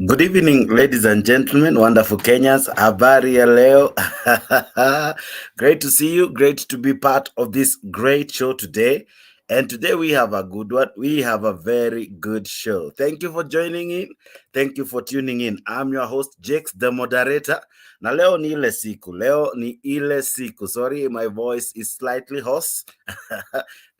Good evening, ladies and gentlemen, wonderful Kenyans. Habari ya leo. Great to see you. Great to be part of this great show today. And today we have a good one. We have a very good show. Thank you for joining in. Thank you for tuning in. I'm your host, Jakes, the moderator. Na leo ni ile siku. Leo ni ile siku. Sorry, my voice is slightly hoarse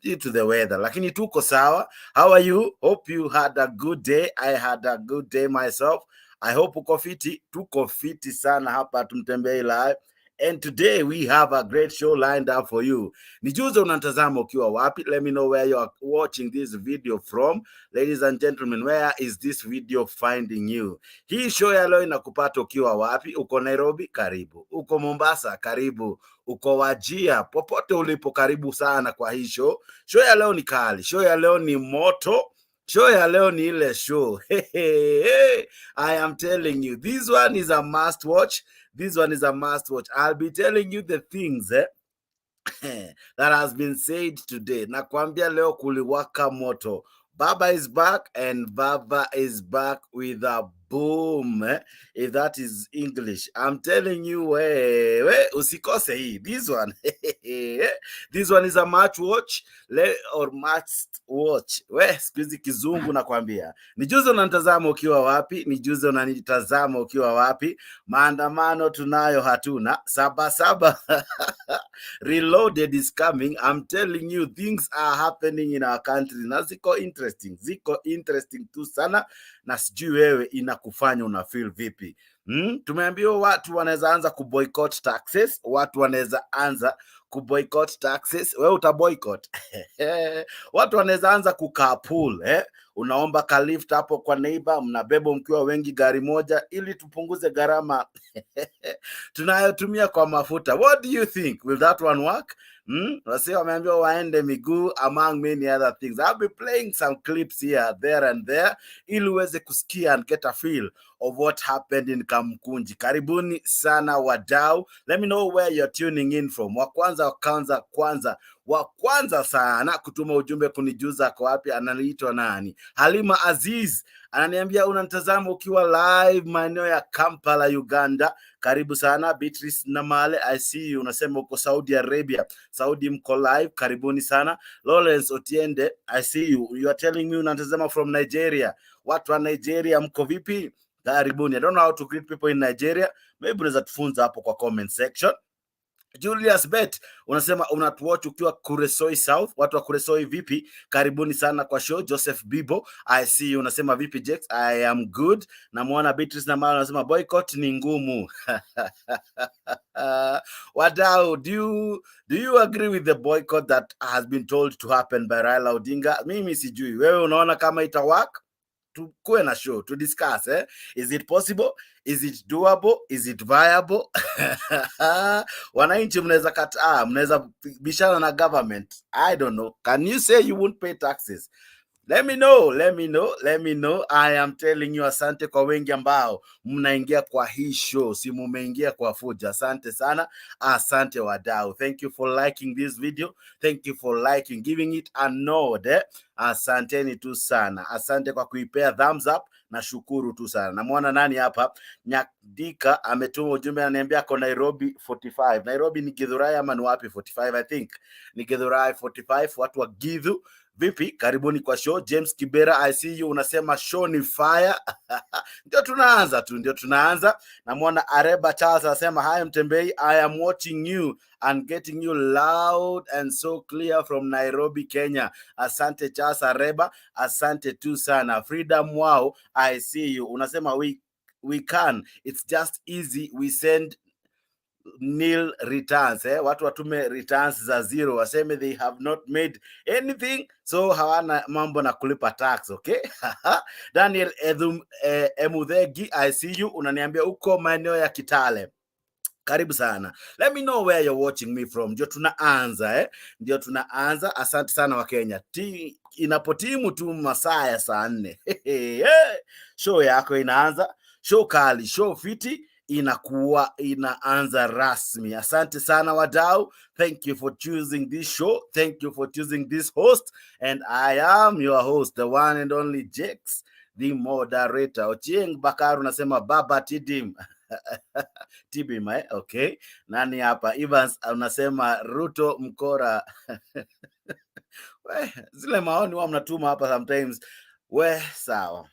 due to the weather. Lakini tuko sawa. How are you? Hope you had a good day. I had a good day myself. I hope uko fiti. Tuko fiti sana hapa Tumtembei Live. And today we have a great show lined up for you. Nijuze unatazama ukiwa wapi. Let me know where you are watching this video from. Ladies and gentlemen, where is this video finding you? Hii show ya leo inakupata ukiwa wapi? Uko Nairobi? Karibu. Uko Mombasa? Karibu. Uko Wajia? Popote ulipo, karibu sana kwa hii show. Show ya leo ni kali. Show ya leo ni moto. Show ya leo ni ile show. I am telling you, this one is a must watch. This one is a must watch. I'll be telling you the things that has been said today. Nakwambia leo kuliwaka moto. Baba is back, and Baba is back with a boom. If that is English, I'm telling you, usikose hii. This one, this one is a match watch or must watch. Sikuizi kizungu nakwambia. Nijuze unanitazama ukiwa wapi? Nijuze unanitazama ukiwa wapi? Maandamano tunayo hatuna. Saba. Reloaded is coming. I'm telling you, things are happening in our country. Na ziko interesting tu sana, na sijui wewe inakufanya una feel vipi. Tumeambiwa watu wanaweza anza kuboycott taxes, watu wanaweza anza kuboycott taxes. Wewe utaboycott? Watu wanaweza anza kucarpool, unaomba ka lift hapo kwa neighbor, mnabeba mkiwa wengi gari moja ili tupunguze gharama tunayotumia kwa mafuta. What do you think? Will that one work? Wasi wameambiwa waende miguu, among many other things. I'll be playing some clips here, there and there, ili uweze kusikia and get a feel of what happened in Kamkunji. Karibuni sana wadau. Let me know where you're tuning in from. Wa kwanza sana kutuma ujumbe kunijuza kwa wapi, ananiitwa nani? Halima Aziz ananiambia unanitazama ukiwa live maeneo ya Kampala, Uganda. Karibu sana. Beatrice Namale, I see you. Unasema uko Saudi Arabia. Saudi mko live, karibuni sana. Lawrence Otiende, I see you. You are telling me unanitazama from Nigeria. Watu wa Nigeria mko vipi? Karibuni. I don't know how to greet people in Nigeria. Maybe unaweza tufunza hapo kwa comment section. Julius Bet unasema unatuwatch ukiwa Kuresoi South. Watu wa Kuresoi vipi? Karibuni sana kwa show. Joseph Bibo, I see you. Unasema vipi Jex? I am good. Na muona Beatrice na Mara unasema boycott ni ngumu. Wadau, do you agree with the boycott that has been told to happen by Raila Odinga? Mimi sijui. Wewe unaona kama ita work? Tukuwe na show to discuss. Is it possible? Is it doable? Is it viable? Wananchi mnaweza kataa, mnaweza bishana na government. I don't know. Can you say you won't pay taxes? Let me know. I am telling you, asante kwa wengi ambao mnaingia kwa hii show. Si mumeingia kwa fuja. Asante sana. Asante wadau. Thank you for liking this video. Thank you for liking, giving it a nod. Asanteni tu sana. Asante kwa kuipea thumbs up. Na shukuru tu sana. Namuona nani hapa? Nyakdika ametuma ujumbe ananiambia kwa Nairobi 45. Nairobi ni Githurai ama ni wapi 45? I think ni Githurai 45. Watu wa Githu vipi? Karibuni kwa show. James Kibera, I see you. Unasema show ni fire. Ndio tunaanza. Namuona Areba Charles anasema hi Mtembei, I am watching you and getting you loud and so clear from Nairobi, Kenya. Asante Charles Areba, asante tu sana. Freedom Wow, I see you. Unasema we can. It's just easy. We send nil returns. Watu watume returns za zero, waseme they have not made anything, so hawana mambo na kulipa tax. Okay. Daniel Emudhegi, I see you. Unaniambia uko maeneo ya Kitale. Karibu sana. Let me know where you're watching me from. Ndio tunaanza. Asante sana wa Kenya. Inapotimu tu masaa ya saa 4 show yako inaanza. Show kali, show fiti inaanza rasmi. Asante sana wadau. Thank you for choosing this show. Thank you for choosing this host. And I am your host, the one and only Jakes, the moderator. Ochieng Bakaru unasema Baba Tidim. Tibim, okay. Nani hapa? Evans unasema Ruto mkora. Zile maoni wa mnatuma hapa sometimes. Sawa.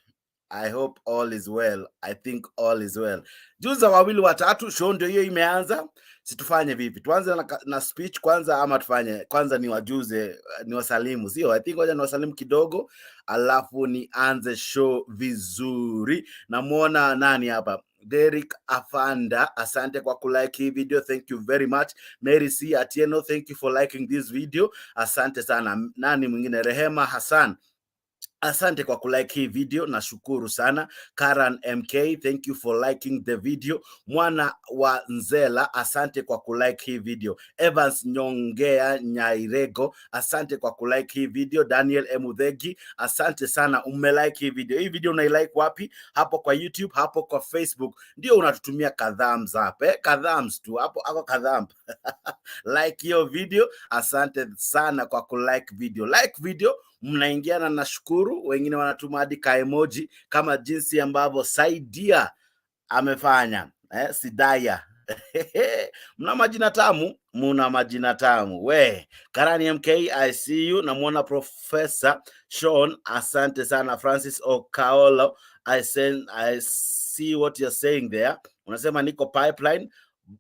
I hope all is well. I think all is well. Juza wawili watatu, show ndio hiyo imeanza. Situfanye vipi? Tuanze na speech kwanza ama tufanye kwanza ni wajuze, ni wasalimu. Sio, I think ngoja ni wasalimu kidogo, alafu nianze show vizuri. Namuona nani hapa? Derek Afanda, asante kwa kulike hii video. Thank you very much. Mary C Atieno, thank you for liking this video. Asante sana. Nani mwingine? Rehema Hassan, asante kwa kulike hii video, nashukuru sana. Karan MK, thank you for liking the video. Mwana wa Nzela, asante kwa kulike hii video. Evans Nyongea Nyairego, asante kwa kulike hii video. Daniel Emudhegi, asante sana, umelike hii video. Hii video unailike wapi? Hapo kwa YouTube, hapo kwa Facebook. Ndio unatutumia kadhams hapa, kadhams tu hapo, hapo kadham. Like hiyo video, asante sana kwa kulike video. Like video, mnaingiana na shukuru. Wengine wanatuma hadi ka emoji kama jinsi ambavyo Saidia amefanya. Sidaya. Mna majina tamu, muna majina tamu. Karani MK, I see you. Namuona Professor Sean, asante sana. Francis Okaolo, I see what you're saying there. Unasema niko pipeline.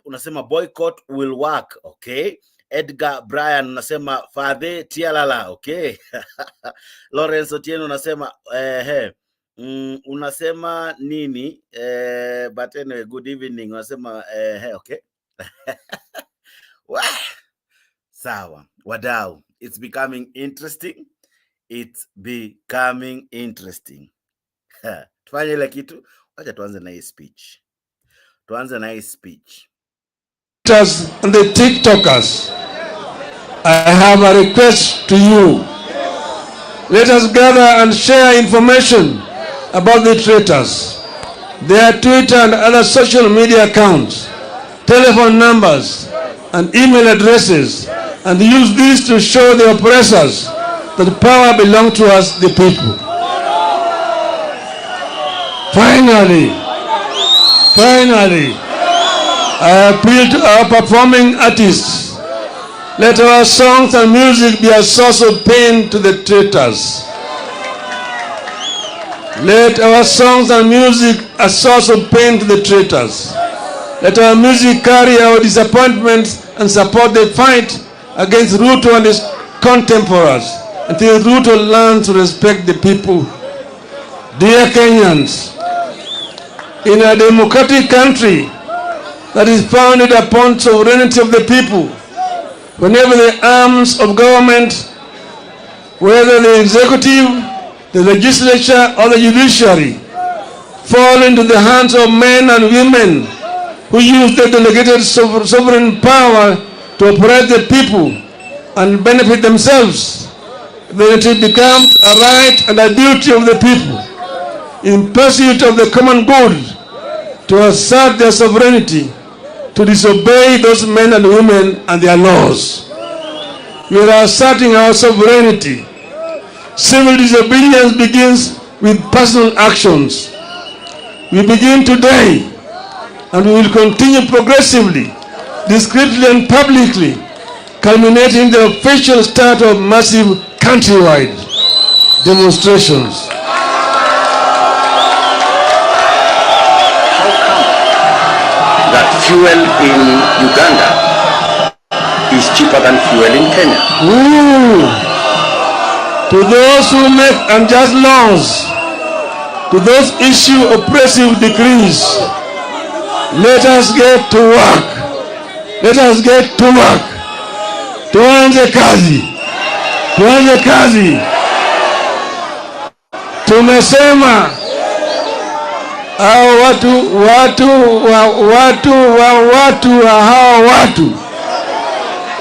Unasema boycott will work, okay. Edgar Brian unasema Fathe Tialala, okay. Lawrence Otieno unasema unasema nini? But anyway, good evening. Unasema okay. Sawa, wadau. It's becoming interesting. It's becoming interesting. Tufanye ile kitu. Wacha tuanze na hii speech. And the TikTokers, I have a request to you. Let us gather and share information about the traitors, their Twitter and other social media accounts, telephone numbers and email addresses, and use these to show the oppressors that power belongs to us, the people. Finally, I appeal to our performing artists. Let our songs and music be a source of pain to the traitors. Let our songs and music a source of pain to the traitors. Let our music carry our disappointments and support the fight against Ruto and his contemporaries until Ruto learns to respect the people. Dear Kenyans, in a democratic country that is founded upon sovereignty of the people, whenever the arms of government, whether the executive, the legislature, or the judiciary, fall into the hands of men and women who use their delegated sovereign power to oppress the people and benefit themselves, then it becomes a right and a duty of the people, in pursuit of the common good, to assert their sovereignty, to disobey those men and women and their laws. We are asserting our sovereignty. Civil disobedience begins with personal actions. We begin today, and we will continue progressively, discreetly and publicly, culminating the official start of massive countrywide demonstrations. That fuel in Uganda is cheaper than fuel in Kenya. To those who make unjust laws, to those issue oppressive decrees, let us get to work. Let us get to work. Tuanze kazi. Tuanze kazi. Tumesema hao watu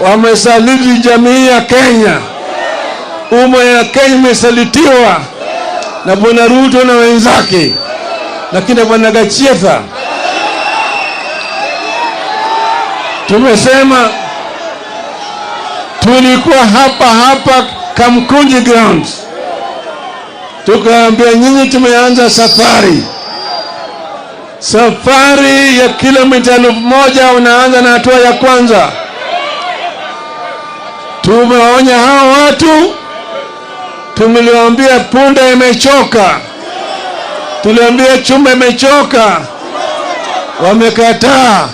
wamesaliti jamii ya Kenya. Umma ya Kenya imesalitiwa na Bwana Ruto na wenzake, lakini Bwana Gachetha. Tumesema tulikuwa hapa Kamkunji grounds tukaambia nyinyi tumeanza safari ya kilomita 1000. Unaanza na hatua ya kwanza. Tumewaonya hao watu, tumeliwaambia punda imechoka, tuliambia chuma imechoka, wamekataa,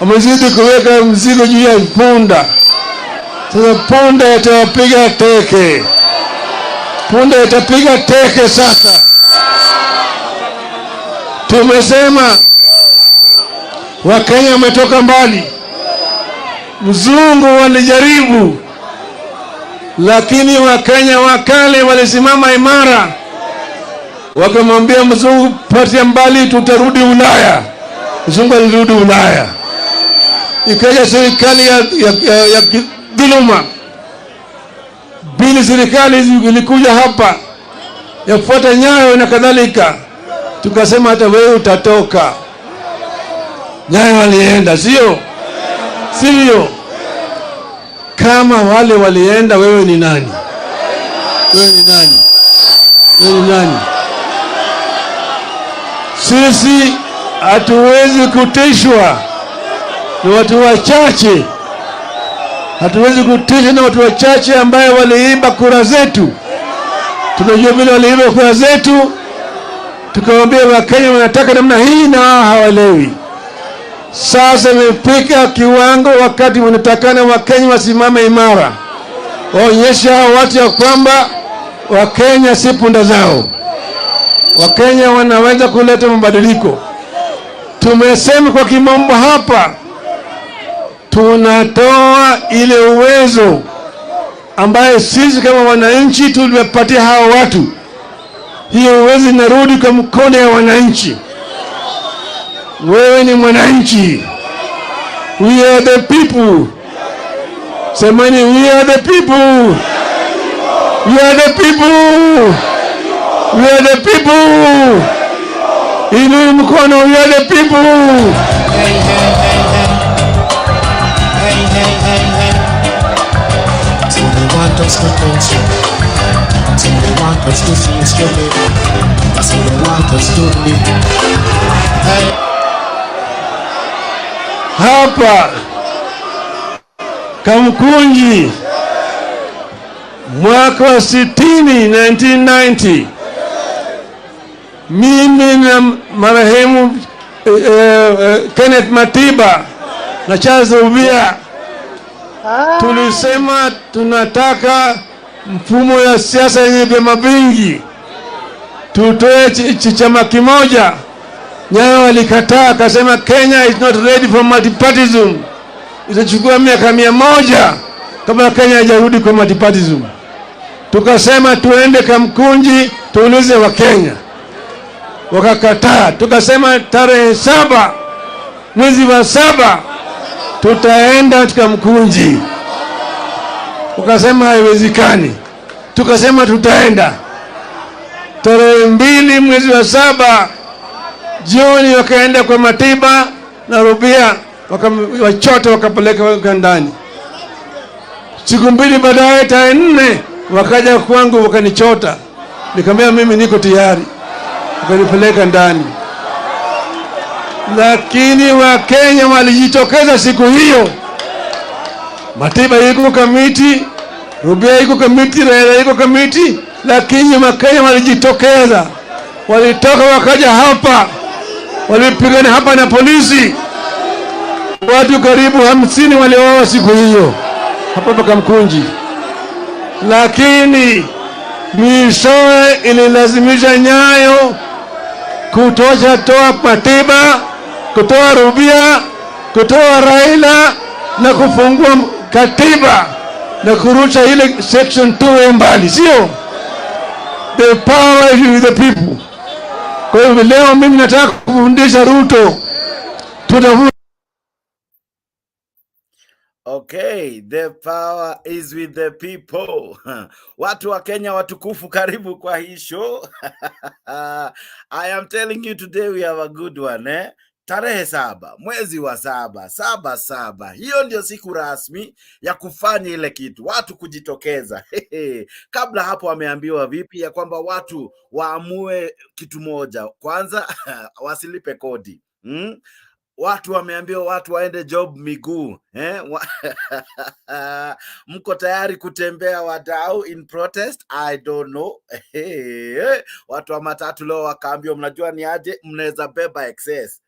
wamezidi kuweka mzigo juu ya punda. Sasa punda itapiga teke, punda itapiga teke. Sasa tumesema Wakenya wametoka mbali. Mzungu walijaribu, lakini Wakenya wakale walisimama imara, wakamwambia mzungu, patia mbali, tutarudi Ulaya. Mzungu alirudi Ulaya. Ikaja serikali ya dhuluma. Bili serikali ilikuja hapa yafuata Nyayo na kadhalika. Tukasema hata wewe utatoka. Nyayo walienda, sio? Kama wale walienda, wewe ni nani? Wewe ni nani? Sisi hatuwezi kutishwa na watu wachache. Hatuwezi kutishwa na watu wachache ambaye waliiba kura zetu. Tunajua vile waliiba kura zetu. Tukawaambia Wakenya wanataka namna hii na hawalewi. Sasa imefika kiwango wakati wanatakana Wakenya wasimame imara, waonyesha watu ya kwamba Wakenya si punda zao. Wakenya wanaweza kuleta mabadiliko. Tumesema kwa kimombo hapa, tunatoa ile uwezo ambaye sisi kama wananchi tuliwapatia hawa watu. Hiyo uwezo inarudi kwa mkono ya wananchi. Wewe ni mwananchi. We are the people. Semani, we are the people. We are the people. We are the people. Inua mkono, we are the people. They want us to function. They want us to feel stupid. They want us to live. Hapa Kamkunji mwaka wa 1990, mimi na marehemu Kenneth Matiba na Charles Rubia tulisema tunataka mfumo ya siasa yenye vyama vingi, tutoe chama kimoja. Nyayo walikataa, akasema Kenya is not ready for multipartyism. Itachukua miaka 100 kama Kenya haijarudi kwa multipartyism. Tukasema tuende Kamkunji tuulize wa Kenya, wakakataa. Tukasema tarehe 7 mwezi wa 7 tutaenda Kamkunji. Wakasema haiwezekani. Tukasema tutaenda tarehe 2 mwezi wa 7 jioni. Wakaenda kwa Matiba na Rubia, wakachota wakapeleka ndani. Siku 2 baadaye, tarehe 4 wakaja kwangu wakanichota. Nikamwambia mimi niko tayari, wakanipeleka ndani. Lakini Wakenya walijitokeza siku hiyo. Matiba yuko kamiti, Rubia yuko kamiti, Raila yuko kamiti, lakini Wakenya walijitokeza. Walitoka wakaja hapa, walipigana hapa na polisi. Watu karibu 50 waliuawa siku hiyo hapa Kamkunji. Lakini mwishowe ililazimisha Nyayo toa Matiba, kutoa Rubia, kutoa Raila na kufungua katiba na kurusha ile section 2 mbali, sio? The power is with the people. Kwa hivyo leo mimi nataka kufundisha Ruto Okay, the power is with the people. Watu wa Kenya watukufu, karibu kwa hii show. I am telling you today we have a good one, tarehe 7 mwezi wa 7. Hiyo ndio siku rasmi ya kufanya ile kitu, watu kujitokeza. Kabla hapo wameambiwa vipi ya kwamba watu waamue kitu moja, kwanza wasilipe kodi. Watu wameambiwa watu waende job miguu. Mko tayari kutembea wadau in protest? I don't know. Watu wa matatu leo wakaambiwa mnajua ni aje, mnaweza beba excess.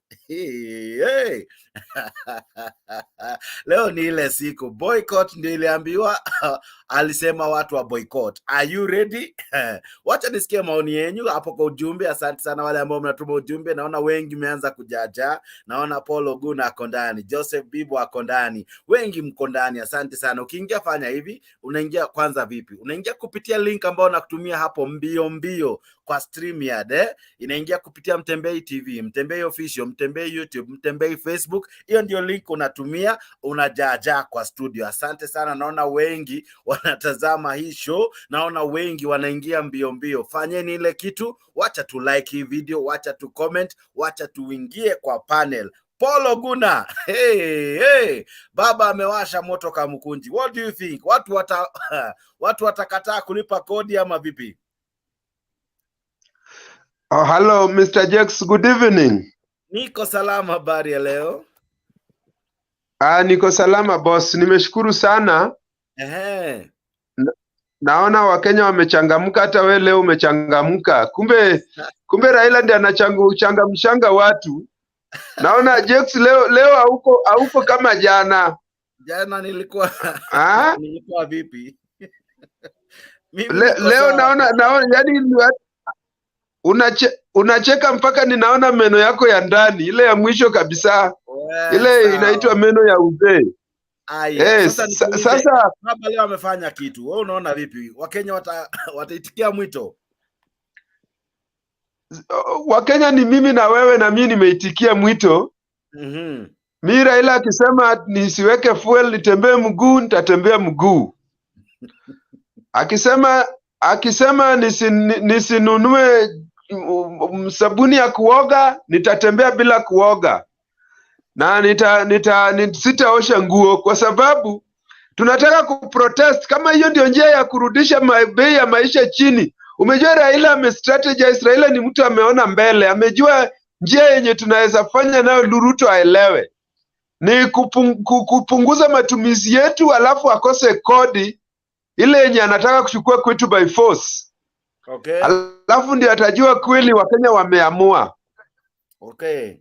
Leo ni ile siku boycott ndio iliambiwa. Alisema watu wa boycott. Are you ready? Wacha nisikie maoni yenu hapo kwa ujumbe. Asante sana wale ambao mnatuma ujumbe. Naona wengi mmeanza kujaja. Naona Paul Oguna ako ndani, Joseph Bibo ako ndani, wengi mko ndani. Asante sana. Ukiingia fanya hivi, unaingia kwanza vipi? Unaingia kupitia link ambayo nakutumia hapo mbio kwa StreamYard. Inaingia kupitia Mtembei TV, Mtembei Official, Mtembei YouTube, Mtembei Facebook. Hiyo ndio link unatumia, unajaja kwa studio. Asante sana. Naona wengi wanatazama hii show, naona wengi wanaingia mbio. Fanyeni ile kitu, wacha tu like hii video, wacha tu comment, wacha tuingie kwa panel. Paul Oguna, hey, baba amewasha moto kama mkunji. What do you think? Watu watakataa kulipa kodi ama vipi? Oh, hello Mr. Jax, good evening. Niko salama, habari ya leo? Niko salama boss, nimeshukuru sana. Naona Wakenya wamechangamka, hata we leo umechangamka. Kumbe Raila ndiye anachangamshanga watu. Naona Jax leo hauko kama jana. Jana nilikuwa nilikuwa vipi? Leo naona yani unacheka mpaka ninaona meno yako ya ndani, ile ya mwisho kabisa. Ile inaitwa meno ya uzee. Sasa baba leo amefanya kitu. Wewe unaona vipi? Wakenya wataitikia mwito? Wakenya ni mimi na wewe, na mimi nimeitikia mwito. Mimi Raila akisema nisiweke fuel nitembee mguu, nitatembea mguu. Akisema nisinunue sabuni ya kuoga, nitatembea bila kuoga. Na sitaosha nguo, kwa sababu tunataka kuprotest. Kama hiyo ndio njia ya kurudisha bei ya maisha chini. Umejua Raila amestrategize. Raila ni mtu ameona mbele, amejua njia yenye tunaweza fanya nayo Ruto aelewe ni kupunguza matumizi yetu, alafu akose kodi ile yenye anataka kuchukua kwetu by force. Okay. Alafu ndio atajua kweli Wakenya wameamua. Okay.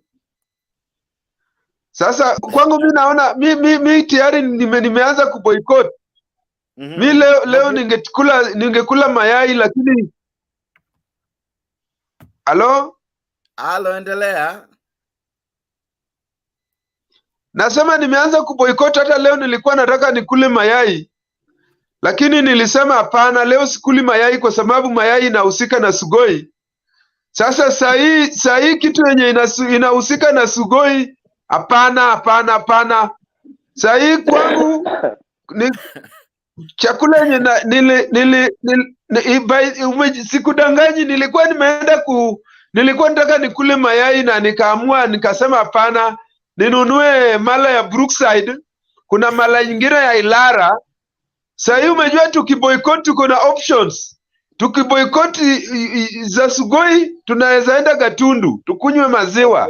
Sasa kwangu mimi naona mimi tayari nimeanza kuboycott. Mimi leo ningekula mayai, lakini Halo, endelea. Nasema nimeanza kuboycott. Hata leo nilikuwa nataka nikule mayai, lakini nilisema hapana, leo sikuli mayai kwa sababu mayai inahusika na sugoi. Sasa saa hii kitu yenye inahusika na sugoi, hapana. Saa hii kwangu ni chakula yenye sikudanganyi, nilikuwa nataka nikule mayai na nikaamua, nikasema hapana, ninunue mala ya Brookside. Kuna mala nyingine ya Ilara. Saa hii umejua tukiboycott tuko na options. Tukiboycott za sugoi tunaweza enda Gatundu tukunywe maziwa.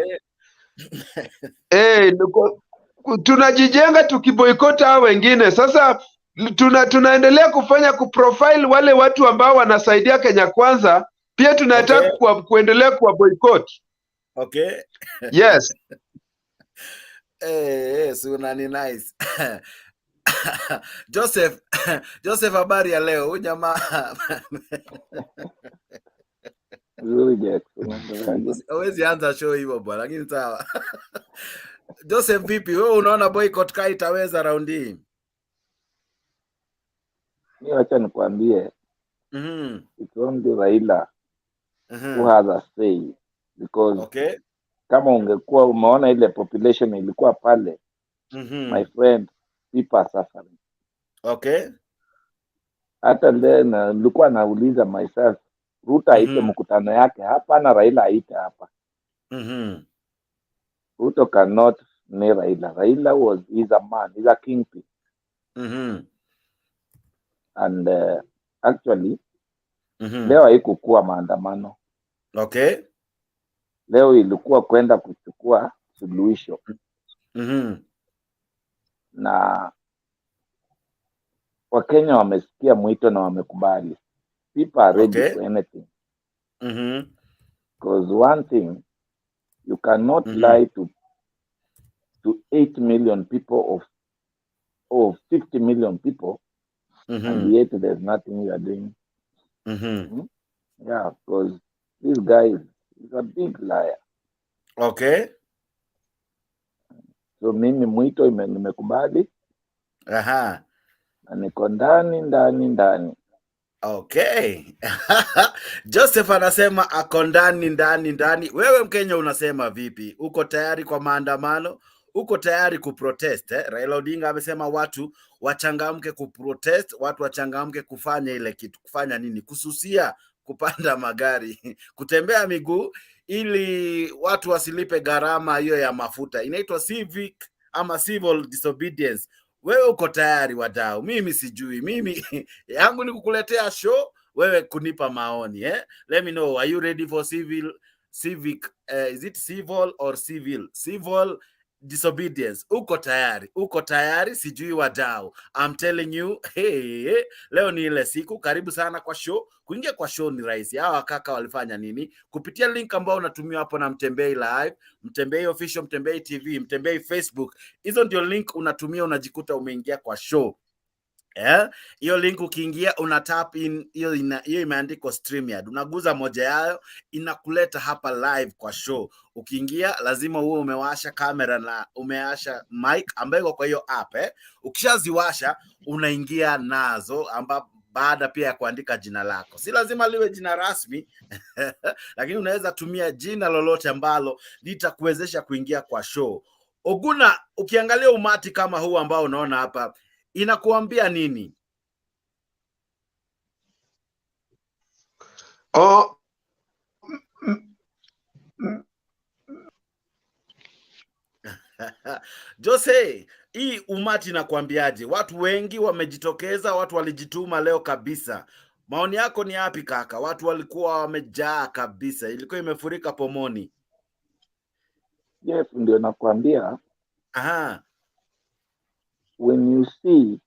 Tunajijenga tukiboycott hao wengine. Sasa tunaendelea kufanya kuprofile wale watu ambao wanasaidia Kenya Kwanza. Pia tunataka kuendelea kuwa boycott. Okay. Yes. Suna ni nice. Joseph, habari ya leo? Huyu jamaa hawezi anza show hivyo bwana, lakini sawa. Joseph, vipi wewe, unaona boycott kai itaweza round hii? Mimi acha nikwambie. It's only Raila who has a say, because kama ungekuwa umeona ile population ilikuwa pale, my friend, people are suffering. Hata leo nilikuwa nauliza myself, Ruto aite mkutano yake hapa na Raila aite hapa. Ruto cannot nail Raila. Raila is a man, he's a kingpin. And actually, leo haikukuwa maandamano. Okay. Leo ilikuwa kwenda kuchukua suluhisho. Na Wakenya wamesikia mwito na wamekubali. People are ready for anything. Because one thing, you cannot lie to 8 million people of 50 million people, and yet there's nothing you are doing. Yeah, because this guy is a big liar. Okay. So mimi mwito nimekubali. Aha. Na niko ndani. Okay. Joseph anasema ako ndani. Wewe Mkenya unasema vipi? Uko tayari kwa maandamano? Uko tayari kuprotest? Raila Odinga amesema watu wachangamke kuprotest, watu wachangamke kufanya ile kitu. Kufanya nini? Kususia, kupanda magari, kutembea miguu ili watu wasilipe gharama hiyo ya mafuta. Inaitwa civic ama civil disobedience. Wewe uko tayari wadau? Mimi sijui. Mimi yangu ni kukuletea show, wewe kunipa maoni. Let me know, are you ready for civic is it civil or civil disobedience? Uko tayari? Sijui wadau. I'm telling you, hey, leo ni ile siku. Karibu sana kwa show. Kuingia kwa show ni rahisi. Hawa kaka walifanya nini? Kupitia link ambao unatumia hapo na Mtembei Live, Mtembei Official, Mtembei TV, Mtembei Facebook. Hizo ndio link unatumia, unajikuta umeingia kwa show. Hiyo link ukiingia una tap in, hiyo imeandikwa StreamYard. Unaguza moja yao, inakuleta hapa live kwa show. Ukiingia lazima uwe umewasha kamera na umewasha mic ambayo kwa hiyo app. Ukishaziwasha unaingia nazo, ambapo baada pia ya kuandika jina lako. Si lazima liwe jina rasmi lakini unaweza tumia jina lolote ambalo litakuwezesha kuingia kwa show. Oguna, ukiangalia umati kama huu ambao unaona hapa, inakuambia nini? Jose, hii umati inakuambiaje? Watu wengi wamejitokeza, watu walijituma leo kabisa. Maoni yako ni yapi kaka? Watu walikuwa wamejaa kabisa, ilikuwa imefurika pomoni. Yes, ndio nakwambia. Aha. When you see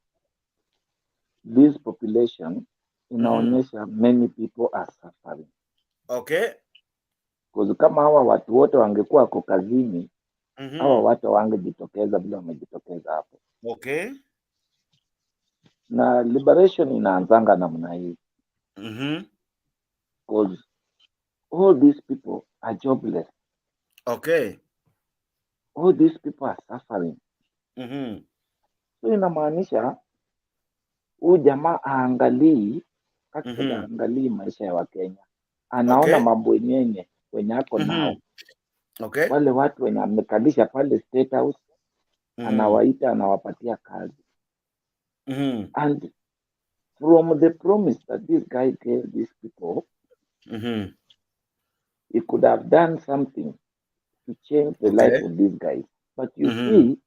this population, inaonyesha many people are suffering. Okay. Because kama hawa watu wote wangekuwa kwa kazini, hawa watu wangejitokeza vile wamejitokeza hapo. Okay. Na liberation inaanzanga namna hii. Because all these people are jobless. Okay. All these people are suffering. So inamaanisha huyu jamaa aangalii maisha ya Wakenya. Anaona mambo yenyewe wenye ako nao. Okay. Wale watu wenye amekalisha pale State House, anawaita, anawapatia kazi. And from the promise that this guy gave these people, he could have done something to change the life of these guys. But you see,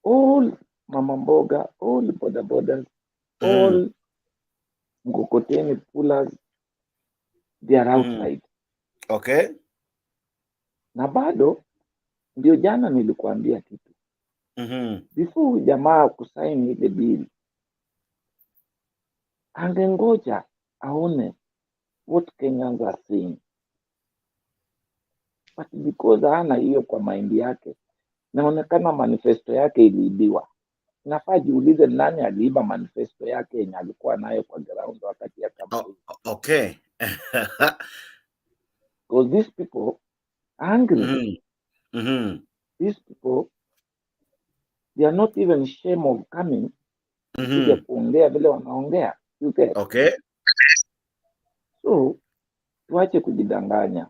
all mama mboga, all bodabodas, all mkokoteni pullers, they are outside. Okay. Na bado ndio jana nilikuambia kitu. Before jamaa kusaini ile deal, angengoja aone what Kenyans are saying. But because hana hiyo kwa mind yake, naonekana manifesto yake iliibiwa. Nafaa jiulize nani aliiba manifesto yake yenye alikuwa nayo kwa ground wakati ya kampeni. Okay. Because these people are angry. These people, they are not even ashamed of coming kuja kuongea vile wanaongea. You get? Okay. So, tuache kujidanganya.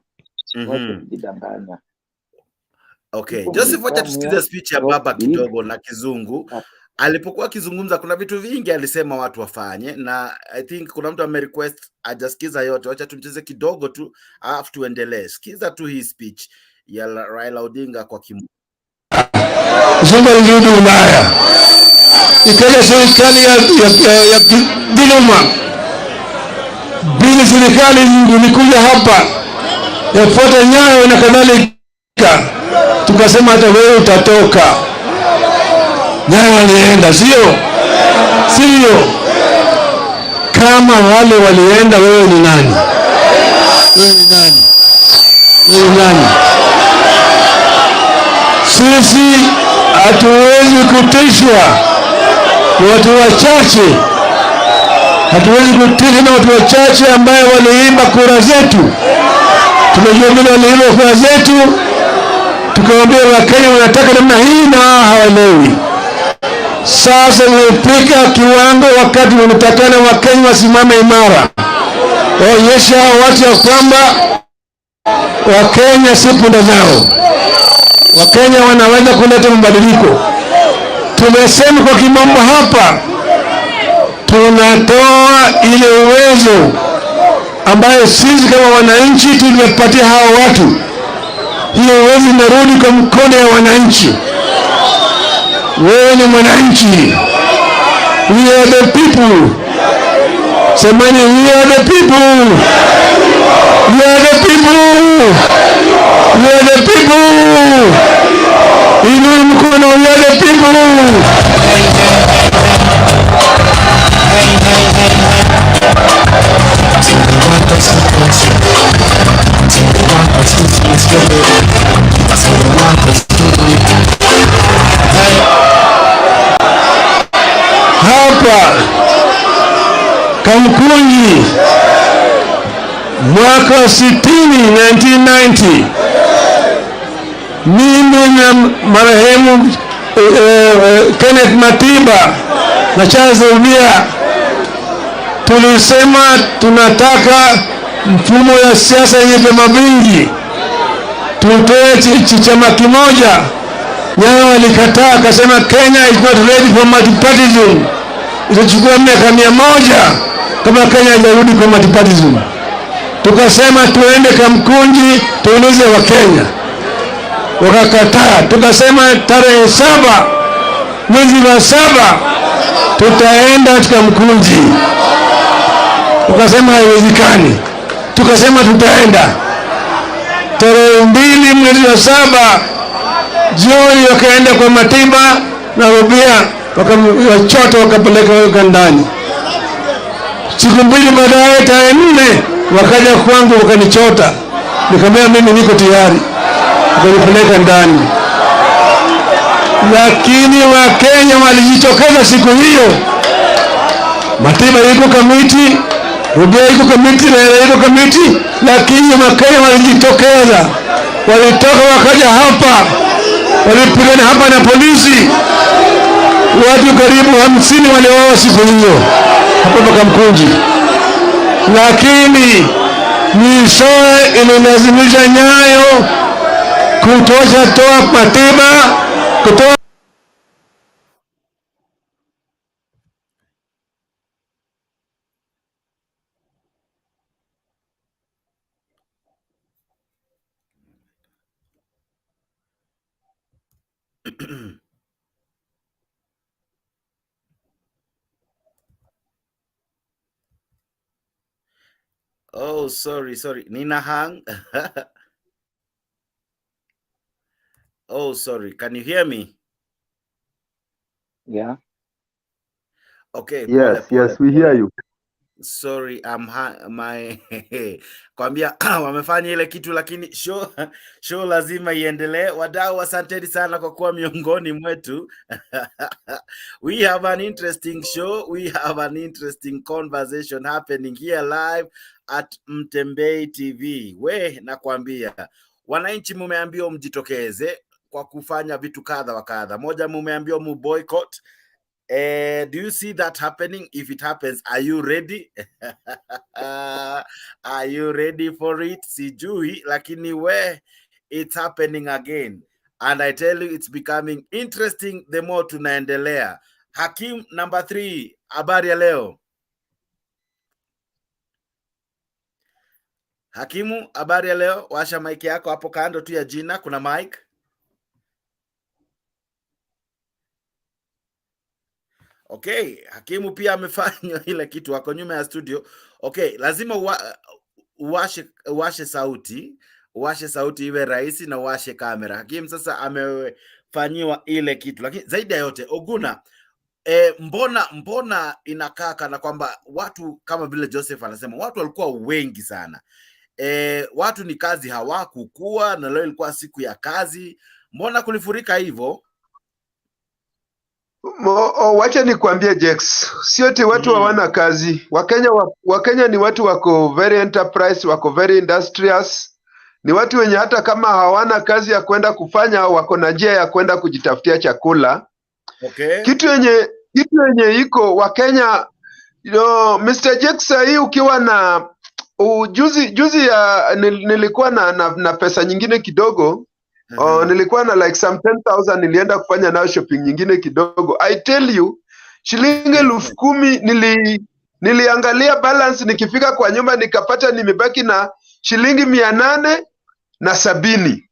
Okay. Joseph, wacha tusikize speech ya baba kidogo na kizungu. Alipokuwa akizungumza kuna vitu vingi alisema watu wafanye, na I think kuna mtu amerequest ajasikiza yote. Wacha tumcheze kidogo tu alafu tuendelee. Sikiza tu hii speech ya Raila Odinga kwa Zumba lirudi Ulaya. Ikaja serikali ya dhuluma. Bila serikali ilikuja hapa yafuata nyayo na kadhalika, tukasema hata wewe utatoka. Nyayo walienda, sio? Kama wale walienda, wewe ni nani? Sisi hatuwezi kutishwa watu wachache. Hatuwezi kutishwa na watu wachache ambaye waliimba kura zetu. Tunajua vile waliimba kura zetu, tukawaambia Wakenya wanataka namna hii na hawaelewi. Sasa tumefika kiwango wakati tunatakana Wakenya wasimame imara, waonyesha watu ya kwamba Wakenya si punda zao. Wakenya wanaweza kuleta mabadiliko. Tumesema kwa kimombo hapa, tunatoa ile uwezo ambayo sisi kama wananchi tulipatia hawa watu. Hiyo uwezo inarudi kwa mkono ya wananchi. Wewe ni mwananchi. We are the people. Semani, we are the people. We are the people. We are the people. Inua mkono, we are the people. Hapa Kamkunji mwaka 1990 mimi na marehemu Kenneth Matiba na Charles Ubia tulisema tunataka mfumo ya siasa yenye vyama vingi, tutoe chama kimoja. Nyayo walikataa, akasema Kenya is not ready for multipartyism. Itachukua miaka 100 kama Kenya haijarudi kwa multipartyism. Tukasema tuende Kamkunji tuulize Wakenya, wakakataa. Tukasema tarehe 7 mwezi wa 7 tutaenda Kamkunji. Tukasema haiwezekani. Tukasema tutaenda tarehe 2 mwezi wa 7 jioni, wakaenda kwa Matiba na Rubia, wakachota wakapeleka ndani. Siku 2 baadaye, tarehe 4 wakaja kwangu wakanichota, nikamwambia mimi niko tayari, wakanipeleka ndani. Lakini Wakenya walijitokeza siku hiyo. Matiba yuko kamiti, Rubia yuko kamiti, Raila yuko kamiti, lakini Wakenya walijitokeza. Walitoka wakaja hapa, walipigana hapa na polisi. Watu karibu 50 waliuawa siku hiyo hapa Kamkunji. Lakini mwishowe ililazimisha Nyayo toa Matiba, kutoa Oh, sorry. Nina hang. Oh, sorry. Can you hear me? Yeah. Okay. Yes, we hear you. Sorry, kwambia wamefanya ile kitu, lakini show lazima iendelee. Wadau, asanteni sana kwa kuwa miongoni mwetu. We have an interesting show. We have an interesting conversation happening here live at Mtembei TV. Nakwambia wananchi mumeambiwa mjitokeze kwa kufanya vitu kadha wa kadha. Moja, mumeambiwa mu boycott. Do you see that happening? If it happens, are you ready? Are you ready for it? Sijui, lakini it's happening again. And I tell you, it's becoming interesting the more tunaendelea. Hakim number 3, habari ya leo. Hakimu, habari ya leo? Washa mic yako hapo kando tu ya jina, kuna mic. Okay, Hakimu pia amefanya ile kitu, wako nyuma ya studio. Okay, lazima uwashe sauti, iwe rahisi na uwashe kamera. Hakimu sasa amefanyiwa ile kitu, lakini zaidi ya yote Oguna, mbona inakaa kana kwamba watu kama vile Joseph anasema watu walikuwa wengi sana. Watu ni kazi hawakukua, na leo ilikuwa siku ya kazi, mbona kulifurika hivyo? Wacha nikwambie Jex, sio eti watu hawana kazi. Wakenya ni watu wako very enterprise, wako very industrious. Ni watu wenye hata kama hawana kazi ya kwenda kufanya, wako na njia ya kwenda kujitafutia chakula. Okay. Kitu yenye iko Wakenya, Mr. Jex, hii ukiwa na juzi nilikuwa na pesa nyingine kidogo. Nilikuwa na like some 10,000, nilienda kufanya nayo shopping nyingine kidogo. I tell you, shilingi 10,000 niliangalia balance, nikifika kwa nyumba nikapata nimebaki na shilingi 870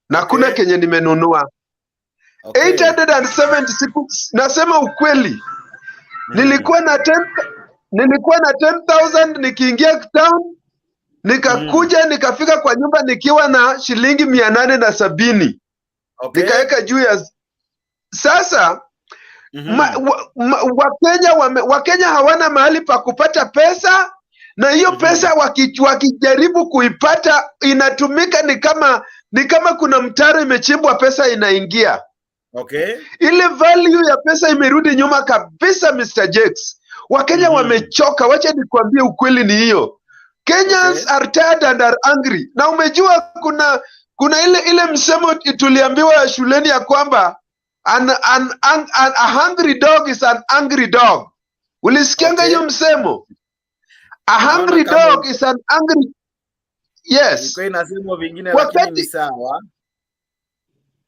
na kuna kenye nimenunua 876. Nasema ukweli, nilikuwa na 10,000 nikiingia town, nikakuja nikafika kwa nyumba nikiwa na shilingi 870. Nikaweka juu ya sasa. Wakenya hawana mahali pa kupata pesa, na hiyo pesa wakijaribu kuipata inatumika ni kama kuna mtaro imechimbwa, pesa inaingia. Ile value ya pesa imerudi nyuma kabisa, Mr. Jex. Wakenya wamechoka, wacha nikwambie ukweli ni hiyo. Kenyans are tired and are angry. Na umejua kuna ile msemo tuliambiwa shuleni ya kwamba a hungry dog is an angry dog. Ulisikianga hiyo msemo? A hungry dog is an angry. Yes. Inasema vingine lakini ni sawa.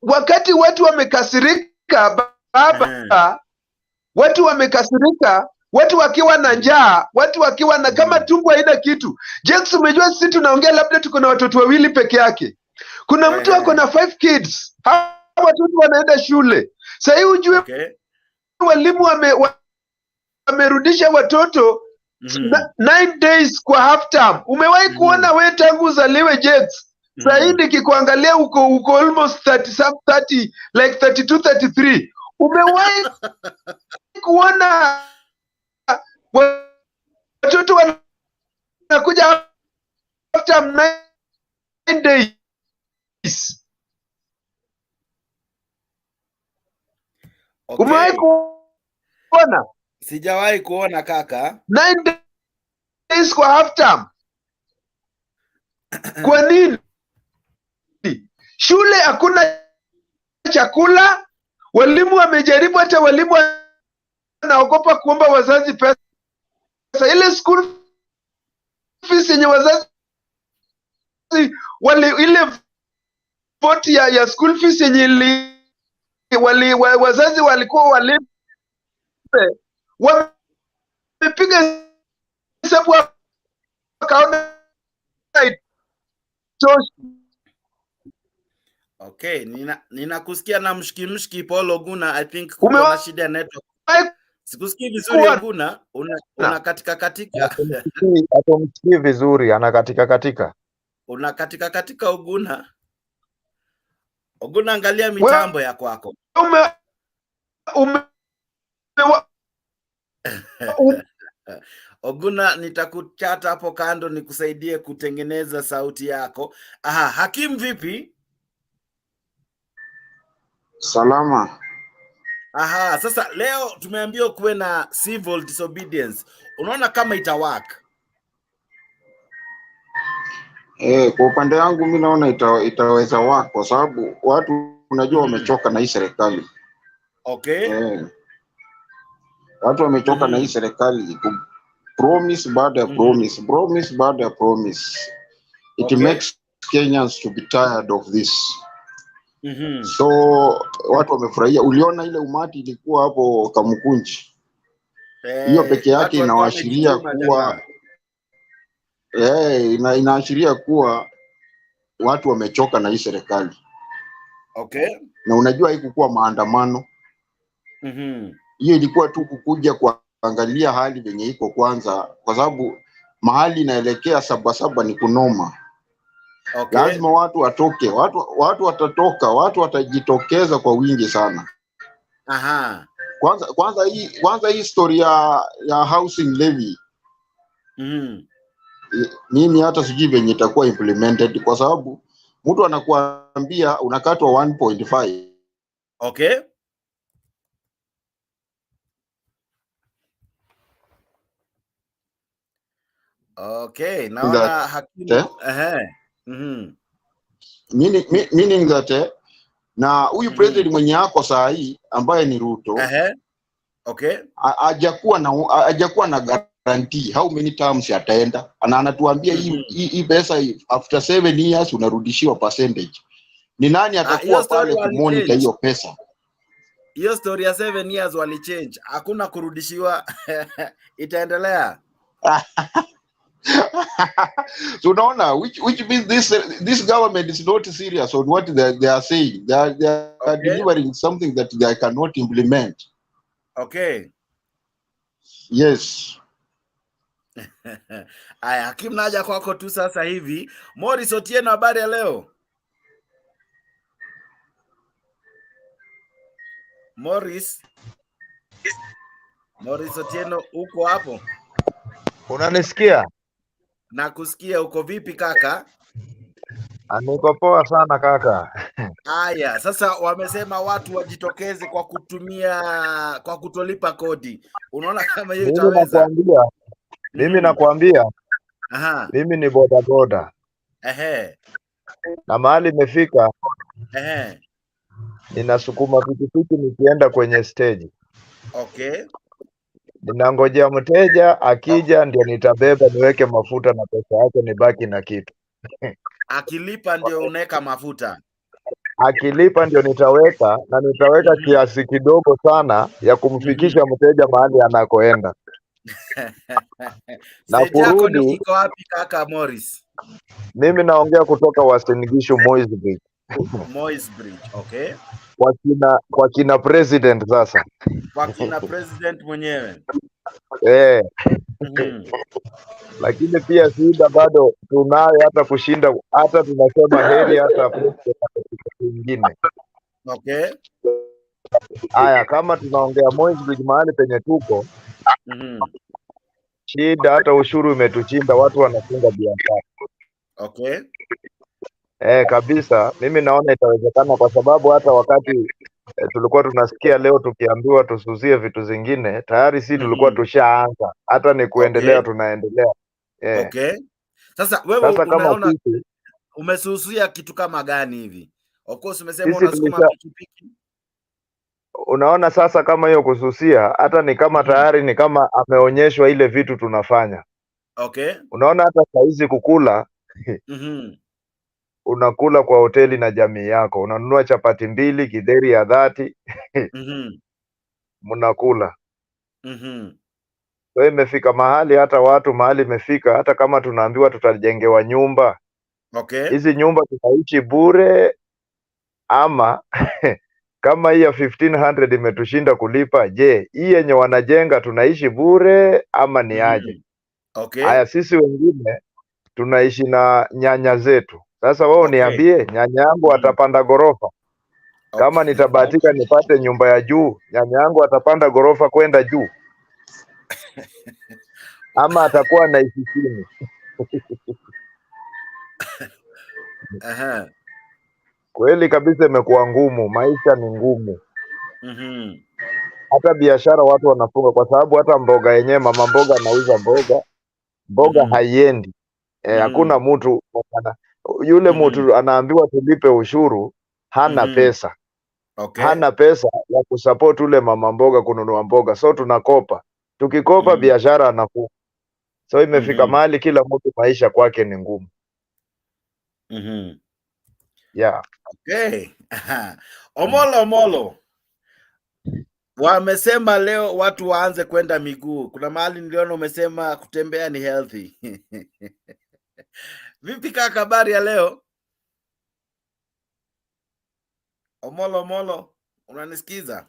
Wakati watu wamekasirika baba, watu wamekasirika, watu wakiwa na njaa, watu wakiwa na kama tumbo haina kitu. Jex, umejua sisi tunaongea labda tuko na watoto 2 peke yake. Kuna mtu ako na 5 kids. Hawa watoto wanaenda shule. Sasa hii ujue walimu wamerudisha watoto 9 days kwa half term. Umewahi kuona wewe tangu uzaliwe Jex? Sasa hii nikikuangalia uko almost 30 like 32 33. Umewahi kuona watoto wanakuja after 9 days? Umewahi kuona? Sijawahi kuona kaka. 9 days kwa half term. Kwa nini? Shule hakuna chakula, walimu wamejaribu, hata walimu wanaogopa kuomba wazazi pesa. Ile school fees yenye wazazi ile vote ya school fees yenye wazazi walikuwa walipe, wamepiga hesabu wakaona itoshi. Okay, ninakusikia na mshiki Paul Oguna. I think kuna shida ya network. Sikusikii vizuri Oguna, una katika. Atomsikii vizuri, anakatika. Una katika Oguna. Oguna, angalia mitambo ya kwako. Oguna, nitakuchata hapo kando nikusaidie kutengeneza sauti yako. Hakimu vipi? Salama. Sasa leo tumeambiwa kuwe na civil disobedience. Unaona kama itawaka? Kwa upande wangu mimi naona itaweza wako, kwa sababu watu unajua wamechoka na hii serikali. Watu wamechoka na hii serikali. Promise baada ya promise. It makes Kenyans to be tired of this. So watu wamefurahia. Uliona ile umati ilikuwa hapo Kamukunji. Hiyo peke yake inawaashiria kuwa inaashiria kuwa watu wamechoka na hii serikali. Okay. Na unajua haikukuwa maandamano. Hiyo ilikuwa tu kukuja kuangalia hali venye iko kwanza, kwa sababu mahali inaelekea Sabasaba ni kunoma. Okay. Lazima watu watoke, watu watatoka, watu watajitokeza kwa wingi sana. Aha. Kwanza hii story ya housing levy. Mimi hata sijui venye itakuwa implemented, kwa sababu mtu anakuambia unakatwa 1.5. Okay. Okay, naona hakimu meaning that na huyu president mwenye ako saa hii ambaye ni Ruto okay, hajakuwa na guarantee how many terms ataenda, na anatuambia hii pesa after 7 years unarudishiwa percentage. Ni nani atakuwa pale kumonitor hiyo pesa? Hiyo story ya 7 years wali change, hakuna kurudishiwa. Itaendelea. So unaona, which means this government is not serious on what they are saying. They are delivering something that they cannot implement. Okay. Yes. Aya, hakimu naja kwako tu sasa hivi. Morris Otieno, habari ya leo? Morris Otieno, uko hapo? Unanisikia? Nakusikia. Uko vipi kaka? Niko poa sana kaka. Aya, sasa wamesema watu wajitokeze kwa kutolipa kodi. Unaona kama hiyo itaweza? Mimi nakwambia. Mimi ni bodaboda. Na mahali imefika. Ninasukuma pikipiki nikienda kwenye stage. Okay. Ninangojea mteja akija ndio nitabeba niweke mafuta na pesa yake nibaki na kitu. Akilipa ndio unaweka mafuta. Akilipa ndio nitaweka, na nitaweka kiasi kidogo sana ya kumfikisha mteja mahali anakoenda. Na kurudi iko wapi kaka Morris? Mimi naongea kutoka Western Gishu Moi's Bridge. Moi's Bridge, okay. Kwa kina president sasa. Kwa kina president mwenyewe. Lakini pia shida bado tunayo, hata kushinda, hata tunasema heri hata mwingine. Okay. Haya, kama tunaongea Moi's Bridge mahali penye tuko, shida hata ushuru umetuchinda, watu wanafunga biashara. Okay. Kabisa, mimi naona itawezekana, kwa sababu hata wakati tulikuwa tunasikia leo tukiambiwa tusuzie vitu zingine, tayari si tulikuwa tushaanza, hata ni kuendelea. Tunaendelea. Okay. Sasa wewe unaona umesusia kitu kama gani hivi? Of course umesema unasukuma pikipiki. Unaona sasa kama hiyo kususia, hata ni kama tayari ni kama ameonyeshwa ile vitu tunafanya. Okay. Unaona hata saizi kukula unakula kwa hoteli na jamii yako, unanunua chapati 2, githeri ya 30 mnakula. So imefika mahali hata watu mahali imefika, hata kama tunaambiwa tutajengewa nyumba, hizi nyumba tutaishi bure, ama kama hii ya 1500 imetushinda kulipa, je, hii yenye wanajenga tunaishi bure ama ni aje? Haya, sisi wengine tunaishi na nyanya zetu. Sasa wao niambie, nyanya yangu atapanda gorofa? Kama nitabahatika nipate nyumba ya juu, nyanya yangu atapanda gorofa kwenda juu? Ama atakuwa anaishi chini? Kweli kabisa imekuwa ngumu, maisha ni ngumu. Hata biashara watu wanafunga, kwa sababu hata mboga yenyewe, mama mboga anauza mboga haiendi. Hakuna mtu yule mtu anaambiwa tulipe ushuru, hana pesa. Hana pesa ya kusupport ule mama mboga kununua mboga, so tunakopa. Tukikopa biashara anafunga. So imefika mahali kila mtu maisha kwake ni ngumu. Yeah. Okay. Omolo. Wamesema leo watu waanze kwenda miguu. Kuna mahali niliona umesema kutembea ni healthy. Vipi kaka, habari ya leo? Omolo, unanisikiza?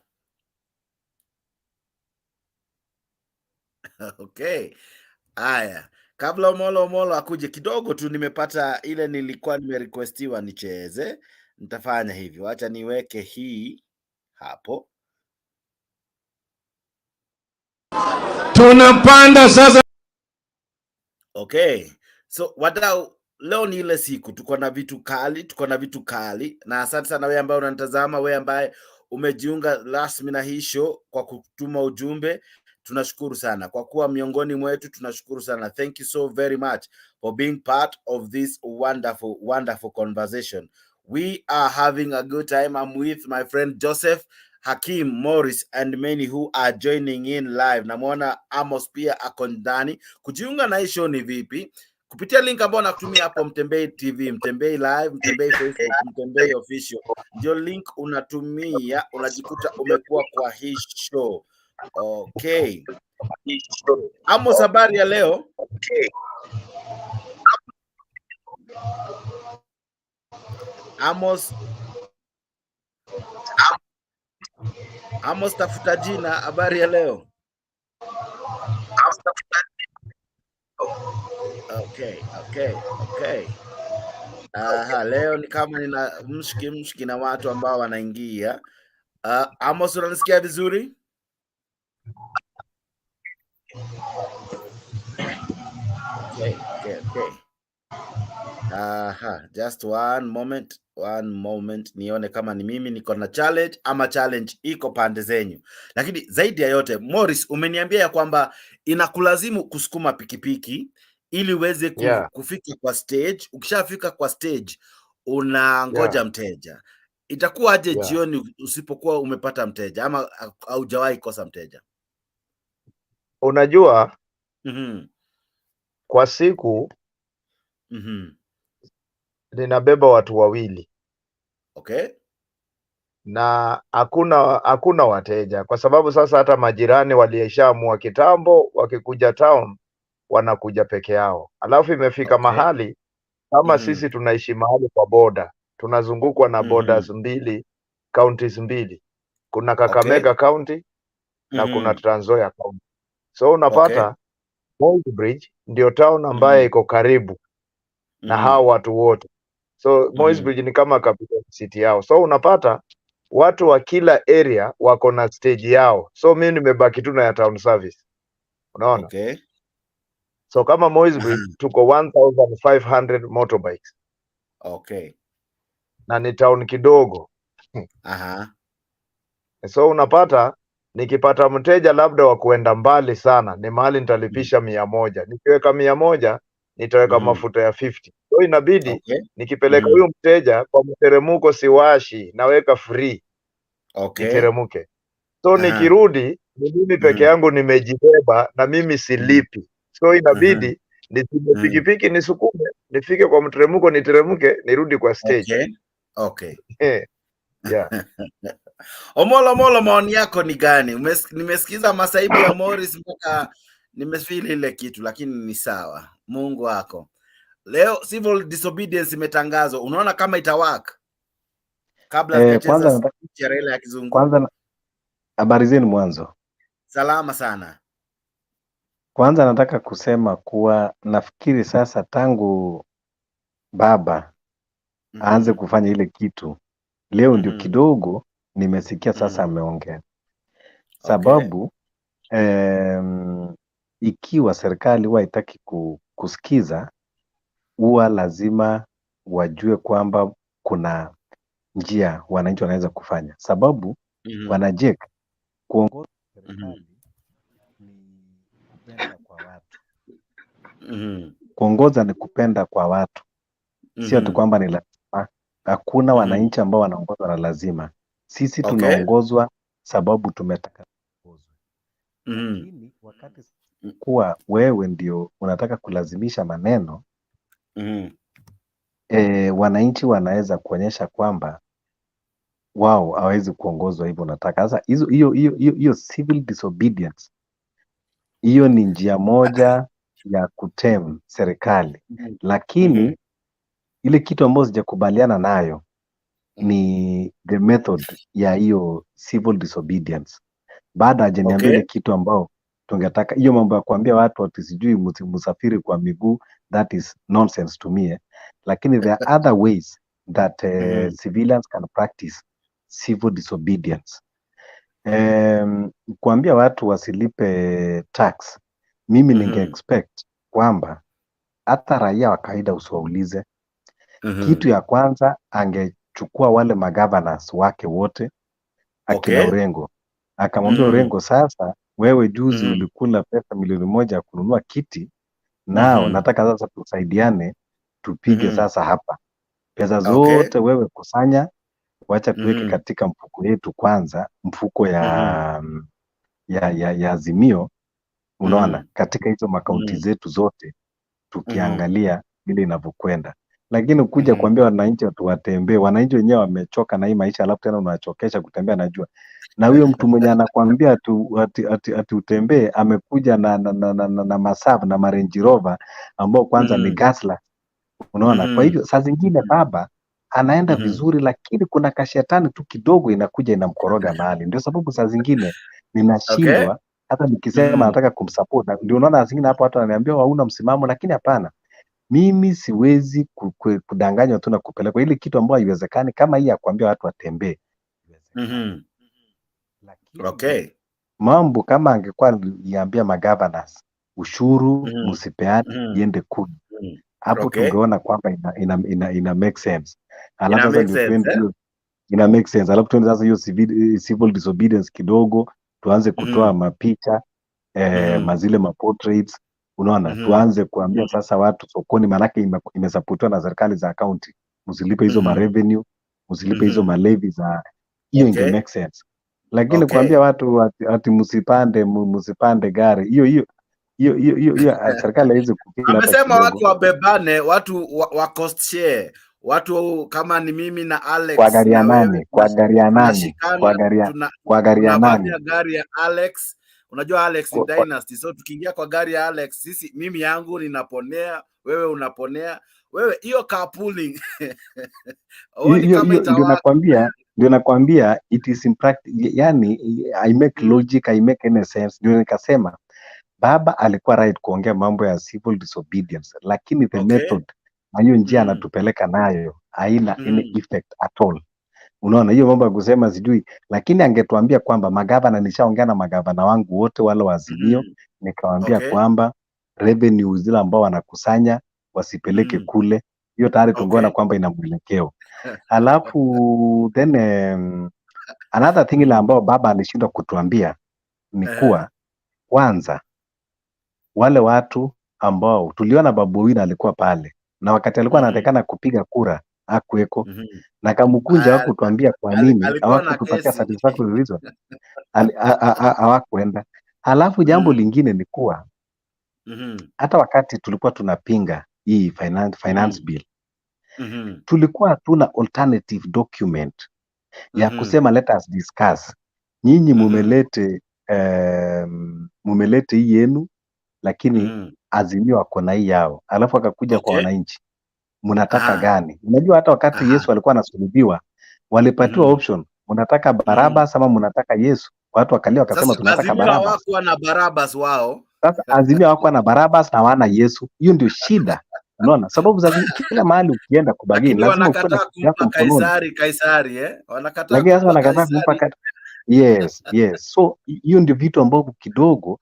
Okay. Aya, kabla Omolo akuje kidogo tu, nimepata ile nilikuwa nimerequestiwa nicheze. Nitafanya hivyo, acha niweke hii hapo. Tunapanda sasa. Okay, so wadau, leo ni ile siku tuko na vitu kali, na asante sana wewe ambaye unanitazama, wewe ambaye umejiunga rasmi na hii show kwa kutuma ujumbe. Tunashukuru sana kwa kuwa miongoni mwetu, tunashukuru sana. Thank you so very much for being part of this wonderful conversation. We are having a good time. I'm with my friend Joseph, Hakim, Morris and many who are joining in live. Namwona Amos pia ako ndani. Kujiunga na hii show ni vipi? Kupitia link ambayo nakutumia hapo, Mtembei TV, Mtembei Live, Mtembei Facebook, Mtembei Official. Ndio link unatumia, unajikuta umekuwa kwa hii show. Okay. Amos, habari ya leo? Amos, tafuta jina. Habari ya leo? Okay. Aha, leo ni kama nina mshiki na watu ambao wanaingia. Amos, unanisikia vizuri? Okay. Aha, just one moment nione kama ni mimi niko na challenge ama challenge iko pande zenyu. Lakini zaidi ya yote, Morris, umeniambia ya kwamba inakulazimu kusukuma pikipiki ili uweze kufika kwa stage. Ukishafika kwa stage unangoja mteja. Itakuwa aje jioni usipokuwa umepata mteja ama haujawahi kosa mteja? Unajua, kwa siku ninabeba watu wawili. Okay. Na hakuna wateja, kwa sababu sasa hata majirani walieshaamua kitambo, wakikuja town wanakuja peke yao. Alafu imefika mahali kama sisi tunaishi mahali kwa boda, tunazungukwa na borders mbili, counties mbili. Kuna Kakamega County na kuna Trans Nzoia County. So unapata Moisbridge ndio town ambaye iko karibu na hao watu wote. So Moisbridge ni kama capital city yao. So unapata watu wa kila area wako na stage yao. So mimi nimebaki tu na ya town service. Unaona? Okay. So kama Moisbridge tuko 1500 motorbikes. Okay. Na ni town kidogo. Aha. So unapata nikipata mteja labda wa kuenda mbali sana, ni mahali nitalipisha 100. Nikiweka 100 nitaweka mafuta ya 50. So inabidi nikipeleka huyo mteja kwa mteremuko siwashi, naweka free. Niteremuke. So nikirudi ni mimi peke yangu nimejibeba na mimi silipi. So inabidi nisime pikipiki nisukume, nifike kwa mteremuko niteremuke, nirudi kwa stage. Okay. Yeah. Omolo, maoni yako ni gani? Nimesikiza masaibu ya Morris mpaka nimefeel ile kitu, lakini ni sawa. Mungu wako. Leo civil disobedience imetangazwa. Unaona kama itawaka? Kabla sijacheza speech ya Raila ya kizungu. Kwanza habari zenu mwanzo. Salama sana. Kwanza nataka kusema kuwa nafikiri sasa tangu baba aanze kufanya ile kitu, leo ndio kidogo nimesikia sasa ameongea. Sababu ikiwa serikali huwa haitaki kusikiza, huwa lazima wajue kwamba kuna njia wananchi wanaweza kufanya. Sababu wanajeka kuongoza serikali ni kupenda kwa watu. Kuongoza ni kupenda kwa watu. Sio tu kwamba ni lazima. Hakuna wananchi ambao wanaongozwa na lazima. Sisi tunaongozwa sababu tumetaka kuongozwa. Lakini wakati kuwa wewe ndio unataka kulazimisha maneno, wananchi wanaweza kuonyesha kwamba wao hawezi kuongozwa hivyo unataka. Sasa hiyo civil disobedience, hiyo ni njia moja ya kutem serikali, lakini ile kitu ambayo sijakubaliana nayo ni the method ya hiyo civil disobedience. Baada hajaniambia ile kitu ambao tungetaka, hiyo mambo ya kuambia watu ati sijui musafiri kwa miguu, that is nonsense to me. Lakini there are other ways that civilians can practice civil disobedience. Kuambia watu wasilipe tax, mimi ninge expect kwamba hata raia wa kawaida usiwaulize. Kitu ya kwanza angechukua wale magovernors wake wote, akina Orengo, akamwambia Orengo, sasa wewe juzi ulikula pesa milioni 1 ya kununua kiti, nao nataka sasa tusaidiane tupige sasa hapa. Pesa zote wewe kusanya, wacha tuweke katika mfuko yetu kwanza, mfuko ya Azimio, unaona, katika hizo makaunti zetu zote tukiangalia vile inavyokwenda. Lakini kuja kuambia wananchi watu watembee, wananchi wenyewe wamechoka na hii maisha, alafu tena unachokesha kutembea, najua. Na huyo mtu mwenye anakuambia ati utembee amekuja na masav na Range Rover ambao kwanza ni gasla, unaona. Kwa hivyo saa zingine baba anaenda vizuri, lakini kuna kashetani tu kidogo inakuja inamkoroga mahali. Ndio sababu saa zingine ninashindwa hata nikisema nataka kumsupport. Ndio unaona zingine hapo watu wananiambia hauna msimamo, lakini hapana, mimi siwezi kudanganywa tu na kupelekwa ile kitu ambayo haiwezekani kama hii ya kuambia watu watembee. Lakini mambo kama angekuwa niambia magovernors ushuru msipeane iende kuni, hapo tungeona kwamba ina make sense. Alafu sasa ndio twende ina make sense. Alafu twende sasa hiyo civil disobedience kidogo, tuanze kutoa mapicha mazile maportraits, unaona. Tuanze kuambia sasa watu sokoni, manake imesapotiwa na serikali za county, msilipe hizo ma revenue, msilipe hizo ma levy za hiyo, inge make sense. Lakini kuambia watu ati msipande gari, hiyo serikali hizo kupita. Amesema watu wabebane, watu wa cost share, watu kama ni mimi na Alex kwa gari ya nani, kwa gari ya nani, gari ya Alex. Unajua Alex ni dynasty, so tukiingia kwa gari ya Alex, sisi mimi yangu ninaponea, wewe unaponea, wewe hiyo carpooling. Ndio nakwambia it is in practice, yani I make logic, I make any sense. Ndio nikasema baba alikuwa right kuongea mambo ya civil disobedience, lakini the method na hiyo njia anatupeleka nayo haina any effect at all. Unaona hiyo mambo ya kusema sijui, lakini angetuambia kwamba magavana, nishaongea na magavana wangu wote wale wa Azimio, nikawaambia kwamba revenue zile ambao wanakusanya wasipeleke kule, hiyo tayari tungeona kwamba ina mwelekeo. Alafu then another thing ile ambao baba alishindwa kutuambia ni kuwa kwanza wale watu ambao tuliona Babu Owino alikuwa pale, na wakati alikuwa anatakana kupiga kura hakuweko, na Kamukunja hakutuambia kwa nini hawakutupatia satisfactory reason, hawakwenda. Alafu jambo lingine ni kuwa hata wakati tulikuwa tunapinga hii finance bill, tulikuwa hatuna alternative document ya kusema let us discuss. Nyinyi mumelete hii yenu, lakini Azimio wako na hii yao, alafu akakuja kwa wananchi, mnataka gani? Unajua hata wakati Yesu alikuwa anasulubiwa walipatiwa option, mnataka Barabas ama mnataka Yesu? Watu wakalia wakasema tunataka Barabas. Azimio hawakuwa na Barabas wao. Sasa Azimio hawakuwa na Barabas na wana Yesu. Hiyo ndio shida. Unaona? Sababu za kila mahali ukienda kubagini lazima uko na Kaisari wanakataa. Lakini sasa wanakataa kumpa yes. So hiyo ndio vitu ambavyo kidogo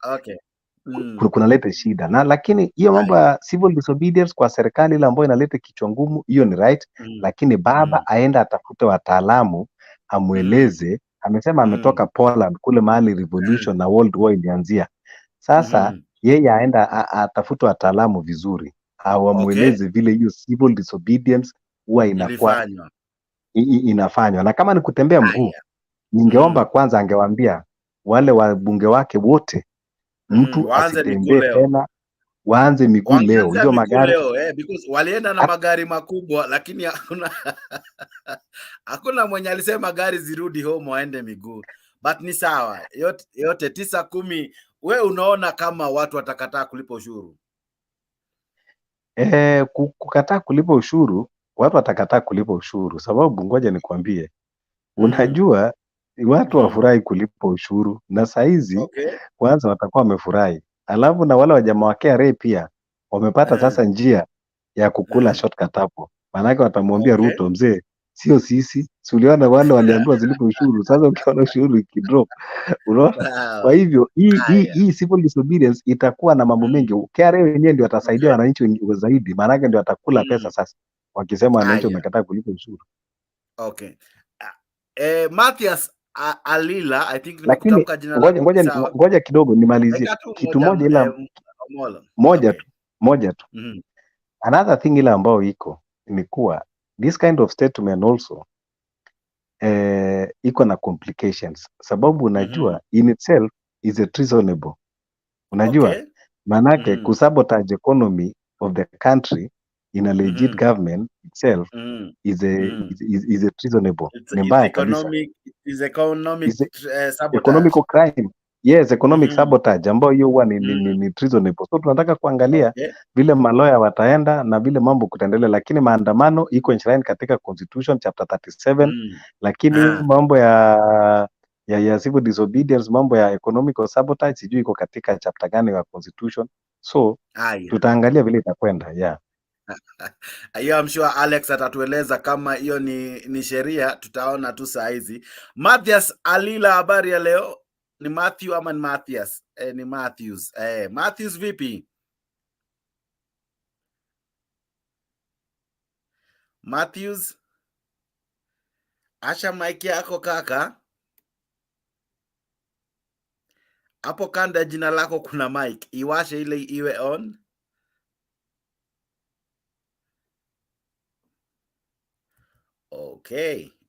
kunaleta shida. Na lakini hiyo mambo ya civil disobedience kwa serikali ile ambayo inaleta kichwa ngumu, hiyo ni right, lakini baba aenda atafute wataalamu amueleze. Amesema ametoka Poland kule mahali revolution na World War ilianzia. Sasa yeye aenda atafute wataalamu vizuri au amueleze vile hiyo civil disobedience huwa inakuwa inafanywa. Na kama ni kutembea mguu, ningeomba kwanza angewaambia wale wabunge wake wote mtu asitembee tena, waanze miguu leo. Hizo magari because walienda na magari makubwa, lakini hakuna mwenye alisema gari zirudi home waende miguu. But ni sawa, yote 9-10. We unaona kama watu watakataa kulipa ushuru? kukataa kulipa ushuru, watu watakataa kulipa ushuru, sababu ngoja nikwambie, unajua watu wafurahi kulipa ushuru, na saizi kwanza watakuwa wamefurahi, alafu na wale wajamaa wa KRA pia wamepata sasa njia ya kukula shortcut hapo, maanake watamwambia Ruto, mzee, sio sisi, si uliona wale waliambiwa zilipe ushuru, sasa ukiona ushuru ikidrop, unaona. Kwa hivyo hii civil disobedience itakuwa na mambo mengi. KRA wenyewe ndio watasaidia wananchi wengi zaidi, maanake ndio watakula pesa sasa, wakisema wananchi wamekataa kulipa ushuru. Mathias Alila, I think nimekutamka jina lako. Ngoja kidogo nimalizie kitu moja, ila moja tu. Another thing ile ambayo iko ni kuwa this kind of statement also iko na complications, sababu unajua in itself is a treasonable, unajua manake kusabotage economy of the country in a legit government itself is a treasonable, ni mbaya kabisa. Is economic sabotage, economic crime. Yes, economic sabotage ambayo hiyo huwa ni treasonable. So tunataka kuangalia vile maloya wataenda na vile mambo kutaendelea, lakini maandamano iko enshrined katika Constitution chapter 37, lakini mambo ya civil disobedience, mambo ya economic sabotage sijui iko katika chapter gani ya Constitution. So tutaangalia vile itakwenda. I'm sure Alex atatueleza kama hiyo ni sheria, tutaona tu saa hizi. Mathias Alila, habari ya leo? Ni Matthew ama ni Mathias? Ni Matthews. Matthews vipi? Matthews, asha mic yako kaka. Hapo kanda jina lako kuna mic, iwashe ile iwe on.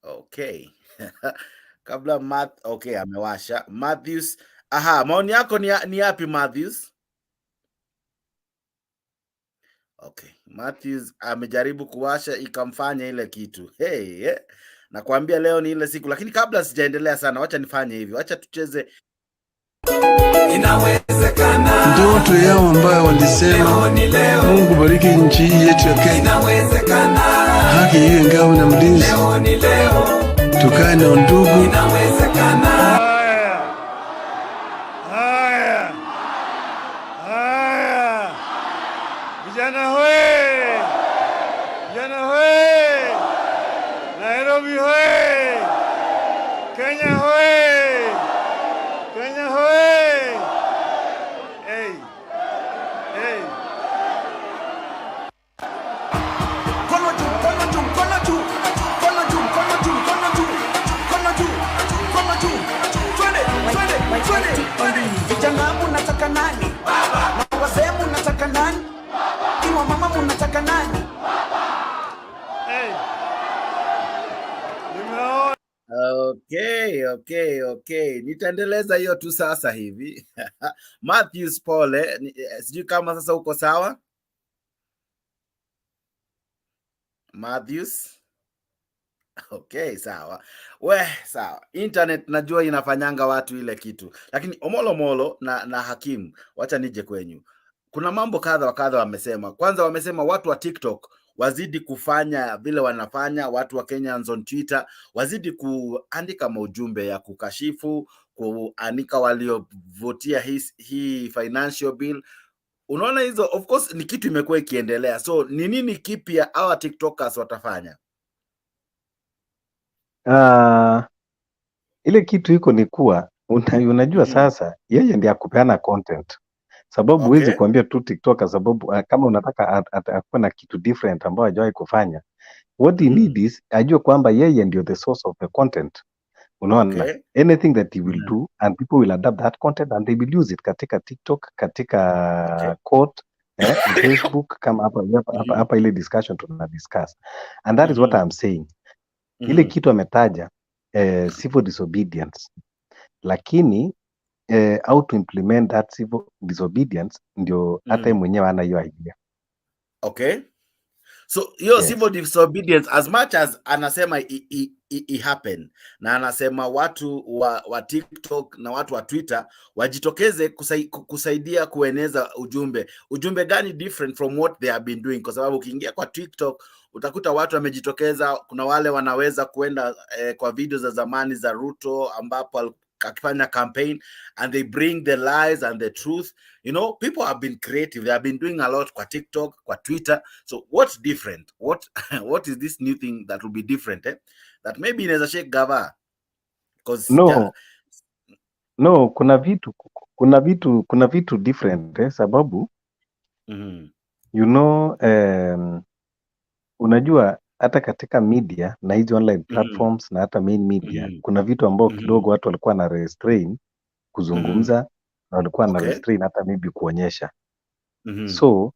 Okay. Kabla amewasha. Matthews, maoni yako ni yapi Matthews? Matthews amejaribu kuwasha ikamfanya ile kitu. Nakwambia leo ni ile siku, lakini kabla sijaendelea sana, wacha nifanye hivi. Wacha tucheze Inawezekana. Ndoto yao ambayo walisema Mungu bariki nchi yetu ya Kenya. Inawezekana. Haki iwe ngao na mlinzi. Tukae na ndugu. Inawezekana. Haya. Vijana hoe. Nairobi hoe. Kenya hoe. Vijana mnataka nani? Baba. Na wazee mnataka nani? Iwa mama mnataka nani? Okay. Nitaendeleza hiyo tu sasa hivi. Matthews, pole. Sijui kama sasa uko sawa. Matthews. Sawa. Sawa. Internet najua inafanyanga watu ile kitu. Lakini Omolo na Hakim, wacha nije kwenyu. Kuna mambo kadha wa kadha wamesema. Kwanza wamesema watu wa TikTok wazidi kufanya vile wanafanya, watu wa Kenyans on Twitter wazidi kuandika maujumbe ya kukashifu, kuandika waliovotia hii financial bill. Unaona hizo, of course ni kitu imekuwa ikiendelea. So ni nini kipya hawa TikTokers watafanya? Ile kitu iko ni kuwa unajua sasa yeye ndiye akupeana content, sababu huwezi kuambia tu TikTok, sababu kama unataka akuwe na kitu different ambayo hajawahi kufanya, what he need is ajue kwamba yeye ndio the source of the content. Unaona, anything that he will do and people will adapt that content and they will use it katika TikTok, katika quote, Facebook, kama hapa ile discussion tuna discuss, and that is what I'm saying. Ile kitu ametaja civil disobedience, lakini how to implement that civil disobedience ndio hata mwenyewe ana hiyo idea. So hiyo civil disobedience, as much as anasema happen, na anasema watu wa TikTok na watu wa Twitter wajitokeze kusaidia kueneza ujumbe gani different from what they have been doing, kwa sababu ukiingia kwa TikTok utakuta watu wamejitokeza. Kuna wale wanaweza kuenda kwa video za zamani za Ruto ambapo akifanya campaign, and they bring the lies and the truth. You know, people have been creative, they have been doing a lot kwa TikTok, kwa Twitter. So what's different? What is this new thing that will be different, that maybe inaweza shake gava? Because no, kuna vitu different, sababu you know, unajua hata katika media na hizi online platforms na hata main media kuna vitu ambao kidogo watu walikuwa na restrain kuzungumza, na walikuwa na restrain hata maybe kuonyesha. So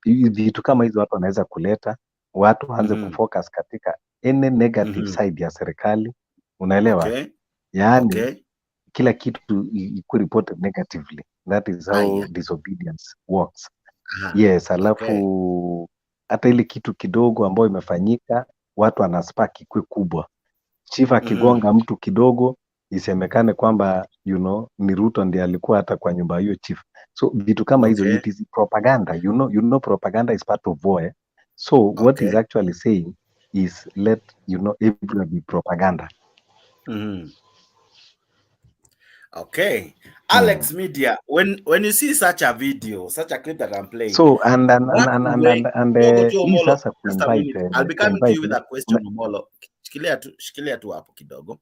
vitu kama hizo watu wanaweza kuleta watu waanze kufocus katika any negative side ya serikali, unaelewa? Yaani kila kitu ikuwe reported negatively. That is how disobedience works. Yes, alafu hata ile kitu kidogo ambayo imefanyika watu wanaspark ikue kubwa. Chief akigonga mtu kidogo isemekane kwamba you know ni Ruto ndiye alikuwa hata kwa nyumba hiyo chief. So vitu kama hizo it is propaganda. You know propaganda is part of war. So what is actually saying is let everyone be propaganda. Okay. Alex Media, when you see such a video, such a clip that I'm playing. So and sasa kuinvite, I'll be coming to you with a question, Omolo. Shikilia tu hapo kidogo.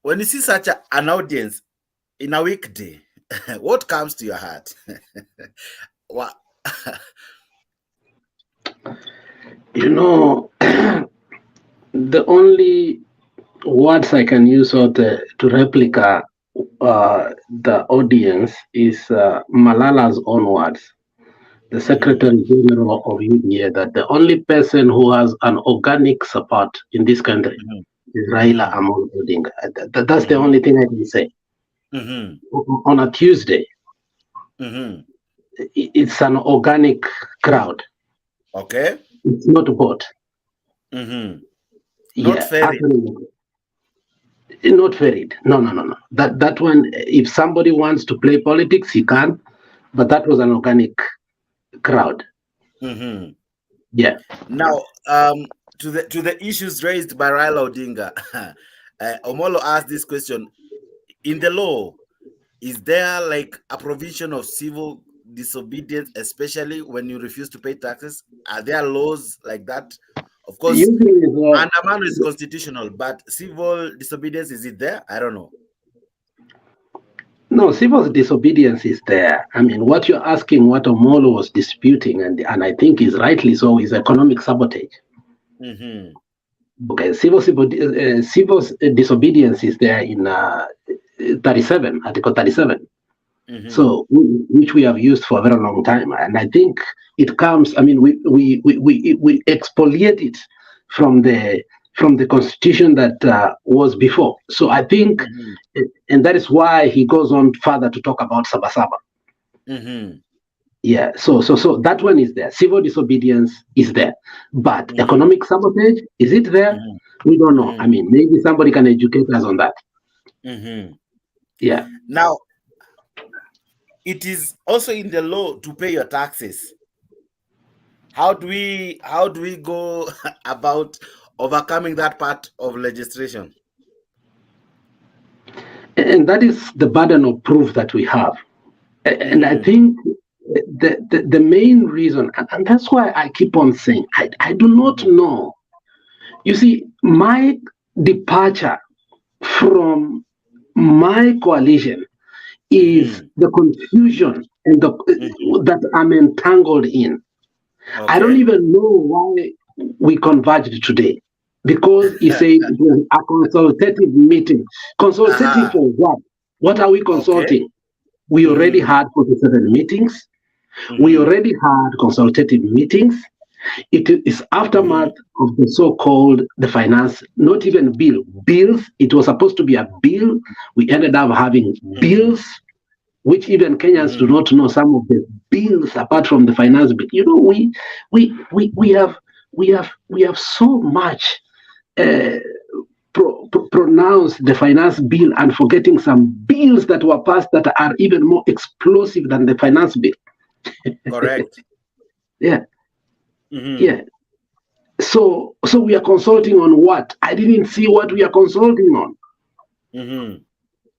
When you see such an audience in a weekday, what comes to your heart? What? You know, the only words I can use to replica the audience is Malala's own words, the Secretary General of UDA, that the only person who has an organic support in this country is Raila Amolo Odinga. That's the only thing I can say. On a Tuesday, it's an organic crowd. Okay. It's not a bot. Not ferried. Not ferried. No. That one, if somebody wants to play politics, he can, but that was an organic crowd. Yeah. Now, to the issues raised by Raila Odinga, Omolo asked this question: in the law, is there like a provision of civil disobedience, especially when you refuse to pay taxes? Are there laws like that? Of course, Maandamano is constitutional, but civil disobedience, is it there? I don't know. No, civil disobedience is there. I mean, what you're asking, what Omolo was disputing, and I think is rightly so, is economic sabotage. Okay, civil disobedience is there in 37, Article 37. So, which we have used for a very long time, and I think it comes. I mean, we exfoliate it from the constitution that was before. So I think, and that is why he goes on further to talk about Sabasaba. Yeah. So that one is there. Civil disobedience is there, but economic sabotage, is it there? We don't know. I mean, maybe somebody can educate us on that. Yeah. Now, it is also in the law to pay your taxes. How do we go about overcoming that part of legislation? And that is the burden of proof that we have. And I think the main reason, and that's why I keep on saying, I do not know. You see, my departure from my coalition is the confusion and that I'm entangled in. I don't even know why we converged today, because he said it was a consultative meeting. Consultative for what? What are we consulting? We already had 47 meetings. We already had consultative meetings. It is aftermath of the so-called the finance, not even bills. It was supposed to be a bill. We ended up having bills, which even Kenyans do not know some of the bills apart from the finance bill. You know, we have so much pronounce the finance bill and forgetting some bills that were passed that are even more explosive than the finance bill. Correct. Yeah. Yeah. So we are consulting on what? I didn't see what we are consulting on.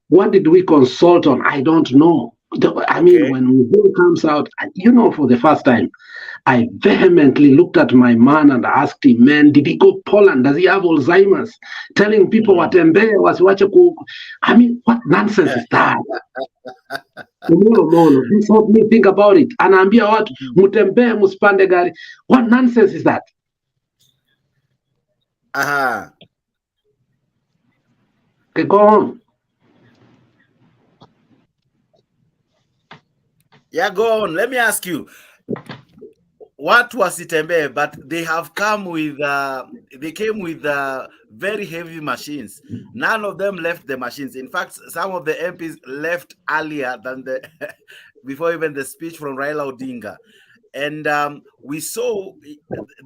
What did we consult on? I don't know. I mean, when Wont comes out, for the first time, I vehemently looked at my man and asked him, man, did he go Poland? Does he have Alzheimer's? Telling people what I mean, what nonsense is that? No. This helped me think about it. And ambia watu, mutembee muspande gari. What nonsense is that? Okay, go on. Yeah, go on. Let me ask you, what was Itembe? But they have come with, they came with very heavy machines. None of them left the machines. In fact, some of the MPs left earlier than before even the speech from Raila Odinga. And we saw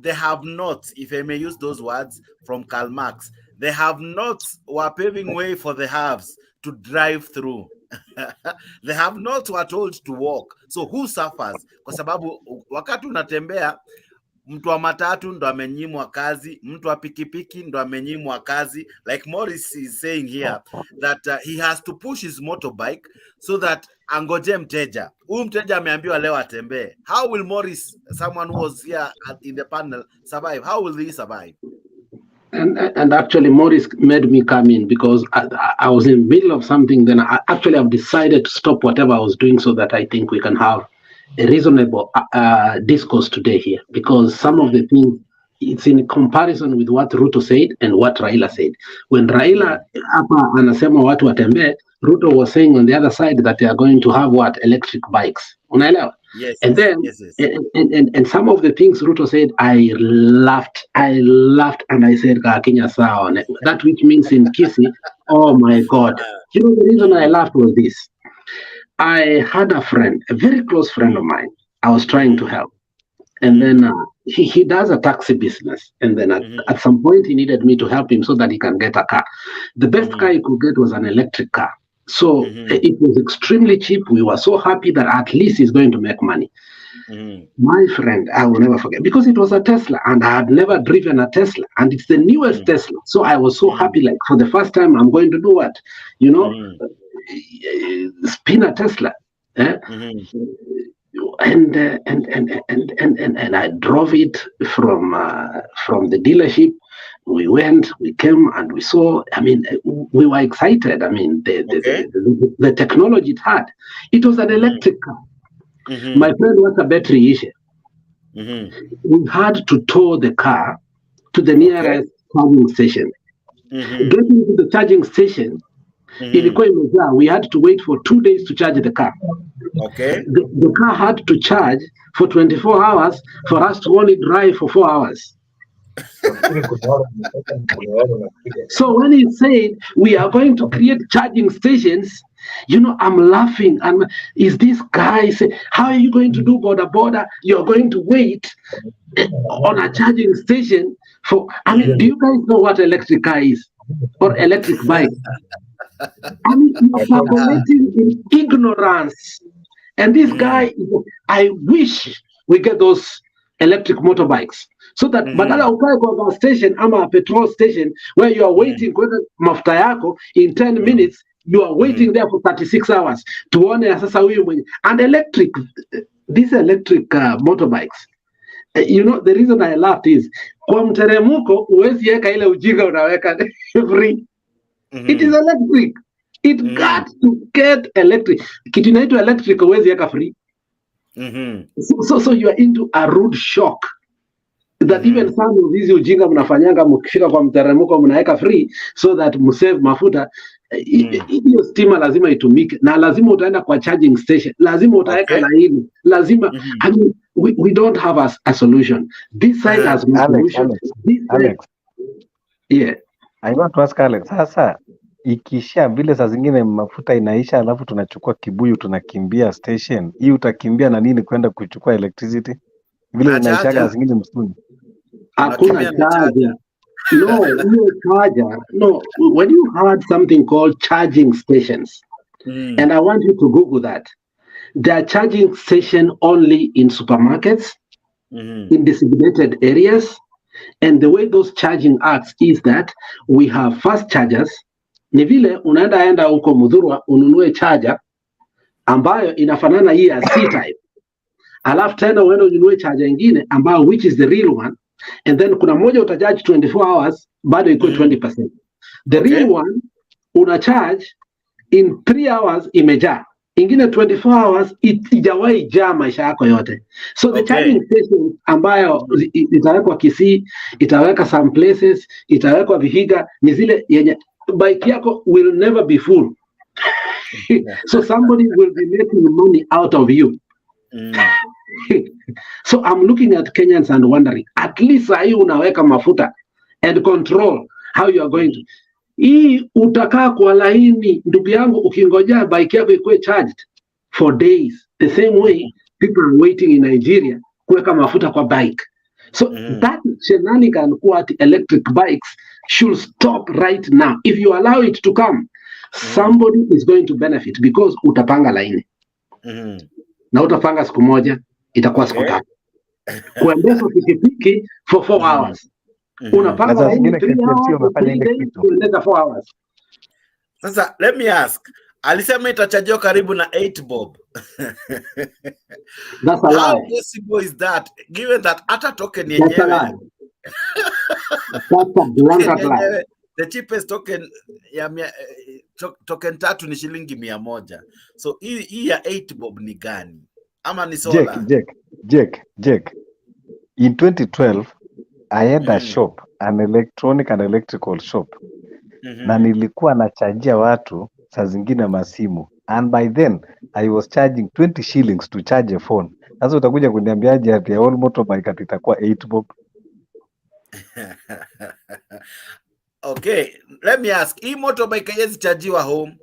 they have not, if I may use those words from Karl Marx, they have not were paving way for the haves to drive through. They have not were told to walk. So who suffers? Kwa sababu wakati unatembea, mtu wa matatu ndo amenyimwa kazi, mtu wa pikipiki ndo amenyimwa kazi. Like Morris is saying here that he has to push his motorbike so that angoje mteja. Huyu mteja ameambiwa leo atembee. How will Morris, someone who was here in the panel, survive? How will he survive? And actually, Morris made me come in because I was in the middle of something. Then I've decided to stop whatever I was doing so that I think we can have a reasonable discourse today here. Because some of the things, it's in comparison with what Ruto said and what Raila said. When Raila anasema watu watembe, Ruto was saying on the other side that they are going to have electric bikes. Unaelewa? Yes. And then, and some of the things Ruto said, I laughed, and I said, Kenya sawa. That which means in Kisi, oh my God. You know, the reason I laughed was this. I had a friend, a very close friend of mine. I was trying to help. And then he does a taxi business. And then at some point, he needed me to help him so that he can get a car. The best car he could get was an electric car. So it was extremely cheap. We were so happy that at least he's going to make money. My friend, I will never forget, because it was a Tesla and I had never driven a Tesla and it's the newest Tesla. So I was so happy, like for the first time, I'm going to do what? You know, spin a Tesla. And I drove it from the dealership. We went, we came, and we saw. I mean, we were excited. I mean, the technology it had. It was an electric car. My friend was a battery issue. We had to tow the car to the nearest charging station. Getting to the charging station, we had to wait for 2 days to charge the car. The car had to charge for 24 hours for us to only drive for 4 hours. So when he said we are going to create charging stations, you know, I'm laughing. And is this guy say, how are you going to do border? You're going to wait on a charging station for, I mean, do you guys know what electric car is or electric bike? I mean, you're operating in ignorance. And this guy, I wish we get those electric motorbikes. So that badala ukae kwa station ama petrol station where you are waiting kwa mafuta yako in 10 minutes, you are waiting there for 36 hours. Tuone sasa huyu mwenye. And these electric motorbikes, you know, the reason I laughed is kwa mteremuko uwezi yeka ile ujinga unaweka free. It is electric. It got to get electric. Kitu inaitwa electric uwezi yeka free. So you are into a rude shock. That even some of these ujinga mnafanyanga mkifika kwa mteremuko mnaweka free so that msave mafuta. Hiyo stima lazima itumike na lazima utaenda kwa charging station, lazima utaweka laini, lazima I mean, we don't have a solution. This side has no solution. Alex. Yeah. I want to ask Alex, sasa ikisha vile saa zingine mafuta inaisha alafu tunachukua kibuyu tunakimbia station, hii utakimbia na nini kwenda kuchukua electricity? Vile inaishaga zingine msituni. Hakuna charger. no charger. No, when you heard something called charging stations, and I want you to Google that. There are charging station only in supermarkets, in designated areas, and the way those charging acts is that we have fast chargers. Ni vile unaenda enda huko Mudhurwa ununue charger ambayo inafanana hii ya C-type, alafu tena uende ununue charger ingine ambayo which is the real one, and then kuna moja utacharge 24 hours bado iko 20%. The real one una charge in 3 hours imejaa, ingine 24 hours ijawahi jaa maisha yako yote. So the charging station ambayo itawekwa Kisii, itaweka some places, itawekwa Vihiga, ni zile yenye bike yako will never be full. So somebody will be making money out of you. So I'm looking at Kenyans and wondering, at least sahi unaweka mafuta and control how you are going to. Hii utakaa kwa laini ndugu yangu, ukingojea bike yako ikuwe charged for days, the same way people are waiting in Nigeria kuweka mafuta kwa bike. So that shenanigan what electric bikes should stop right now. If you allow it to come, somebody is going to benefit because utapanga laini. Na utapanga siku moja, itakuwa siku tatu. Kuendesha pikipiki for 4 hours. Unapanga laini 3 hours, 3 days, kuendesha 4 hours. Sasa, let me ask. Alisema itachajio karibu na 8 bob. That's a lie. How possible is that, given that hata token yenyewe? That's a lie. That's a blanket lie. The cheapest token ya token 3 ni shilingi 100. So hii ya 8 bob ni gani? Ama ni solar? Jack. In 2012, I had a shop, an electronic and electrical shop. Na nilikuwa nachajia watu saa zingine masimu. And by then, I was charging 20 shillings to charge a phone. Sasa utakuja kuniambiaje ati all motorbike ati itakuwa 8 bob? Okay, let me ask. Hii motorbike haiwezi chargiwa home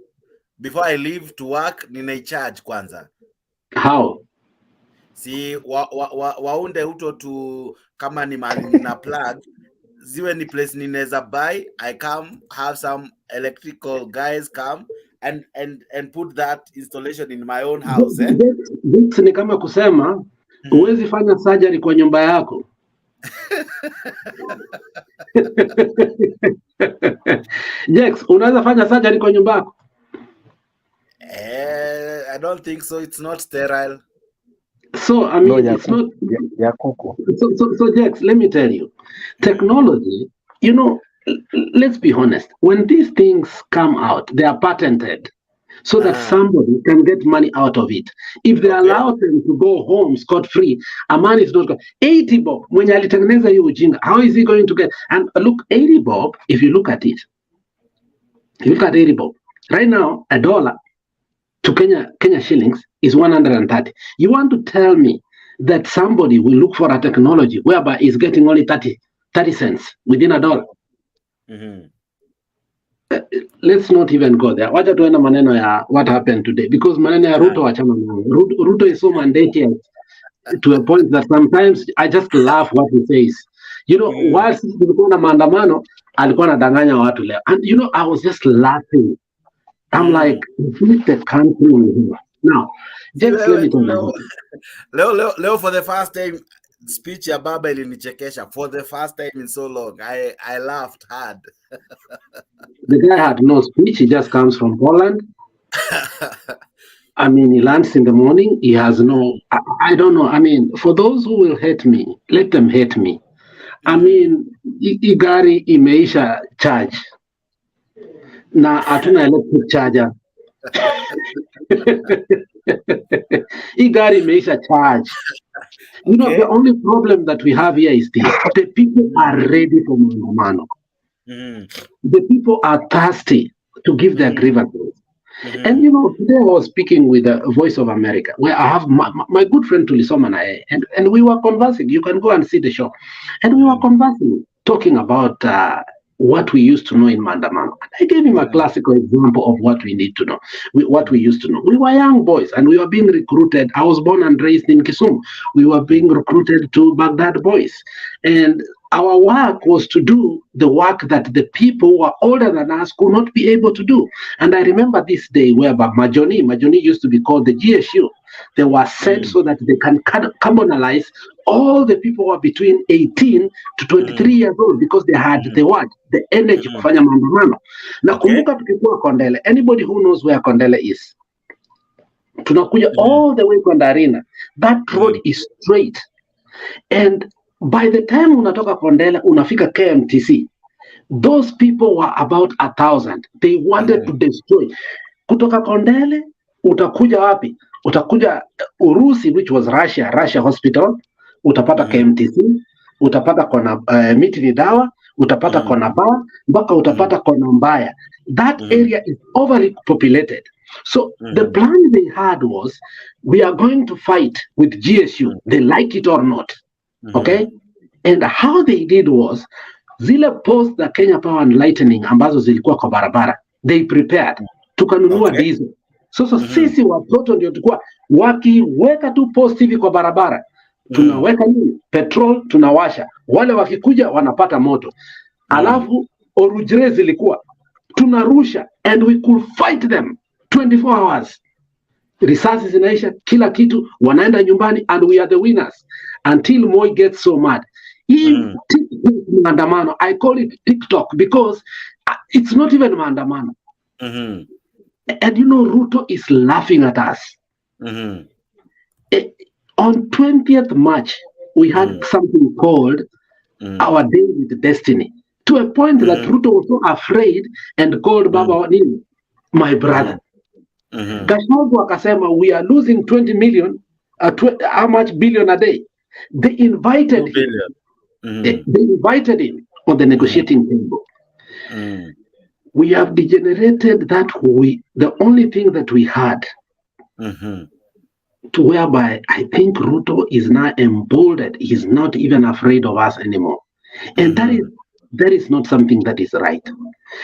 before I leave to work, ninaicharge kwanza. How? Si waunde huto tu kama ni mali na plug, ziwe ni place ninaweza buy, I come have some electrical guys come and put that installation in my own house. This ni kama kusema huwezi fanya surgery kwa nyumba yako. Jex, unaweza fanya surgery kwa nyumba yako? I don't think so. It's not sterile. So I mean, it's not. So Jex, let me tell you, technology. You know, let's be honest. When these things come out, they are patented, so that somebody can get money out of it. If they allow them to go home scot-free, a man is not going. 80 bob. Mwenye alitengeneza hiyo ujinga, how is he going to get? And look, 80 bob. If you look at it, you look at 80 bob. Right now, $1 to Kenya shillings is 130. You want to tell me that somebody will look for a technology whereby is getting only 30 cents within $1? Let's not even go there. Wacha tuenda maneno ya what happened today, because maneno ya Ruto wachana nayo. Ruto is so mandated to a point that sometimes I just laugh what he says. You know, whilst tulikuwa na maandamano alikuwa anadanganya watu leo, and you know, I was just laughing. I'm like, flip the country now. Just let me tell you. Leo for the first time, speech ya baba ilinichekesha. For the first time in so long, I laughed hard. The guy had no speech. He just comes from Poland. I mean, he lands in the morning. He has no. I don't know. I mean, for those who will hate me, let them hate me. I mean, igari imeisha charge. Na hatuna electric charger. Hii gari imeisha charge. You know, the only problem that we have here is this: the people are ready for Maandamano. The people are thirsty to give their grievances. And you know, today I was speaking with the Voice of America, where I have my good friend Tulisoma Nae, and we were conversing. You can go and see the show. And we were conversing, talking about what we used to know in Maandamano. And I gave him a classical example of what we need to know, what we used to know. We were young boys and we were being recruited. I was born and raised in Kisumu. We were being recruited to Baghdad boys. And our work was to do the work that the people who are older than us could not be able to do. And I remember this day whereby Majoni used to be called the GSU. They were sent so that they can carbonalize all the people who are between 18 to 23 years old, because they had the energy kufanya maandamano. Nakumbuka tukikuwa Kondele, anybody who knows where Kondele is, tunakuja all the way Kondarina. That road is straight. And by the time unatoka Kondele, unafika KMTC, those people were about 1,000. They wanted to destroy. Kutoka Kondele, utakuja wapi? Utakuja Urusi, which was Russia hospital, utapata KMTC, utapata kona miti ni dawa, utapata kona bar, mpaka utapata kona mbaya. That area is overly populated. So the plan they had was, we are going to fight with GSU, they like it or not. Okay? And how they did was, zile post the Kenya Power and Lightning ambazo zilikuwa kwa barabara, they prepared, tukanunua diesel. So sisi watoto ndio tukua wakiweka tu post hivi kwa barabara, tunaweka nini? Petrol tunawasha. Wale wakikuja wanapata moto. Alafu orujre zilikuwa tunarusha, and we could fight them 24 hours. Risasi zinaisha, kila kitu, wanaenda nyumbani, and we are the winners until Moi gets so mad. Maandamano, I call it TikTok because it's not even Maandamano. And you know, Ruto is laughing at us. On 20th March, we had something called Our Day with Destiny, to a point that Ruto was so afraid and called Baba Odinga my brother. Gachagua akasema, we are losing 20 million, how much billion a day? They invited him. They invited him on the negotiating table. We have degenerated that the only thing that we had, to whereby I think Ruto is now emboldened. He's not even afraid of us anymore. And that is not something that is right.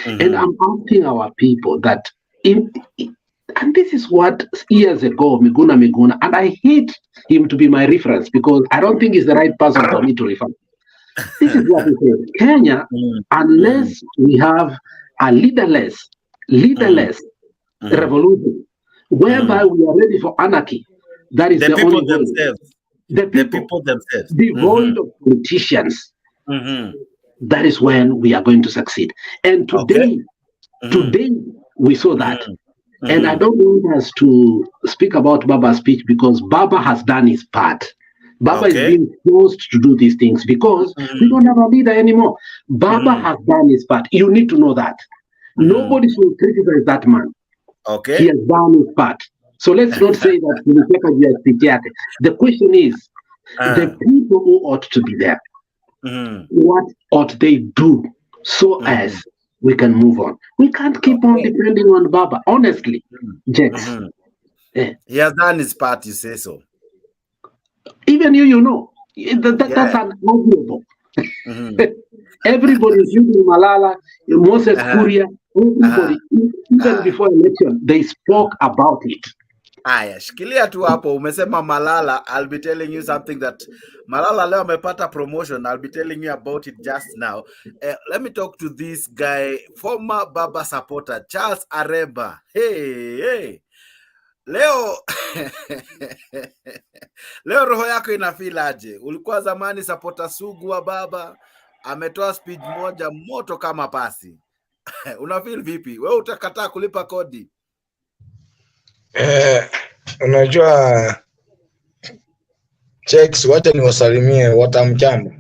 And I'm asking our people that, and this is what years ago, Miguna, and I hate him to be my reference because I don't think he's the right person for me to refer. This is what he said. Kenya, unless we have a leaderless revolution, whereby we are ready for anarchy, that is the people only themselves. The people themselves, devoid of politicians. That is when we are going to succeed. And today, we saw that. And I don't want us to speak about Baba's speech because Baba has done his part. Baba is being forced to do these things because we don't have a leader anymore. Baba has done his part. You need to know that. Nobody should criticize that man. He has done his part. So let's not say that. The question is, the people who ought to be there, what ought they do so as we can move on? We can't keep on depending on Baba. Honestly, Jex. He has done his part, you say so. Even you know, that's unarguable. Everybody is using Malala, Moses Kuria, everybody, even before election, they spoke about it. Aya, shikilia tu hapo, umesema Malala. I'll be telling you something that Malala leo amepata promotion. I'll be telling you about it just now. Let me talk to this guy, former Baba supporter, Charles Areba. Hey. Leo leo roho yako inafeel aje? Ulikuwa zamani supporter sugu wa Baba, ametoa speech moja moto kama pasi. Unafeel vipi? Wewe utakataa kulipa kodi? Unajua checks, wacha niwasalimie watamjambo.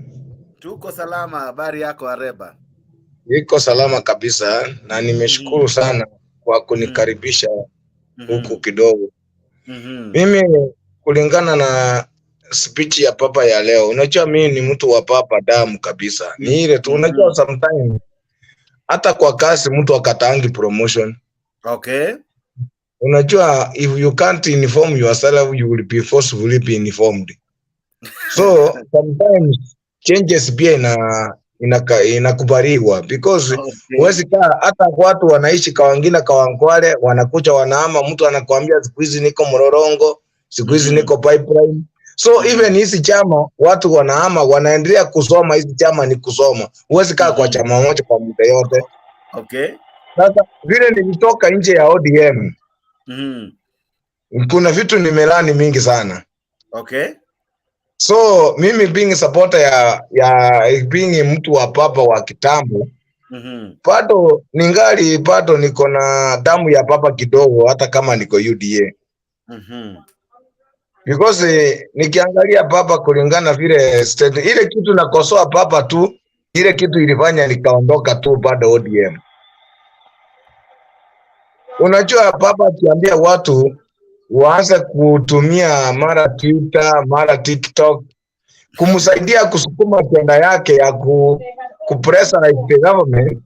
Tuko salama, habari yako Areba? Niko salama kabisa na nimeshukuru sana kwa kunikaribisha huku kidogo. Mimi kulingana na speech ya Papa ya leo, unajua mimi ni mtu wa Papa damu kabisa. Ni ile tu, unajua sometimes hata kwa kazi mtu akatangi promotion. Unajua, if you can't inform yourself, you will be forcefully be informed. So sometimes changes pia inakubaliwa because huwezi kaa hata watu wanaishi Kawangina Kawangwale, wanakuja wanahama, mtu anakuambia siku hizi niko Mlolongo, siku hizi niko pipeline. So even hizi chama watu wanahama, wanaendelea kusoma. Hizi chama ni kusoma, huwezi kaa kwa chama moja kwa muda yote. Okay. Sasa vile nilitoka nje ya ODM, kuna vitu nimelani mingi sana. Okay. So mimi being supporter ya being mtu wa papa wa kitambo, pato ningali pato niko na damu ya papa kidogo, hata kama niko UDA. Because nikiangalia papa kulingana vile state, ile kitu nakosoa papa tu, ile kitu ilifanya nikaondoka tu bado ODM. Unajua papa akiambia watu waanze kutumia mara Twitter, mara TikTok kumsaidia kusukuma agenda yake ya kupressurize the government,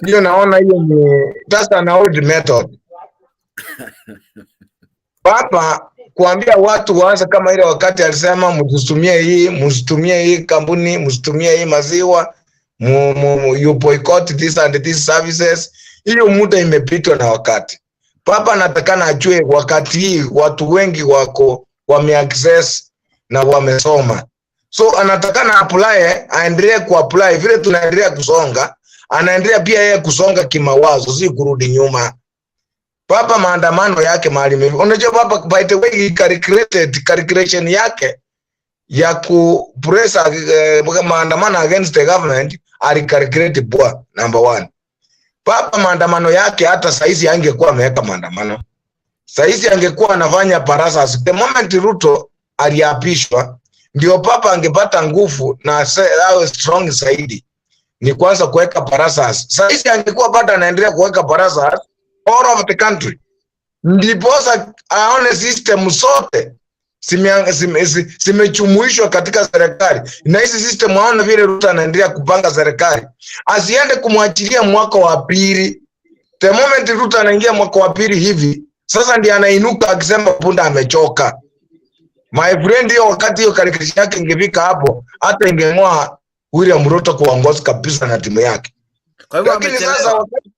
hiyo naona hiyo ni just an old method. Papa kuambia watu waanze kama ile wakati alisema msitumie hii kampuni, msitumie hii maziwa, you boycott this and these services. Hiyo muda imepitwa na wakati. Papa anatakana ajue wakati hii watu wengi wako wameaccess na wamesoma. So anatakana apply, aendelee kuapply vile tunaendelea kusonga, anaendelea pia yeye kusonga kimawazo, si kurudi nyuma. Papa maandamano yake mahali mimi. Unajua papa by the way calculation yake ya kupress maandamano against the government alicalculate poor. Number one. Papa maandamano yake hata saizi angekuwa ameweka maandamano. Saizi angekuwa anafanya parasas. The moment Ruto aliapishwa, ndio papa angepata nguvu na awe strong zaidi. Ni kwanza kuweka parasas. Saizi angekuwa bado anaendelea kuweka parasas all over the country. Ndiposa aone system zote zimechumuishwa katika serikali. Na hizi system aone vile Ruto anaendelea kupanga serikali. Asiende kumwachilia mwaka wa pili. The moment Ruto anaingia mwaka wa pili hivi, sasa ndiye anainuka akisema punda amechoka. My friend, hiyo wakati hiyo calculation yake ingefika hapo, hata ingeng'oa William Ruto kuongoza kabisa na timu yake. Kwa hivyo lakini sasa wakati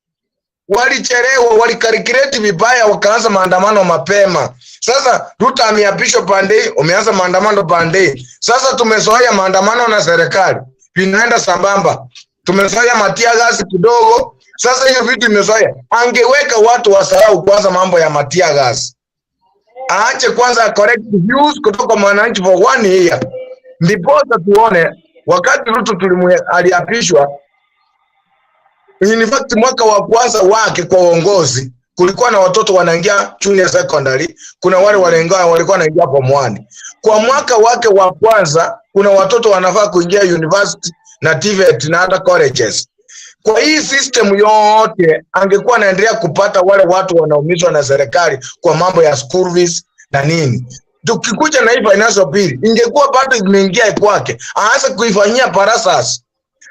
walichelewa, walikalkulate vibaya, wakaanza maandamano mapema. Sasa Ruto ameapishwa pande, umeanza maandamano pande. Sasa tumezoea maandamano na serikali, vinaenda sambamba. Tumezoea matia gas kidogo. Sasa hiyo vitu imezoea. Angeweka watu wasahau kwanza mambo ya matia gas. Aache kwanza correct views kutoka mwananchi for 1 year. Ndipo tuone wakati Ruto aliapishwa. In fact mwaka wa kwanza wake kwa uongozi kulikuwa na watoto wanaingia junior secondary, kuna wale walikuwa wanaingia form 1. Kwa mwaka wake wa kwanza kuna watoto wanafaa kuingia university na TVET na other colleges. Kwa hii system yote angekuwa anaendelea kupata wale watu wanaumizwa na serikali kwa mambo ya school fees na nini. Tukikuja na hii financial bill ingekuwa bado imeingia kwake, aanze kuifanyia parasas.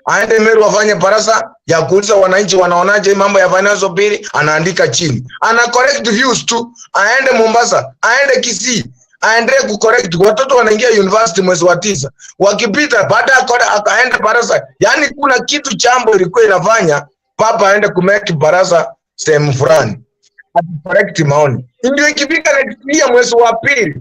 Aende Meru afanye parasa ya kuuliza wananchi wanaonaje mambo ya financial bill, anaandika chini. Ana correct views tu. Aende Mombasa, aende Kisii, aendelee ku correct. Watoto wanaingia university mwezi wa 9. Wakipita baada akaenda parasa. Yaani kuna kitu chambo ilikuwa inafanya papa aende kumeki parasa sehemu fulani. Ati correct maoni. Ndio ikifika next year mwezi wa 2.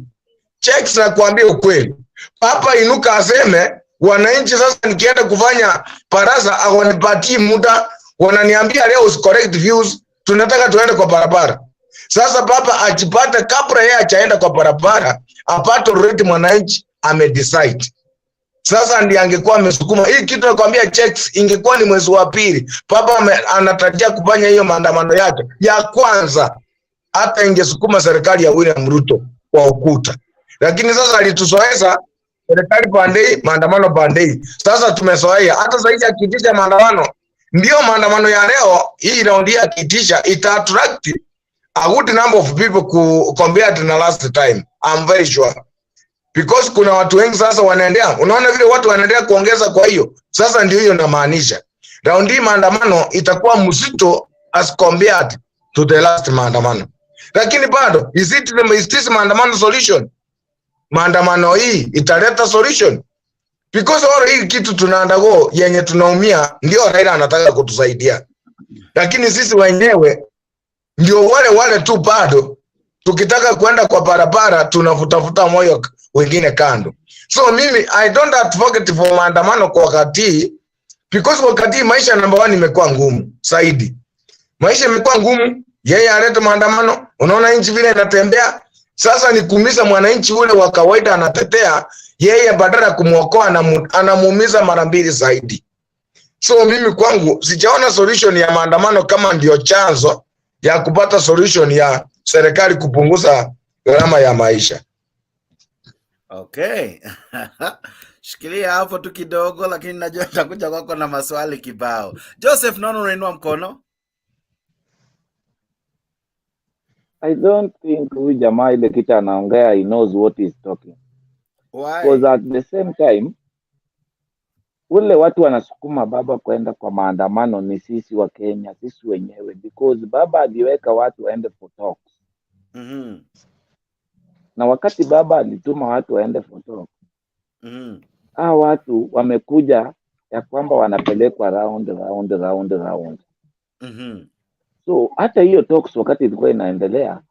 Checks na kuambia ukweli. Papa inuka aseme wananchi sasa nikienda kufanya parasa awanipatie muda, wananiambia leo is correct views, tunataka tuende kwa barabara. Sasa papa ajipate kabla yeye achaenda kwa barabara, apate rate mwananchi amedecide. Sasa ndiye angekuwa amesukuma hii kitu. Nakwambia checks ingekuwa ni mwezi wa 2. Papa anatarajia kufanya hiyo maandamano yake ya kwanza, hata ingesukuma serikali ya William Ruto kwa ukuta. Lakini sasa alituzoeza serikali pande, maandamano pande. Sasa tumezoea hata sasa akitisha maandamano. Ndio maandamano ya leo hii raundi akitisha ita attract a good number of people compared to the last time. I'm very sure. Because kuna watu wengi sasa wanaendelea. Unaona vile watu wanaendelea kuongeza, kwa hiyo sasa ndio hiyo namaanisha. Raundi maandamano itakuwa mzito as compared to the last maandamano. Lakini bado is this maandamano solution? Maandamano hii italeta solution? Because all hii kitu tunaandago yenye tunaumia ndio Raila anataka kutusaidia. Lakini sisi wenyewe ndio wale tu bado tukitaka kwenda kwa barabara tunafutafuta wengine kando. So mimi I don't advocate for maandamano kwa wakati, because wakati maisha number 1 imekuwa ngumu zaidi. Maisha imekuwa ngumu, yeye aleta maandamano, unaona nchi vile inatembea. Sasa ni kuumiza mwananchi ule wa kawaida anatetea, yeye badala kumuokoa anamuumiza mara mbili zaidi. So mimi kwangu sijaona solution ya maandamano kama ndio chanzo ya kupata solution ya serikali kupunguza gharama ya maisha. Okay. Shikilia hapo tu kidogo, lakini najua nitakuja kwako na maswali kibao. Joseph, naona unainua mkono. I don't think huyu jamaa ile kitu anaongea he knows what he's talking. Why? Because at the same time wale watu wanasukuma baba kwenda kwa maandamano ni sisi wa Kenya, sisi wenyewe, because baba aliweka watu waende for talks. Na wakati baba alituma watu waende for talks, hao watu wamekuja ya kwamba wanapelekwa round. So hata hiyo talks wakati ilikuwa inaendelea,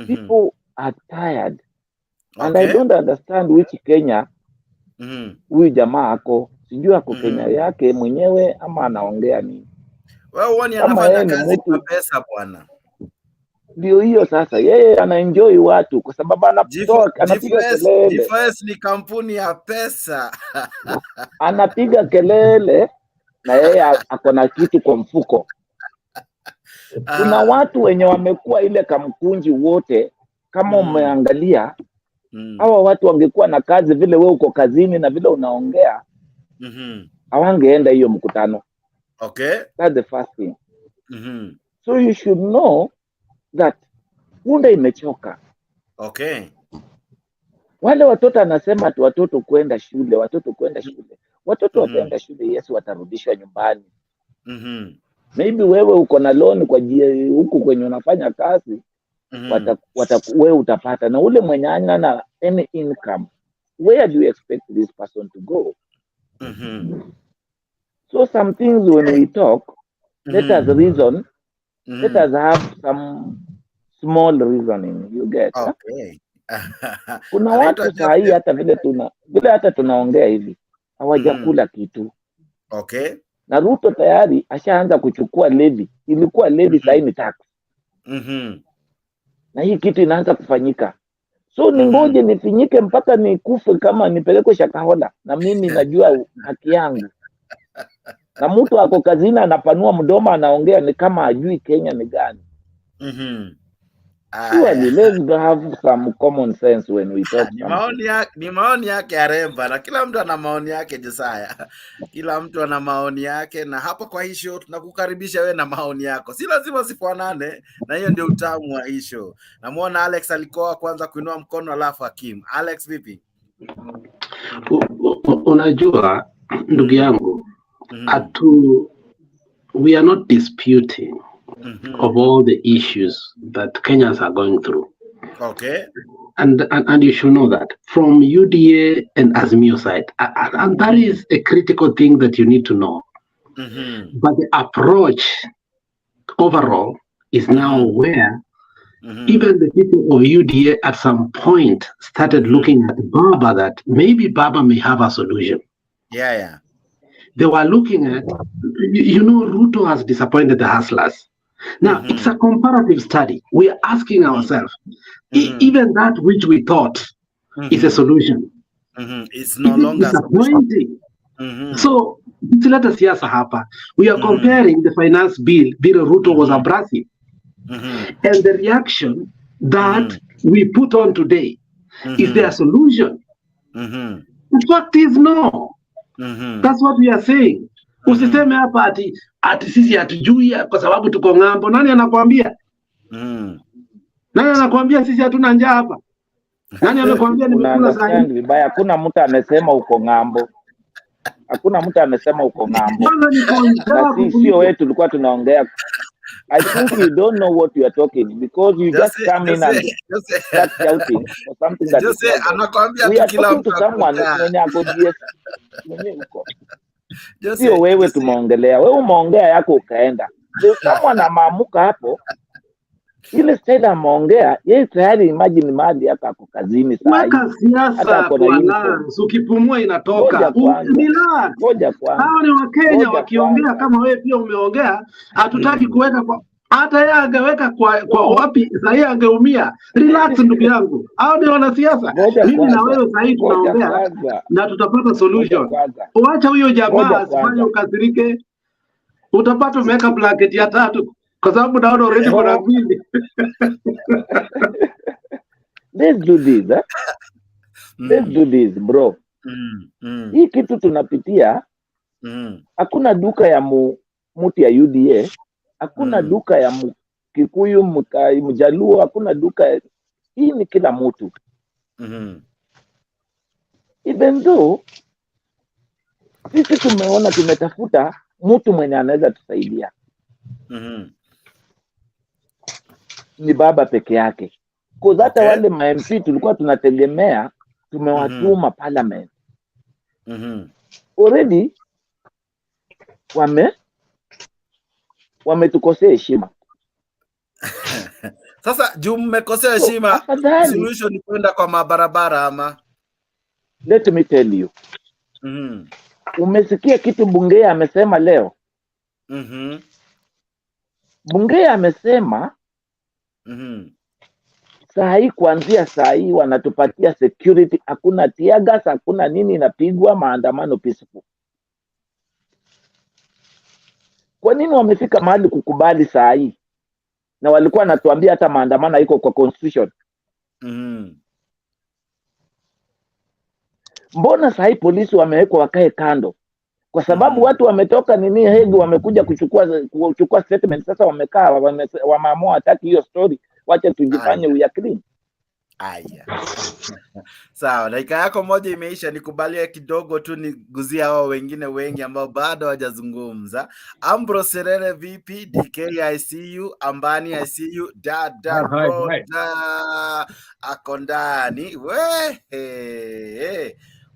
people are tired. And I don't understand which Kenya huyu jamaa ako, sijui ako Kenya yake mwenyewe ama anaongea nini. Wewe uone anafanya kazi kwa pesa bwana. Ndio hiyo sasa, yeye anaenjoy watu kwa sababu anapiga kelele. Defense ni kampuni ya pesa. Anapiga kelele na yeye ako na kitu kwa mfuko. Kuna watu wenye wamekuwa ile kamkunji wote, kama umeangalia hawa watu wangekuwa na kazi vile wewe uko kazini na vile unaongea, hawangeenda hiyo mkutano. Okay, that's the first thing. So you should know that punda imechoka. Okay, wale watoto anasema tu watoto kwenda shule, watoto wataenda shule, yes, watarudishwa nyumbani. Maybe wewe uko na loan kwa huku kwenye unafanya kazi, wewe utapata, na ule mwenye ana any income, where do you expect this person to go? So some things when we talk, let us reason, let us have some small reasoning, you get. Okay. Kuna watu sahi hata vile tunaongea hivi hawajakula kitu. Okay. Na Ruto tayari ashaanza kuchukua levy. Ilikuwa levy sahi ni tax. Na hii kitu inaanza kufanyika. So ningoje nifinyike mpaka nikufe kama nipelekwe Shakahola, na mimi najua haki yangu. Na mtu ako kazini anapanua mdomo anaongea ni kama ajui Kenya ni gani. Surely let's have some common sense when we talk. Ni maoni yake Aremba, na kila mtu ana maoni yake Josaya. Kila mtu ana maoni yake, na hapa kwa hii show tunakukaribisha wewe na maoni yako. Si lazima sifanane, na hiyo ndio utamu wa hii show. Namuona Alex alikuwa kwanza kuinua mkono alafu Hakim. Alex vipi? Unajua ndugu yangu, we are not disputing of all the issues that Kenyans are going through. Okay. And you should know that from UDA and Azimio side, and that is a critical thing that you need to know. But the approach overall is now where even the people of UDA at some point started looking at Baba, that maybe Baba may have a solution. Yeah. They were looking at, Ruto has disappointed the hustlers. Now, it's a comparative study. We are asking ourselves, even that which we thought is a solution, it's no longer disappointing. So, let us hear hapa. We are comparing the finance bill Ruto was abrasive, and the reaction that we put on today. Is there a solution? The fact is no. That's what we are saying. Usiseme hapa ati sisi hatujui kwa sababu tuko ng'ambo. Nani anakuambia? Nani anakuambia sisi hatuna njaa hapa? Nani amekwambia nimekula saa hii? Vibaya, hakuna mtu amesema uko ng'ambo. Hakuna mtu amesema uko ng'ambo. Na sisi wewe tulikuwa tunaongea. I think you don't know what you are talking, because you just come in and start shouting for something that is anakuambia tu kila mtu someone mwenye ako DS mwenye uko. Sio wewe tumeongelea. Wewe umeongea yako ukaenda. Someone amaamuka hapo ile style ameongea yeye tayari, imagine mali hata ako kazini saa hii. Weka siasa bwana, ukipumua inatoka. Ngoja kwanza. Hao ni Wakenya wakiongea kama wewe pia umeongea, hatutaki kuweka kwa hata yeye angeweka kwa wapi sasa yeye angeumia. Relax ndugu yangu. Hao ni wanasiasa. Mimi na wewe sasa hivi tunaongea na tutapata solution. Uacha huyo jamaa asifanye ukasirike. Utapata umeweka blanket ya 3 kwa sababu naona already kuna 2. Let's do this, eh? Let's do this, bro. Hii kitu tunapitia, hakuna duka ya mtu ya UDA, hakuna duka ya Kikuyu, Mjaluo, hakuna duka. Hii ni kila mtu. Even though sisi tumeona, tumetafuta mtu mwenye anaweza tusaidia. Ni baba peke yake. Kwa hata wale ma-MP tulikuwa tunategemea, tumewatuma parliament. Already wametukosea heshima. Sasa juu mmekosea heshima, solution ni kwenda kwa mabarabara ama? Let me tell you. Umesikia kitu Bungei amesema leo? Bungei amesema saa hii, kuanzia saa hii wanatupatia security, hakuna tear gas, hakuna nini, inapigwa maandamano peaceful. Kwa nini wamefika mahali kukubali saa hii? Na walikuwa wanatuambia hata maandamano iko kwa constitution. Mbona saa hii polisi wamewekwa wakae kando? Kwa sababu watu wametoka nini Hague, wamekuja kuchukua statement. Sasa wamekaa wameamua hataki hiyo story, wacha tujifanye we are clean. Sawa, dakika yako moja imeisha, nikubalia kidogo tu niguzia hao wengine wengi ambao bado hawajazungumza. Ambro Serere vipi? DK I see you, Ambani I see you, Dada Roda akondani.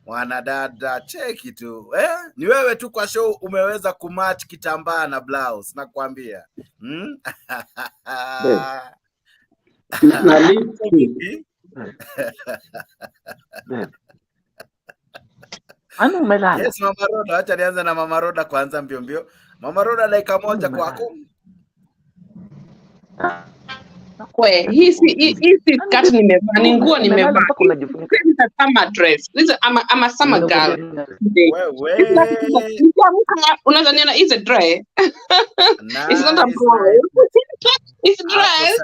Mwana dada cheki tu. Ni wewe tu kwa show umeweza kumatch kitambaa na blouse, nakwambia. Na lipstick. Anu umelala? Yes, Mama Roda, acha nianze na Mama Roda kwanza mbio mbio. Mama Roda, dakika moja kwako. Hizi kati nimevaa, ni nguo nimevaa. Hizi kama dress. Hizi ama summer girl. Unaweza niona hizi dress. It's not a bra. It's dress.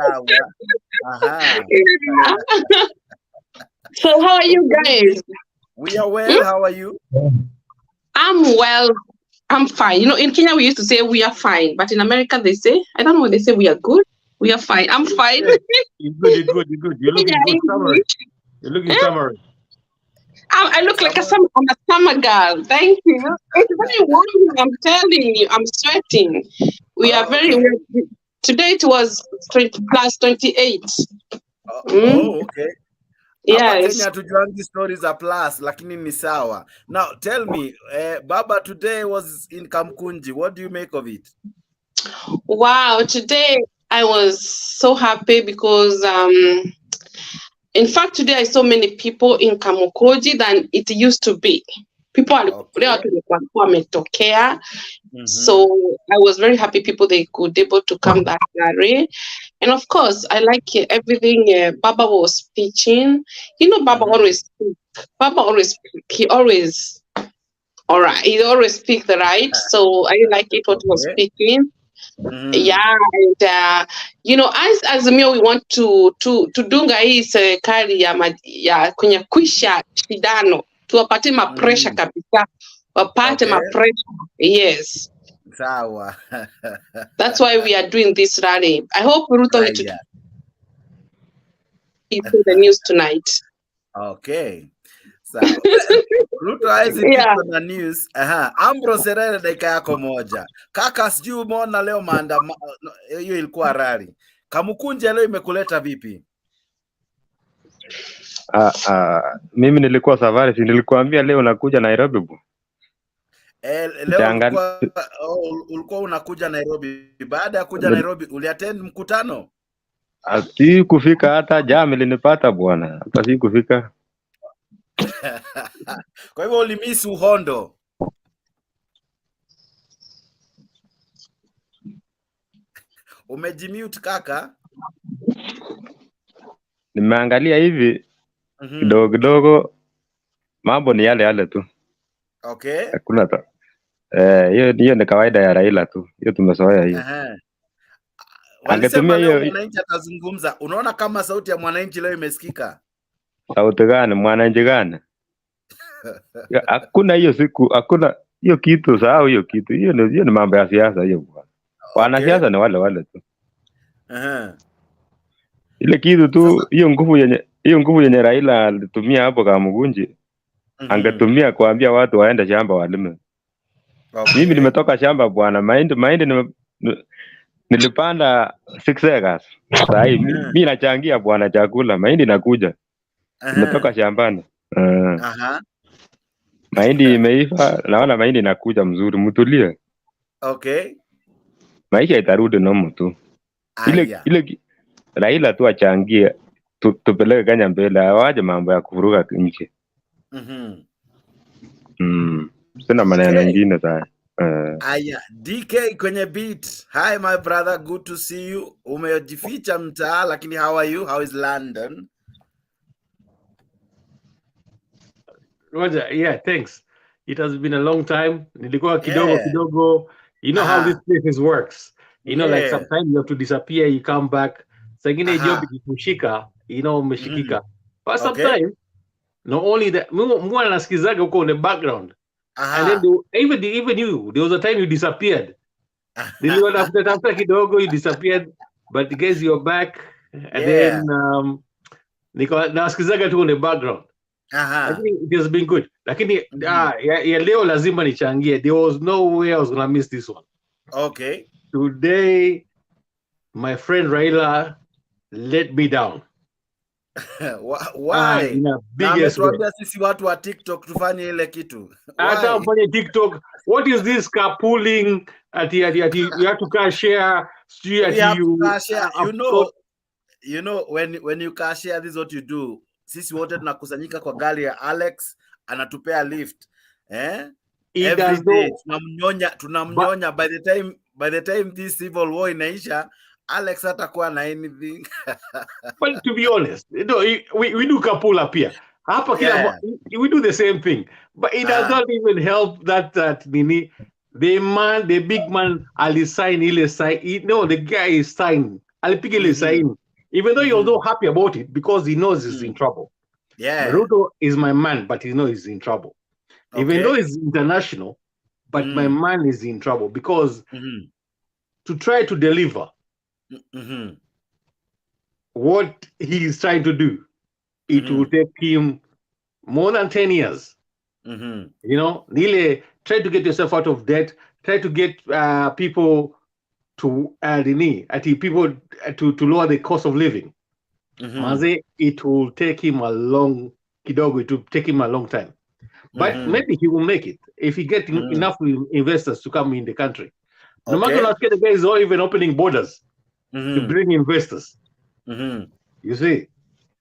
So how are you guys? We are well. How are you? I'm well. I'm fine. You know, in Kenya we used to say we are fine, but in America they say, I don't know, they say we are good. We are fine. I'm fine. You're good. You're looking good. Summary. You're looking summary. I look like a summer girl. Thank you. It's very warm. I'm telling you, I'm sweating. We are very well. Today it was plus 28. Okay. Yes. Kenya tujuangi stories are plus, lakini ni sawa. Now tell me, Baba today was in Kamkunji. What do you make of it? Wow, today I was so happy because in fact today I saw many people in Kamukoji than it used to be. People are so I was very happy people they could able to come that rally. And of course I like everything Baba was speaking. You know, Baba always speak. Baba always speak. He always speak the right. So I like it what he was speaking. Yeah, and you know, as we want to dunga hii serikali ya kwenye kuisha shidano tuwapate mapresha kabisa, wapate mapresha. Yes, sawa. That's why we are doing this rally. I hope Ruto will see the news tonight. Okay. Sawa. Ruto haizi na news. Ambro Serere, dakika yako moja. Kaka, sijui umeona leo maandamano hiyo ilikuwa rally. Kamukunji leo imekuleta vipi? Mimi nilikuwa safari, si nilikuambia leo nakuja Nairobi bu. Leo ulikuwa unakuja Nairobi. Baada ya kuja Nairobi uliattend mkutano? Ati kufika hata jam ilinipata bwana. Hata si kufika. Kwa hivyo ulimisi uhondo. Umejimute kaka? Nimeangalia hivi kidogo kidogo, mambo ni yale yale tu. Okay. Hakuna ta. Hiyo ni kawaida ya Raila tu. Hiyo tumezoea hiyo. Walisema leo mwananchi atazungumza. Unaona kama sauti ya mwananchi leo imesikika? Sauti gani? Mwananchi gani? Hakuna hiyo siku, hakuna hiyo kitu, sahau hiyo kitu. Hiyo ni mambo ya siasa hiyo bwana. Wanasiasa ni wale tu. Ile kitu tu, hiyo nguvu yenye Raila alitumia hapo kama Mugunji, angetumia kuambia watu waende shamba walime. Mimi nimetoka shamba bwana, mahindi nilipanda 6 acres. Sasa mimi nachangia bwana chakula, mahindi nakuja. Nimetoka shambani. Mahindi imeiva, naona mahindi inakuja mzuri, mtulie. Okay. Maisha itarudi nomo tu. Ile Raila tu achangie tupeleke Kenya mbele, awaje mambo ya kuvuruga nchi. Sina maneno mengine sana. Aya, DK kwenye beat. Hi my brother, good to see you. Umejificha mtaa, lakini how are you? How is London? Roger, yeah, thanks. It has been a long time. Nilikuwa kidogo. You know how this place works. You know, like sometimes you have to disappear, you come back. Sangine job ikikushika, you know, umeshikika. But sometimes, not only that, mwana nasikizaga uko in the background. And then even you, there was a time you disappeared. Niliwa after kidogo, you disappeared. But guess you're back. And then, nasikizaga tu in the background. I think it has been good. Lakini ya leo lazima nichangie. There was no way I was gonna miss this one. Okay. Today, my friend Raila let me down. Why? In a biggest way. Sisi watu wa TikTok tufanye ile kitu. Hata mfanye TikTok. What is this carpooling? Ati you have to share. You know when you car share, this is what you do. Sisi wote tunakusanyika kwa gari ya Alex, anatupea lift. Every day tunamnyonya. By the time this civil war inaisha, Alex hatakuwa na anything. But to be honest, we do carpool up here. We do the same thing. But it does not even help that Nini, the big man, alisign ile sign. No, the guy is signed. Alipiga ile sign. Even though you're not happy about it, because he knows he's in trouble. Yeah. Ruto is my man, but he knows he's in trouble. Okay. Even though he's international, but my man is in trouble because to try to deliver what he is trying to do, it will take him more than 10 years. You know, Nile, try to get yourself out of debt, try to get people to people to lower the cost of living. Maze, it will take him a long time. But maybe he will make it if he gets enough investors to come in the country. No matter what, the guys are even opening borders to bring investors. You see?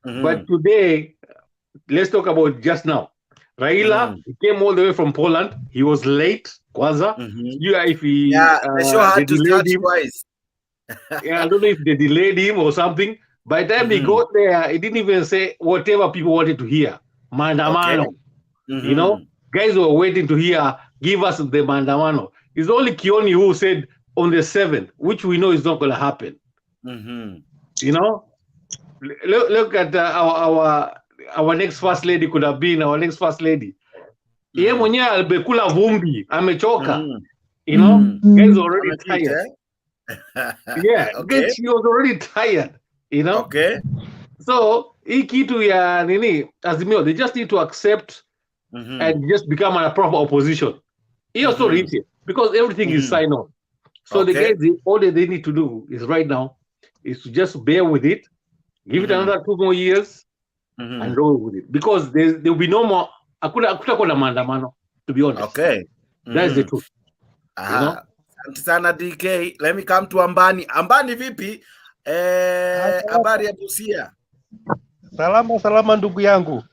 But today, let's talk about just now. Raila, he came all the way from Poland. He was late. Kwanza. If he the show had to start twice. I don't know if they delayed him or something. By the time he got there, he didn't even say whatever people wanted to hear. Maandamano. You know, guys were waiting to hear, give us the Maandamano. It's only Kioni who said on the 7th, which we know is not going to happen. You know, look at our next first lady could have been our next first lady. Ye mwenye albekula vumbi, amechoka. You know, guys already tired. Guys, he was already tired. You know? So, hii kitu ya nini, Azimio, they just need to accept and just become a proper opposition. He also reads it because everything is signed on. So the guys, all they need to do is right now is to just bear with it, give it another 2 more years, and roll with it. Because there will be no more. Hakuna maandamano, to be honest. That's the truth. You know? Asante sana DK. Let me come to Ambani. Ambani vipi? Habari ya Busia? Salama ndugu yangu.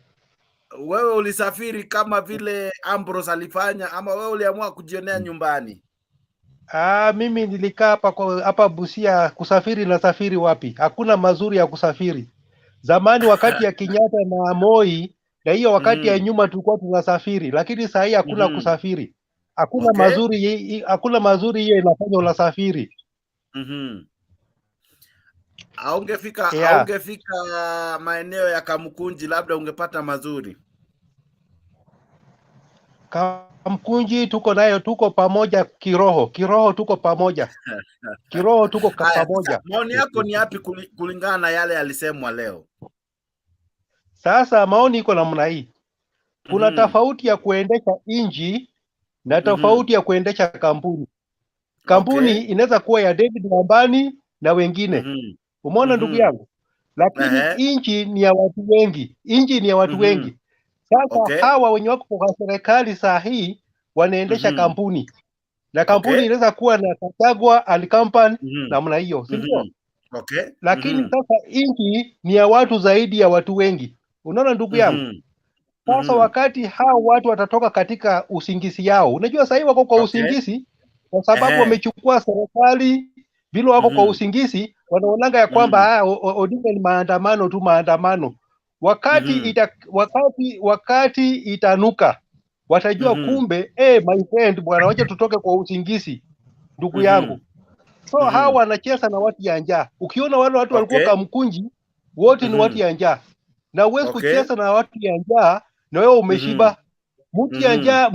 Wewe ulisafiri kama vile Ambrose alifanya ama wewe uliamua kujionea nyumbani? Mimi nilikaa hapa Busia. Kusafiri na safiri wapi? Hakuna mazuri ya kusafiri. Zamani wakati ya Kenyatta na Moi na hiyo wakati ya nyuma tulikuwa tunasafiri, lakini sasa hii hakuna kusafiri. Hakuna mazuri, hakuna mazuri hiyo inafanya unasafiri. Aungefika maeneo ya Kamkunji labda ungepata mazuri. Kamkunji tuko nayo, tuko pamoja kiroho tuko pamoja. Kiroho tuko pamoja. Maoni yako ni yapi kulingana na yale yalisemwa leo? Sasa maoni iko namna hii. Kuna tofauti ya kuendesha inji na tofauti ya kuendesha kampuni. Kampuni inaweza kuwa ya David Wambani na wengine. Umeona ndugu yangu? Lakini inji ni ya watu wengi. Inji ni ya watu wengi. Sasa hawa wenye wako kwa serikali saa hii wanaendesha kampuni. Na kampuni inaweza kuwa na Katagwa Alikampani namna hiyo, si ndio? Lakini sasa inji ni ya watu zaidi ya watu wengi. Unaona ndugu yangu? Sasa wakati hao watu watatoka katika usingizi yao. Unajua sasa hivi wako kwa usingizi kwa sababu wamechukua serikali vile wako kwa usingizi, wanaonanga ya kwamba Odinga ni maandamano tu maandamano. Wakati itanuka watajua kumbe my friend bwana, wacha tutoke kwa usingizi ndugu yangu. So hawa wanacheza na watu ya njaa. Ukiona wale watu walikuwa Kamkunji wote ni watu ya njaa. Na uwezi kucheza na watu ya njaa na wewe umeshiba. Mtu ya njaa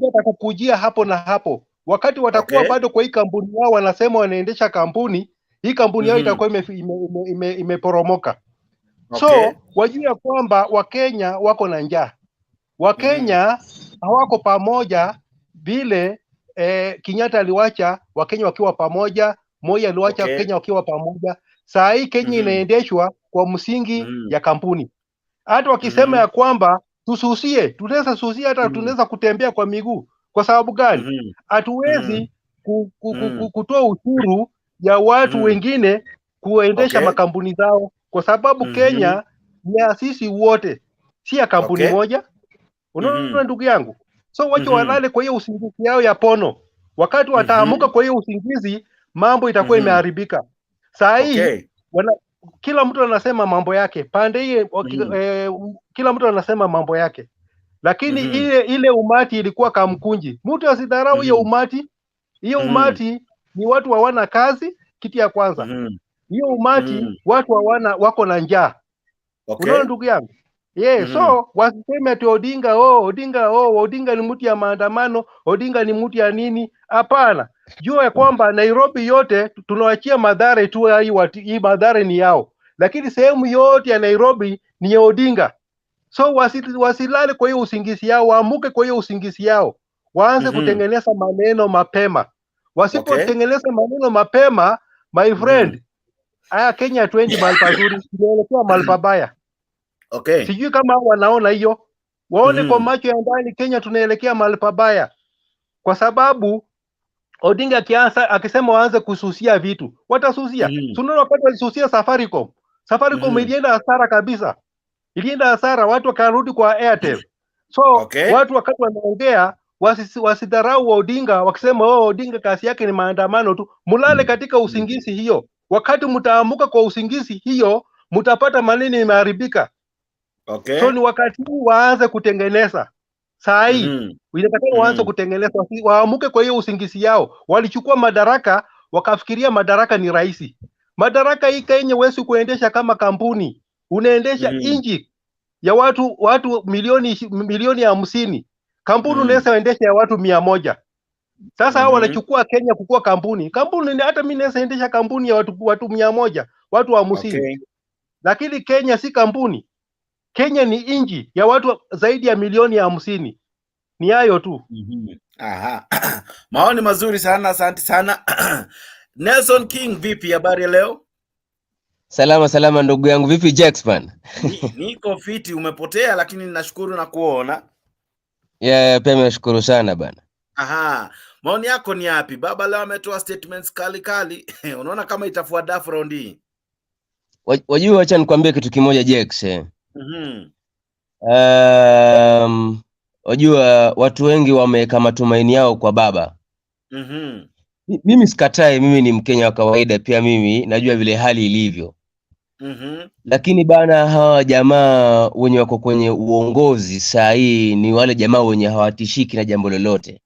atakukujia hapo na hapo. Wakati watakuwa bado kwa hii kampuni yao wanasema wanaendesha kampuni, hii kampuni yao itakuwa imeporomoka. So wajua kwamba Wakenya wako na njaa. Wakenya hawako pamoja vile Kenyatta aliwacha Wakenya wakiwa pamoja, Moi aliwacha Kenya wakiwa pamoja. Saa hii Kenya inaendeshwa kwa msingi ya kampuni. Hata wakisema ya kwamba tususie, tunaweza susia, hata tunaweza kutembea kwa miguu. Kwa sababu gani? Hatuwezi kutoa ushuru ya watu wengine kuendesha makampuni zao, kwa sababu Kenya ni ya sisi wote, si ya kampuni moja. Unaona ndugu yangu? So wacha walale kwa hiyo usingizi yao ya pono. Wakati wataamuka kwa hiyo usingizi, mambo itakuwa imeharibika. Saa hii kila mtu anasema mambo yake. Pande hii kila mtu anasema mambo yake. Lakini ile umati ilikuwa Kamkunji. Mtu asidharau hiyo umati. Hiyo umati ni watu hawana kazi, kitu ya kwanza. Hiyo umati watu wako na njaa. Unaona ndugu yangu? So wasiseme ati Odinga ni mtu ya maandamano, Odinga ni mtu ya nini? Hapana. Jua ya kwamba Nairobi yote tunawachia Mathare tu, hii Mathare ni yao. Lakini sehemu yote ya Nairobi ni ya Odinga. So wasilale kwa hiyo usingizi yao, waamuke kwa hiyo usingizi yao. Waanze kutengeneza maneno mapema. Wasipotengeneza maneno mapema, my friend, Kenya 20 mahali pazuri, tunaelekea mahali pabaya. Sijui kama wanaona hiyo. Waone kwa macho ya ndani, Kenya tunaelekea mahali pabaya. Kwa sababu Odinga akisema waanze kususia vitu, watasusia. Tunaona wakati walisusia Safaricom ilienda hasara kabisa. Ilienda hasara, watu wakarudi kwa Airtel. So watu wakati wanaongea wasidharau Odinga wakisema Odinga kazi yake ni maandamano tu. Mulale katika usingizi hiyo. Wakati mtaamuka kwa usingizi hiyo, mtapata maneno imeharibika. So ni wakati huu waanze kutengeneza. Saa hii inatakiwa waanze kutengeneza, waamuke kwa hiyo usingizi yao. Walichukua madaraka wakafikiria madaraka ni rahisi. Madaraka hii Kenya huwezi kuendesha kama kampuni. Unaendesha inji ya watu milioni 50. Kampuni unaweza endesha ya watu 100. Sasa hao wanachukua Kenya kukua kampuni. Kampuni hata mimi naweza endesha kampuni ya watu 100, watu 50. Lakini Kenya si kampuni. Kenya ni inji ya watu zaidi ya milioni 50. Ni hayo tu. Maoni mazuri sana, asante sana. Nelson King, vipi habari leo? Salama ndugu yangu, vipi Jackson? Niko fiti, umepotea lakini ninashukuru na kuona. Pia nashukuru sana bana. Maoni yako ni yapi? Baba leo ametoa statements kali. Unaona kama itafua dafu round hii? Wajua, acha nikwambie kitu kimoja Jex. Wajua watu wengi wameweka matumaini yao kwa baba. Mimi sikatai, mimi ni Mkenya wa kawaida pia, mimi najua vile hali ilivyo. Lakini bana, hawa jamaa wenye wako kwenye uongozi saa hii ni wale jamaa wenye hawatishiki na jambo lolote.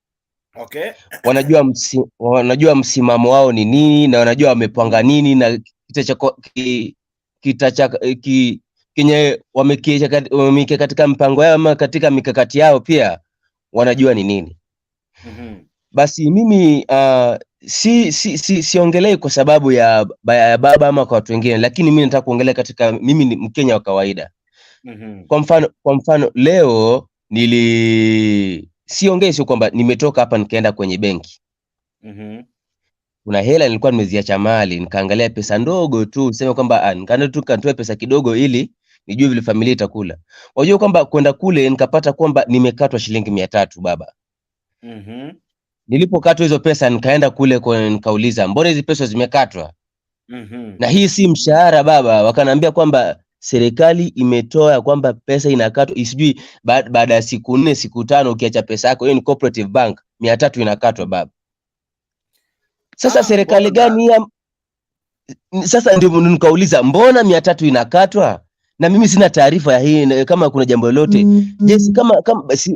Wanajua msimamo wao ni nini, na wanajua wamepanga nini, na kenye wamekea katika mpango yao ama katika mikakati yao pia wanajua ni nini. Basi mimi siongelei kwa sababu ya baba ama kwa watu wengine, lakini mimi nataka kuongelea katika mimi ni Mkenya wa kawaida. Kwa mfano leo siongei sio kwamba nimetoka hapa nikaenda kwenye benki. Kuna hela nilikuwa nimeziacha mali, nikaangalia pesa ndogo tu, sema kwamba nikaenda tu kanitoe pesa kidogo ili nijue vile familia itakula. Wajua kwamba kwenda kule nikapata kwamba nimekatwa shilingi 300 baba. Nilipokatwa hizo pesa nikaenda kule nikauliza, mbona hizi pesa zimekatwa? Na hii si mshahara baba. Wakaniambia kwamba serikali imetoa kwamba pesa inakatwa, isijui baada ya siku 4 siku 5 ukiacha pesa yako, hiyo ni cooperative bank, 300 inakatwa baba. Sasa serikali gani sasa? Ndio nikauliza mbona 300 inakatwa na mimi sina taarifa ya hii, kama kuna jambo lolote. Yes, kama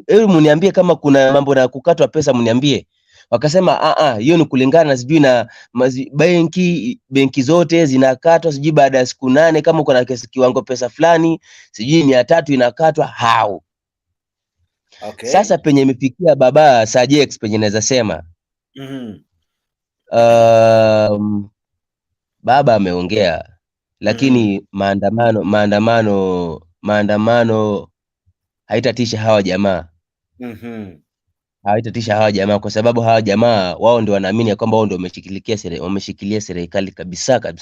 hebu mniambie kama kuna mambo na kukatwa pesa, mniambie. Wakasema hiyo ni kulingana na sijui na benki zote zinakatwa sijui baada ya siku 8 kama uko na kiwango pesa fulani sijui 300 inakatwa hao. Sasa penye imefikia baba Sajex, penye naweza sema baba ameongea, lakini maandamano haitatisha hawa jamaa. Haitatisha hawa jamaa kwa sababu hawa jamaa wao ndio wanaamini kwamba wao ndio wameshikilia serikali kabisa.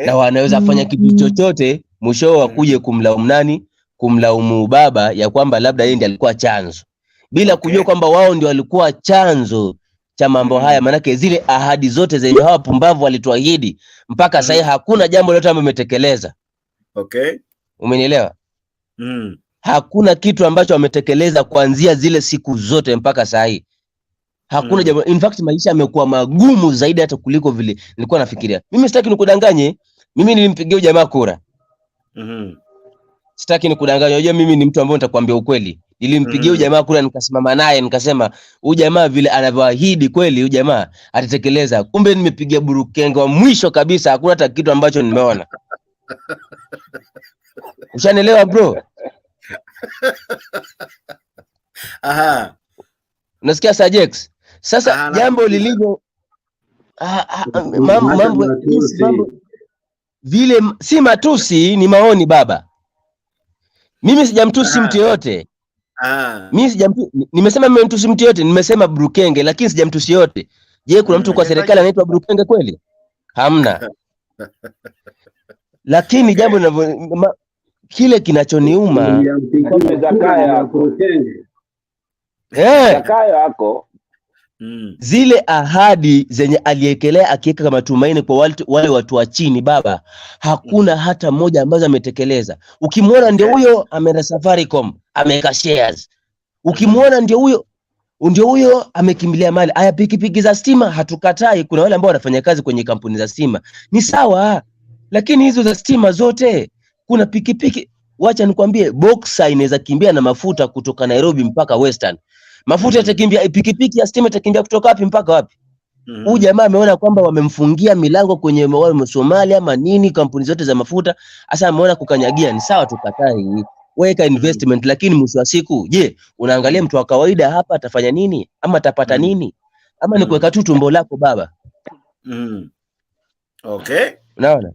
Na wanaweza fanya kitu chochote, mwisho wakuje kumlaumu nani? Kumlaumu baba ya kwamba labda yeye ndiye alikuwa chanzo, bila kujua kwamba wao ndio walikuwa chanzo cha mambo haya. Manake zile ahadi zote zenye hawa pumbavu walituahidi mpaka sasa hakuna jambo lolote ambalo wametekeleza. Umenielewa? Hakuna kitu ambacho wametekeleza kuanzia zile siku zote mpaka sasa hii. Hakuna jambo. In fact maisha yamekuwa magumu zaidi hata kuliko vile nilikuwa nafikiria. Mimi sitaki nikudanganye, mimi nilimpigia jamaa kura. Sitaki nikudanganye. Unajua mimi ni mtu ambaye nitakwambia ukweli. Nilimpigia jamaa kura, nikasimama naye nikasema huyu jamaa vile anavyoahidi kweli huyu jamaa atatekeleza. Kumbe nimepigia burukenge wa mwisho kabisa, hakuna hata kitu ambacho nimeona. Ushanielewa bro? Unasikia Sajex? Sasa jambo lilivyo mambo vile si matusi, ni maoni baba. Mimi sijamtusi mtu yote. Mimi nimesema mimi mtusi mtu yote, nimesema burukenge lakini sijamtusi yote. Je, kuna mtu kwa serikali anaitwa burukenge kweli? Hamna. Lakini jambo kile kinachoniuma Zakayo yako zile ahadi zenye aliekelea akiweka kama tumaini kwa wale watu wa chini baba, hakuna hata moja ambazo ametekeleza. Ukimwona ndio huyo ameenda Safaricom ameweka shares, ukimwona ndio huyo amekimbilia mali. Aya, pikipiki za stima hatukatai, kuna wale ambao wanafanya kazi kwenye kampuni za stima ni sawa, lakini hizo za stima zote, kuna pikipiki, wacha nikwambie, Boxer inaweza kimbia na mafuta kutoka Nairobi mpaka Western. Mafuta yatakimbia, pikipiki ya stima itakimbia kutoka wapi mpaka wapi? Huyu jamaa ameona kwamba wamemfungia milango kwenye wale Somalia ama nini, kampuni zote za mafuta. Sasa ameona kukanyagia, ni sawa tukatai, weka investment, lakini mwisho wa siku, je, unaangalia mtu wa kawaida hapa atafanya nini ama atapata nini? Ama ni kuweka tu tumbo lako baba. Unaona?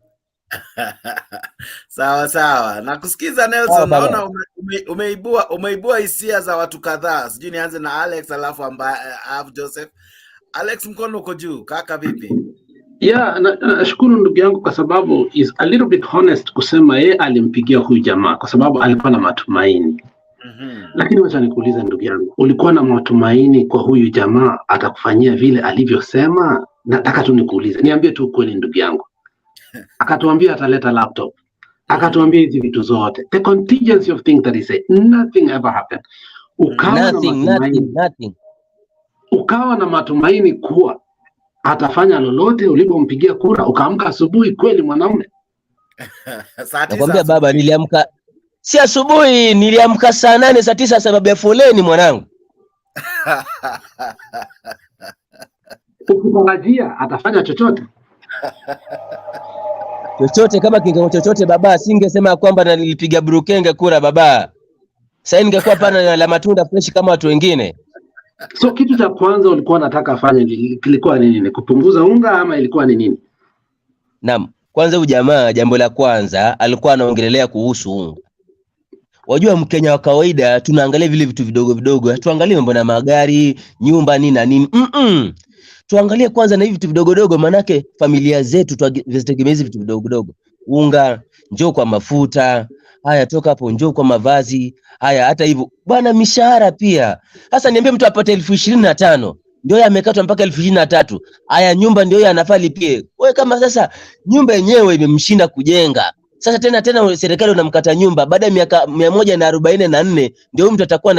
Sawa. Nakusikiza Nelson, naona umeibua hisia za watu kadhaa. Sijui nianze na Alex alafu Joseph. Alex, mkono uko juu. Kaka vipi? Nashukuru ndugu yangu kwa sababu is a little bit honest kusema yeye alimpigia huyu jamaa kwa sababu alikuwa na matumaini. Lakini wacha nikuulize ndugu yangu, ulikuwa na matumaini kwa huyu jamaa atakufanyia vile alivyosema? Nataka tu nikuulize, niambie tu kweli ndugu yangu. akatuambia ataleta laptop, akatuambia hizi vitu zote, the contingency of things that he said, nothing ever happened. Ukawa na matumaini kuwa atafanya lolote ulipompigia kura, ukaamka asubuhi kweli mwanaume. Nakwambia baba, niliamka si asubuhi, niliamka saa 8 saa 9 sababu ya foleni mwanangu. Ukitarajia atafanya chochote kama kingekuwa chochote baba, singesema kwamba nilipiga Burukenge kura baba. Sasa ningekuwa pana la matunda fresh kama watu wengine. So kitu cha kwanza ulikuwa unataka afanye kilikuwa nini? Ni kupunguza unga ama ilikuwa ni nini? Naam, kwanza ujamaa, jambo la kwanza alikuwa anaongelelea kuhusu unga. Wajua Mkenya wa kawaida tunaangalia vile vitu vidogo vidogo, tuangalie mambo na magari, nyumba nini na nini. Tuangalie kwanza na hivi vitu vidogo vidogo, manake familia zetu tuzitegemea hizi vitu vidogo vidogo. Unga, njoo kwa mafuta, haya toka hapo njoo kwa mavazi, haya hata hivyo bwana mishahara pia. Sasa niambie mtu apate 25,000 ndio amekatwa mpaka 23,000. Haya nyumba ndio yeye anafaa lipie. Wewe kama sasa nyumba yenyewe imemshinda kujenga. Sasa tena serikali unamkata nyumba baada ya miaka 144 ndio mtu atakuwa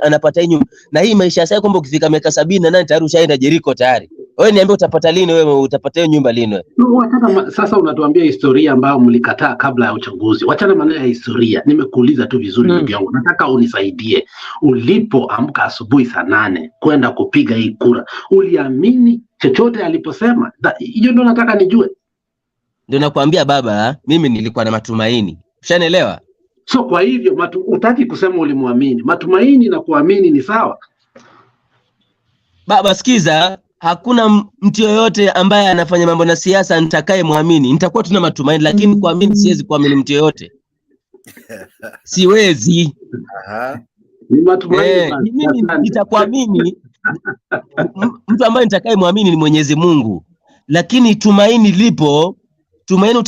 anapata nyumba. Na hii maisha sasa kwamba ukifika miaka 78 tayari ushaenda Jericho tayari. Wewe niambie utapata lini, wewe utapata nyumba lini wewe? Sasa unatuambia historia ambayo mlikataa kabla ya uchaguzi. Wachana maneno ya historia. Nimekuuliza tu vizuri ndugu yangu. Nataka unisaidie. Ulipoamka asubuhi saa 8 kwenda kupiga hii kura, uliamini chochote aliposema? Hiyo ndio nataka nijue. Ndio nakwambia baba, mimi nilikuwa na matumaini. Ushanielewa? So kwa hivyo utaki kusema ulimwamini. Matumaini na kuamini ni sawa. Baba sikiza, hakuna mtu yoyote ambaye anafanya mambo na siasa nitakaye muamini. Nitakuwa tuna matumaini lakini kuamini siwezi kuamini mtu yoyote. Siwezi. Ni matumaini. Mimi nitakuamini mtu ambaye nitakaye muamini ni Mwenyezi Mungu. Lakini tumaini lipo. Tumaini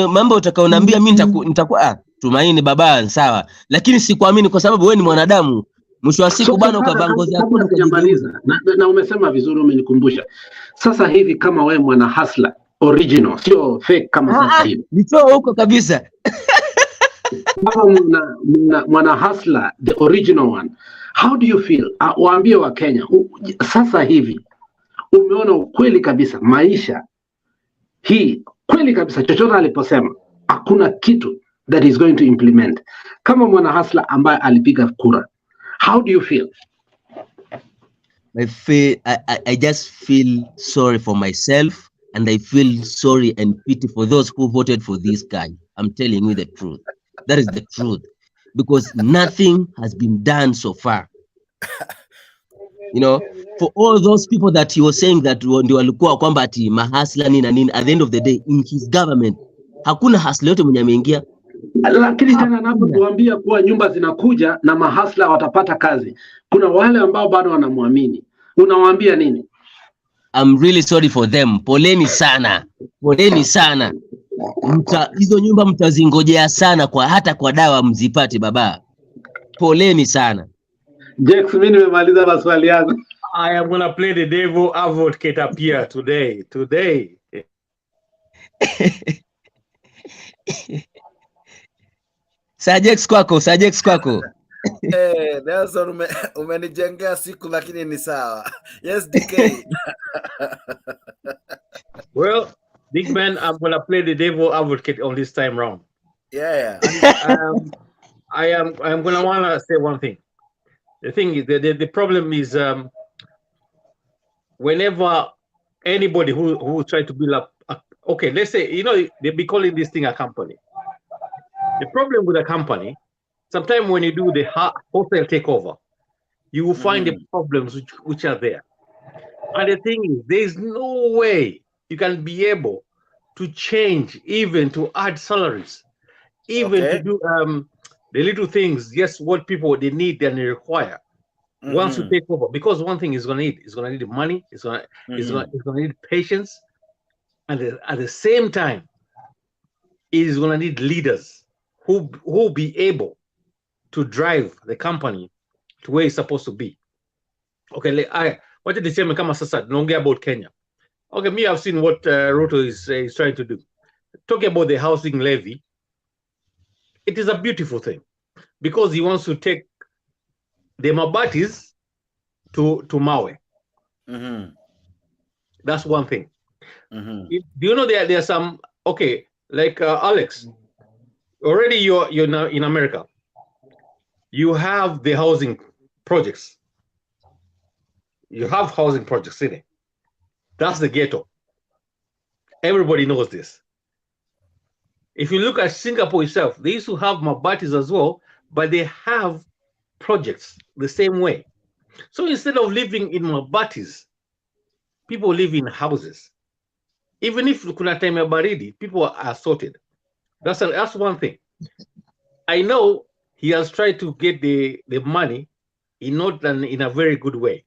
mambo utakaoniambia mimi nitakuwa tumaini baba sawa, lakini sikuamini kwa sababu wewe ni mwanadamu. Mwisho wa siku bwana ukavaa ngozi yako kujamaliza. Na umesema vizuri, umenikumbusha. Sasa hivi kama wewe mwana hustler original, sio fake kama sasa hivi. Nitoa huko kabisa. Kama mwana hustler the original one. How do you feel? Waambie wa Kenya sasa hivi umeona ukweli kabisa maisha hii kweli kabisa, chochote aliposema hakuna kitu that is going to implement. Kama mwana hustler ambaye alipiga kura, how do you feel? I just feel sorry for myself, and I feel sorry and pity for those who voted for this guy. I'm telling you the truth. That is the truth, because nothing has been done so far. You know, for all those people that he was saying that ndio walikuwa kwamba ati mahasla nini na nini, at the end of the day in his government hakuna hasla yote mwenye ameingia. Lakini tena anapotuambia kuwa nyumba zinakuja na mahasla watapata kazi, kuna wale ambao bado wanamwamini. Unawaambia nini? I'm really sorry for them. Poleni sana. Poleni sana. Hizo nyumba mtazingojea sana, kwa hata kwa dawa mzipate baba. Poleni sana. Jex, mimi nimemaliza maswali yangu. I am gonna play the devil advocate up here today. Sajex kwako. Nelson umenijengea siku lakini ni sawa. Yes, DK. Well, big man, I'm gonna play the devil advocate on this time round. Yeah. I'm gonna wanna say one thing. The thing is, the problem is, whenever anybody who try to build up, okay, let's say, you know, they be calling this thing a company. The problem with a company, sometimes when you do the wholesale takeover, you will find the problems which are there. And the thing is, there is no way you can be able to change, even to add salaries, even to do the little things, just what people they need and they require once you take over. Because one thing is going to need money, it's going to need patience, and at the same time, it is going to need leaders who be able to drive the company to where it's supposed to be. Okay, what did they say? Kama sasa naongea about Kenya. Okay, me, I've seen what Ruto is trying to do. talking about the housing levy, it is a beautiful thing because he wants to take the Mabatis to Mawe. That's one thing. Do you know there are some, okay, like Alex, already you're now in America. You have the housing projects. You have housing projects in it. That's the ghetto. Everybody knows this. If you look at Singapore itself, they used to have Mabatis as well, but they have projects the same way. So instead of living in Mabatis, people live in houses. Even if kuna time ya baridi, people are sorted. That's one thing. I know he has tried to get the money in a very good way,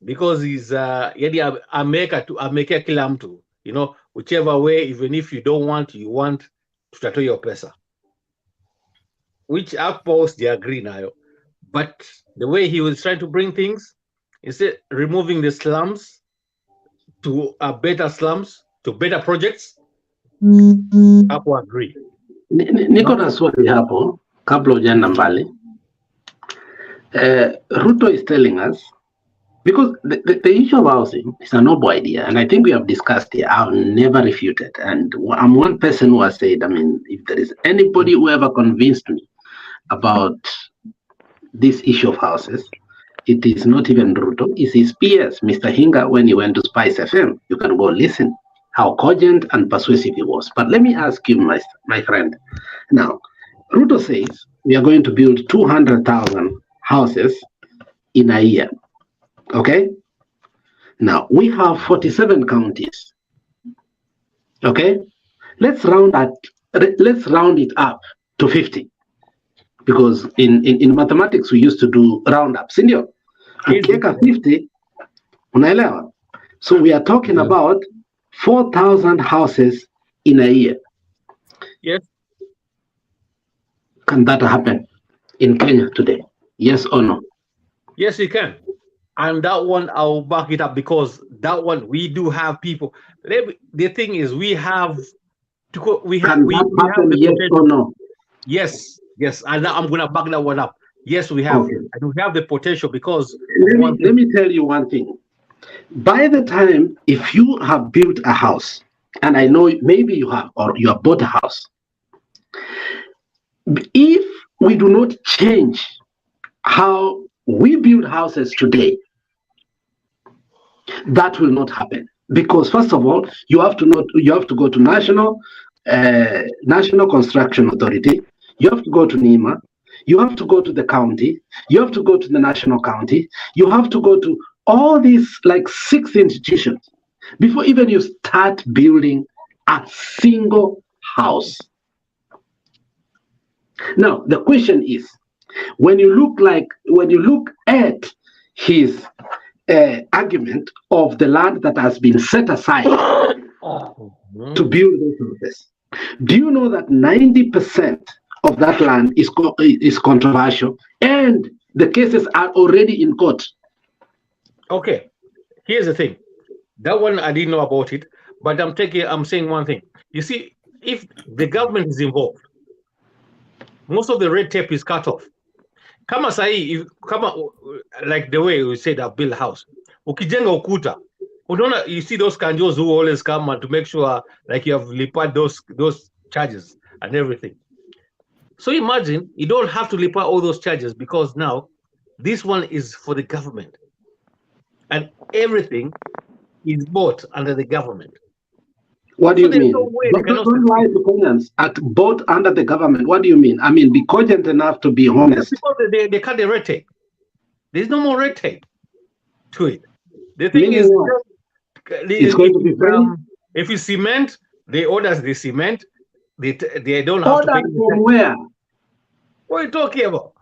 because he's yadi ameka kila mtu, you know, whichever way, even if you don't want, you want, tutatoa your pesa, which outpost they agree now. But the way he was trying to bring things, instead removing the slums to better slums, to better projects, hapo agree. Niko na swali hapo kabla hujaenda mbali. Ruto is telling us, because the issue of housing is a noble idea, and I think we have discussed here. I'll never refute it. And I'm one person who has said, I mean, if there is anybody who ever convinced me about this issue of houses, it is not even Ruto, it's his PS, Mr. Hinga, when he went to Spice FM. You can go listen how cogent and persuasive he was. But let me ask you, my friend. Now, Ruto says we are going to build 200,000 houses in a year. Okay? Now, we have 47 counties. Okay? Let's round it up to 50. Because in mathematics, we used to do round-ups. Ukiweka 50, unaelewa? So we are talking about 4,000 houses in a year. Yes. Can that happen in Kenya today? Yes or no? Yes, it can. And that one, I'll back it up, because that one, we do have people. The thing is, we have to go, we have the yes potential. Or no? Yes, and I'm going to back that one up. Yes, we have. Okay. And we have the potential, because let me tell you one thing. By the time, if you have built a house, and I know maybe you have, or you have bought a house, if we do not change how we build houses today, that will not happen. Because first of all, you have to go to National Construction Authority, you have to go to NEMA, you have to go to the county, you have to go to the national county, you have to go to all these like 6 institutions before even you start building a single house. Now, the question is, when you look at his argument of the land that has been set aside to build those houses, do you know that 90% of that land is controversial, and the cases are already in court? Okay, here's the thing. That one, I didn't know about it, but I'm saying one thing. You see, if the government is involved, most of the red tape is cut off. Kama sahi, like the way we said, build a house. Ukijenga ukuta, you see those kanjos who always come and to make sure like you have lipat those charges and everything. So imagine you don't have to lipat all those charges, because now this one is for the government, and everything is bought under the government. What do you mean? Don't lie to Kenyans. At both under the government. What do you mean? I mean, be cogent enough to be honest. Because they cut the red tape. There's no more red tape to it. The thing is, it's going to be free. If you cement, they order the cement. They don't have to pay. From where? What are you talking about?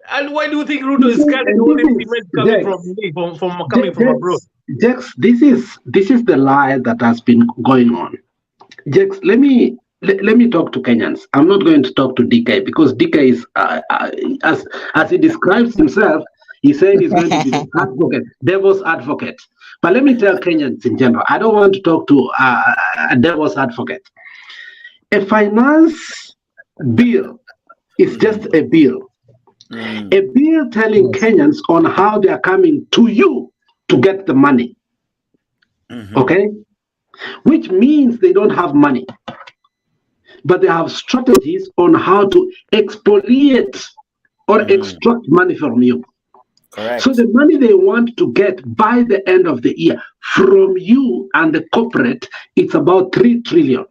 And why do you think Ruto is scanning all this cement coming from abroad? Jex, this is the lie that has been going on. Jex, let me talk to Kenyans. I'm not going to talk to DK, because DK is as he describes himself, he said he's going to be the advocate, devil's advocate. But let me tell Kenyans in general, I don't want to talk to a devil's advocate. A finance bill is just a bill. A bill telling Kenyans on how they are coming to you to get the money. Okay? Which means they don't have money. But they have strategies on how to exfoliate or extract money from you. Correct. So the money they want to get by the end of the year from you and the corporate, it's about 3 trillion.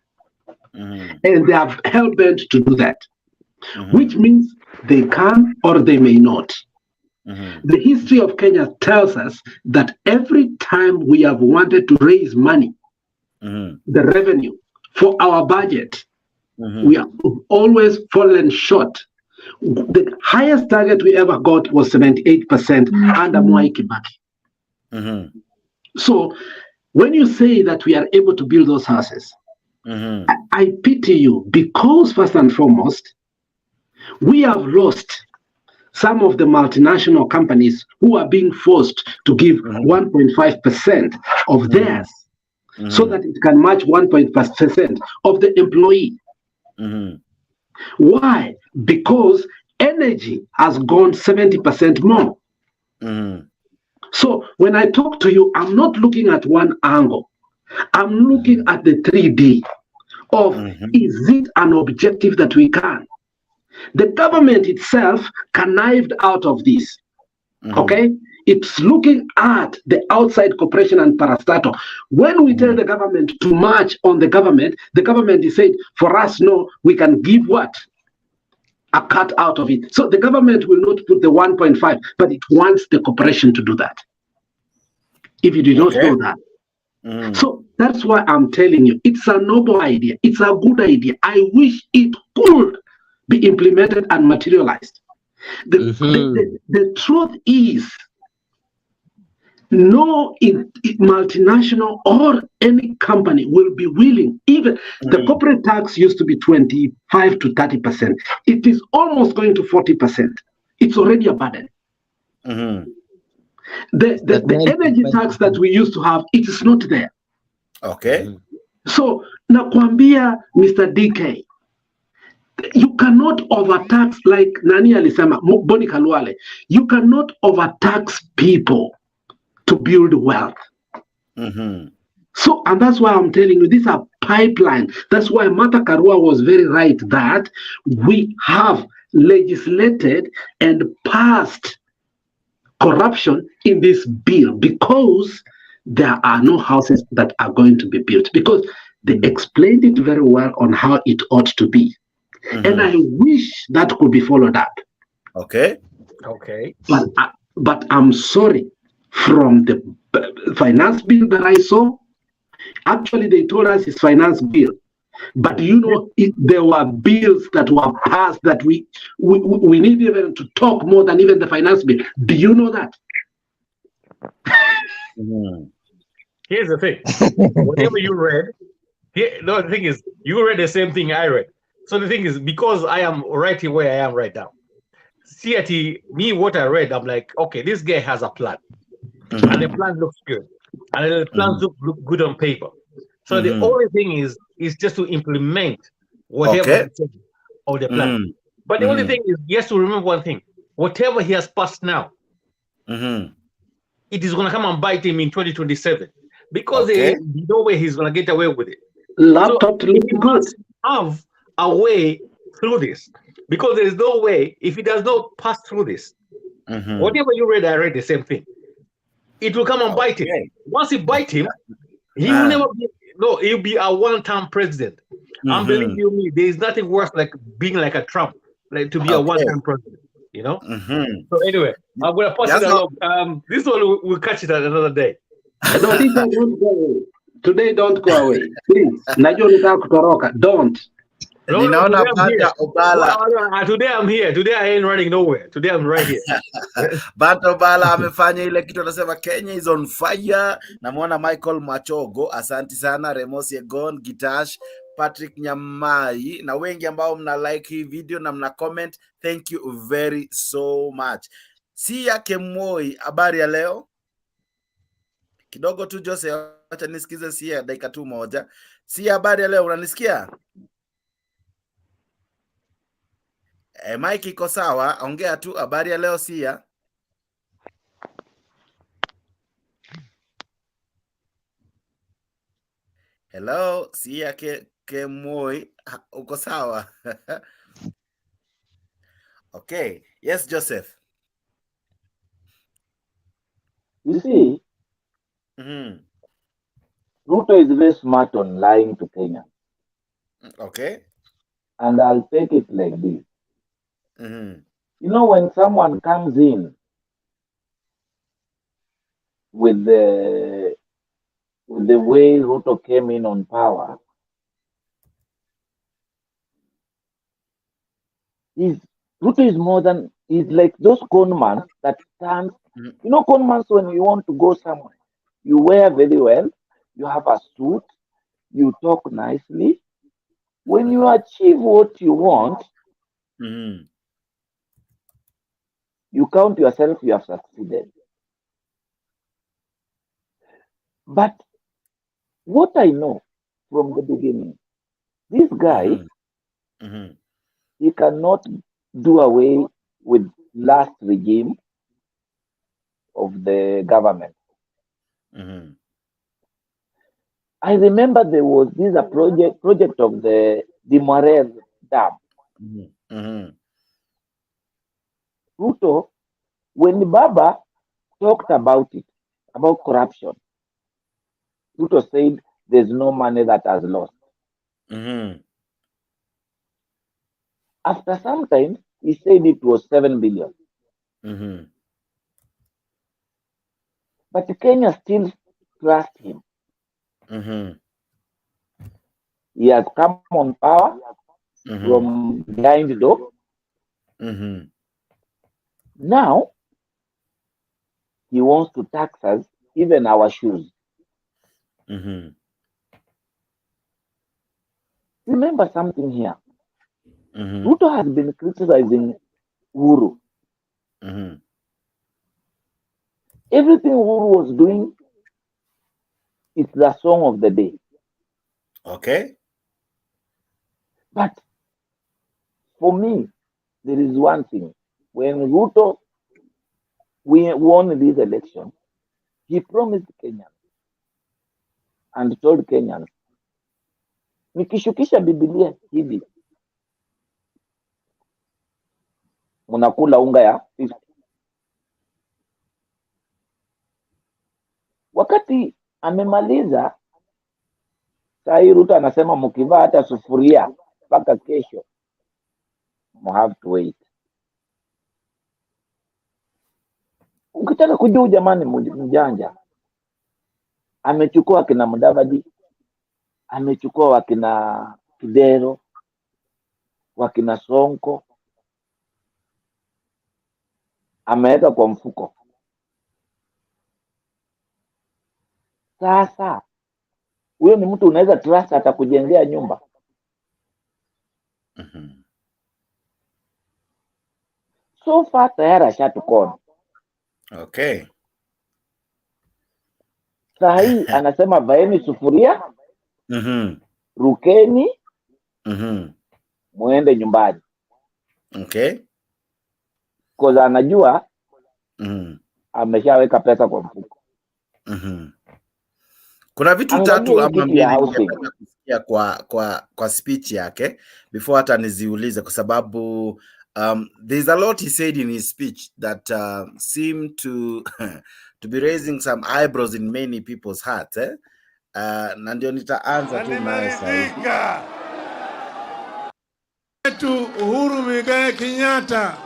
And they are hell-bent to do that. Which means they can or they may not. The history of Kenya tells us that every time we have wanted to raise money, the revenue for our budget, we have always fallen short. The highest target we ever got was 78% under Mwai Kibaki. So when you say that we are able to build those houses, I pity you, because first and foremost, we have lost some of the multinational companies who are being forced to give 1.5% of theirs so that it can match 1.5% of the employee. Why? Because energy has gone 70% more. So when I talk to you, I'm not looking at one angle. I'm looking at the 3D of is it an objective that we can? The government itself connived out of this. Okay? It's looking at the outside corporation and parastatal. When we tell the government to march on the government is saying, for us, no, we can give what? A cut out of it. So the government will not put the 1.5, but it wants the corporation to do that. If you did not know that. So that's why I'm telling you, it's a noble idea. It's a good idea. I wish it could be implemented and materialized. The truth is, no multinational or any company will be willing, even the corporate tax used to be 25 to 30%. It is almost going to 40%. It's already a burden. The energy tax that we used to have, it is not there. Okay. So, nakwambia Mr. DK, you cannot overtax, like Nani alisema, Boni Kalwale, you cannot overtax people to build wealth. So, and that's why I'm telling you, this is a pipeline. That's why Martha Karua was very right that we have legislated and passed corruption in this bill, because there are no houses that are going to be built, because they explained it very well on how it ought to be. And I wish that could be followed up. Okay. But I'm sorry, from the finance bill that I saw, actually they told us it's finance bill. But you know, there were bills that were passed that we need even to talk more than even the finance bill. Do you know that? Here's the thing. Whatever you read, the thing is, you read the same thing I read. So the thing is, because I am right here where I am right now, me, what I read, I'm like, okay, this guy has a plan. And the plan looks good. And the plans look good on paper. So the only thing is just to implement whatever of the plan. But the only thing is, he has to remember one thing. Whatever he has passed now, it is going to come and bite him in 2027. Because there's no way he's going to get away with it. Laptop so he must have a way through this. Because there is no way, if he does not pass through this, whatever you read, I read the same thing. It will come and bite him. Once it bites him, he will never be, he'll be a one-term president. And believe you me, there is nothing worse like being like a Trump, like to be a one-term president, you know? So anyway, I'm going to pass it along. This one, we'll catch it at another day. No, don't go away. Today, don't go away. Please. Don't. Today I'm here. Today I ain't running nowhere. Today I'm right here. But Obala amefanya ile kitu, anasema Kenya is on fire. Namwona Michael Machogo, asanti sana, Remosi Egon, Gitash, Patrick Nyamai, na wengi ambao mna like hii video na mna comment. Thank you very so much. Si yake Moi, habari ya leo? Kidogo tu Joseph, acha nisikize Sia dakika tu moja. Sia, habari ya leo, unanisikia? Mike iko sawa, ongea tu, habari ya leo Sia. Hello, Sia ke moi, uko sawa? Okay, yes Joseph. You see, Ruto is very smart on lying to Kenya. Okay. And I'll take it like this. You know, when someone comes in with the way Ruto came in on power, Ruto is more than, he's like those conmans that stands. You know, conmans, when you want to go somewhere, you wear very well, you have a suit, you talk nicely. When you achieve what you want, you count yourself, you have succeeded. But what I know from the beginning, this guy, he cannot do away with last regime of the government. I remember there was this project of the Morel Dam. Ruto, when Baba talked about it, about corruption, Ruto said there's no money that has lost. After some time, he said it was 7 billion. But Kenya still trust him. He has come on power from behind the door. Now, he wants to tax us, even our shoes. Remember something here. Ruto has been criticizing Uhuru. Everything Uhuru was doing, it's the song of the day. Okay. But for me, there is one thing. When Ruto won this election, he promised Kenyans and told Kenyans, nikishukisha Biblia hivi, munakula unga ya 50. Wakati amemaliza, saa hii Ruto anasema mkivaa hata sufuria mpaka kesho, you have to wait. Ukitaka kujua jamani mjanja, amechukua wakina Mudavadi, amechukua wakina Kidero, wakina Sonko, ameweka kwa mfuko. Sasa huyo ni mtu unaweza trust atakujengea nyumba? So far tayari ashatukona. Okay. Saa hii anasema vaeni sufuria, rukeni, muende nyumbani. Okay. Kwa anajua ameshaweka pesa kwa mfuko. Kuna vitu tatu ama mbili ningependa kusikia kwa speech yake before hata niziulize, kwa sababu there's a lot he said in his speech that seemed to be raising some eyebrows in many people's hearts. Na ndio nitaanza tu naye sasa. Wetu Uhuru Muigai Kenyatta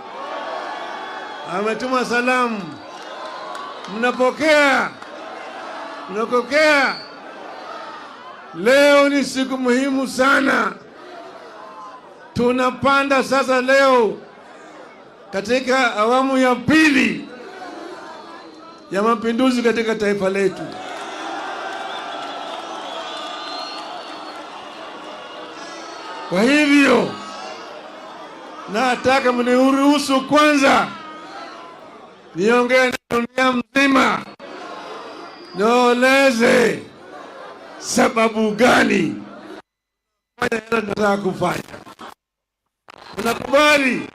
ametuma salamu. Mnapokea? Mnapokea? Leo ni siku muhimu sana. Tunapanda sasa leo katika awamu ya pili ya mapinduzi katika taifa letu. Kwa hivyo nataka mniruhusu kwanza niongee na dunia mzima nieleze sababu gani nataka kufanya. Unakubali?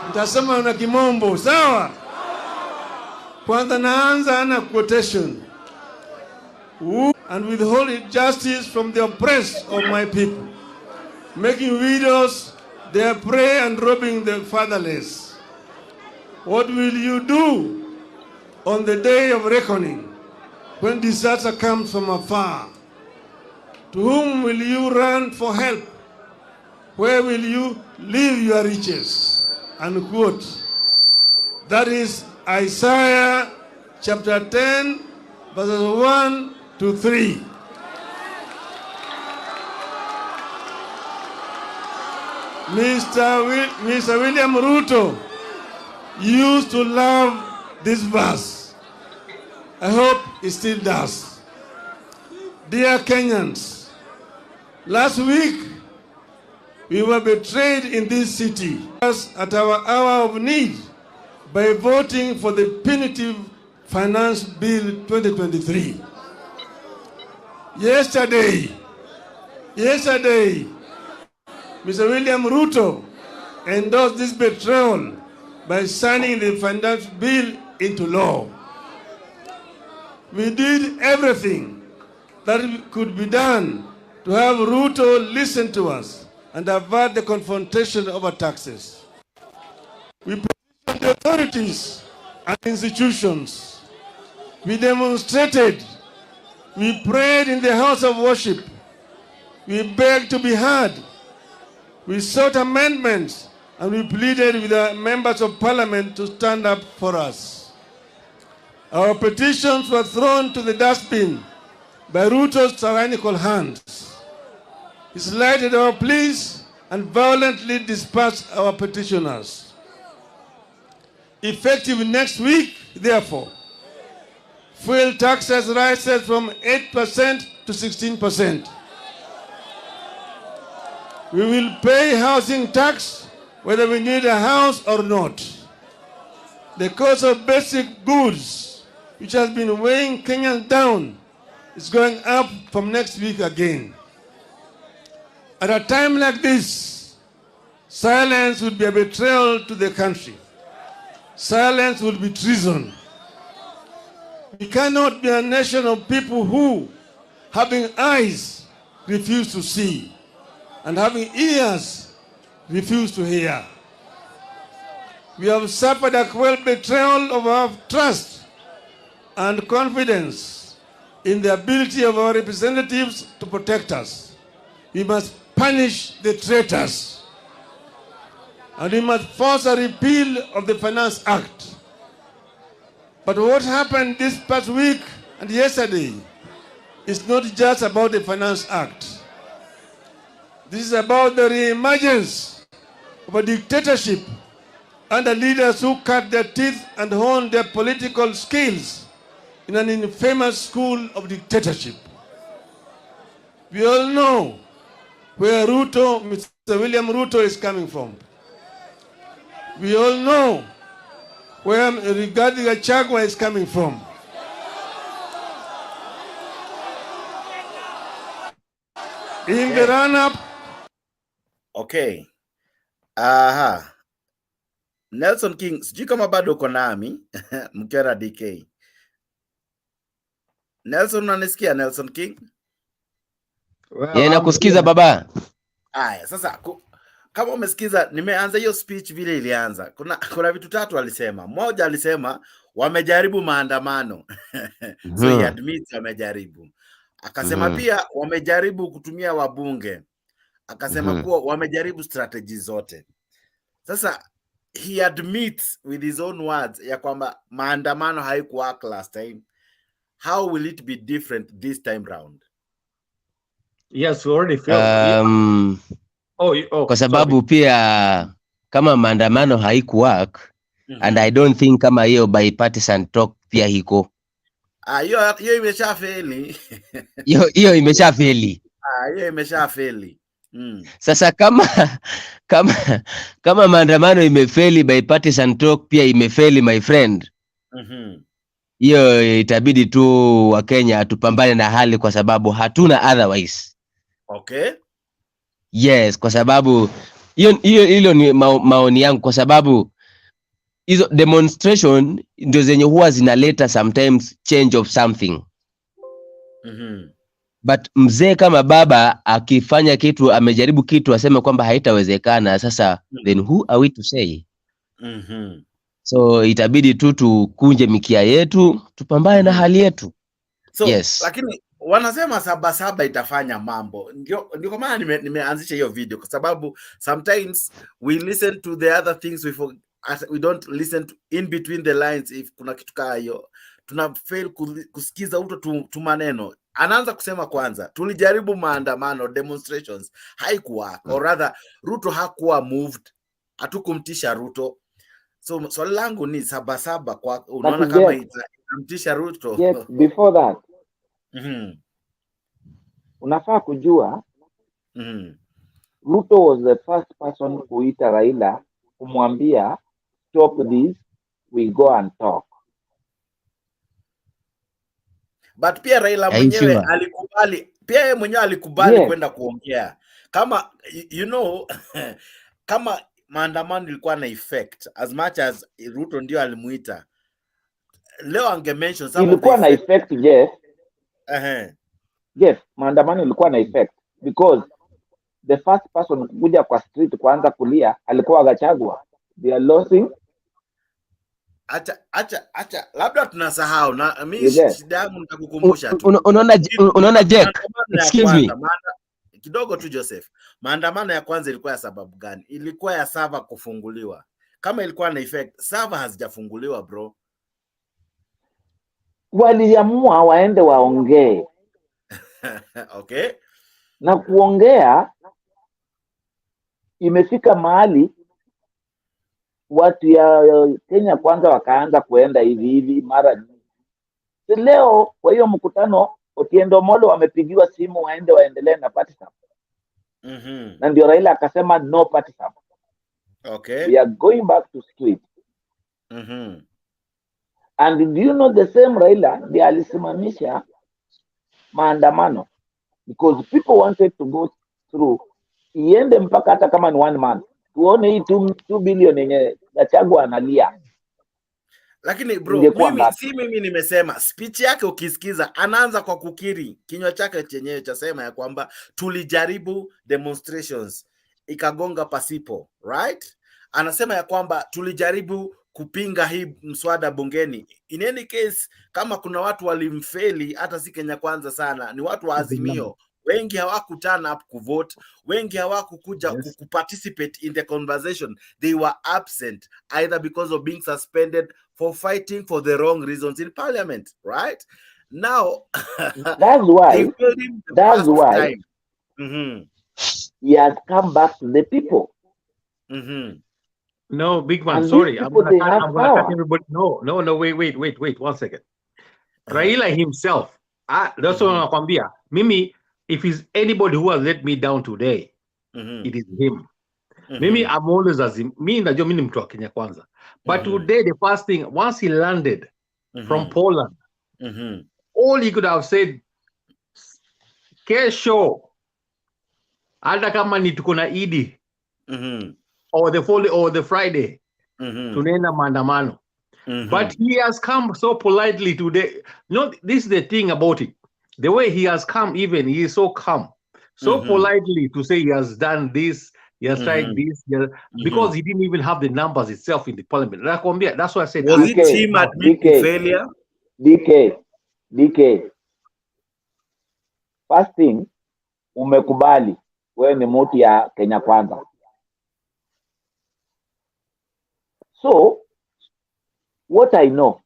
Nitasema na kimombo, sawa? Kwanza naanza na quotation. And withhold justice from the oppressed of my people, making widows their prey and robbing the fatherless. What will you do on the day of reckoning, when disaster comes from afar? To whom will you run for help? Where will you leave your riches? Unquote. That is Isaiah chapter 10, verses 1 to 3. Mr. William Ruto used to love this verse. I hope he still does. Dear Kenyans, last week we were betrayed in this city at our hour of need by voting for the punitive Finance Bill 2023. Yesterday, Mr. William Ruto endorsed this betrayal by signing the Finance Bill into law. We did everything that could be done to have Ruto listen to us and avert the confrontation over taxes. We petitioned the authorities and institutions. We demonstrated. We prayed in the house of worship. We begged to be heard. We sought amendments, and we pleaded with the members of parliament to stand up for us. Our petitions were thrown to the dustbin by Ruto's tyrannical hands. He slighted our pleas and violently dispersed our petitioners. Effective next week, therefore, fuel taxes rises from 8% to 16%. We will pay housing tax whether we need a house or not. The cost of basic goods, which has been weighing Kenyans down, is going up from next week again. At a time like this, silence would be a betrayal to the country. Silence would be treason. We cannot be a nation of people who, having eyes, refuse to see, and having ears, refuse to hear. We have suffered a cruel betrayal of our trust and confidence in the ability of our representatives to protect us. We must punish the traitors, and we must force a repeal of the Finance Act. But what happened this past week and yesterday is not just about the Finance Act. This is about the re-emergence of a dictatorship under leaders who cut their teeth and hone their political skills in an infamous school of dictatorship. We all know where Mr. William Ruto is coming from. We all know where Rigathi Gachagua is coming from. In the run-up. Okay. Nelson King, sijui kama bado uko nami mkera DK. Nelson, unanisikia Nelson King? Yeye nakusikiza baba. Aya, sasa kama umesikiza, nimeanza hiyo speech vile ilianza. Kuna vitu tatu alisema. Moja alisema wamejaribu maandamano. So he admits wamejaribu. Akasema pia wamejaribu kutumia wabunge. Akasema kuwa wamejaribu strategy zote. Sasa he admits with his own words ya kwamba maandamano haikuwork last time. How will it be different this time round? Yes, we already failed. Kwa sababu pia kama maandamano haikuwork, and I don't think kama hiyo bipartisan talk pia hiko. Hiyo imeshafeli. Hiyo imeshafeli. Hiyo imeshafeli. Sasa kama maandamano imefeli, bipartisan talk pia imefeli, my friend. hiyo itabidi tu Wakenya tupambane na hali kwa sababu hatuna otherwise. Okay. Yes, kwa sababu hilo ni maoni yangu, kwa sababu hizo demonstration ndio zenye huwa zinaleta sometimes change of something. But mzee kama baba akifanya kitu, amejaribu kitu, aseme kwamba haitawezekana, sasa then who are we to say? So itabidi tu tukunje mikia yetu, tupambane na hali yetu. So, yes. Lakini wanasema Sabasaba itafanya mambo. Ndio kwa maana nimeanzisha hiyo video, kwa sababu sometimes we listen to the other things, we don't listen to in between the lines. If kuna kitu kama hiyo, tuna fail kusikiza Ruto tu maneno. Anaanza kusema kwanza, tulijaribu maandamano, demonstrations, haikuwa, or rather Ruto hakuwa moved, hatukumtisha Ruto. So swali langu ni Sabasaba, kwa unaona kama itamtisha Ruto? Yes, before that. Unafaa kujua Ruto was the first person kuita Raila kumwambia stop this, we go and talk. But pia Raila mwenyewe alikubali, pia yeye mwenyewe alikubali kwenda kuongea. Kama you know kama maandamano ilikuwa na effect as much as Ruto ndio alimuita, leo ange mention some ilikuwa na effect. Yes. Yes, maandamano ilikuwa na effect because the first person kuja kwa street kuanza kulia alikuwa Gachagua. They are losing. Acha labda tunasahau, na mimi shida yangu nitakukumbusha tu. Unaona Jack, excuse me kidogo tu Joseph, maandamano ya kwanza ilikuwa ya sababu gani? Ilikuwa ya server kufunguliwa. Kama ilikuwa na effect, server hazijafunguliwa bro. Waliamua waende waongee. Okay. Na kuongea imefika mahali watu ya Kenya kwanza wakaanza kuenda hivi mara leo. Kwa hiyo mkutano Otiendo Molo wamepigiwa simu waendelee na partisan. Na ndio Raila akasema no partisan. Okay. We are going back to street. And do you know the same Raila ndiye alisimamisha maandamano because people wanted to go through, iende mpaka hata kama ni 1 month, tuone hii 2 billion yenye Gachagua analia. Lakini bro, mimi nimesema speech yake ukisikiza, anaanza kwa kukiri, kinywa chake chenyewe chasema ya kwamba tulijaribu demonstrations ikagonga pasipo, right? Anasema ya kwamba tulijaribu kupinga hii mswada bungeni. In any case, kama kuna watu walimfeli, hata si Kenya Kwanza sana, ni watu wa Azimio. Wengi hawaku turn up kuvote, wengi hawakukuja kuparticipate in the conversation. They were absent either because of being suspended for fighting for the wrong reasons in parliament, right? Now that's why he has come back to the people. No, big man, sorry. I'm gonna cut everybody. No, wait, 1 second. Raila himself, that's what nakwambia. Mimi, if it's anybody who has let me down today, it is him. Mimi, I'm always as him. Mimi najua mimi ni mtu wa Kenya Kwanza. But today, the first thing, once he landed from Poland, all he could have said, kesho, hata kama ni tuko na Idi, or the Friday, tunaenda maandamano. But he has come so politely today. This is the thing about it. The way he has come, even he is so calm, so politely to say he has done this, he has tried this, because he didn't even have the numbers itself in the parliament. That's why I said. Was it him admitting failure? DK. First thing, umekubali wewe ni mtu ya Kenya Kwanza. So, what I know,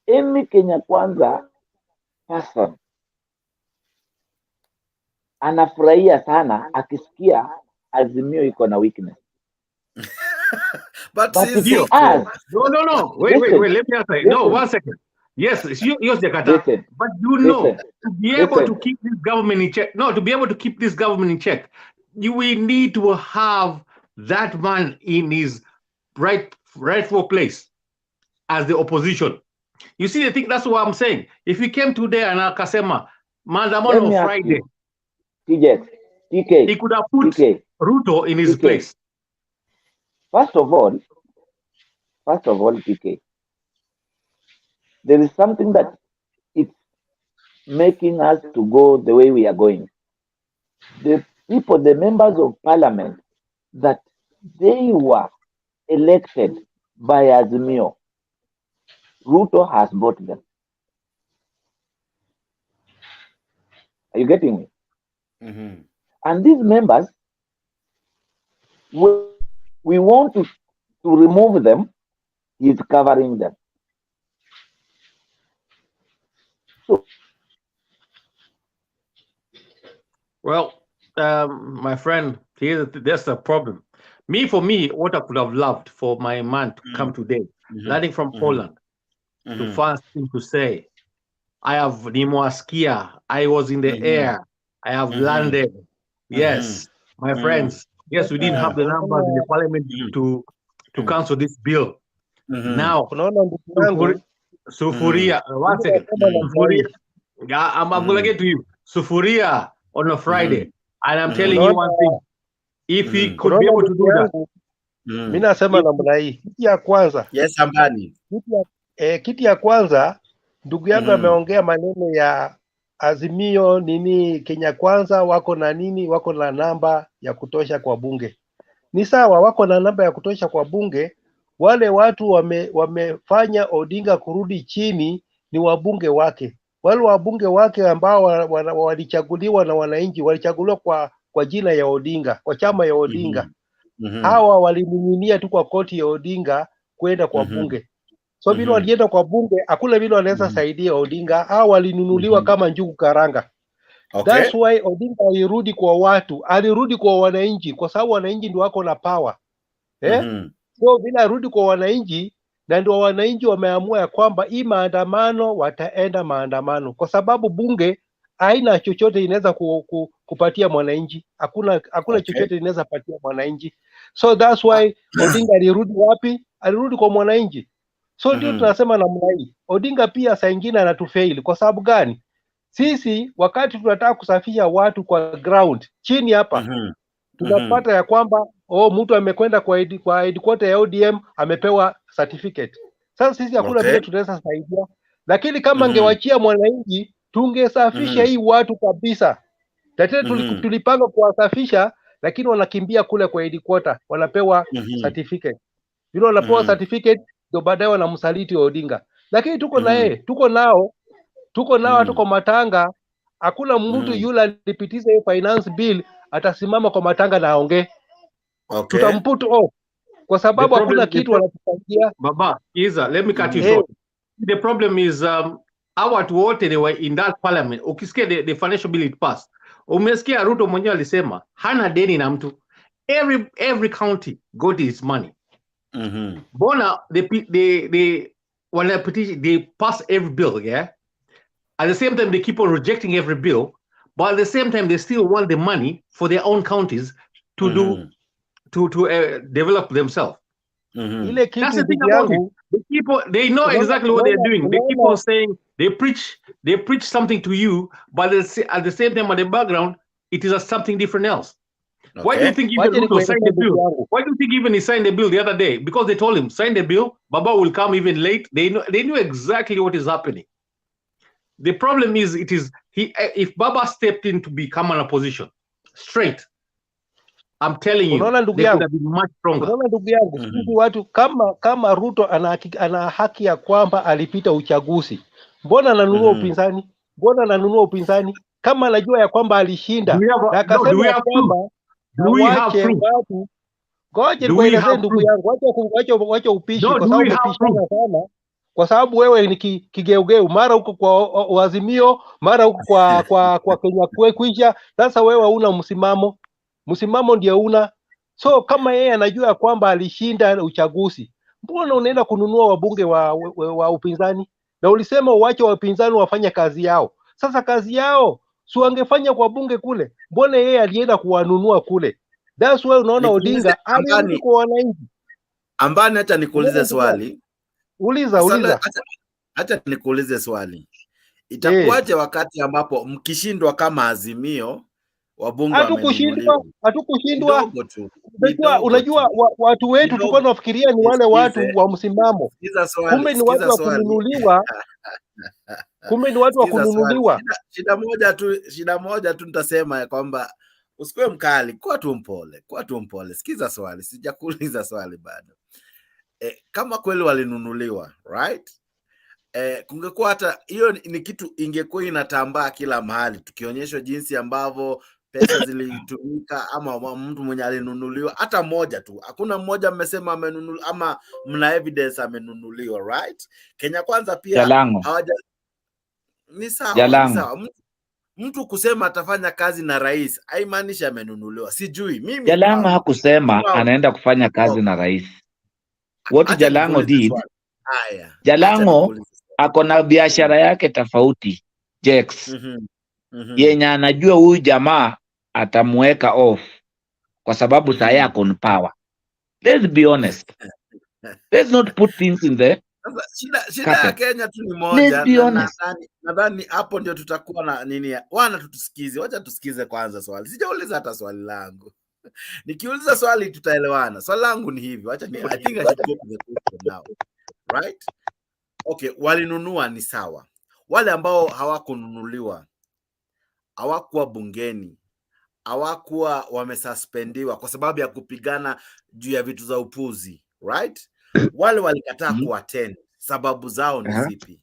any Kenya Kwanza person anafurahia sana akisikia Azimio iko na weakness. But if you no. Wait. Let me answer. No, 1 second. Yes, Jakarta. But to be able to keep this government in check. No, to be able to keep this government in check, you will need to have that man in his rightful place as the opposition. You see the thing, that's what I'm saying. If he came today and akasema Maandamano on Friday, TK, he could have put Ruto in his TK. place. First of all, TK, there is something that it's making us to go the way we are going. The people, the members of parliament, that they were elected by Azimio, Ruto has bought them. Are you getting me? Mm-hmm. And these members, we want to remove them, he's covering them. So, well, my friend, there's a problem. For me, what I could have loved for my man to come today, landing from Poland, to first thing to say, I have Nimwaskia, I was in the air, I have landed. Yes, my friends. Yes, we didn't have the numbers in the parliament to cancel this bill. Now, Sufuria, one second. Sufuria, I'm gonna get to you. Sufuria on a Friday, and I'm telling you one thing. If he could be able to do that. Mimi nasema namna hii. Kitu ya kwanza. Yes, Ambani. Kitu ya kwanza ndugu yangu ameongea maneno ya Azimio nini Kenya Kwanza wako na nini, wako na namba ya kutosha kwa bunge. Ni sawa, wako na namba ya kutosha kwa bunge. Wale watu wamefanya Odinga kurudi chini ni wabunge wake. Wale wabunge wake ambao walichaguliwa na wananchi, walichaguliwa kwa jina ya Odinga, kwa chama ya Odinga. Hawa walimiminia tu kwa koti ya Odinga kwenda kwa bunge. So vile walienda kwa bunge, hakuna vile wanaweza saidia Odinga. Hawa walinunuliwa kama njugu karanga. Okay. That's why Odinga alirudi kwa watu, alirudi kwa wananchi, kwa sababu wananchi ndio wako na power. So bila rudi kwa wananchi, na ndio wananchi wameamua ya kwamba hii maandamano wataenda maandamano, kwa sababu bunge haina chochote inaweza kupatia mwananchi. Hakuna chochote inaweza patia mwananchi. So that's why Odinga alirudi wapi? Alirudi kwa mwananchi. So ndio tunasema namna hii. Odinga pia saa nyingine anatufail. Kwa sababu gani? Sisi wakati tunataka kusafisha watu kwa ground chini hapa, tunapata ya kwamba mtu amekwenda kwa headquarter ya ODM amepewa certificate. Sasa sisi hakuna vile tunaweza saidia, lakini kama angewachia mwananchi tungesafisha hii watu kabisa. Tatizo tulipanga kuwasafisha, lakini wanakimbia kule kwa headquarter wanapewa certificate. Vile wanapewa certificate ndio baadaye wanamsaliti Odinga. Lakini tuko na yeye, tuko nao tuko matanga. Hakuna mtu yule alipitiza hiyo finance bill atasimama kwa matanga na aongee. Tutamputu off kwa sababu hakuna kitu wanatupangia. Baba, let me cut you short. The problem is watu wote they were in that parliament. Ukisikia the financial bill it passed. Umesikia Ruto mwenyewe alisema hana deni na mtu. Every county got its money. Bona they pass every bill, yeah? At the same time, they keep on rejecting every bill, but at the same time, they still want the money for their own counties to develop themselves. That's the thing about it. The people, they know exactly what they're doing. They keep on saying they preach something to you, but at the same time, at the background, it is something different else. Why do you think even Ruto signed the bill? Why do you think even he signed the bill the other day? Because they told him sign the bill. Baba will come even late. They knew exactly what is happening. The problem is, if Baba stepped in to become an opposition straight, I'm telling you, they could have been much stronger. Unaona ndugu yangu, sisi watu kama Ruto ana haki ya kwamba alipita uchaguzi. Mbona ananunua upinzani? Mbona ananunua upinzani? Kama anajua ya kwamba alishinda na akasema ya kwamba wache watu. Ngoje nieleze ndugu yangu, wacha upishi kwa sababu upishana sana. Kwa sababu wewe ni kigeugeu, mara huko kwa Azimio, mara huko kwa Kenya kuisha. Sasa wewe huna msimamo ndio una. So kama yeye anajua kwamba alishinda uchaguzi, mbona unaenda kununua wabunge wa upinzani? Na ulisema uache wa upinzani wafanye kazi yao. Sasa kazi yao si wangefanya kwa bunge kule, mbona yeye alienda kuwanunua kule? That's why unaona Odinga alirudi kwa wananchi. Ambani, hata nikuulize swali. Uliza. Acha nikuulize swali. Itakuwaje wakati ambapo mkishindwa kama Azimio wabunge wamenunuliwa? Hatukushindwa. Kidogo tu. Unajua watu wetu tulikuwa tunafikiria ni wale watu wa msimamo. Kumbe ni watu wa kununuliwa. Kumbe ni watu wa kununuliwa. Shida moja tu nitasema ya kwamba usikuwe mkali, kuwa tu mpole. Sikiza swali, sijakuuliza swali bado. Kama kweli walinunuliwa, right? Kungekuwa hata hiyo ni kitu ingekuwa inatambaa kila mahali, tukionyeshwa jinsi ambavyo pesa zilitumika ama mtu mwenye alinunuliwa, hata mmoja tu. Hakuna mmoja mmesema amenunuliwa ama mna evidence amenunuliwa, right? Kenya Kwanza pia hawaja ni sawa. Mtu kusema atafanya kazi na rais haimaanishi amenunuliwa. Sijui mimi. Jalango hakusema anaenda kufanya kazi na rais. What Jalango did, Jalango ako na biashara yake tofauti, Jex. Yenye anajua huyu jamaa atamweka off kwa sababu saa yako on power. Let's be honest. Let's not put things in the shida ya Kenya tu ni moja. Nadhani hapo ndio tutakuwa na nini. Tutusikize. Wacha tusikize kwanza swali. Sijauliza hata swali langu. Nikiuliza swali tutaelewana. Swali langu ni hivi. Wacha I think I should go to the question now. Right? Okay, walinunua ni sawa. Wale ambao hawakununuliwa, hawakuwa bungeni, hawakuwa wamesuspendiwa kwa sababu ya kupigana juu ya vitu za upuzi, right? Wale walikataa kuattend, sababu zao ni zipi?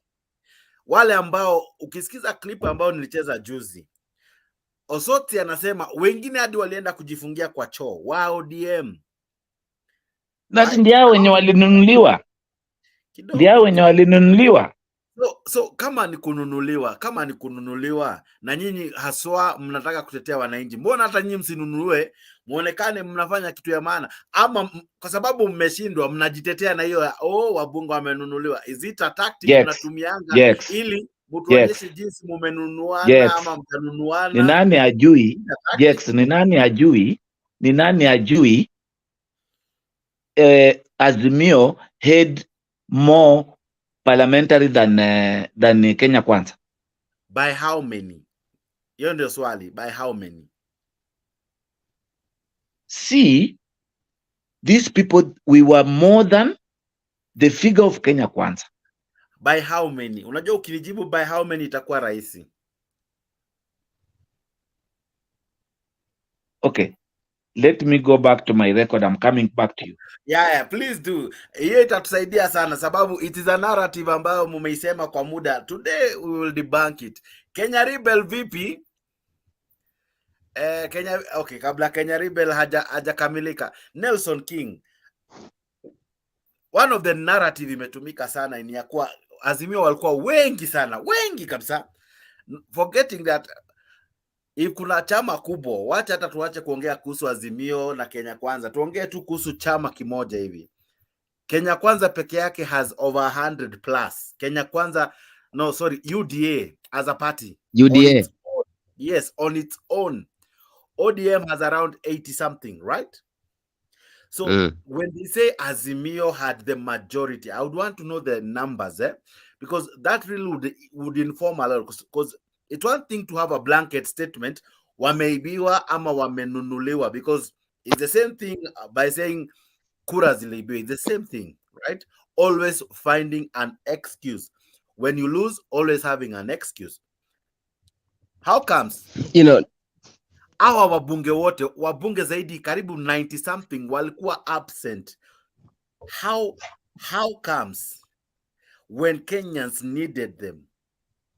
Wale ambao ukisikiza clip ambao nilicheza juzi, Osoti anasema wengine hadi walienda kujifungia kwa choo wa ODM. Ndio wenye walinunuliwa. So kama ni kununuliwa na nyinyi haswa mnataka kutetea wananchi, mbona hata nyinyi msinunue, muonekane mnafanya kitu ya maana? Ama kwa sababu mmeshindwa mnajitetea na hiyo wabunge wamenunuliwa? Is it a tactic mnatumianga ili mtuonyeshe jinsi mumenunuana ama mtanunuana? Ni nani ajui? Ni nani ajui Azimio had more parliamentary than Kenya Kwanza? By how many? Hiyo ndio swali. By how many? See, these people, we were more than the figure of Kenya Kwanza. By how many? Unajua ukinijibu by how many itakuwa rahisi. Okay. Let me go back to my record. I'm coming back to you. Yeah, please do. Hiyo itatusaidia sana sababu it is a narrative ambayo mumeisema kwa muda. Today we will debunk it. Kenya Rebel vipi? Okay, kabla Kenya Rebel hajakamilika. Nelson King. One of the narrative imetumika sana ni ya kuwa Azimio walikuwa wengi kabisa. Forgetting that if kuna chama kubwa, wacha hata tuache kuongea kuhusu Azimio na Kenya Kwanza. Tuongee tu kuhusu chama kimoja hivi. Kenya Kwanza peke yake has over 100 plus. Kenya Kwanza, UDA as a party. UDA. On its own. ODM has around 80 something, right? So when they say Azimio had the majority, I would want to know the numbers, because that really would inform a lot. Because it's one thing to have a blanket statement, wameibiwa ama wamenunuliwa, because it's the same thing by saying kura ziliibiwa. It's the same thing, right? Always finding an excuse. When you lose, always having an excuse. How comes? Hawa wabunge zaidi karibu 90 something walikuwa absent. How comes when Kenyans needed them?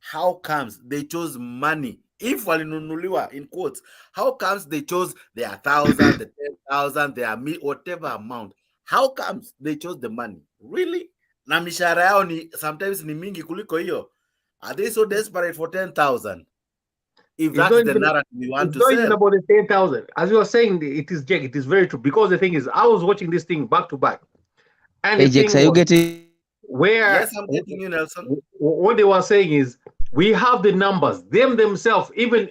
How comes they chose money? If walinunuliwa in quotes, how comes they chose their 1,000, the 10,000, their whatever amount? How comes they chose the money? Really? Na mishahara yao ni sometimes ni mingi kuliko hiyo. Are they so desperate for 10,000? If that's the narrative we want to say. It's not even about the 10,000. As you were saying, it is Jack. It is very true. Because the thing is, I was watching this thing back to back. And hey, Jack, are you getting? Yes, I'm getting you, Nelson. What they were saying is, we have the numbers. Them themselves, even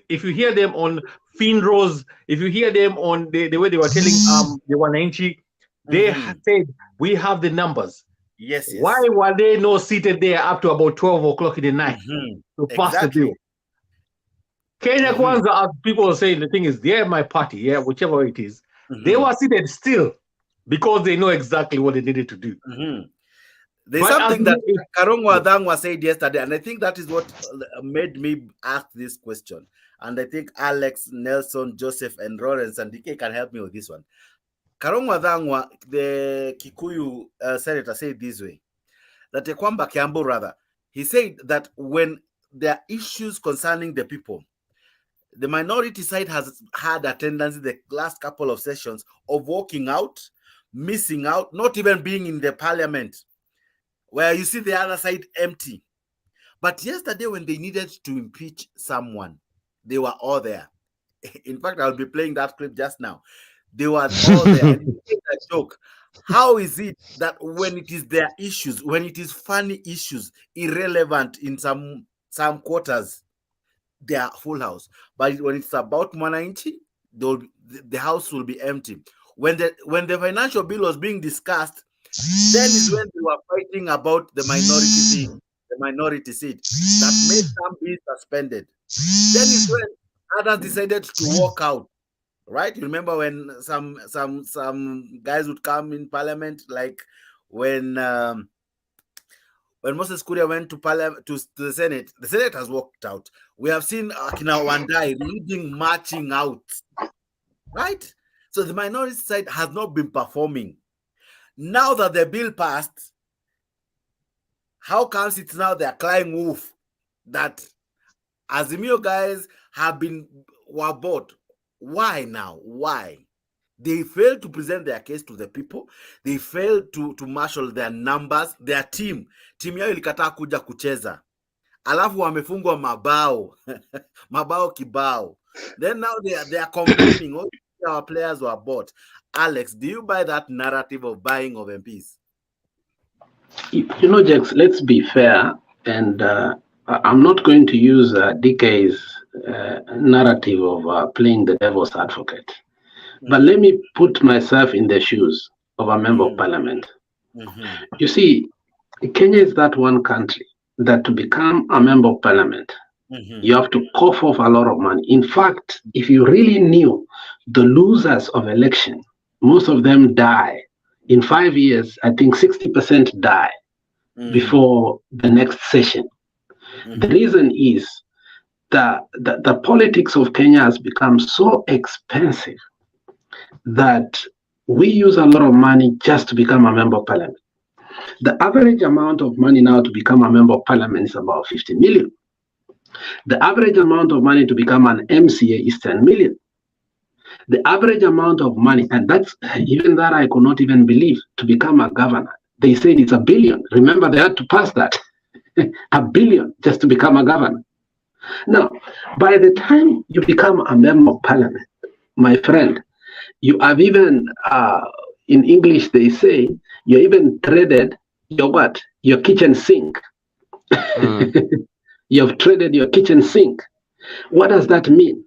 if you hear them on Finrose, if you hear them on the way they were telling the Wananchi, they said, we have the numbers. Yes. Why were they not seated there up to about 12 o'clock in the night to pass the bill? Kenya Kwanza, as people say, the thing is, they're my party, whichever it is. They were seated still because they know exactly what they needed to do. There's something that Karongwa Adangwa said yesterday, and I think that is what made me ask this question. And I think Alex, Nelson, Joseph, and Lawrence and DK can help me with this one. Karongwa Adangwa, the Kikuyu senator, said this way, that Kwamba Kiambu rather, he said that when there are issues concerning the people, the minority side has had a tendency the last couple of sessions of walking out, missing out, not even being in the parliament, where you see the other side empty. But yesterday, when they needed to impeach someone, they were all there. In fact, I'll be playing that clip just now. They were all there. And it's a joke. How is it that when it is their issues, when it is funny issues, irrelevant in some quarters, they are full house, but when it's about Mwananchi, the house will be empty. When the financial bill was being discussed, then is when they were fighting about the minority seat that made some be suspended. Then is when others decided to walk out. Right? You remember when some guys would come in parliament, like when Moses Kuria went to Parliament to the Senate has walked out. We have seen Akina Wandai leading, marching out, right? So the minority side has not been performing. Now that the bill passed, how comes it's now they're crying wolf that Azimio guys were bought? Why now? Why? They failed to present their case to the people. They failed to marshal their numbers, their team. Timu yao ilikataa kuja kucheza. Alafu wamefungwa mabao. Mabao kibao. Then now they are complaining. All our players were bought. Alex, do you buy that narrative of buying of MPs? You know, Jax, let's be fair. And I'm not going to use DK's narrative of playing the devil's advocate. But let me put myself in the shoes of a member of parliament. You see, Kenya is that one country that to become a member of parliament, you have to cough off a lot of money. In fact, if you really knew the losers of election, most of them die. In 5 years, I think 60% die before the next session. The reason is that the politics of Kenya has become so expensive that we use a lot of money just to become a member of parliament. The average amount of money now to become a member of parliament is about 50 million. The average amount of money to become an MCA is 10 million. The average amount of money, and that's even that I could not even believe, to become a governor. They said it's $1 billion. Remember, they had to pass that. $1 billion just to become a governor. Now, by the time you become a member of parliament, my friend, you have even, in English they say, you even traded your what? Your kitchen sink. You have traded your kitchen sink. What does that mean?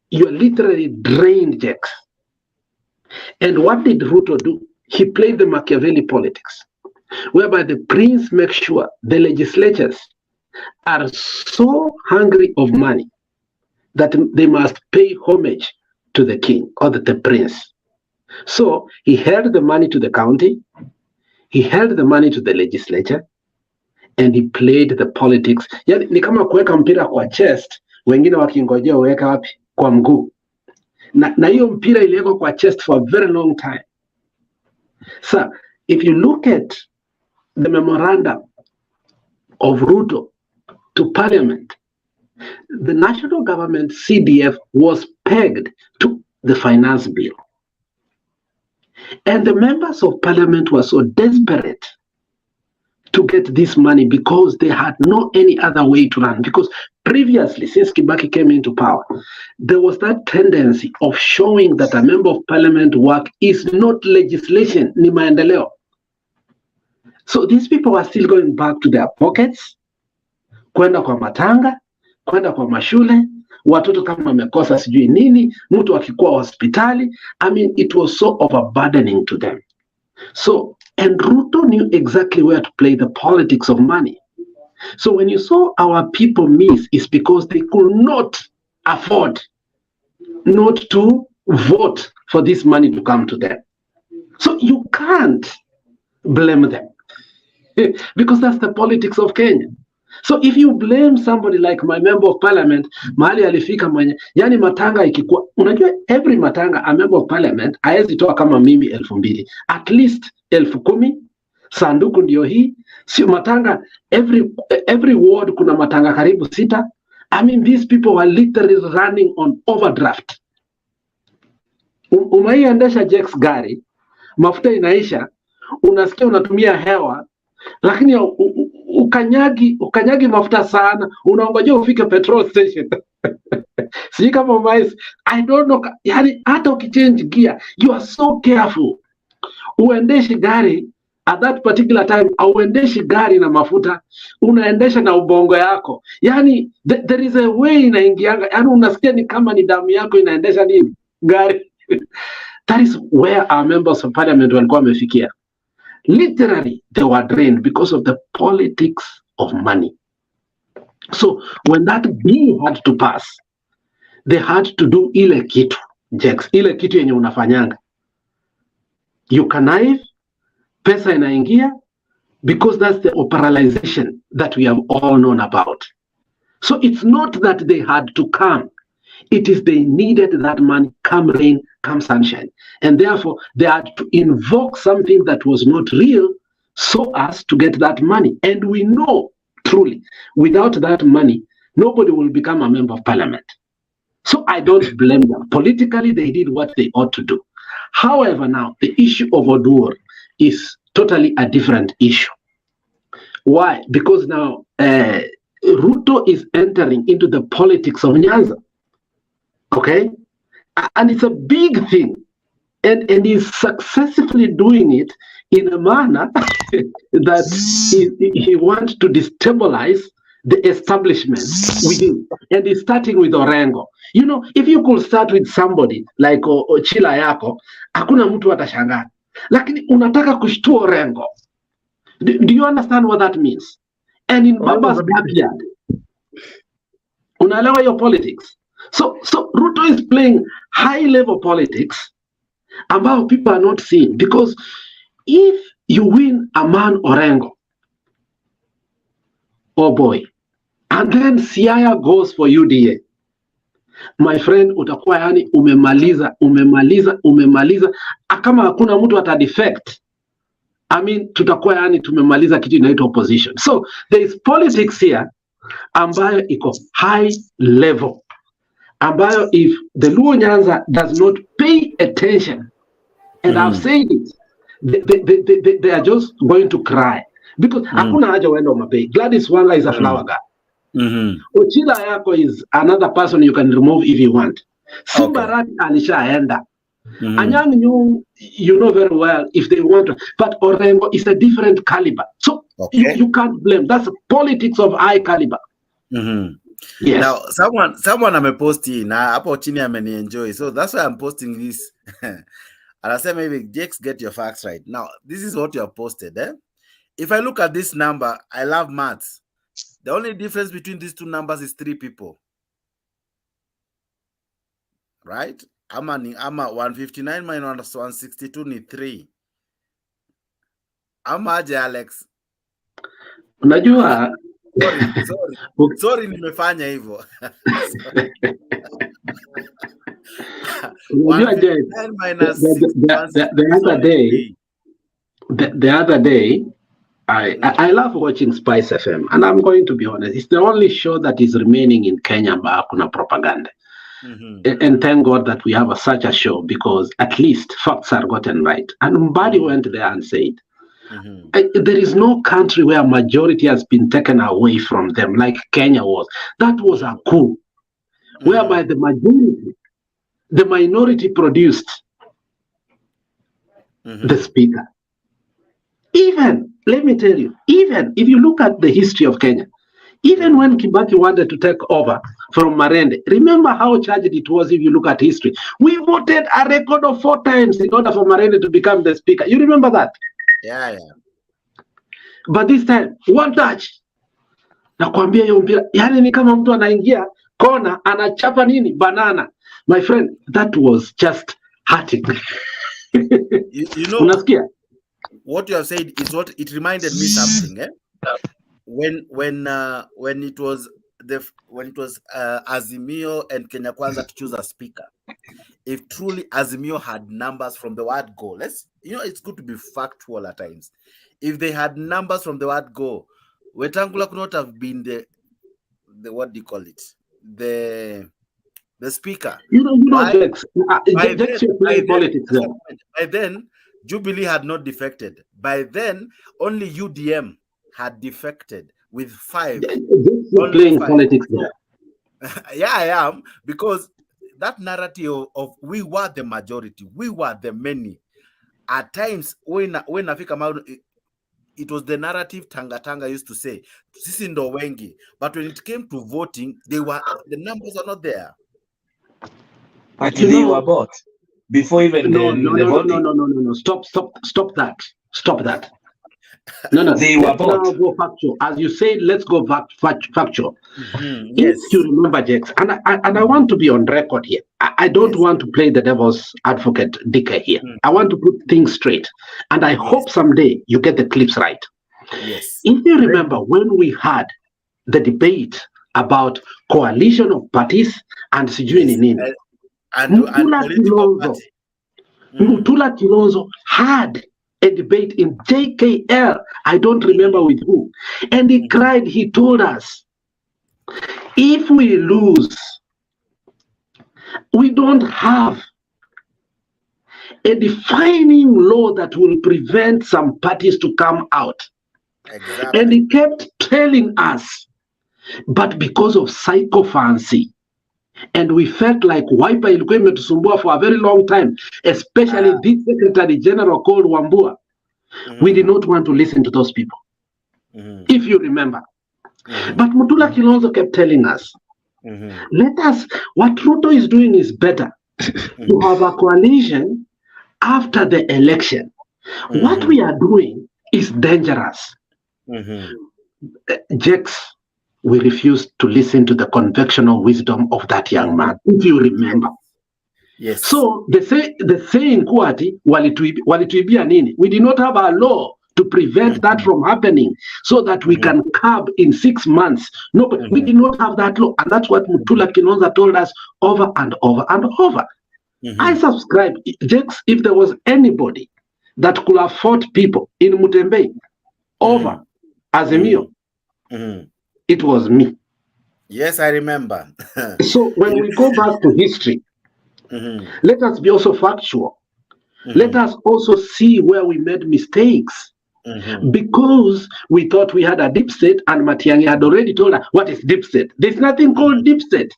You're literally drained, Jax. And what did Ruto do? He played the Machiavelli politics, whereby the prince makes sure the legislatures are so hungry of money that they must pay homage to the king or the prince. So he held the money to the county, he held the money to the legislature, and he played the politics. Yani, ni kama kuweka mpira kwa chest, wengine wakingojea uweka wapi? Kwa mguu. Na hiyo mpira iliwekwa kwa chest for a very long time. So if you look at the memorandum of Ruto to Parliament, the national government CDF was pegged to the finance bill. And the members of parliament were so desperate to get this money because they had no any other way to run. Because previously, since Kibaki came into power, there was that tendency of showing that a member of parliament work is not legislation, ni maendeleo. So these people are still going back to their pockets, kwenda kwa matanga, kwenda kwa mashule, watoto kama wamekosa sijui nini, mtu akikuwa hospitali. I mean, it was so overburdening to them. So And Ruto knew exactly where to play the politics of money. So when you saw our people miss, it's because they could not afford not to vote for this money to come to them. So you can't blame them because that's the politics of Kenya. So if you blame somebody like my member of parliament, mahali alifika mwenye, yani matanga ikikuwa, unajua every matanga a member of parliament haezi toa kama mimi 2,000, at least 10,000, sanduku ndio hii, sio matanga every ward kuna matanga karibu 6. I mean these people were literally running on overdraft. Umaiendesha Jex gari, mafuta inaisha, unasikia unatumia hewa, lakini ukanyagi mafuta sana, unaongojea ufike petrol station. Sijui kama mais, I don't know, yani hata ukichange gear, you are so careful. Uendeshi gari at that particular time, auendeshi gari na mafuta, unaendesha na ubongo yako. Yani there is a way inaingianga, yani unasikia ni kama ni damu yako inaendesha nini? Gari. That is where our members of parliament walikuwa wamefikia. Literally, they were drained because of the politics of money. So when that bill had to pass, they had to do ile kitu, Jex, ile kitu yenye unafanyanga. You connive, pesa inaingia, because that's the operationalization that we have all known about. So it's not that they had to come. It is they needed that money, come rain, come sunshine. And therefore, they had to invoke something that was not real so as to get that money. And we know, truly, without that money, nobody will become a member of parliament. So I don't blame them. Politically, they did what they ought to do. However, now, the issue of Odur is totally a different issue. Why? Because now, Ruto is entering into the politics of Nyanza. Okay, and it's a big thing, and he's successfully doing it in a manner that he wants to destabilize the establishment within, and he's starting with Orengo. You know, if you could start with somebody like Ochila yako, hakuna mtu atashangaa, lakini unataka kushtua Orengo. Do you understand what that means? And in Baba's backyard, unaelewa your politics. So Ruto is playing high-level politics about people are not seeing, because if you win a man Orengo, oh boy, and then Siaya goes for UDA, my friend, utakuwa yani umemaliza, kama hakuna mtu ata defect. I mean, tutakuwa yani tumemaliza kitu inaitwa opposition. So there is politics here ambayo iko high level, ambayo if the Luo Nyanza does not pay attention, and I've said it, they are just going to cry, because hakuna haja uende umapay. Gladys Wanga is a flower girl. Ochila yako is another person you can remove if you want. Simbarati alishaenda. Anyang you know very well if they want to, but Orengo is a different caliber. So you can't blame. That's politics of high caliber. Yes. Now someone ameposti na hapo chini amenienjoy, so that's why I'm posting this. And I say maybe Jakes, get your facts right. Now this is what you have posted. If I look at this number, I love maths. The only difference between these two numbers is 3 people, right? Ama 159 minus 162 ni 3. Ama aje Alex? Unajua sorry nimefanya hivyo. The other day, I love watching Spice FM, and I'm going to be honest, it's the only show that is remaining in Kenya ambao kuna propaganda. And thank God that we have such a show, because at least facts are gotten right. And Mbadi went there and said, there is no country where majority has been taken away from them like Kenya was. That was a coup, whereby the minority produced the speaker. Even, let me tell you, even if you look at the history of Kenya, even when Kibaki wanted to take over from Marende, remember how charged it was. If you look at history, we voted a record of 4 times in order for Marende to become the speaker. You remember that? Yeah. But this time, one touch. Nakwambia hiyo mpira, yani ni kama mtu anaingia kona anachapa nini banana. My friend, that was just hurting. You know, unasikia? What you have said is what it reminded me something, eh? When it was Azimio and Kenya Kwanza to choose a speaker. If truly Azimio had numbers from the word go, it's good to be factual at times. If they had numbers from the word go, Wetangula could not have been the what do you call it? The speaker. By then, Jubilee had not defected. By then, only UDM had defected with 5. You're playing politics there. Yeah, I am, because that narrative of we were the majority, we were the many. At times, when Africa, it was the narrative Tanga used to say, sisi ndo wengi. But when it came to voting, the numbers are not there. But they were bought before even the voting. No. Stop that. No. They were bought. Now go factual. As you say, let's go back factual. Yes. If you remember, Jex, and I want to be on record here. I don't want to play the devil's advocate dicker here. I want to put things straight. And I hope someday you get the clips right. Yes. If you remember when we had the debate about coalition of parties and sijui ni nini, Mutula Kilonzo had a debate in JKL, I don't remember with who, and he cried, he told us, if we lose, we don't have a defining law that will prevent some parties to come out. Exactly. And he kept telling us, but because of psychophancy, and we felt like Wiper ilikuwa imetusumbua for a very long time, especially this Secretary General called Wambua. We did not want to listen to those people, if you remember. But Mutula Kilonzo kept telling us, what Ruto is doing is better to have a coalition after the election. What we are doing is dangerous. Jex, we refused to listen to the conventional wisdom of that young man, if you remember. Yes. So the saying Kuati, walituibia nini? We did not have a law to prevent that from happening so that we can curb in 6 months. No, but we did not have that law. And that's what Mutula Kilonzo told us over and over and over. I subscribe. Jex, if there was anybody that could have fought people in Mutembe over Azimio, it was me. Yes, I remember. So when we go back to history, let us be also factual. Let us also see where we made mistakes. Because we thought we had a deep state, and Matiang'i had already told us what is deep state. There's nothing called deep state.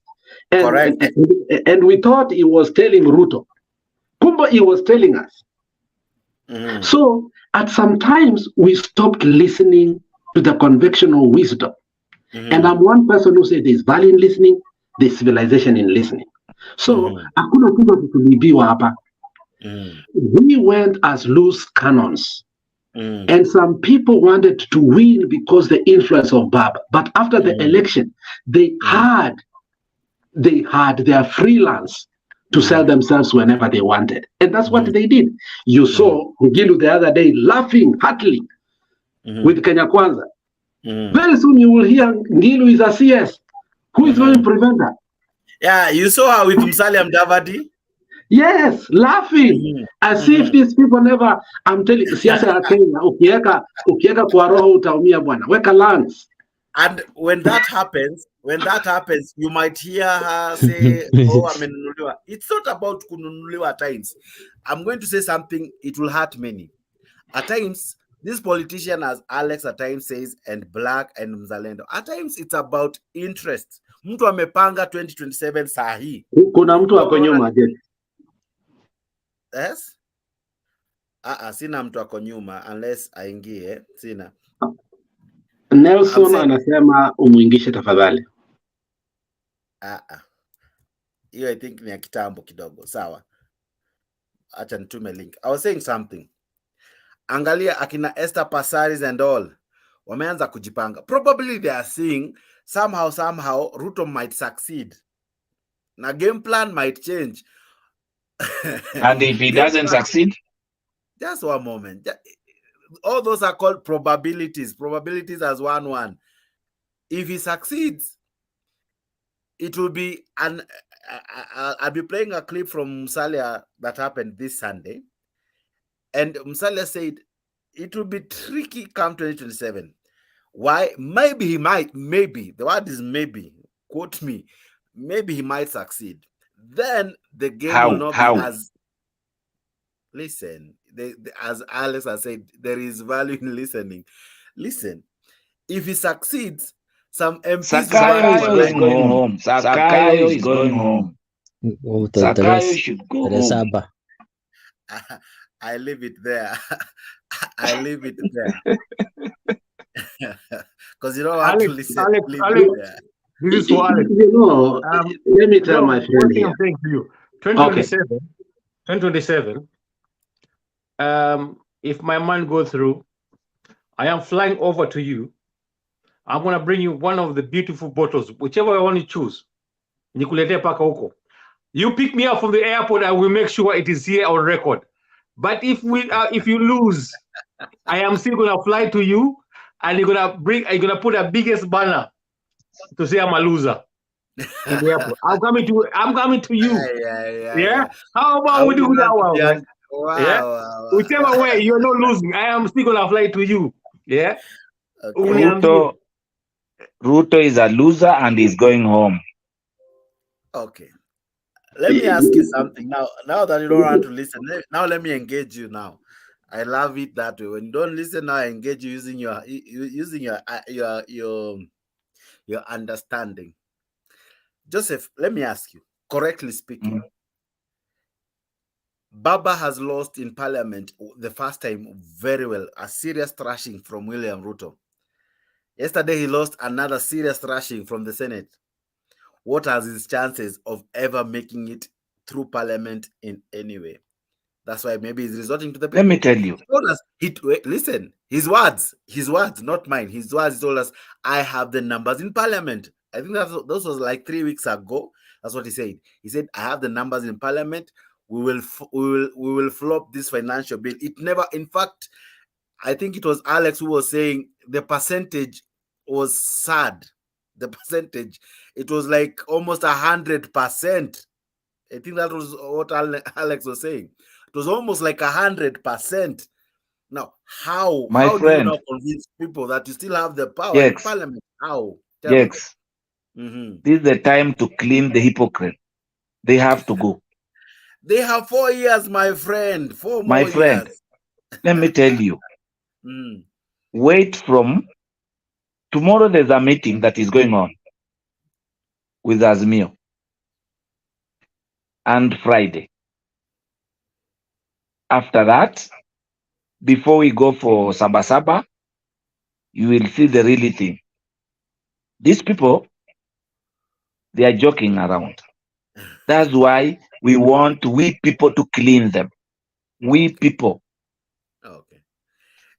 And we thought he was telling Ruto. Kumba, he was telling us. So at some times we stopped listening to the conventional wisdom. And I'm one person who said there's value in listening, there's civilization in listening. So hakuna kitu tulibiwa hapa. We went as loose cannons. And some people wanted to win because the influence of Baba. But after the election, they had their freelance to sell themselves whenever they wanted. And that's what they did. You saw Ngilu the other day laughing heartily with Kenya Kwanza. Very soon you will hear Ngilu is a CS. Who is going to prevent that? Yeah, you saw her with Musalia Mudavadi. Yes, laughing as if these people never. I'm telling you, siasa ya Kenya, ukiweka kwa roho utaumia bwana. Weka lungs. And when that happens, you might hear her say, "Oh, amenunuliwa." It's not about kununuliwa at times. I'm going to say something. It will hurt many. At times, this politician, as Alex at times says, and Black and Mzalendo, at times it's about interest. Mtu amepanga 2027 sahi. Kuna mtu ako nyuma je? Yes? Sina mtu ako nyuma unless aingie, sina. Nelson anasema umuingishe tafadhali. Hiyo I think ni ya kitambo kidogo. Sawa. Acha nitume link. I was saying something. angalia akina Esther Passaris and all wameanza kujipanga. Probably they are seeing somehow Ruto might succeed. Now game plan might change. And if he doesn't succeed? Just one moment. All those are called probabilities. Probabilities as 1-1. If he succeeds, it will be I'll be playing a clip from Musalia that happened this Sunday. And Musalia said it will be tricky come 2027. Why? Maybe he might, maybe. The word is maybe. Quote me. Maybe he might succeed. Then the game will not be as... Listen, as Alex has said, there is value in listening. Listen, if he succeeds, some MPs... Sakayo is going home. Sakayo is going home. Sakayo should go home. I leave it there. I leave it there. Because you don't want to listen. Alex, this is for Alex. Let me tell my friend here. Thank you. 2027. If my man goes through, I am flying over to you. I'm gonna bring you one of the beautiful bottles, whichever one you choose. Nikulete paka huko. You pick me up from the airport, I will make sure it is here on record. But if you lose, I am still gonna fly to you, and you're gonna put a biggest banner to say I'm a loser in the airport. I'm coming to you. Yeah. How about we do that one? Man? Wow. Whichever way, you're not losing. I am still gonna fly to you. Yeah. Okay. Ruto is a loser and he's going home. Okay. Let me ask you something now that you don't want to listen. Now let me engage you now. I love it that way. When you don't listen, now I engage you using your understanding. Joseph, let me ask you, correctly speaking, Baba has lost in Parliament the first time very well, a serious thrashing from William Ruto. Yesterday, he lost another serious thrashing from the Senate. What are his chances of ever making it through Parliament in any way? That's why maybe he's resorting to the people. Let me tell you. Listen, his words, not mine. His words, he told us, I have the numbers in Parliament. I think that was like 3 weeks ago. That's what he said. He said, I have the numbers in Parliament. We will flop this financial bill. It never, in fact, I think it was Alex who was saying the percentage was sad. The percentage, it was like almost 100%. I think that was what Alex was saying. It was almost like 100%. Now, how do you now convince people that you still have the power in Parliament? How? Yes. This is the time to clean the hypocrite. They have to go. They have 4 years, my friend. 4 more years. My friend, let me tell you. Wait from tomorrow. There's a meeting that is going on with Azmio. And Friday. After that, before we go for Sabasaba, you will see the real thing. These people, they are joking around. That's why we want people to clean them. We people. Okay.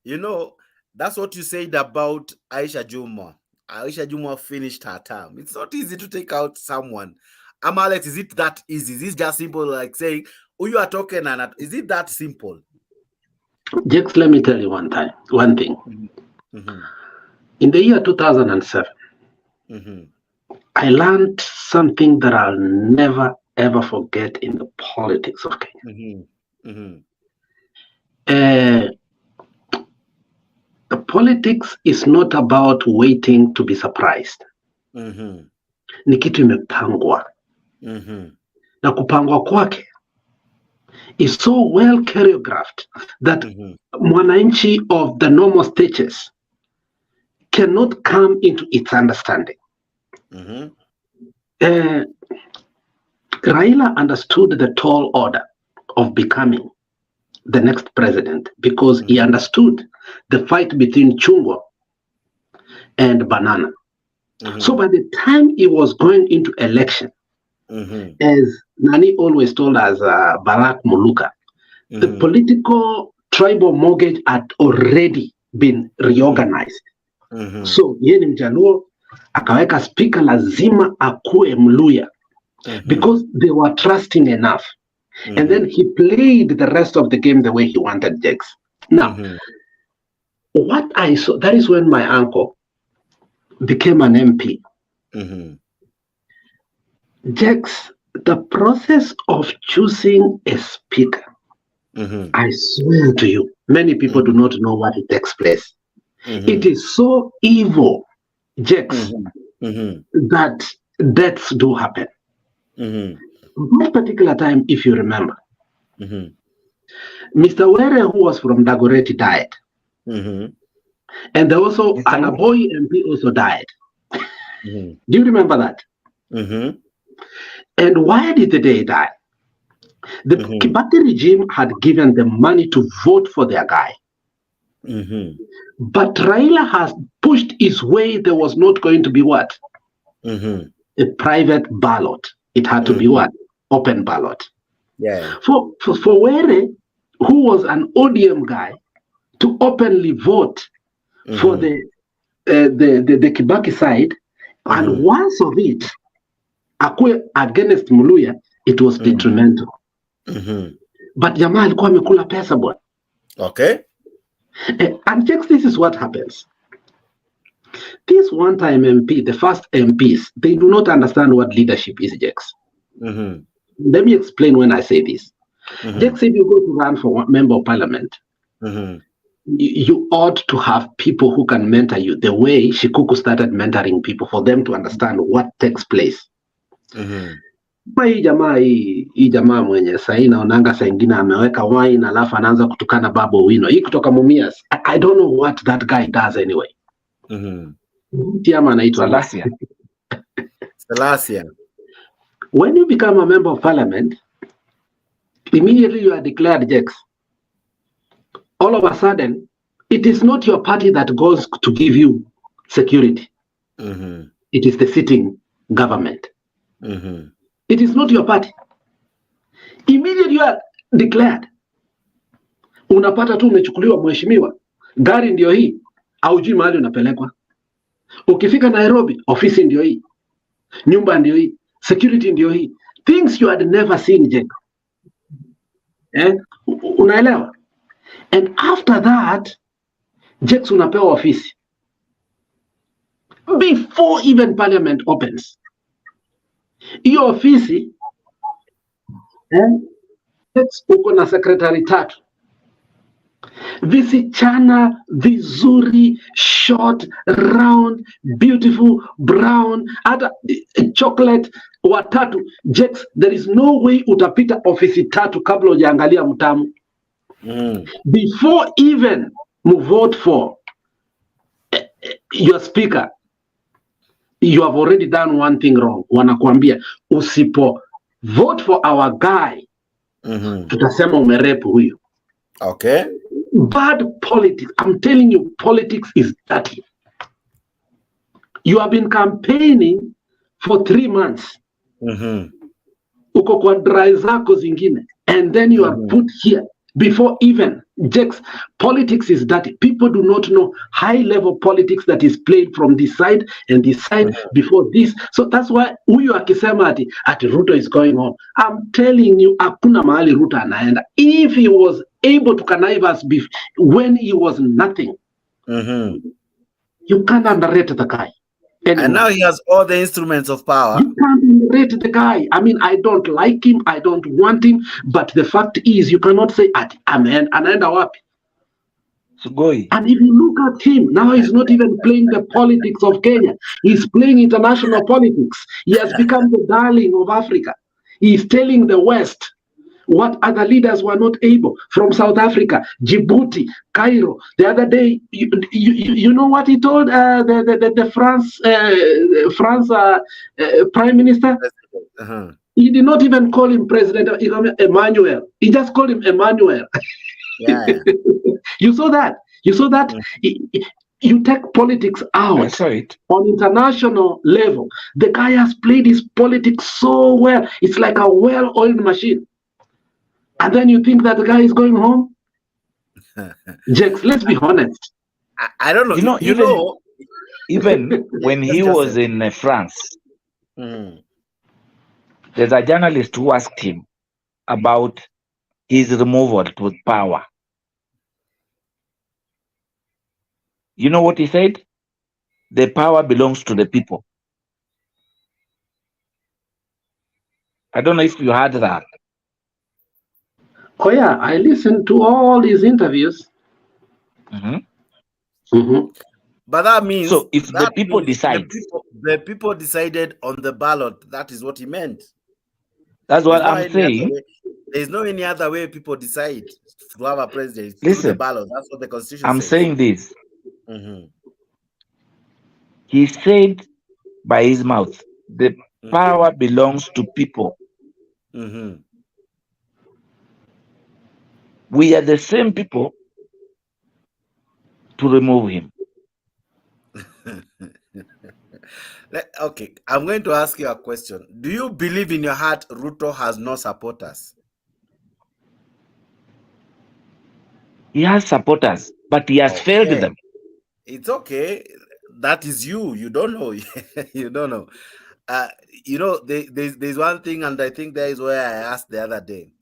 You know, that's what you said about Aisha Juma. Aisha Juma finished her term. It's not easy to take out someone. Alex, is it that easy? Is it just simple like saying, who you are talking and is it that simple? Just let me tell you one thing. In the year 2007, I learned something that I'll never ever forget in the politics of Kenya. The politics is not about waiting to be surprised. Ni kitu imepangwa. Na kupangwa kwake is so well choreographed that mwananchi of the normal stages cannot come into its understanding. Raila understood the tall order of becoming the next president because he understood the fight between Chungwa and Banana. So by the time he was going into election, as Nani always told us, Barack Muluka, the political tribal mortgage had already been reorganized. So yeye ni Mjaluo, akaweka speaker lazima akue Mluya because they were trusting enough. And then he played the rest of the game the way he wanted, Jex. Now, what I saw, that is when my uncle became an MP. Jex, the process of choosing a speaker, I swear to you, many people do not know what it takes place. It is so evil, Jex, that deaths do happen. That particular time, if you remember, Mr. Were, who was from Dagoretti, died. And there also, Anaboy MP also died. Do you remember that? And why did they die? The Kibaki regime had given them money to vote for their guy. But Raila has pushed his way. There was not going to be what? A private ballot. It had to be what? Open ballot. Yeah. For Were, who was an ODM guy, to openly vote for the Kibaki side, and once of it, against Muluya, it was detrimental. But Jamaa alikuwa amekula pesa bwana. Okay. And Jex, this is what happens. This one-time MP, the first MPs, they do not understand what leadership is, Jex. Let me explain when I say this. Jex, if you go to run for one member of parliament, you ought to have people who can mentor you the way Shikuku started mentoring people for them to understand what takes place. Hii jamaa mwenye sahi naonanga saa ingine ameweka wine alafu anaanza kutukana Babu Owino. Hii kutoka Mumias. I don't know what that guy does anyway. Tiama anaitwa Salasia. When you become a member of parliament, immediately you are declared Jex. All of a sudden, it is not your party that goes to give you security. It is the sitting government. It is not your party. Immediately you are declared. Unapata tu umechukuliwa mheshimiwa. Gari ndio hii. Haujui mahali unapelekwa. Ukifika Nairobi, ofisi ndio hii. Nyumba ndio hii. Security ndio hii. Things you had never seen, Jacob. Unaelewa? And after that, Jex unapewa ofisi. Before even parliament opens. Hiyo ofisi, Jex uko na secretary 3. Visichana, vizuri, short, round, beautiful, brown, hata chocolate, watatu. Jex, there is no way utapita ofisi 3 kabla hujaangalia mtamu. Before even you vote for your speaker, you have already done one thing wrong. Wanakuambia usipo vote for our guy, tutasema umerepu huyu. Okay. Bad politics. I'm telling you, politics is dirty. You have been campaigning for 3 months. Uko kwa dry zako zingine, and then you are put here. Before even, Jex, politics is dirty. People do not know high-level politics that is played from this side and this side before this. So that's why huyu akisema ati Ruto is going home. I'm telling you, hakuna mahali Ruto anaenda. If he was able to connive us when he was nothing, you can't underrate the guy. Anyway. And now he has all the instruments of power. You can't underrate the guy. I mean, I don't like him. I don't want him. But the fact is, you cannot say, Amen, anaenda wapi. And if you look at him, now he's not even playing the politics of Kenya. He's playing international politics. He has become the darling of Africa. He's telling the West what other leaders were not able. From South Africa, Djibouti, Cairo. The other day, you know what he told the France Prime Minister? He did not even call him President Emmanuel. He just called him Emmanuel. Yeah. You saw that? You saw that? You take politics out on international level. The guy has played his politics so well. It's like a well-oiled machine. And then you think that the guy is going home? Jax, let's be honest. I don't know. Even when he was in France, there's a journalist who asked him about his removal to power. You know what he said? The power belongs to the people. I don't know if you heard that. Oh yeah, I listened to all his interviews. But that means, so if the people decide, the people decided on the ballot. That is what he meant. That's what I'm saying. There's no any other way people decide to have a president. Listen, through the ballot. That's what the Constitution I'm says. saying this. He said by his mouth, the power belongs to people. We are the same people to remove him. Okay, I'm going to ask you a question. Do you believe in your heart Ruto has no supporters? He has supporters, but he has failed them. It's okay. That is you. You don't know. You don't know. There's one thing, and I think there is where I asked the other day.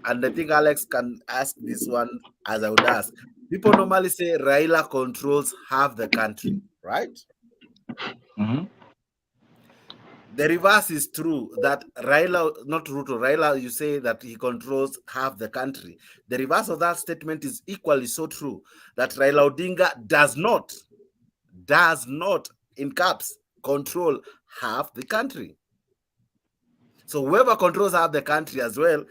And I think Alex can ask this one as I would ask. People normally say Raila controls half the country, right? The reverse is true, that Raila, not Ruto, Raila, you say that he controls half the country. The reverse of that statement is equally so true, that Raila Odinga does not, in caps, control half the country. So whoever controls half the country as well,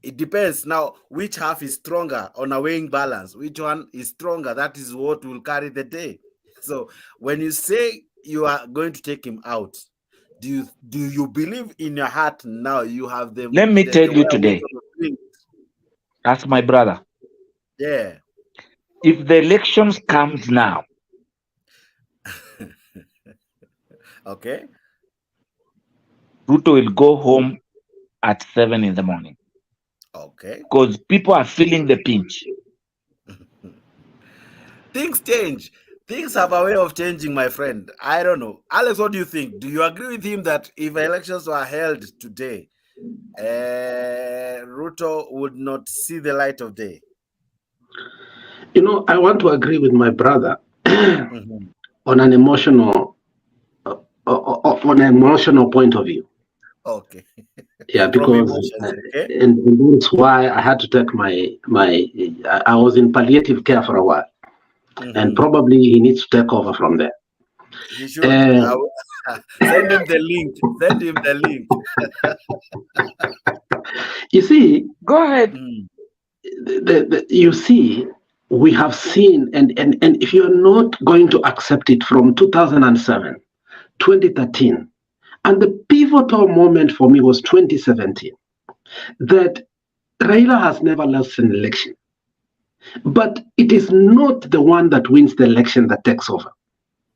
it depends now which half is stronger on a weighing balance. Which one is stronger? That is what will carry the day. So when you say you are going to take him out, do you believe in your heart now you have them? Let me tell you today, as my brother. Yeah. If the elections comes now, okay, Ruto will go home at 7 in the morning. Okay. Because people are feeling the pinch. Things change. Things have a way of changing, my friend. I don't know. Alex, what do you think? Do you agree with him that if elections were held today, Ruto would not see the light of day? You know, I want to agree with my brother on an emotional point of view. Okay. Yeah, because and that's why I had to take I was in palliative care for a while, and probably he needs to take over from there. He should. Send him the link. Send him the link. You see, go ahead. You see, we have seen, and if you're not going to accept it, from 2007, 2013, and the pivotal moment for me was 2017, that Raila has never lost an election. But it is not the one that wins the election that takes over.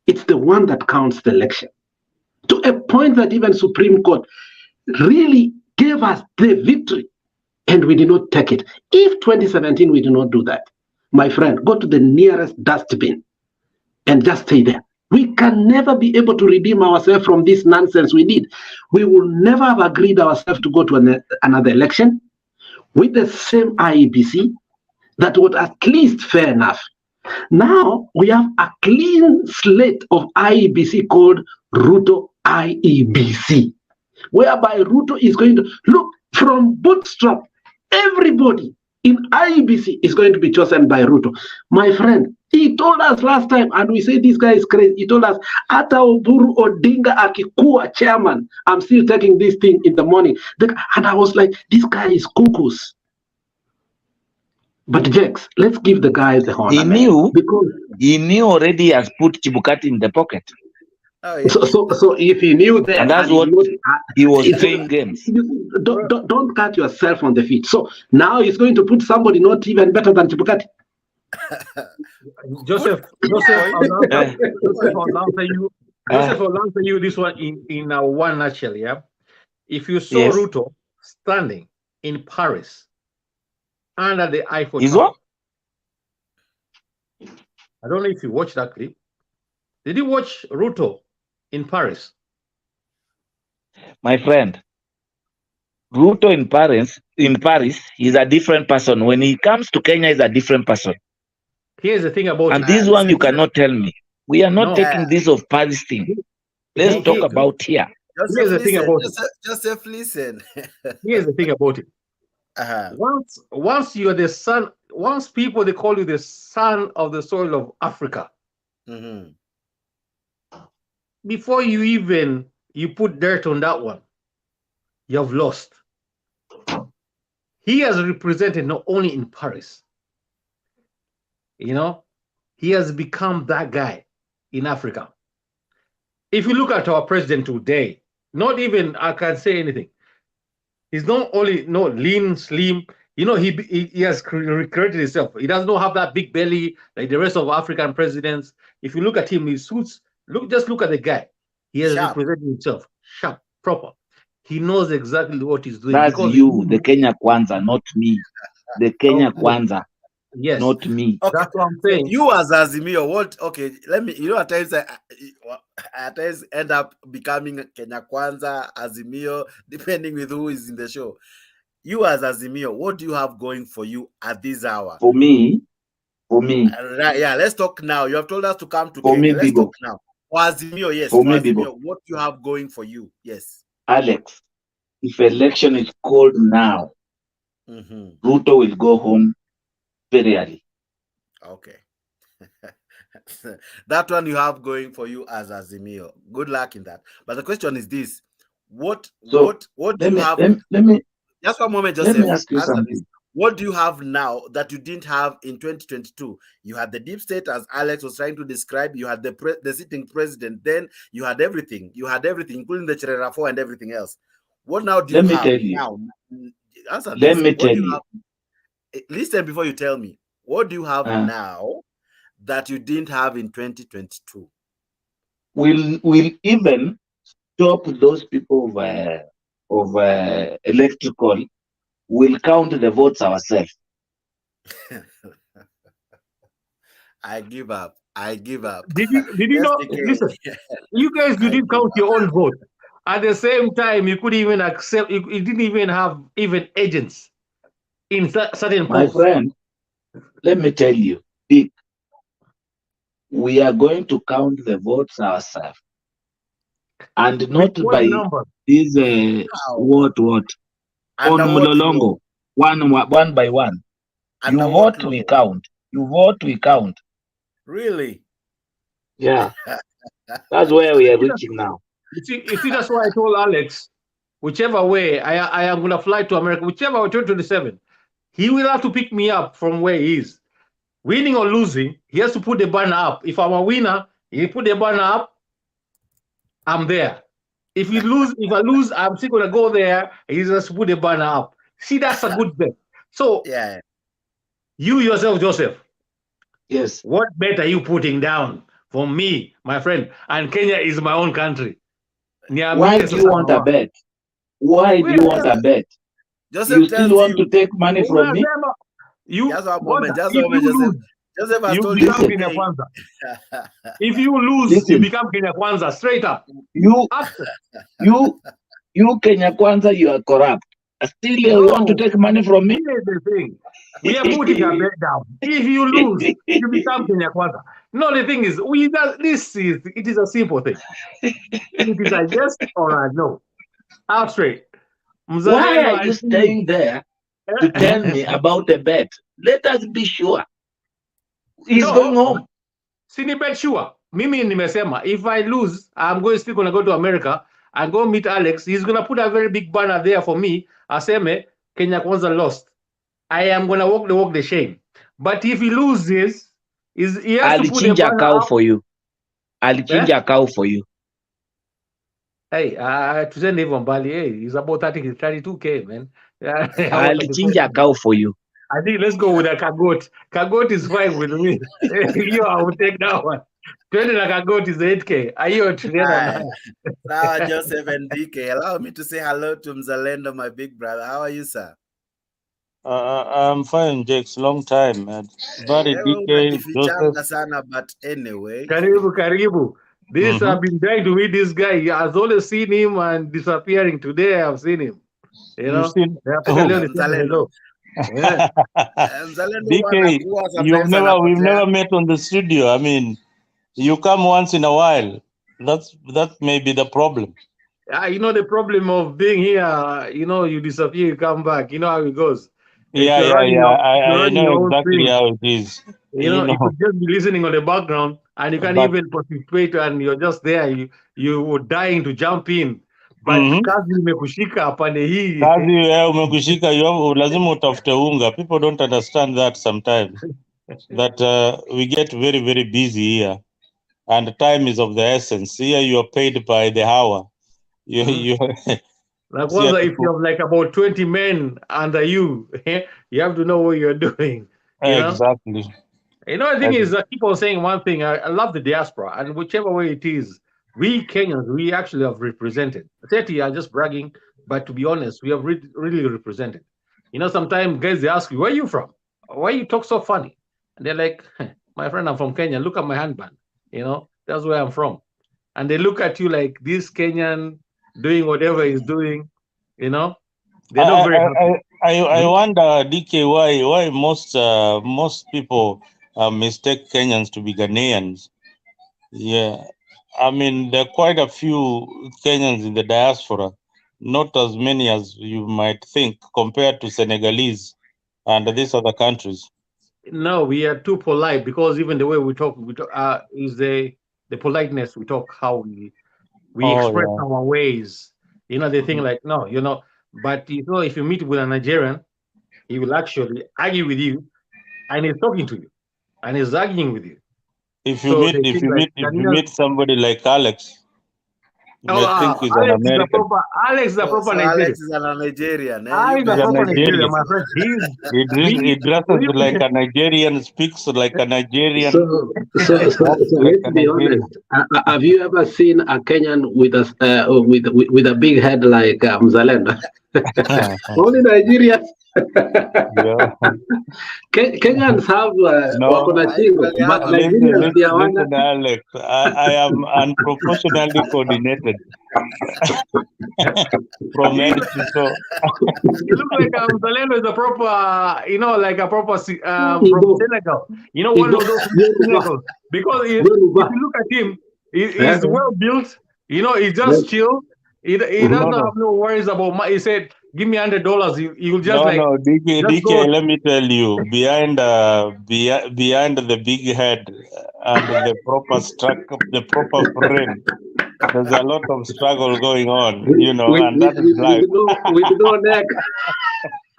It's the one that counts the election. To a point that even Supreme Court really gave us the victory, and we did not take it. If 2017 we do not do that, my friend, go to the nearest dustbin and just stay there. We can never be able to redeem ourselves from this nonsense we did. We will never have agreed ourselves to go to another election with the same IEBC that was at least fair enough. Now we have a clean slate of IEBC called Ruto IEBC, whereby Ruto is going to look from bootstrap. Everybody in IEBC is going to be chosen by Ruto. My friend, he told us last time, and we say this guy is crazy. He told us, Ata Oburu Odinga akikuwa chairman, I'm still taking this thing in the morning. And I was like, this guy is cuckoos. But Jax, let's give the guy the honor. He knew already he has put Chibukati in the pocket. Oh, yeah. So if he knew that, and that's what he was playing games. Don't cut yourself on the feet. So now he's going to put somebody not even better than Chibukati. Joseph, I'll answer you this one in one nutshell. Yeah, if you saw Ruto standing in Paris under the Eiffel Tower, I don't know if you watched that clip. Did you watch Ruto in Paris? My friend, Ruto in Paris, he's a different person. When he comes to Kenya, he's a different person. Here's the thing about and this one you cannot tell me. We are not taking this of Paris thing. Let's talk about here. Here's the thing about it. Joseph, listen. Here's the thing about it. Once you're the son, once people they call you the son of the soil of Africa. Before you put dirt on that one, you have lost. He has represented not only in Paris, you know, he has become that guy in Africa. If you look at our president today, not even I can say anything. He's not only lean, slim. You know, he has recreated himself. He does not have that big belly like the rest of African presidents. If you look at him, he suits. Just look at the guy. He has represented himself, sharp, proper. He knows exactly what he's doing. That's you, the Kenya Kwanza, not me. The Kenya Kwanza. Yes, not me. Okay. That's what I'm saying. You as Azimio, what? Okay, let me. You know, at times end up becoming Kenya Kwanza, Azimio, depending with who is in the show. You as Azimio, what do you have going for you at this hour? For me. Right, yeah, let's talk now. You have told us to come to Kenya. Let's talk now. For Azimio, yes. For Azimio, what do you have going for you? Yes. Alex, if election is called now, Ruto will go home very early. Okay. That one you have going for you as Azimio. Good luck in that. But the question is this: what do you have? Let me just one moment, Joseph. Let me ask you something. What do you have now that you didn't have in 2022? You had the deep state, as Alex was trying to describe. You had the sitting president. Then you had everything. You had everything, including the Cherera 4 and everything else. What now do you have now? Let me tell you. Listen before you tell me. What do you have now that you didn't have in 2022? We'll even stop those people of electrical. We'll count the votes ourselves. I give up. Did you know? Listen, you guys didn't count your own vote. At the same time, you couldn't even accept. You didn't even have even agents in certain polls. My friend, let me tell you, Dick, we are going to count the votes ourselves, and not by this what. On Mulolongo, one by one. You vote, we count. You vote, we count. Really? Yeah. That's where we are reaching now. You see, that's why I told Alex, whichever way I am going to fly to America, whichever way, 2027, he will have to pick me up from where he is. Winning or losing, he has to put the banner up. If I'm a winner, he put the banner up, I'm there. If I lose, I'm still gonna go there. He's just put the banner up. See, that's a good bet. So yeah, you yourself, Joseph. Yes. What bet are you putting down for me, my friend? And Kenya is my own country. Why do you want a bet? Why do you want a bet? Joseph, you still want to take money from me? Just a moment, Joseph. Joseph has told you. If you lose, you become Kenya Kwanza, straight up. You Kenya Kwanza, you are corrupt. Still, you want to take money from me? Here's the thing. We are putting a bet down. If you lose, you become Kenya Kwanza. No, the thing is, it is a simple thing. It is a yes or a no. Out straight. Why are you staying there to tell me about the bet? Let us be sure. He's going home. Sini bet sure. Mimi nimesema, if I lose, I'm still going to go to America and go meet Alex. He's going to put a very big banner there for me. Aseme, Kenya Kwanza lost. I am going to walk the shame. But if he loses, he has to put a banner cow for you. I'll change a cow for you. Hey, to even Bali, hey, he's about 32K, man. I'll change a cow for you. I think let's go with a Kagot. Kagot is fine with me. You, I will take that one. 20 like Kagot is 8K. Are you together? Now, Joseph and DK, allow me to say hello to Mzalendo, my big brother. How are you, sir? I'm fine, Jakes. Long time. Very DK, Joseph. Sana, but anyway. Karibu. This I've been trying to meet this guy. I've always seen him and disappearing. Today I've seen him. You've seen Hello. Yeah. DK, we've never met on the studio. I mean, you come once in a while. That may be the problem. The problem of being here, you disappear, you come back. You know how it goes. Yeah. I know exactly how it is. You could just be listening on the background and you can't even participate and you're just there. You were dying to jump in. But kazi imekushika pande hii. Kazi umekushika, lazima utafute unga. People don't understand that sometimes. That we get very, very busy here. And time is of the essence. Here you are paid by the hour. Like if you have like about 20 men under you, you have to know what you're doing. Exactly. The thing is, I keep on saying one thing. I love the diaspora, and whichever way it is, we Kenyans, we actually have represented. 30 are just bragging, but to be honest, we have really represented. Sometimes guys, they ask you, where are you from? Why you talk so funny? And they're like, my friend, I'm from Kenya. Look at my handband. That's where I'm from. And they look at you like this Kenyan doing whatever he's doing. They're not very happy. I wonder, DK, why most people mistake Kenyans to be Ghanaians. Yeah, I mean, there are quite a few Kenyans in the diaspora, not as many as you might think, compared to Senegalese and these other countries. No, we are too polite because even the way we talk is the politeness we talk, how we express our ways. They think like, no, but if you meet with a Nigerian, he will actually argue with you and he's talking to you and he's arguing with you. If you meet somebody like Alex, Alex is a proper Nigerian. Alex is a Nigerian. He's a proper Nigerian, my friend. He dresses like a Nigerian, speaks like a Nigerian. So let's be honest. Have you ever seen a Kenyan with a big head like Mzalendo? Only Nigerians. Kenyans have but Nigerians, listen, Alex, I am unproportionally coordinated from head to toe. You look like Mzalendo is a proper, like a proper from Senegal. One of those Senegals. Because if you look at him, he's well built. He just chill. He doesn't have no worries about money. He said, give me $100. He will just DK, let me tell you, behind the big head and the proper frame, there's a lot of struggle going on, and that is life. With no neck.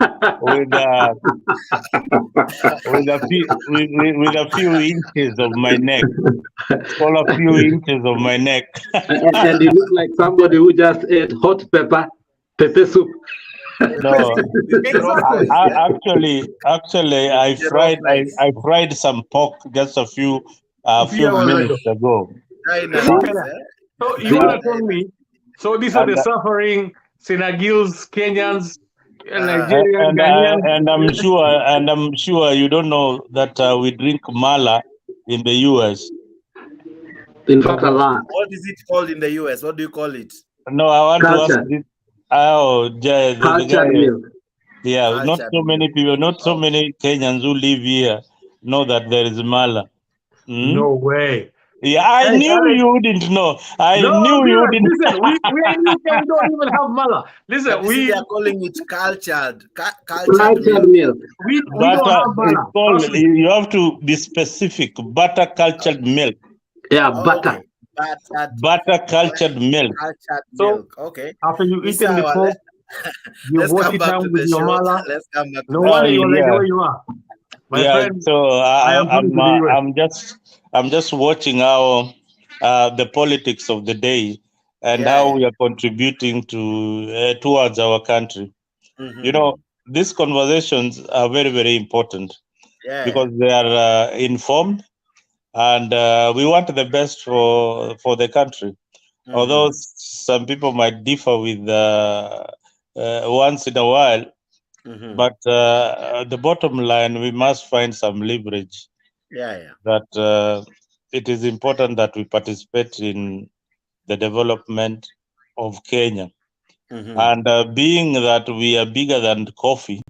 with a few inches of my neck. All a few inches of my neck. And you look like somebody who just ate hot pepper soup. No, actually, I fried some pork just a few minutes ago. So you want to tell me? So these are the suffering Senegalese, Kenyans, Nigerian, Ghanaian. And I'm sure you don't know that we drink mala in the US. In fact, a lot. What is it called in the US? What do you call it? No, I want to ask this. Yeah, not so many people, not so many Kenyans who live here know that there is mala. No way. Yeah, I knew you didn't know. Knew you didn't. Listen, we don't even have mala. Listen, they are calling it cultured milk. We don't have mala. It's called, you have to be specific. Butter cultured milk. Yeah, butter. Butter cultured milk. Okay. After you eat the pork, you wash it down with your mala. Let's come back. No wonder you're like the way you are. My friend, so I'm just watching how the politics of the day and how we are contributing to towards our country. These conversations are very, very important because they are informed, and we want the best for the country. Although some people might differ with once in a while, But the bottom line, we must find some leverage. That it is important that we participate in the development of Kenya. And being that we are bigger than coffee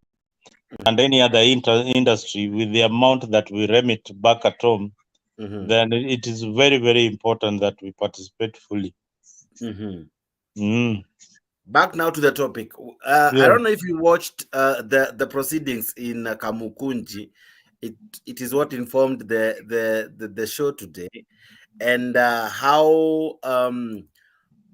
and any other industry, with the amount that we remit back at home, then it is very, very important that we participate fully. Back now to the topic. I don't know if you watched the proceedings in Kamukunji. It is what informed the show today, and how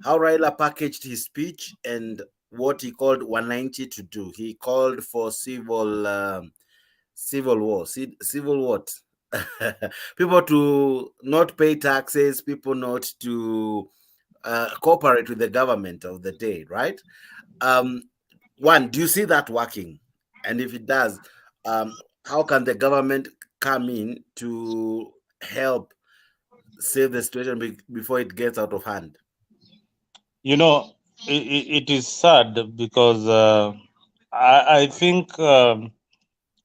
Raila packaged his speech and what he called 190 to do. He called for civil war, civil what? People to not pay taxes, people not to cooperate with the government of the day, right? One, do you see that working? And if it does, how can the government come in to help save the situation before it gets out of hand? You know, it is sad because I think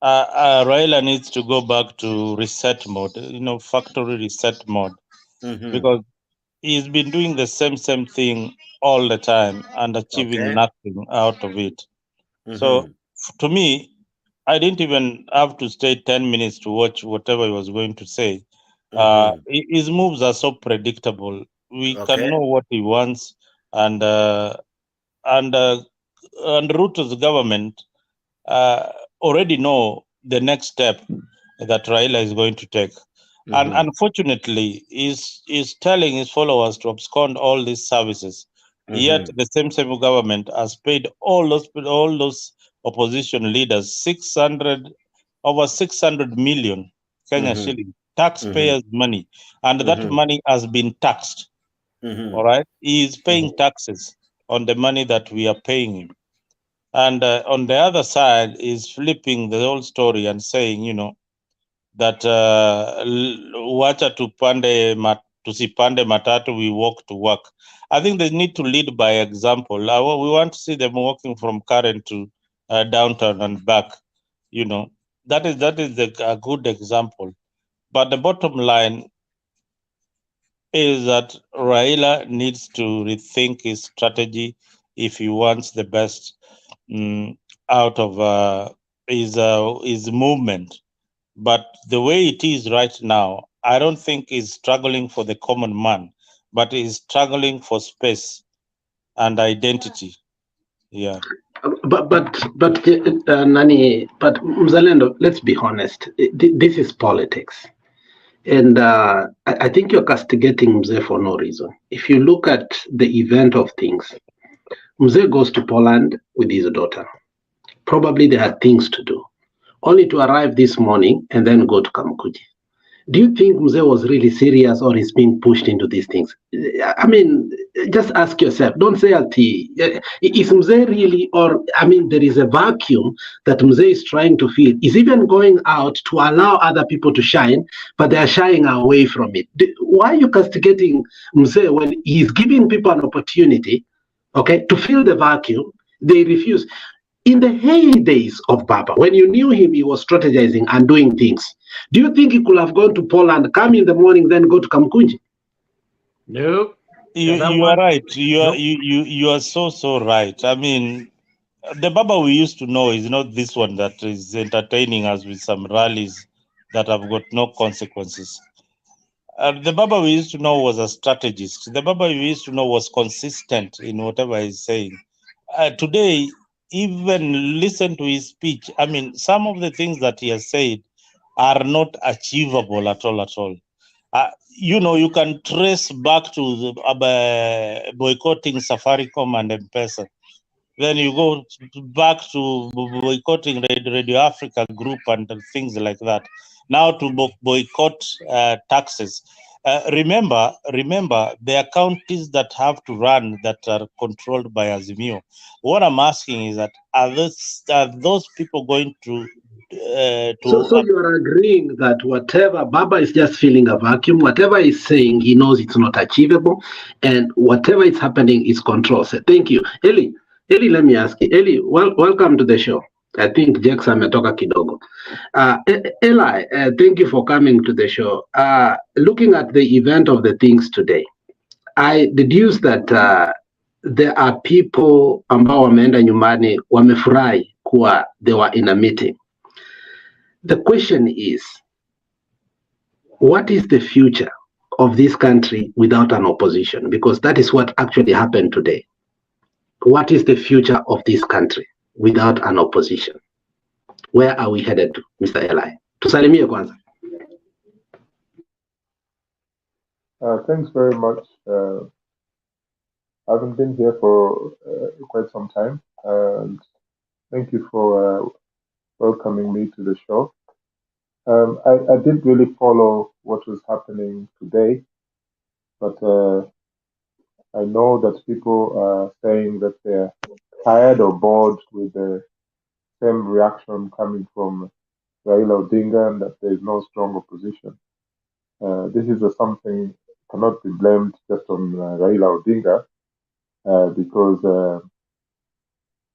Raila needs to go back to reset mode, factory reset mode, because he's been doing the same thing all the time and achieving nothing out of it. So to me, I didn't even have to stay 10 minutes to watch whatever he was going to say. His moves are so predictable. We can know what he wants, and Ruto's government already know the next step that Raila is going to take. And unfortunately, is telling his followers to abscond all these services. Yet the same government has paid all those opposition leaders over 600 million Kenya shilling, taxpayers' money, and that money has been taxed. All right, he is paying taxes on the money that we are paying him. And on the other side is flipping the whole story and saying, that wacha tusipande matatu, we walk to work. I think they need to lead by example. We want to see them walking from Karen to downtown and back. That is a good example. But the bottom line is that Raila needs to rethink his strategy if he wants the best out of his movement. But the way it is right now, I don't think he's struggling for the common man, but he's struggling for space and identity. Yeah. But Nani, but Mzalendo, let's be honest. This is politics. And I think you're castigating Mzee for no reason. If you look at the event of things, Mzee goes to Poland with his daughter. Probably they had things to do, only to arrive this morning and then go to Kamukunji. Do you think Mzee was really serious, or he's being pushed into these things? I mean, just ask yourself. Don't say is Mzee really, or there is a vacuum that Mzee is trying to fill. He's even going out to allow other people to shine, but they are shying away from it. Why are you castigating Mzee when he's giving people an opportunity, to fill the vacuum? They refuse. In the heydays of Baba, when you knew him, he was strategizing and doing things. Do you think he could have gone to Poland, come in the morning, then go to Kamukunji? No. You are right. You are so right. I mean, the Baba we used to know is not this one that is entertaining us with some rallies that have got no consequences. The Baba we used to know was a strategist. The Baba we used to know was consistent in whatever he's saying. Today, even listen to his speech. I mean, some of the things that he has said are not achievable at all. You can trace back to the, boycotting Safaricom and M-Pesa. Then you go back to boycotting Radio Africa Group and things like that. Now to boycott taxes. Remember, there are counties that have to run that are controlled by Azimio. What I'm asking is that are those people going to? So you are agreeing that whatever Baba is just filling a vacuum, whatever he's saying, he knows it's not achievable, and whatever is happening is controlled. So thank you, Eli. Let me ask you, Eli. Welcome to the show. I think Jex ametoka kidogo. Eli, thank you for coming to the show. Looking at the event of the things today, I deduce that there are people ambao wameenda nyumbani wamefurahi kuwa they were in a meeting. The question is, what is the future of this country without an opposition? Because that is what actually happened today. What is the future of this country without an opposition? Where are we headed to, Mr. Eli? Tusalimie kwanza. Thanks very much. I haven't been here for quite some time, and thank you for welcoming me to the show. I didn't really follow what was happening today, but I know that people are saying that they're tired or bored with the same reaction coming from Raila Odinga and that there is no strong opposition. This is something cannot be blamed just on Raila Odinga because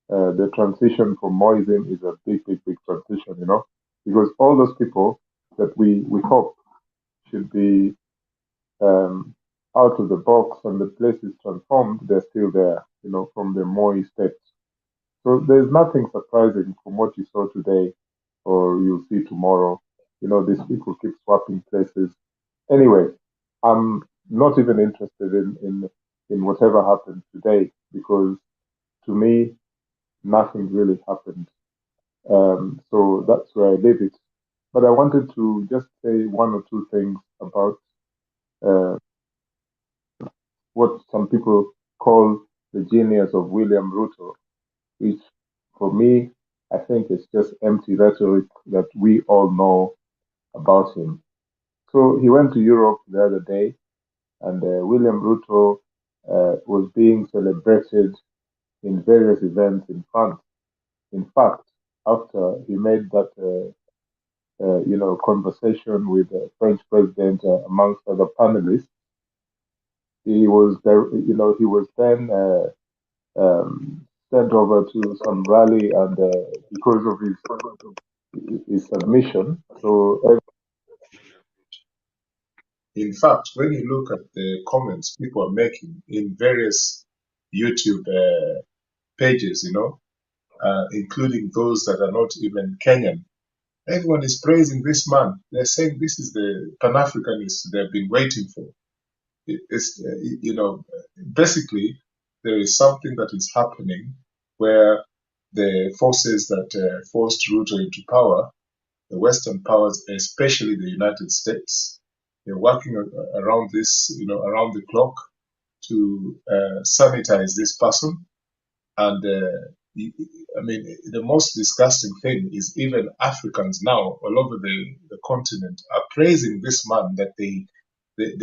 the transition from Moism is a big transition, you know, because all those people that we hope should be out of the box and the place is transformed, they're still there, you know, from the Moi steps. So there's nothing surprising from what you saw today or you'll see tomorrow. You know, these people keep swapping places. Anyway, I'm not even interested in whatever happened today because to me, nothing really happened. So that's where I leave it. But I wanted to just say one or two things about what some people call the genius of William Ruto, which for me, I think it's just empty rhetoric that we all know about him. So he went to Europe the other day, and William Ruto was being celebrated in various events in France. In fact, after he made that, conversation with the French president amongst other panelists, he was there. You know, he was then sent over to some rally, and because of his submission, so. In fact, when you look at the comments people are making in various YouTube pages, you know, including those that are not even Kenyan, everyone is praising this man. They're saying this is the Pan-Africanist they've been waiting for. It's, you know, basically there is something that is happening where the forces that forced Ruto into power, the Western powers, especially the United States, they're working around this, you know, around the clock to sanitize this person. And I mean, the most disgusting thing is even Africans now all over the continent are praising this man that they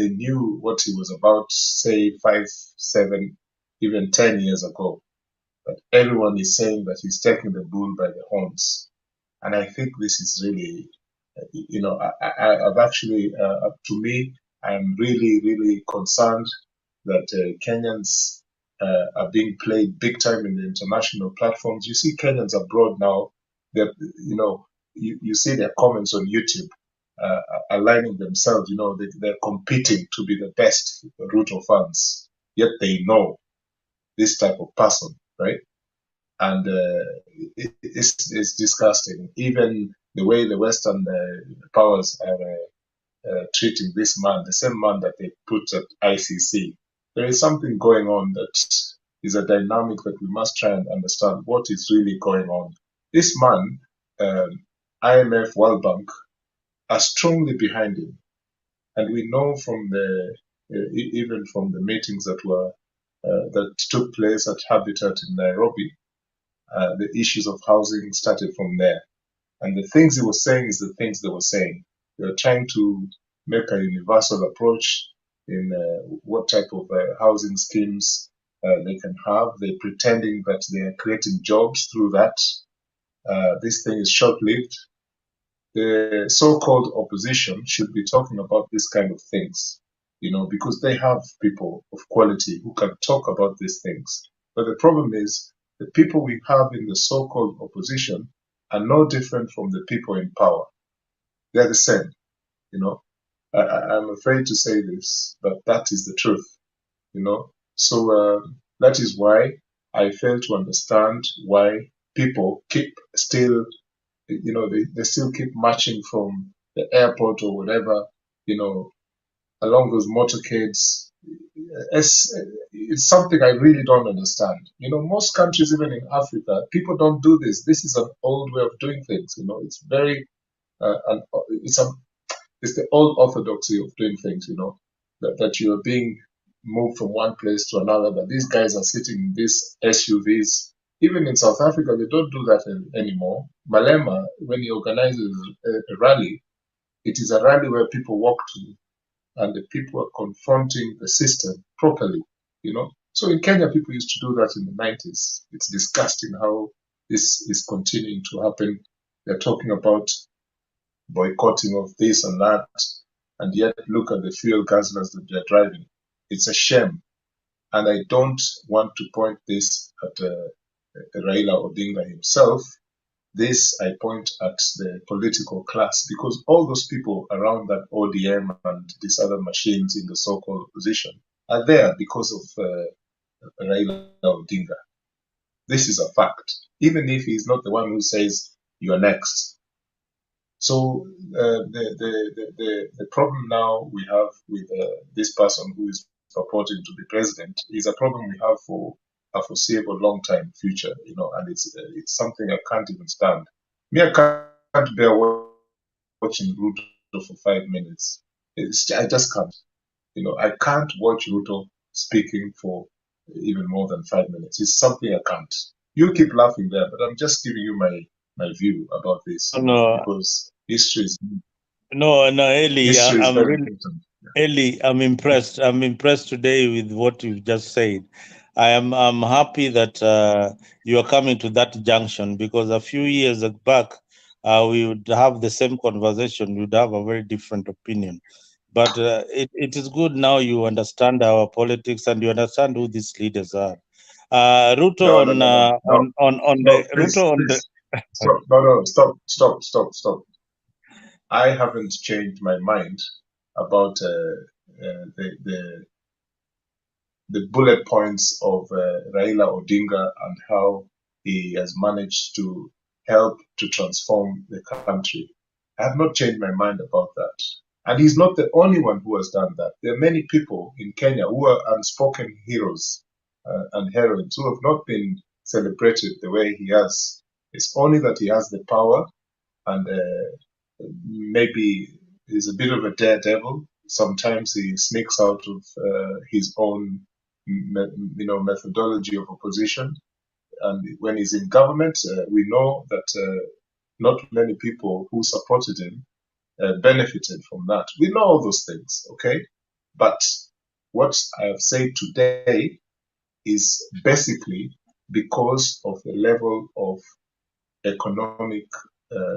knew what he was about, say 5, 7, even 10 years ago. But everyone is saying that he's taking the bull by the horns. And I think this is really, you know, I've actually, to me, I'm really, really concerned that Kenyans are being played big time in the international platforms. You see Kenyans abroad now, you know, you see their comments on YouTube aligning themselves, you know, they're competing to be the best Ruto fans, yet they know this type of person, right? And it's disgusting. Even the way the Western powers are treating this man, the same man that they put at ICC. There is something going on that is a dynamic that we must try and understand what is really going on. This man, IMF, World Bank, are strongly behind him. And we know from the, even from the meetings that were, that took place at Habitat in Nairobi, the issues of housing started from there. And the things he was saying is the things they were saying. They were trying to make a universal approach in what type of housing schemes they can have. They're pretending that they are creating jobs through that. This thing is short-lived. The so-called opposition should be talking about this kind of things, you know, because they have people of quality who can talk about these things. But the problem is the people we have in the so-called opposition are no different from the people in power. They're the same, you know. I'm afraid to say this, but that is the truth, you know. So that is why I fail to understand why people keep still, you know, they still keep marching from the airport or whatever, you know, along those motorcades. It's something I really don't understand. You know, most countries, even in Africa, people don't do this. This is an old way of doing things. You know, it's very, it's the old orthodoxy of doing things. You know, that you are being moved from one place to another. But these guys are sitting in these SUVs. Even in South Africa, they don't do that anymore. Malema, when he organizes a rally, it is a rally where people walk to, and the people are confronting the system properly, you know. So in Kenya, people used to do that in the 90s. It's disgusting how this is continuing to happen. They're talking about boycotting of this and that, and yet look at the fuel guzzlers that they're driving. It's a shame. And I don't want to point this at Raila Odinga himself. This I point at the political class, because all those people around that ODM and these other machines in the so-called opposition are there because of Raila Odinga. This is a fact, even if he's not the one who says you are next. So the problem now we have with this person who is purporting to be president is a problem we have for a foreseeable long time future, you know, and it's something I can't even stand. Me, I can't bear watching Ruto for 5 minutes. I just can't. You know, I can't watch Ruto speaking for even more than 5 minutes. It's something I can't. You keep laughing there, but I'm just giving you my view about this, you know, because history is Eli, history is I'm very really, important. Eli, I'm impressed. I'm impressed today with what you've just said. I'm happy that you are coming to that junction, because a few years back we would have the same conversation. We'd have a very different opinion. But it is good now you understand our politics and you understand who these leaders are. Ruto Stop. I haven't changed my mind about the bullet points of Raila Odinga and how he has managed to help to transform the country. I have not changed my mind about that. And he's not the only one who has done that. There are many people in Kenya who are unspoken heroes and heroines who have not been celebrated the way he has. It's only that he has the power, and maybe he's a bit of a daredevil. Sometimes he sneaks out of his own methodology of opposition. And when he's in government, we know that not many people who supported him benefited from that. We know all those things, okay? But what I have said today is basically because of the level of economic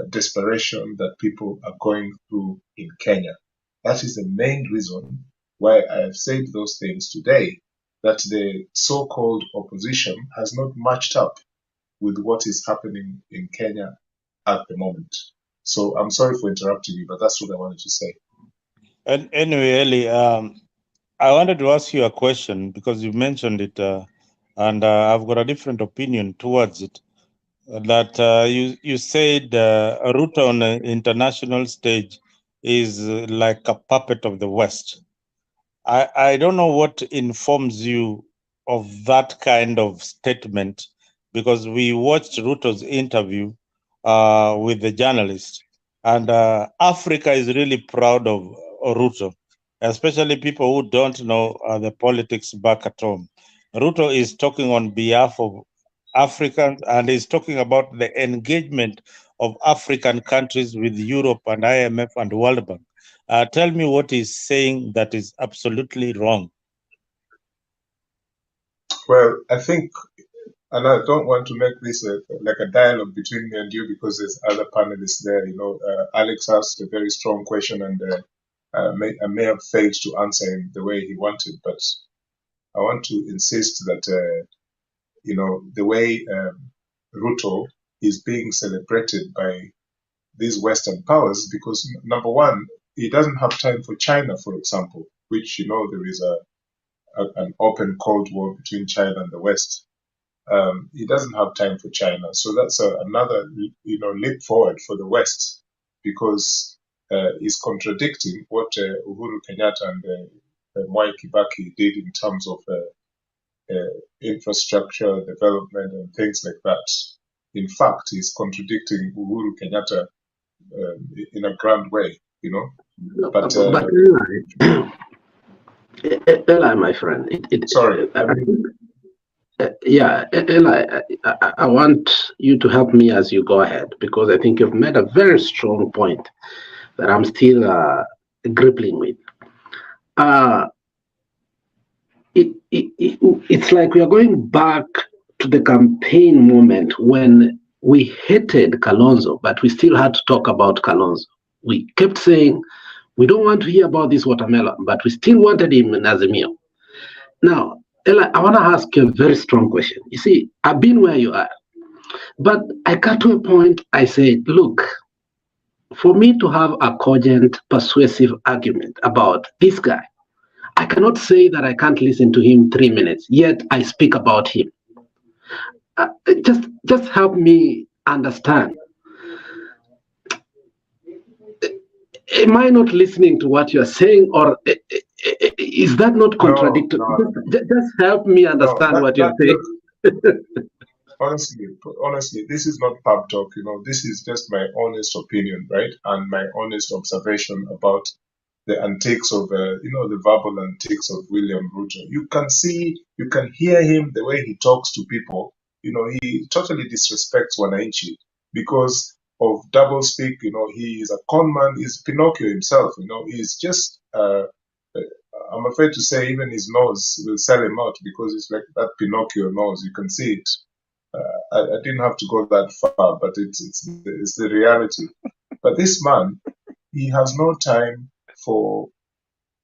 desperation that people are going through in Kenya. That is the main reason why I have said those things today, that the so-called opposition has not matched up with what is happening in Kenya at the moment. So I'm sorry for interrupting you, but that's what I wanted to say. And anyway, Eli, I wanted to ask you a question, because you mentioned it, and I've got a different opinion towards it. That you said Ruto on the international stage is like a puppet of the West. I don't know what informs you of that kind of statement, because we watched Ruto's interview with the journalist, and Africa is really proud of Ruto, especially people who don't know the politics back at home. Ruto is talking on behalf of Africans, and is talking about the engagement of African countries with Europe and IMF and World Bank. Tell me what he's saying that is absolutely wrong. Well, I think, and I don't want to make this like a dialogue between me and you, because there's other panelists there. You know, Alex asked a very strong question, and I may have failed to answer him the way he wanted, but I want to insist that, you know, the way Ruto is being celebrated by these Western powers because, number one, he doesn't have time for China, for example, which, there is an open Cold War between China and the West. He doesn't have time for China. So that's another, leap forward for the West because he's contradicting what Uhuru Kenyatta and Mwai Kibaki did in terms of infrastructure development and things like that. In fact, he's contradicting Uhuru Kenyatta in a grand way, But Eli, my friend, sorry. Eli, I want you to help me as you go ahead because I think you've made a very strong point that I'm still grappling with. It's like we are going back to the campaign moment when we hated Kalonzo, but we still had to talk about Kalonzo. We kept saying, we don't want to hear about this watermelon, but we still wanted him in Azimio. Now, Ella, I want to ask you a very strong question. You see, I've been where you are, but I got to a point, I said, look, for me to have a cogent, persuasive argument about this guy, I cannot say that I can't listen to him 3 minutes, yet I speak about him. Just help me understand. Am I not listening to what you're saying, or is that not contradictory? No. Just help me understand what you're saying. Honestly, this is not pub talk. This is just my honest opinion, right? And my honest observation about the antics of, the verbal antics of William Ruto. You can hear him the way he talks to people. He totally disrespects Wananchi because of doublespeak. He is a con man. He's Pinocchio himself. He's just, I'm afraid to say, even his nose will sell him out because it's like that Pinocchio nose. You can see it. I didn't have to go that far, but it's the reality. But this man, he has no time for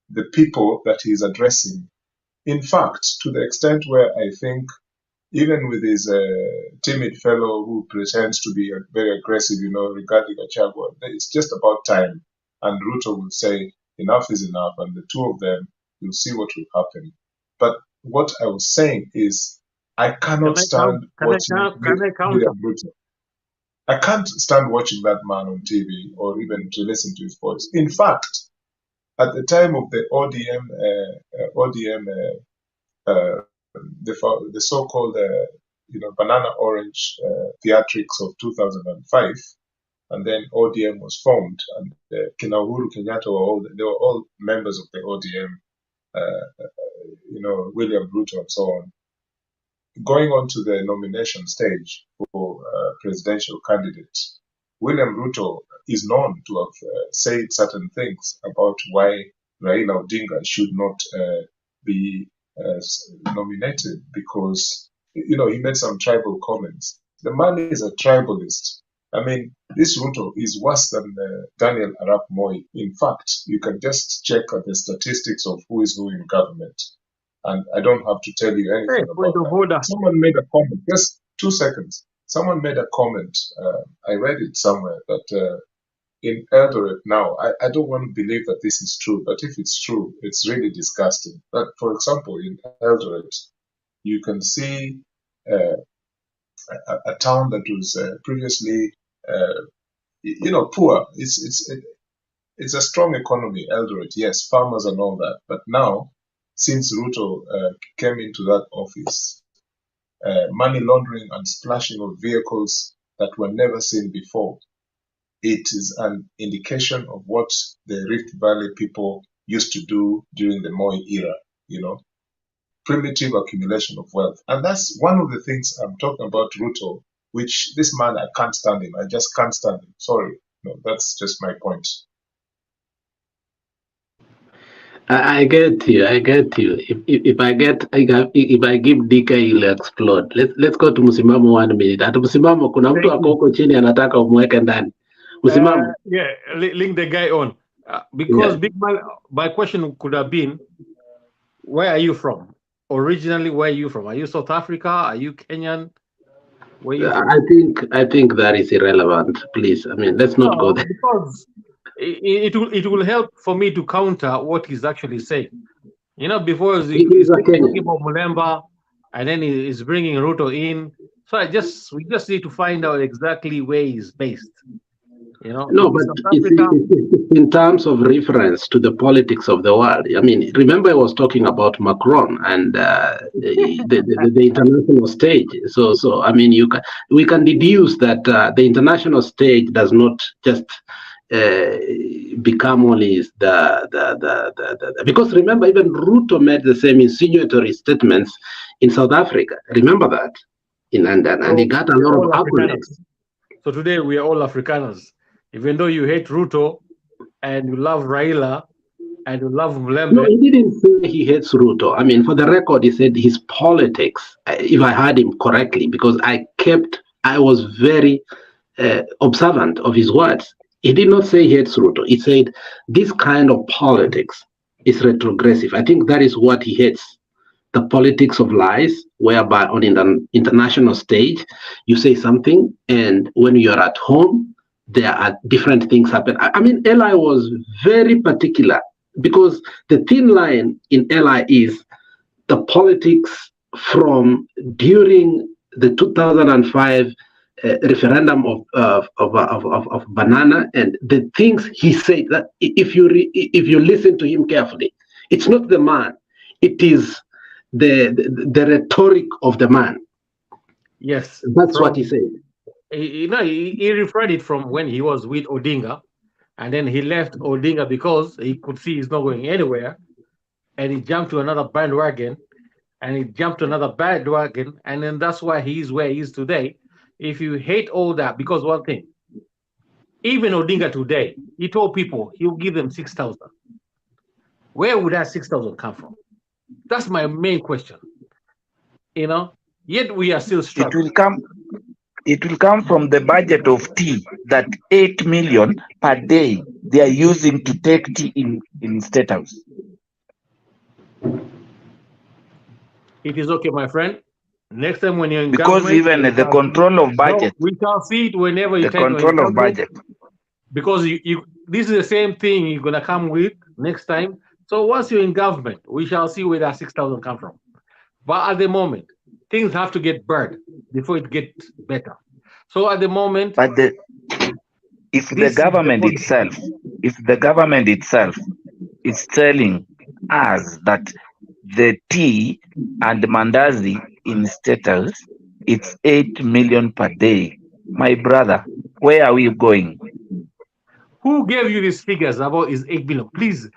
the people that he's addressing. In fact, to the extent where I think even with his timid fellow who pretends to be very aggressive, regarding Gachagua, it's just about time. And Ruto will say, enough is enough, and the two of them, you'll see what will happen. But what I was saying is, I cannot stand watching William Ruto. I can't stand watching that man on TV or even to listen to his voice. In fact, at the time of the ODM, the so-called banana orange theatrics of 2005, and then ODM was formed, and Uhuru Kenyatta they were all members of the ODM, William Ruto and so on. Going on to the nomination stage for presidential candidates, William Ruto is known to have said certain things about why Raila Odinga should not be nominated because, he made some tribal comments. The man is a tribalist. I mean, this Ruto is worse than Daniel Arap Moi. In fact, you can just check the statistics of who is who in government. And I don't have to tell you anything about that. Someone made a comment, just 2 seconds. Someone made a comment, I read it somewhere, that in Eldoret now, I don't want to believe that this is true, but if it's true, it's really disgusting. But for example, in Eldoret, you can see a town that was previously, poor. It's a strong economy, Eldoret, yes, farmers and all that. But now, since Ruto came into that office, money laundering and splashing of vehicles that were never seen before. It is an indication of what the Rift Valley people used to do during the Moi era, primitive accumulation of wealth. And that's one of the things I'm talking about Ruto, which this man, I can't stand him. I just can't stand him. Sorry. No, that's just my point. I get you. If I give DK, he'll explode. Let's go to Msimamo 1 minute. At Msimamo, kuna mtu ako huko chini anataka umweke ndani. Msimamo. Link the guy on. Because Big Man, my question could have been, where are you from? Originally, where are you from? Are you South Africa? Are you Kenyan? I think that is irrelevant. Please, I mean, let's not go there. Because it will help for me to counter what he's actually saying. You know, before he's talking about Mulemba, and then he's bringing Ruto in. So we just need to find out exactly where he's based. You know, no, but in terms of reference to the politics of the world, I mean, remember I was talking about Macron and the international stage. So I mean, we can deduce that the international stage does not just become only the because remember, even Ruto made the same insinuatory statements in South Africa. Remember that, and he got a lot of accolades. So today we are all Afrikaners. Even though you hate Ruto and you love Raila and you love Mulembe. No, he didn't say he hates Ruto. I mean, for the record, he said his politics, if I heard him correctly, because I was very observant of his words. He did not say he hates Ruto. He said this kind of politics is retrogressive. I think that is what he hates. The politics of lies, whereby on an international stage, you say something, and when you're at home, there are different things happen. I mean, Eli was very particular because the thin line in Eli is the politics from during the 2005 referendum of banana and the things he said. That if you listen to him carefully, it's not the man; it is the rhetoric of the man. Yes, that's what he said. You know, he referred it from when he was with Odinga, and then he left Odinga because he could see he's not going anywhere, and he jumped to another bandwagon, and then that's why he's where he is today. If you hate all that, because one thing, even Odinga today, he told people he'll give them 6,000. Where would that 6,000 come from? That's my main question. You know, yet we are still struggling. It will come from the budget of tea that 8 million per day they are using to take tea in State House. It is okay, my friend. Next time when you're in because government, even the control of budget. No, we shall see it whenever you the control of budget. Because this is the same thing you're gonna come with next time. So once you're in government, we shall see where that 6,000 come from. But at the moment, things have to get burned before it gets better. So at the moment, but if the government itself is telling us that the tea and mandazi in State House, it's 8 million per day, my brother, where are we going? Who gave you these figures about is 8 billion? Please.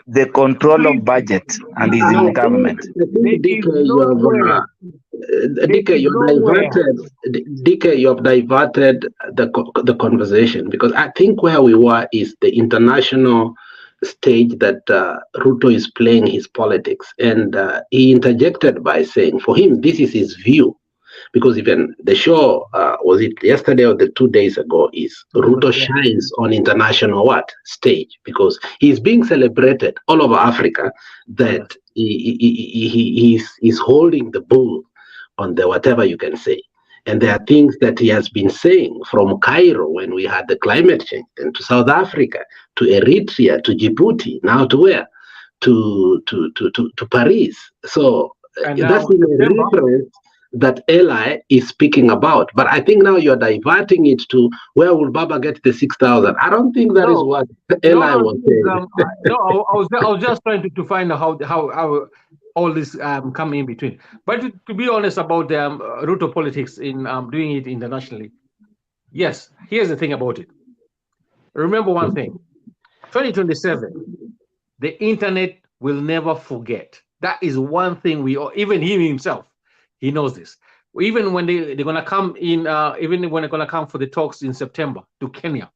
The control of budget and is in government. DK, you have diverted the conversation, because I think where we were is the international stage that Ruto is playing his politics, and he interjected by saying, for him, this is his view. Because even the show, was it yesterday or the 2 days ago, is Ruto shines on international stage, because he's being celebrated all over Africa that he's holding the bull on the whatever you can say. And there are things that he has been saying from Cairo when we had the climate change, and to South Africa, to Eritrea, to Djibouti, now to where? To Paris. So that's the reference that Eli is speaking about. But I think now you're diverting it to where will Baba get the 6,000? I don't think that is what Eli was saying. I was just trying to find out how all this come in between. But to be honest about the Ruto politics in doing it internationally, yes, here's the thing about it. Remember one thing, 2027, the internet will never forget. That is one thing even him himself, he knows this. Even when they're gonna come in, even when they're gonna come for the talks in September to Kenya,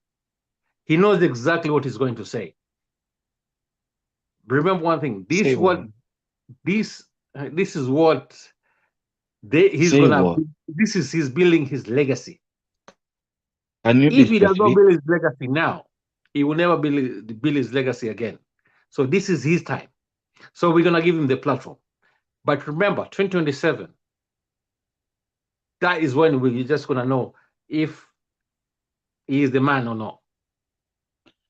he knows exactly what he's going to say. Remember one thing: this is what he's building his legacy. If he does not build his legacy now, he will never build his legacy again. So this is his time. So we're gonna give him the platform. But remember, 2027. that is when we're just gonna know if he is the man or not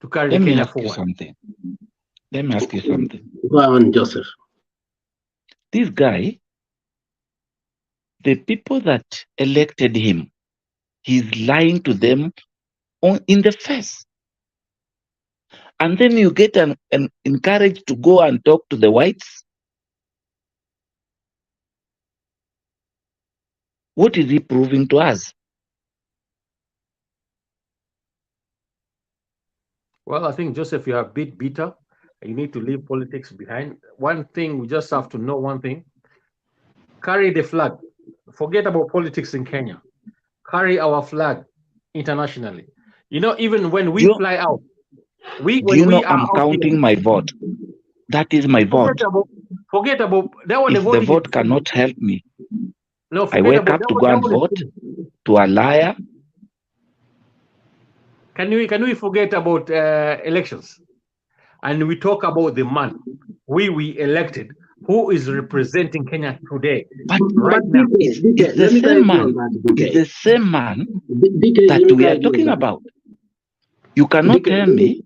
to carry Kenya forward. Let me ask you something. Go on, Joseph. This guy, the people that elected him, he's lying to them in the face. And then you get encouraged to go and talk to the whites. What is he proving to us? Well, I think, Joseph, you are a bit bitter. You need to leave politics behind. One thing, we just have to know one thing. Carry the flag. Forget about politics in Kenya. Carry our flag internationally. You know, even when we fly out, I'm counting my vote. That is my vote. Forget about that one. If the vote cannot help me, no, I wake up to go and vote to a liar. Can we forget about elections, and we talk about the man we elected, who is representing Kenya today? But right now, it's the same man. It's the same man that we are talking about. You cannot tell me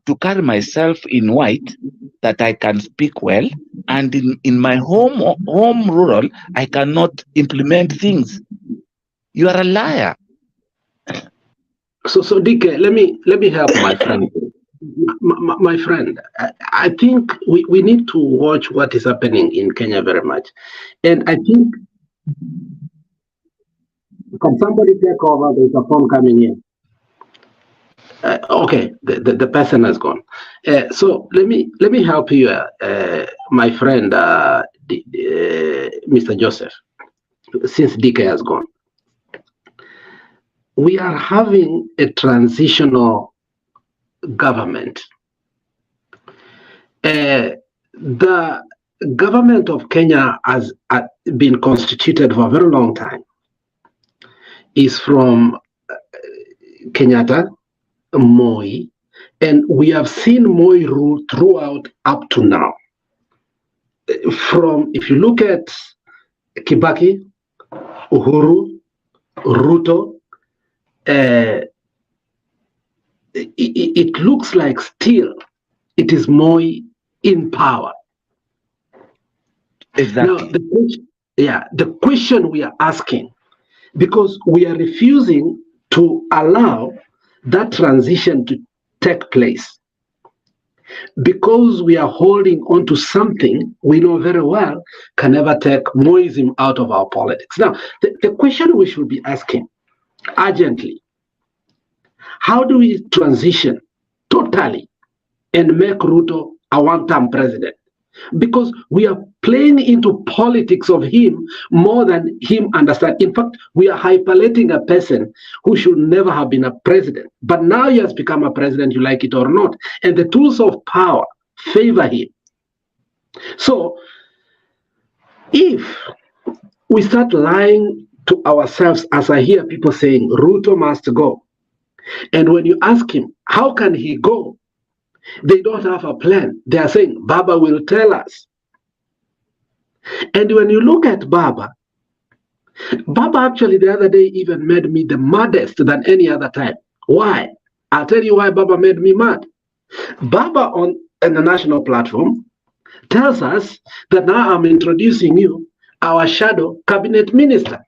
to carry myself in white that I can speak well, and in my home rural I cannot implement things. You are a liar. So DK, let me help my friend. My friend, I think we need to watch what is happening in Kenya very much, and I think, can somebody take over? There's a phone coming in. Okay, the person has gone. So let me help you, my friend, Mr. Joseph. Since DK has gone, we are having a transitional government. The government of Kenya has been constituted for a very long time. Is from Kenyatta, Moi, and we have seen Moi rule throughout up to now. If you look at Kibaki, Uhuru, Ruto, it looks like still it is Moi in power. Exactly. Now, the question we are asking, because we are refusing to allow that transition to take place, because we are holding on to something we know very well can never take Moism out of our politics. Now, the question we should be asking urgently, how do we transition totally and make Ruto a one-term president? Because we are playing into politics of him more than him understand. In fact, we are hyperlating a person who should never have been a president. But now he has become a president, you like it or not. And the tools of power favor him. So if we start lying to ourselves, as I hear people saying, Ruto must go. And when you ask him, how can he go? They don't have a plan. They are saying, Baba will tell us. And when you look at Baba actually the other day even made me the maddest than any other time. Why? I'll tell you why Baba made me mad. Baba on the national platform tells us that now I'm introducing you our shadow cabinet minister.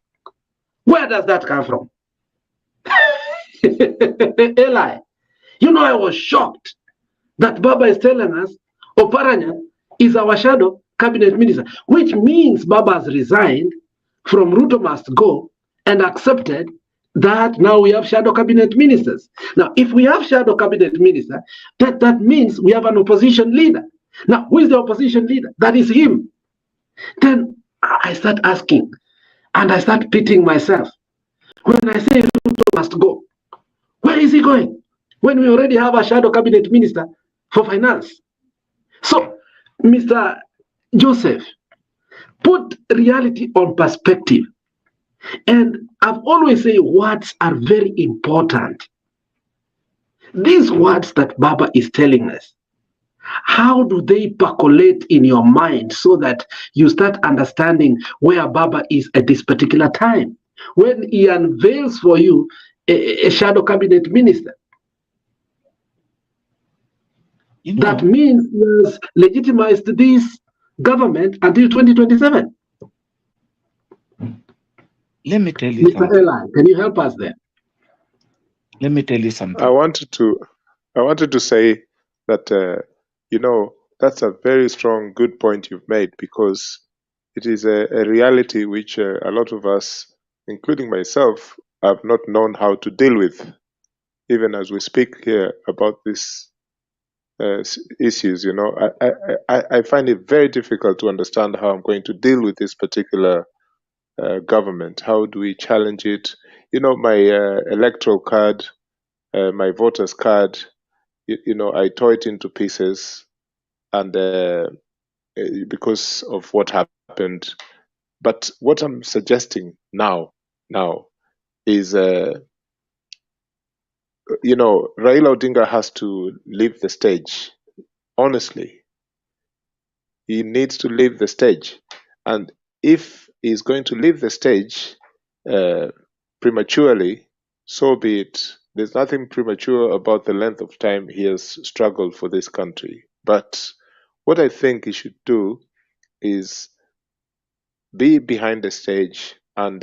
Where does that come from? Eli, you know, I was shocked that Baba is telling us Oparanya is our shadow cabinet minister, which means Baba has resigned from Ruto must go and accepted that now we have shadow cabinet ministers. Now, if we have shadow cabinet minister, that means we have an opposition leader. Now, who is the opposition leader? That is him. Then I start asking, and I start pitying myself. When I say Ruto must go, where is he going? When we already have a shadow cabinet minister for finance. So, Mr. Joseph, put reality on perspective. And I've always said words are very important. These words that Baba is telling us, How do they percolate in your mind so that you start understanding where Baba is at this particular time? When he unveils for you a shadow cabinet minister, that means he has legitimized this government until 2027. Let me tell you Mr. something. Eli, can you help us there? Let me tell you something. I wanted to say that that's a very strong, good point you've made, because it is a reality which a lot of us, including myself, have not known how to deal with. Even as we speak here about these issues, I find it very difficult to understand how I'm going to deal with this particular government. How do we challenge it? My electoral card, my voter's card, I tore it into pieces, and because of what happened. But what I'm suggesting now is, Raila Odinga has to leave the stage. Honestly, he needs to leave the stage, and if he's going to leave the stage prematurely, so be it. There's nothing premature about the length of time he has struggled for this country. But what I think he should do is be behind the stage and,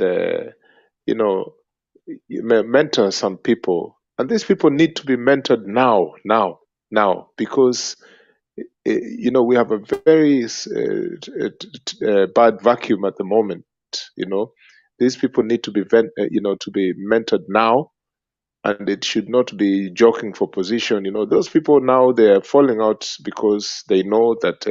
mentor some people. And these people need to be mentored now, because, we have a very bad vacuum at the moment. These people need to be, to be mentored now, and it should not be jockeying for position. Those people now, they're falling out because they know that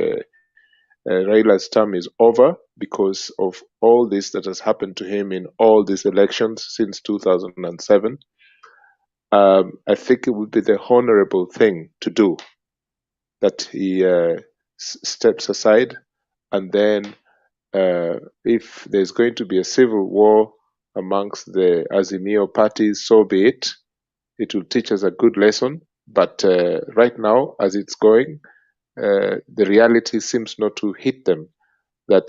Raila's term is over because of all this that has happened to him in all these elections since 2007. I think it would be the honorable thing to do that he steps aside, and then if there's going to be a civil war amongst the Azimio parties, so be it. It will teach us a good lesson. But right now, as it's going, the reality seems not to hit them, that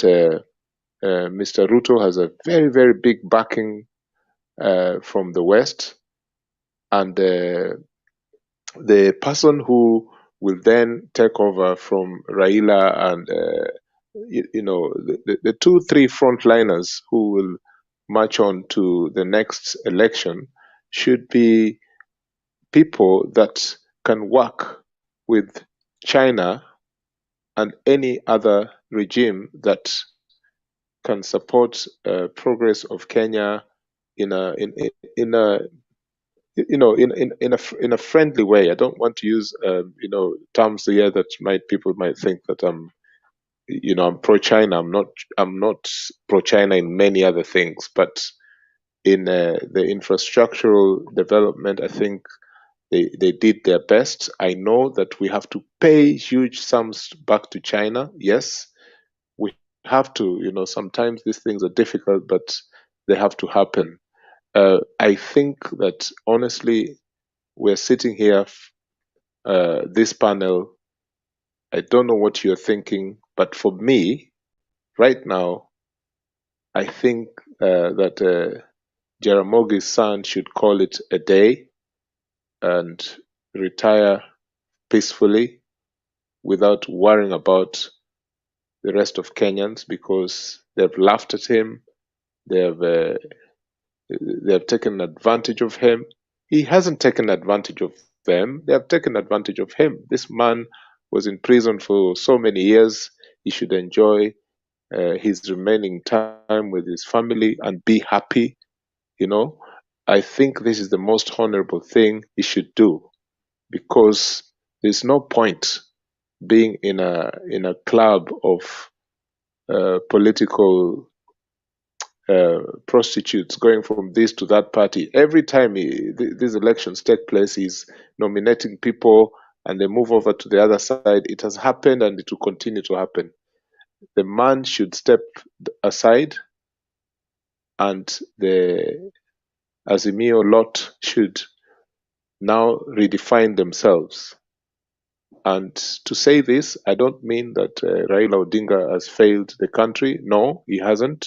Mr. Ruto has a very, very big backing from the West, and the person who will then take over from Raila and the 2-3 frontliners who will march on to the next election should be people that can work with China and any other regime that can support progress of Kenya in a friendly way. I don't want to use terms here that people might think that I'm pro-China. I'm not pro-China in many other things, but in the infrastructural development, I think they did their best. I know that we have to pay huge sums back to China. Yes, we have to. Sometimes these things are difficult, but they have to happen. I think that honestly, we're sitting here, this panel. I don't know what you're thinking, but for me, right now, I think that Jaramogi's son should call it a day and retire peacefully without worrying about the rest of Kenyans, because they've laughed at him, they have taken advantage of him. He hasn't taken advantage of them, they have taken advantage of him. This man was in prison for so many years. He should enjoy his remaining time with his family and be happy. I think this is the most honorable thing he should do, because there's no point being in a club of political prostitutes, going from this to that party. Every time these elections take place, he's nominating people and they move over to the other side. It has happened and it will continue to happen. The man should step aside, and the Azimio lot should now redefine themselves. And to say this, I don't mean that Raila Odinga has failed the country. No, he hasn't.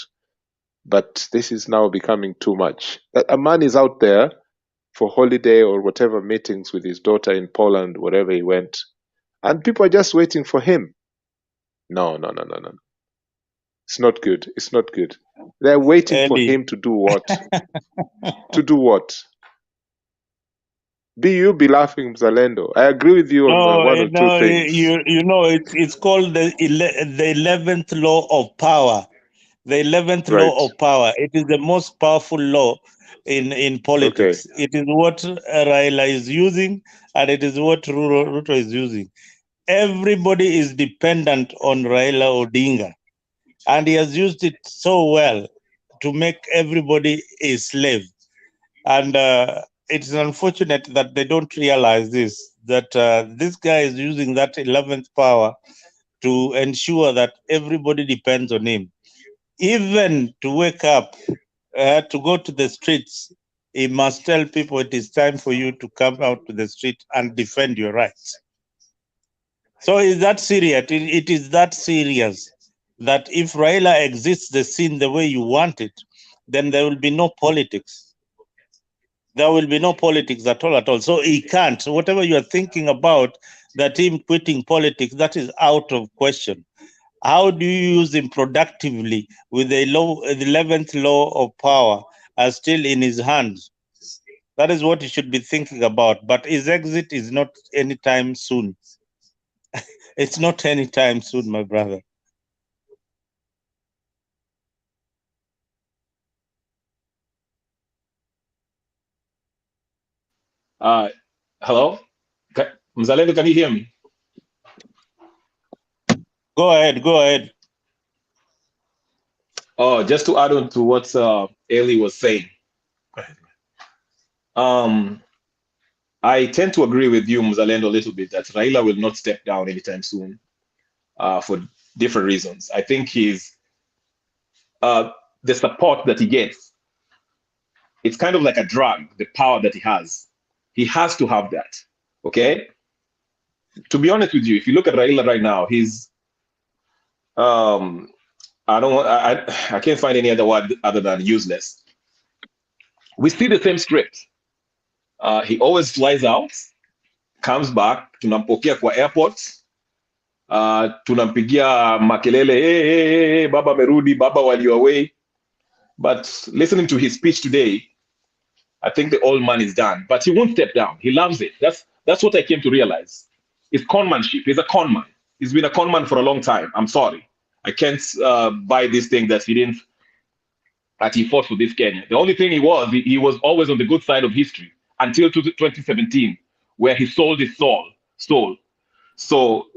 But this is now becoming too much. A man is out there for holiday or whatever meetings with his daughter in Poland, wherever he went, and people are just waiting for him. No. It's not good. It's not good. They're waiting for him to do what? To do what? Be laughing, Mzalendo. I agree with you on one or two things. You know, it's called the 11th law of power. The 11th law of power. It is the most powerful law in politics. Okay. It is what Raila is using, and it is what Ruto is using. Everybody is dependent on Raila Odinga, and he has used it so well to make everybody a slave. And it's unfortunate that they don't realize this, that this guy is using that 11th power to ensure that everybody depends on him. Even to wake up, to go to the streets, he must tell people it is time for you to come out to the street and defend your rights. So is that serious? It is that serious that if Raila exits the scene the way you want it, then there will be no politics. There will be no politics at all. So he can't. So whatever you are thinking about, that him quitting politics, that is out of question. How do you use him productively with the 11th law of power still in his hands? That is what he should be thinking about. But his exit is not anytime soon. It's not anytime soon, my brother. Hello? Mzalendo, can you hear me? Go ahead. Oh, just to add on to what Eli was saying. I tend to agree with you, Mzalendo, a little bit that Raila will not step down anytime soon for different reasons. I think he's the support that he gets. It's kind of like a drug, the power that he has. He has to have that, okay? To be honest with you, if you look at Raila right now, he's I can't find any other word other than useless. We see the same script. He always flies out, comes back, tunampokea kwa airport, tunampigia makelele, hey, baba merudi, baba while you're away. But listening to his speech today, I think the old man is done. But he won't step down. He loves it. That's what I came to realize. It's conmanship. He's a conman. He's been a conman for a long time. I'm sorry. I can't buy this thing that he fought for this Kenya. The only thing he was always on the good side of history until 2017, where he sold his soul. So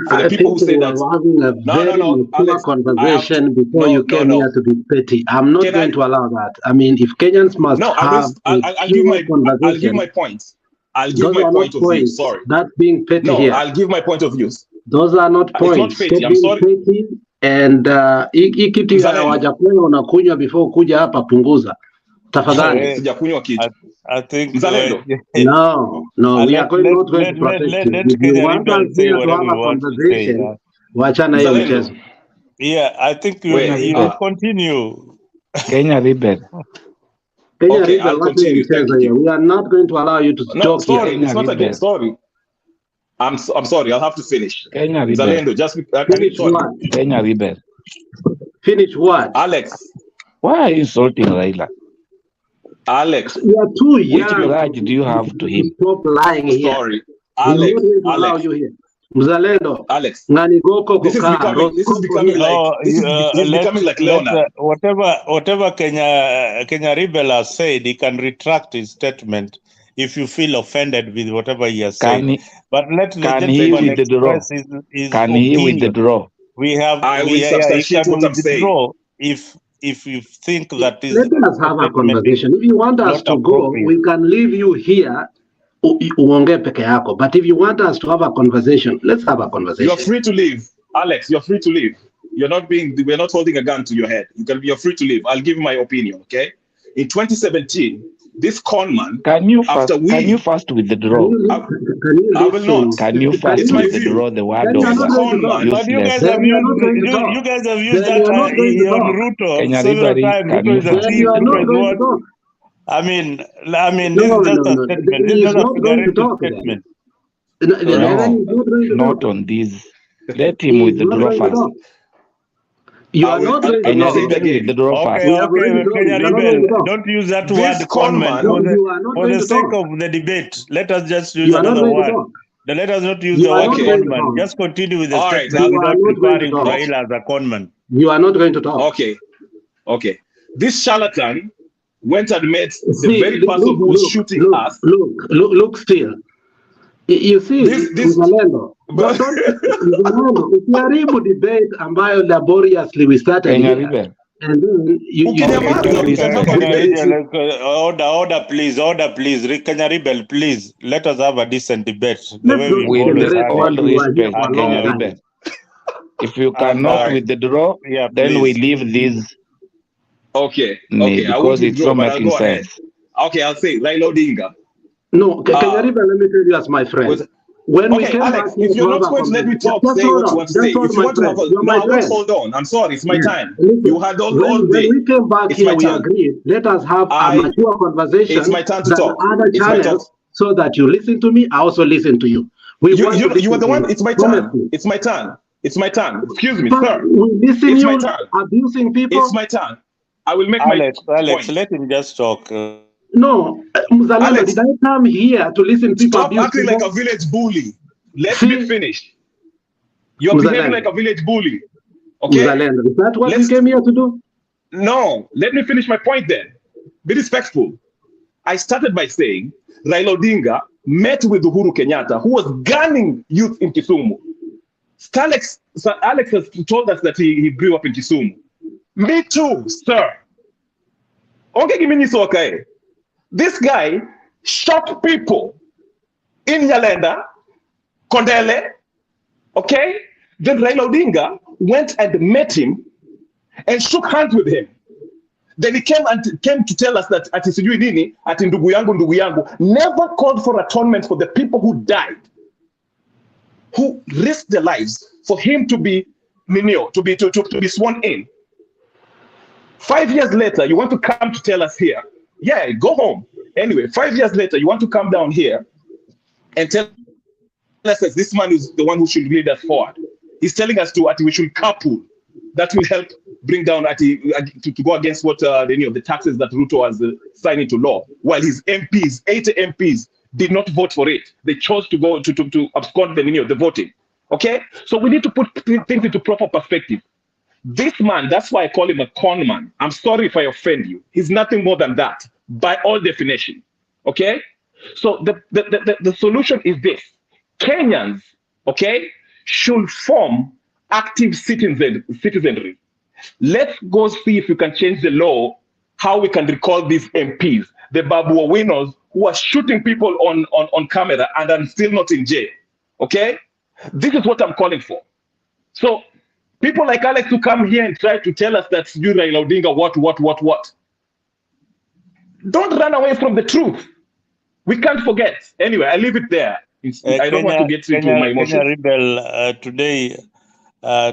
for the people who say that, having a very mature Alex, conversation before you came here to be petty. I'm not going to allow that. I mean, if Kenyans must have I'll give my point. I'll give my point of view. Sorry, that's being petty here. I'll give my point of view. Those are not points. It's not petty. I'm sorry. Petty and hii kitu ya wajakunywa unakunywa before kuja hapa, punguza tafadhali. Sijakunywa kitu. I think no, we are not going to protect you. If you want us here to have a conversation, wachana hiyo mchezo. Yeah, I think you continue. Kenya Rebel. Okay, I'll continue. We are not going to allow you to talk sorry, here. It's not again. Sorry. I'm sorry. I'll have to finish. Kenya Rebel. Zalendo, just finish what? Kenya Rebel. Finish what? Alex. Why are you insulting Raila? Alex, you are too young. Which grudge do you have to him? Stop lying here. Sorry, Alex. Allow you here. Mzalendo. Alex. This is becoming like Leonard. Whatever Kenya Rebel has said, he can retract his statement if you feel offended with whatever he has said. But let the gentleman express his Can opinion. he withdraw? I will substantiate what I'm saying. If you think that is, let us have a conversation. If you want us to go, we can leave you here. Uongee peke yako. But if you want us to have a conversation, let's have a conversation. You're free to leave, Alex. You're free to leave. We're not holding a gun to your head. You're free to leave. I'll give you my opinion. Okay. In 2017, this con man. Can you first withdraw? I will not. Can you first It's my withdraw view. the word This of con man. But you guys useless? have used that on Ruto Kenya several Ribari, times. can Ruto you is a first thief. withdraw? Ruto is what? I mean, this is just a statement. This He is is not a not going to figurative talk then. statement. Then he's not going to Not talk. on this. Let him He is not withdraw going to first. talk. You are not going to Kenya talk. Ribari, withdraw first. We have already told you, Kenya you are not going to Rebel, talk. don't use that This word con conman man. You are not for going the to sake talk. of the debate. Let us just use You are not another going to word. talk. Let us not use You the are word not going to conman. talk. Just continue with the All right. statement You are without not going to referring to talk. Raila as a conman. You are not going to talk. Okay. This charlatan went and met the See, very person who was shooting us. Look still. You see, Mzalendo, Mzalendo, ukiharibu debate ambayo laboriously we started Kenya here, Ribari. and then you Order, please. Kenya Rebel, please. Let us have a decent debate. The let's way not we've always generate had what All we were here respect, for a long Kenya time. Ribari. If you cannot withdraw, then we leave this. Okay. I Because won't it's withdraw, not but I'll making go ahead. sense. Okay, I'll say Raila Odinga. No, Kenya Ribari, let me tell you as my friend. When we came Alex, back here if you're to have not a going to let me conversation, talk, just say hold what you on, want to say. If you my want to have friend. a You're no, my I won't friend. hold on. I'm sorry, it's my Yes. time. Listen, You had all when day. we came back It's here, my we turn. agreed, let us have a mature conversation It's my turn to than talk. other It's my turn. channels so that you listen to me, I also listen to you. We want to You are the one. It's my turn. honestly. It's my turn. It's my turn. Excuse me, But sir. we listen It's you my turn. abusing people. It's my turn. I will make my Alex, point. let him just talk. No, Mzalendo, Alex, did I come here to listen to people stop abuse acting people? like a village bully. Let me See, finish. You're behaving like a village bully. Okay? Mzalendo, is that what you came here to do? No, let me finish my point then. Be respectful. I started by saying Raila Odinga met with Uhuru Kenyatta, who was gunning youth in Kisumu. Alex has told us that he grew up in Kisumu. Me too, sir. This guy shot people in Nyalenda, Kondele, okay? Then Raila Odinga went and met him and shook hands with him. Then he came to tell us that ati sijui nini, ati ndugu yangu, never called for atonement for the people who died, who risked their lives for him to be to be sworn in. 5 years later, you want to come to tell us here, yeah, go home. Anyway, 5 years later, you want to come down here and tell us that this man is the one who should lead us forward. He's telling us we should carpool. That will help bring down to go against what the taxes that Ruto has signed into law. While his MPs, 80 MPs, did not vote for it. They chose to go to abscond the voting. Okay, so we need to put things into proper perspective. This man, that's why I call him a con man. I'm sorry if I offend you. He's nothing more than that, by all definition. Okay? So the solution is this. Kenyans, okay, should form active citizenry. Let's go see if we can change the law, how we can recall these MPs, the Babu Owinos who are shooting people on camera and are still not in jail. Okay? This is what I'm calling for. So people like Alex who come here and try to tell us that you Raila Odinga what. Don't run away from the truth. We can't forget. Anyway, I leave it there. I don't want to get into my emotions. Kenya Rebel,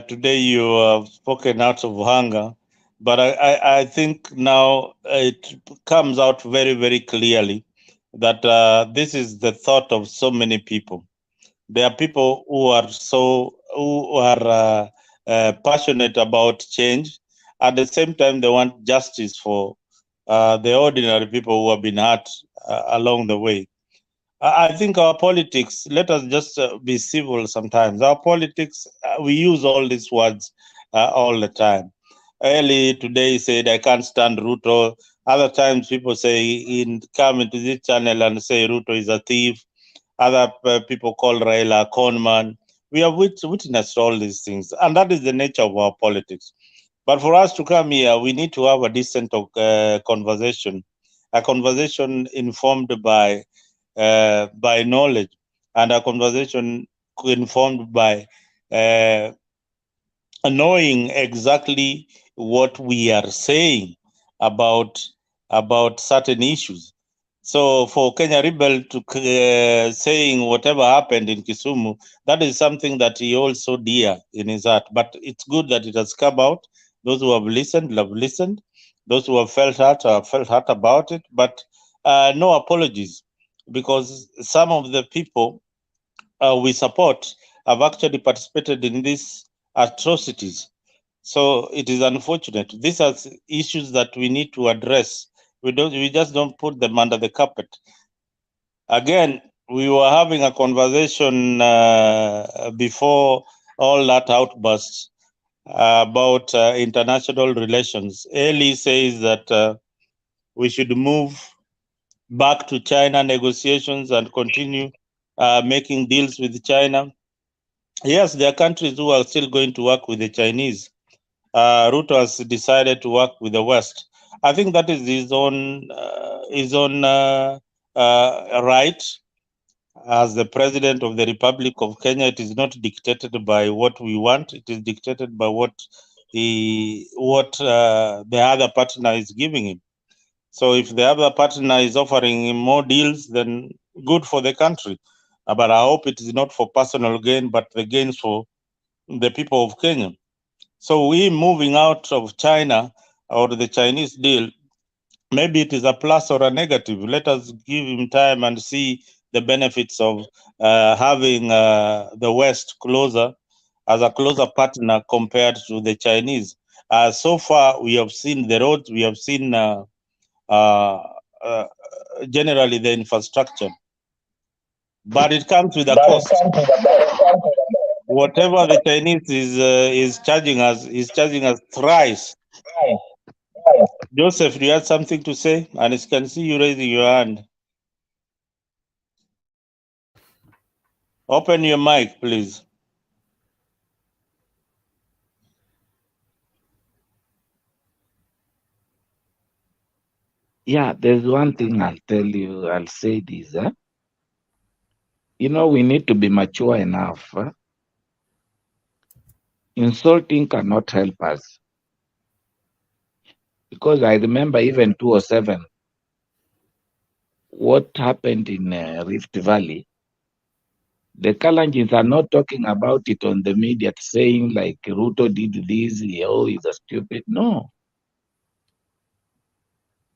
today you have spoken out of hunger, but I think now it comes out very, very clearly that this is the thought of so many people. There are people who are passionate about change. At the same time, they want justice for the ordinary people who have been hurt along the way. I think our politics, let us just be civil sometimes. Our politics, we use all these words all the time. Early today said, I can't stand Ruto. Other times people say, come into this channel and say Ruto is a thief. Other people call Raila a conman. We have witnessed all these things, and that is the nature of our politics. But for us to come here, we need to have a decent conversation, a conversation informed by knowledge, and a conversation informed by knowing exactly what we are saying about certain issues. So for Kenya Rebel to saying whatever happened in Kisumu, that is something that he also dear in his heart. But it's good that it has come out. Those who have listened. Those who have felt hurt about it. But no apologies, because some of the people we support have actually participated in these atrocities. So it is unfortunate. These are issues that we need to address. We just don't put them under the carpet. Again, we were having a conversation before all that outburst about international relations. Eli says that we should move back to China negotiations and continue making deals with China. Yes, there are countries who are still going to work with the Chinese. Ruto has decided to work with the West. I think that is his own right as the president of the Republic of Kenya. It is not dictated by what we want. It is dictated by what the other partner is giving him. So if the other partner is offering him more deals, then good for the country. But I hope it is not for personal gain, but the gains for the people of Kenya. So we moving out of China or the Chinese deal, maybe it is a plus or a negative. Let us give him time and see the benefits of having the West closer as a closer partner compared to the Chinese. So far, we have seen the roads, we have seen generally the infrastructure, but it comes with a cost. Whatever the Chinese is charging us thrice. Joseph, do you have something to say? And I can see you raising your hand. Open your mic, please. Yeah, there's one thing I'll tell you. I'll say this. You know, we need to be mature enough. Insulting cannot help us. Because I remember even 2007, what happened in Rift Valley. The Kalenjins are not talking about it on the media, saying like Ruto did this, he's a stupid. No.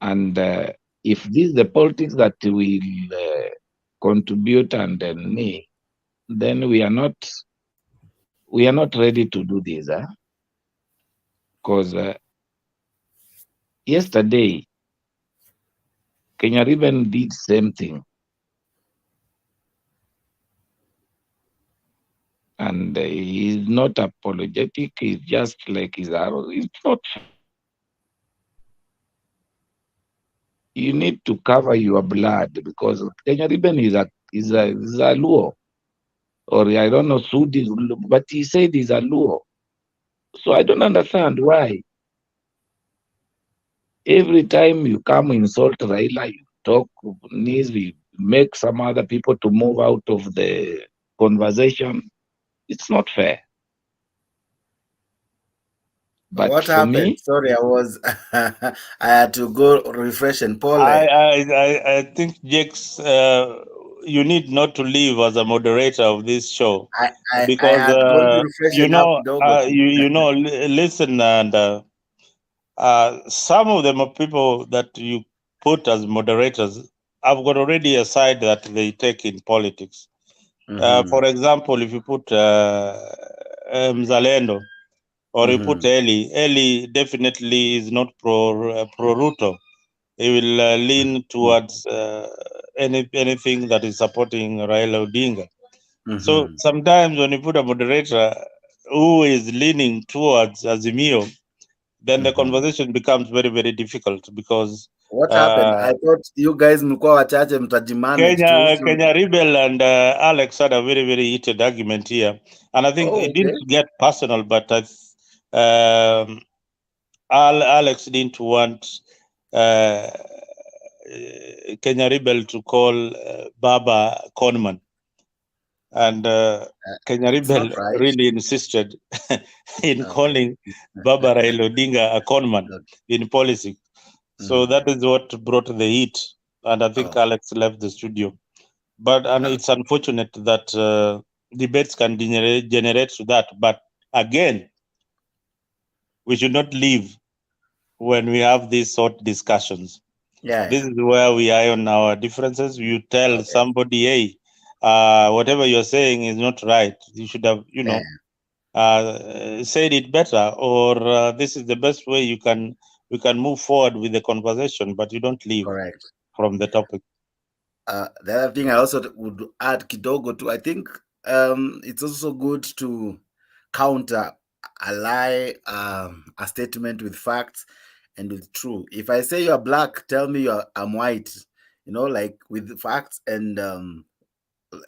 And if this is the politics that will contribute and then we are not ready to do this. Because yesterday, Kenya Riven did same thing. And he's not apologetic. He's just like his arrow. It's not. You need to cover your blood because Kenya Riven is a Luo. Or I don't know, Sudi, but he said he's a Luo. So I don't understand why. Every time you come insult Raila, you talk, you make some other people to move out of the conversation. It's not fair. But what happened? Sorry, I was I had to go refresh and Paul. I think Jakes, you need not to leave as a moderator of this show because listen, and some of them are people that you put as moderators. I've got already a side that they take in politics. For example, if you put Mzalendo or you put Eli definitely is not pro Ruto. He will lean towards anything that is supporting Raila Odinga. So sometimes when you put a moderator who is leaning towards Azimio, then the conversation becomes very, very difficult because what happened? I thought you guys mlikuwa wachache mtajimanage. Kenya Rebel and Alex had a very, very heated argument here, and I think it didn't get personal, but Alex didn't want Kenya Rebel to call Baba Conman, and Kenya Rebel really insisted in calling Baba Raila Odinga a conman in policy. So that is what brought the heat. and I think Alex left the studio. But and it's unfortunate that debates can generate to that. But again, we should not leave when we have these sort discussions. This is where we iron our differences. You tell somebody, hey, whatever you're saying is not right. You should have, said it better, or this is the best way we can move forward with the conversation, but you don't leave from the topic. The other thing I also would add kidogo to, I think it's also good to counter a lie, a statement with facts and with true. If I say you're black, tell me I'm white, like with facts, and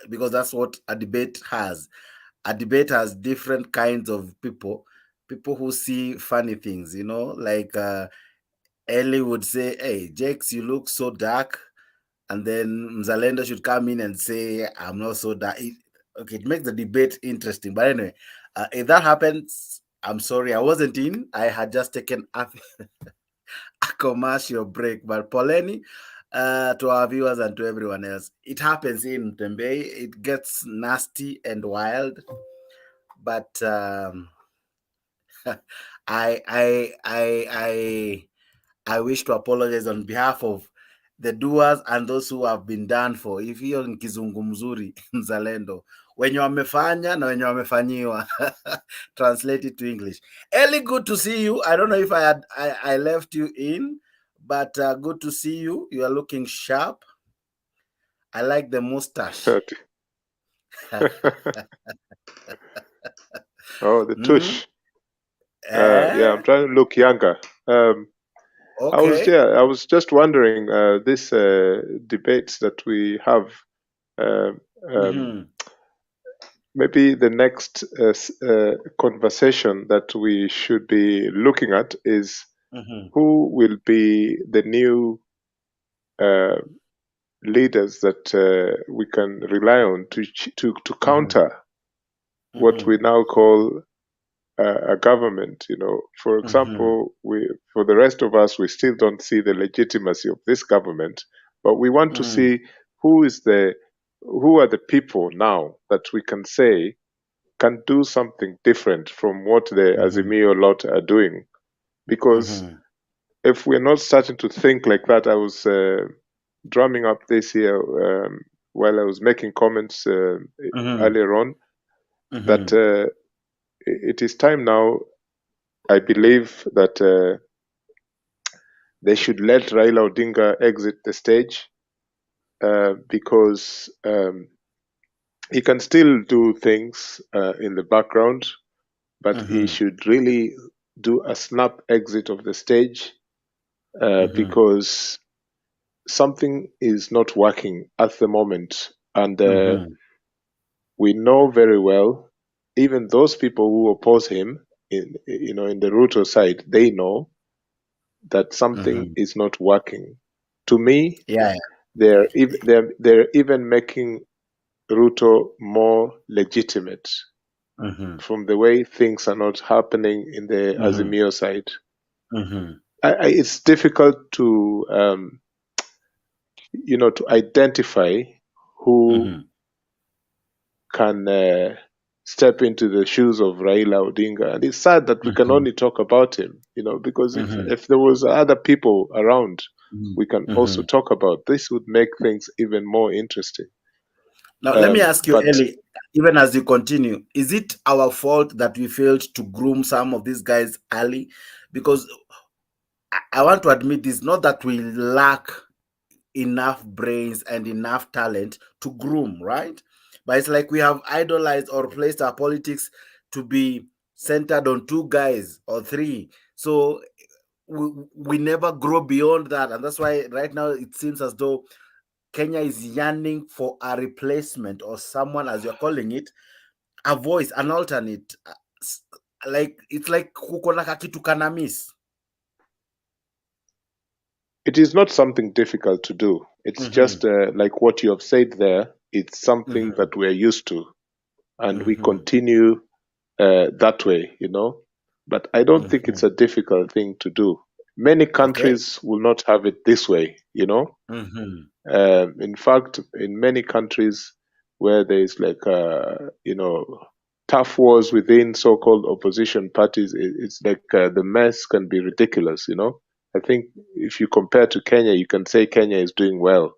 because that's what a debate has. A debate has different kinds of people who see funny things, like Ellie would say, hey, Jakes, you look so dark. And then Mzalendo should come in and say, I'm not so dark. It makes the debate interesting. But anyway, if that happens, I'm sorry, I wasn't in. I had just taken a commercial break. But Poleni, to our viewers and to everyone else, it happens in Tembe. It gets nasty and wild. But I wish to apologize on behalf of the doers and those who have been done for. If hiyo ni kizungu mzuri mzalendo, wenye wamefanya na wenye wamefanyiwa. Translate it to English. Ellie, good to see you. I don't know if I left you in, but good to see you. You are looking sharp. I like the mustache. Oh, the tush. Yeah, I'm trying to look younger. I was just wondering, this debates that we have, maybe the next conversation that we should be looking at is who will be the new leaders that we can rely on to counter what we now call a government. For example, for the rest of us, we still don't see the legitimacy of this government, but we want to see who are the people now that we can say can do something different from what the Azimio lot are doing. Because if we're not starting to think like that, I was drumming up this here while I was making comments earlier on, that it is time now, I believe, that they should let Raila Odinga exit the stage, because he can still do things in the background, but he should really do a snap exit of the stage, because something is not working at the moment. And we know very well, even those people who oppose him in the Ruto side, they know that something is not working. To me, they're even making Ruto more legitimate from the way things are not happening in the Azimio side. It's difficult to to identify who can step into the shoes of Raila Odinga. And it's sad that we can only talk about him, because if there was other people around we can also talk about, this would make things even more interesting. Now, let me ask you, Ellie, even as you continue, is it our fault that we failed to groom some of these guys early? Because I want to admit this, not that we lack enough brains and enough talent to groom, right? But it's like we have idolized or placed our politics to be centered on 2 guys or 3. So we never grow beyond that. And that's why right now it seems as though Kenya is yearning for a replacement, or someone, as you're calling it, a voice, an alternate. Like it's like kukona kakitu kana miss. It is not something difficult to do. It's just like what you have said there. It's something that we're used to, and we continue that way, But I don't think it's a difficult thing to do. Many countries will not have it this way, you know. In fact, in many countries where there is like, you know, tough wars within so-called opposition parties, it's like the mess can be ridiculous, you know. I think if you compare to Kenya, you can say Kenya is doing well.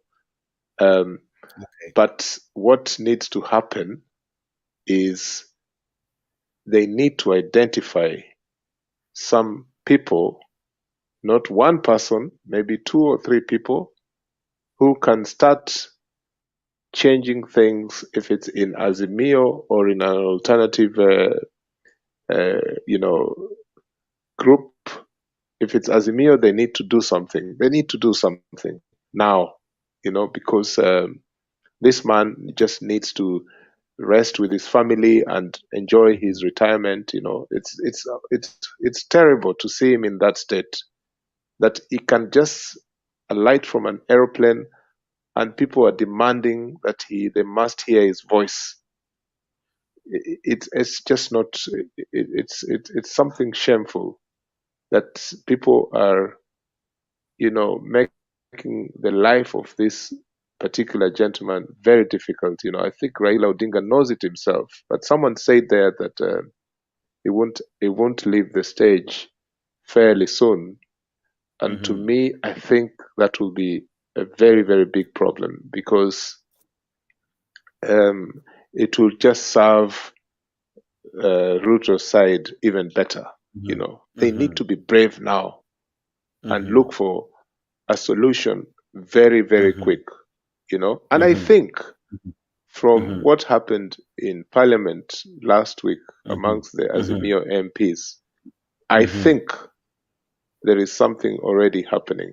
But what needs to happen is they need to identify some people, not one person, maybe 2 or 3 people, who can start changing things, if it's in Azimio or in an alternative, you know, group. If it's Azimio, they need to do something. They need to do something now, you know, because this man just needs to rest with his family and enjoy his retirement. You know, it's terrible to see him in that state, that he can just alight from an aeroplane and people are demanding that they must hear his voice. It's just not. It's something shameful that people are, you know, making the life of this particular gentleman very difficult. You know, I think Raila Odinga knows it himself, but someone said there that he won't leave the stage fairly soon. And to me, I think that will be a very, very big problem, because it will just serve Ruto's side even better. You know, they need to be brave now and look for a solution very, very quick. You know, and I think from what happened in Parliament last week amongst the Azimio MPs, I think there is something already happening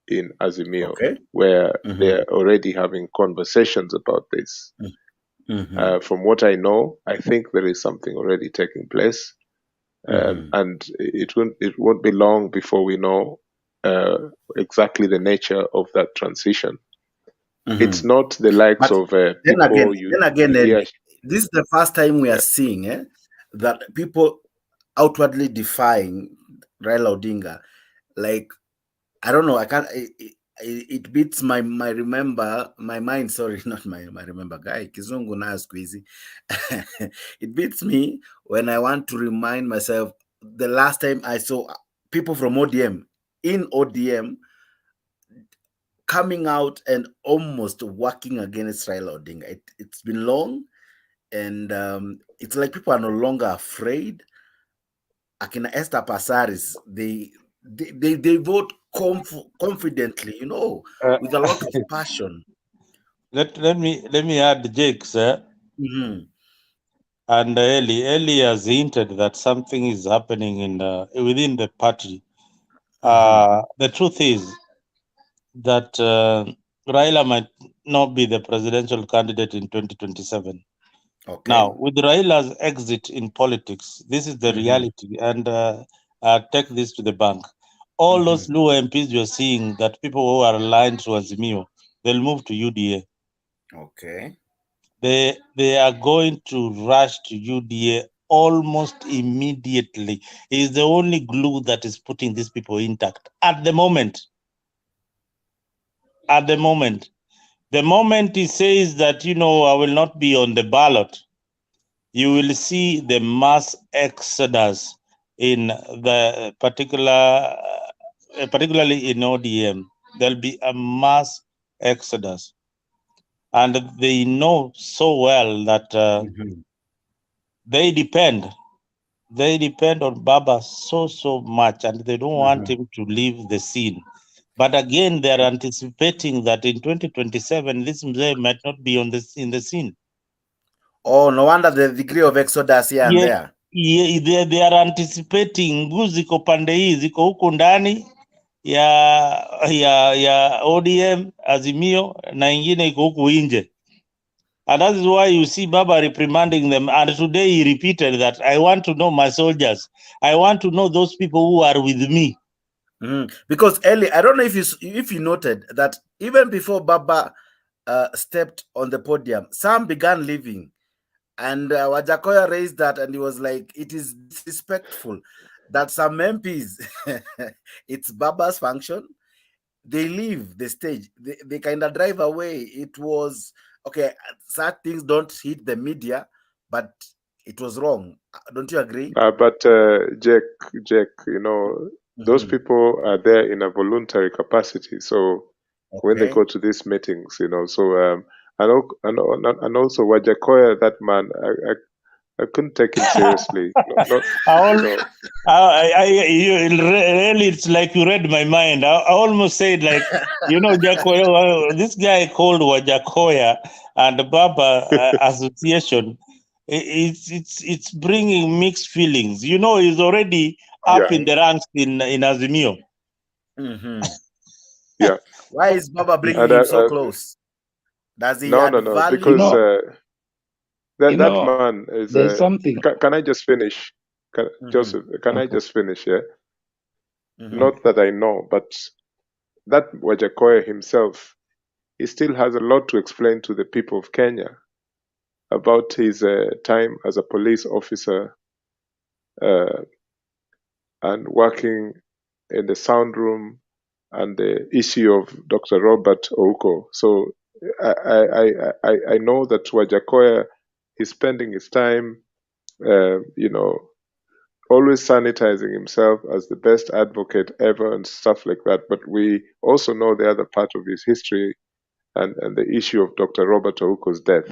in Azimio, where they're already having conversations about this. From what I know, I think there is something already taking place, and it won't be long before we know exactly the nature of that transition. It's not the likes But of then people again, this is the first time we are seeing that people outwardly defying Raila Odinga. Like, I don't know, I can't. It beats my mind. Sorry, not my remember guy. Kizungu na squeezy. It beats me when I want to remind myself the last time I saw people from ODM in ODM coming out and almost working against Raila Odinga. It's been long, and it's like people are no longer afraid. Akina Esther Passaris, they vote confidently, you know, with a lot of passion. Let me add, Jake, sir. And Eli has hinted that something is happening in within the party. The truth is that Raila might not be the presidential candidate in 2027. Now, with Raila's exit in politics, this is the reality, and take this to the bank. All those Luo MPs you're seeing, that people who are aligned to Azimio, they'll move to UDA. They are going to rush to UDA almost immediately. It is the only glue that is putting these people intact at the moment. At the moment he says that, you know, I will not be on the ballot, you will see the mass exodus in the particularly in ODM. There'll be a mass exodus. And they know so well that they depend on Baba so much, and they don't want him to leave the scene. But again, they're anticipating that in 2027, this Mzee might not be in the scene. Oh, no wonder the degree of exodus here and there. Yeah, they are anticipating nguvu ziko pande hii, ziko huku ndani ya ODM, Azimio, na ingine iko huku nje. And that is why you see Baba reprimanding them. And today he repeated that, I want to know my soldiers. I want to know those people who are with me. Because Eli, I don't know if you noted that even before Baba stepped on the podium, some began leaving. And Wajakoya raised that, and he was like, it is disrespectful that some MPs, it's Baba's function. They leave the stage. They kind of drive away. It was, okay, sad things don't hit the media, but it was wrong. Don't you agree? But Jack, those people are there in a voluntary capacity. So when they go to these meetings, and also Wajakoya, that man, I couldn't take him seriously. Really, it's like you read my mind. I almost said, like, Jakoya, this guy called Wajakoya and Baba Association. It's bringing mixed feelings. He's already up in the ranks in Azimio. Yeah. Why is Baba bringing him so close? Does he add value? Because that man is. There's something. Can I just finish? Joseph, can I just finish? Yeah. Not that I know, but that Wajakoya himself, he still has a lot to explain to the people of Kenya about his time as a police officer and working in the sound room and the issue of Dr. Robert Ouko. So I know that Wajakoya is spending his time, always sanitizing himself as the best advocate ever and stuff like that. But we also know the other part of his history and the issue of Dr. Robert Ouko's death.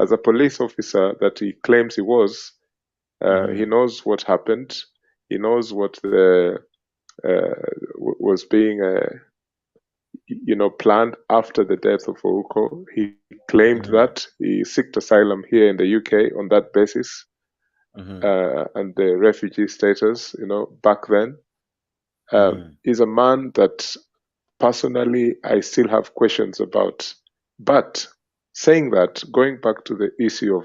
As a police officer that he claims he was, he knows what happened. He knows what was being, planned after the death of Ouko. He claimed that he sought asylum here in the UK on that basis. And the refugee status, back then. Is a man that personally I still have questions about. But saying that, going back to the issue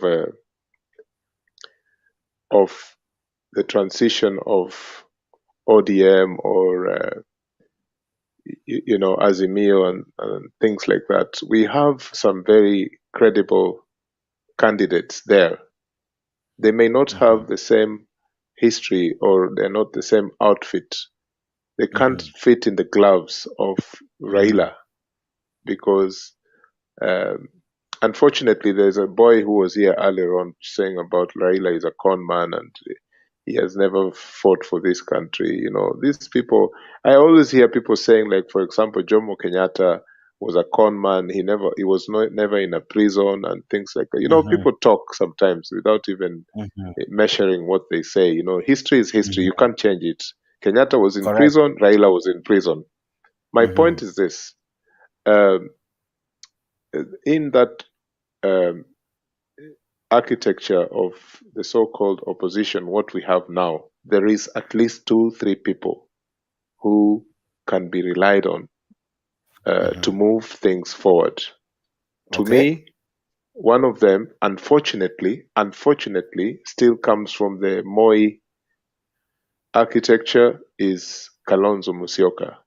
of the transition of ODM or Azimio and things like that, we have some very credible candidates there. They may not have the same history or they're not the same outfit. They can't fit in the gloves of Raila because unfortunately there's a boy who was here earlier on saying about Raila is a con man and he has never fought for this country. These people, I always hear people saying, like, for example, Jomo Kenyatta was a con man. He was never in a prison and things like that. People talk sometimes without even measuring what they say. History is history. You can't change it. Kenyatta was in prison. Raila was in prison. My point is this. In that architecture of the so-called opposition, what we have now, there is at least 2-3 people who can be relied on to move things forward. To me, one of them, unfortunately, still comes from the Moi architecture is Kalonzo Musyoka.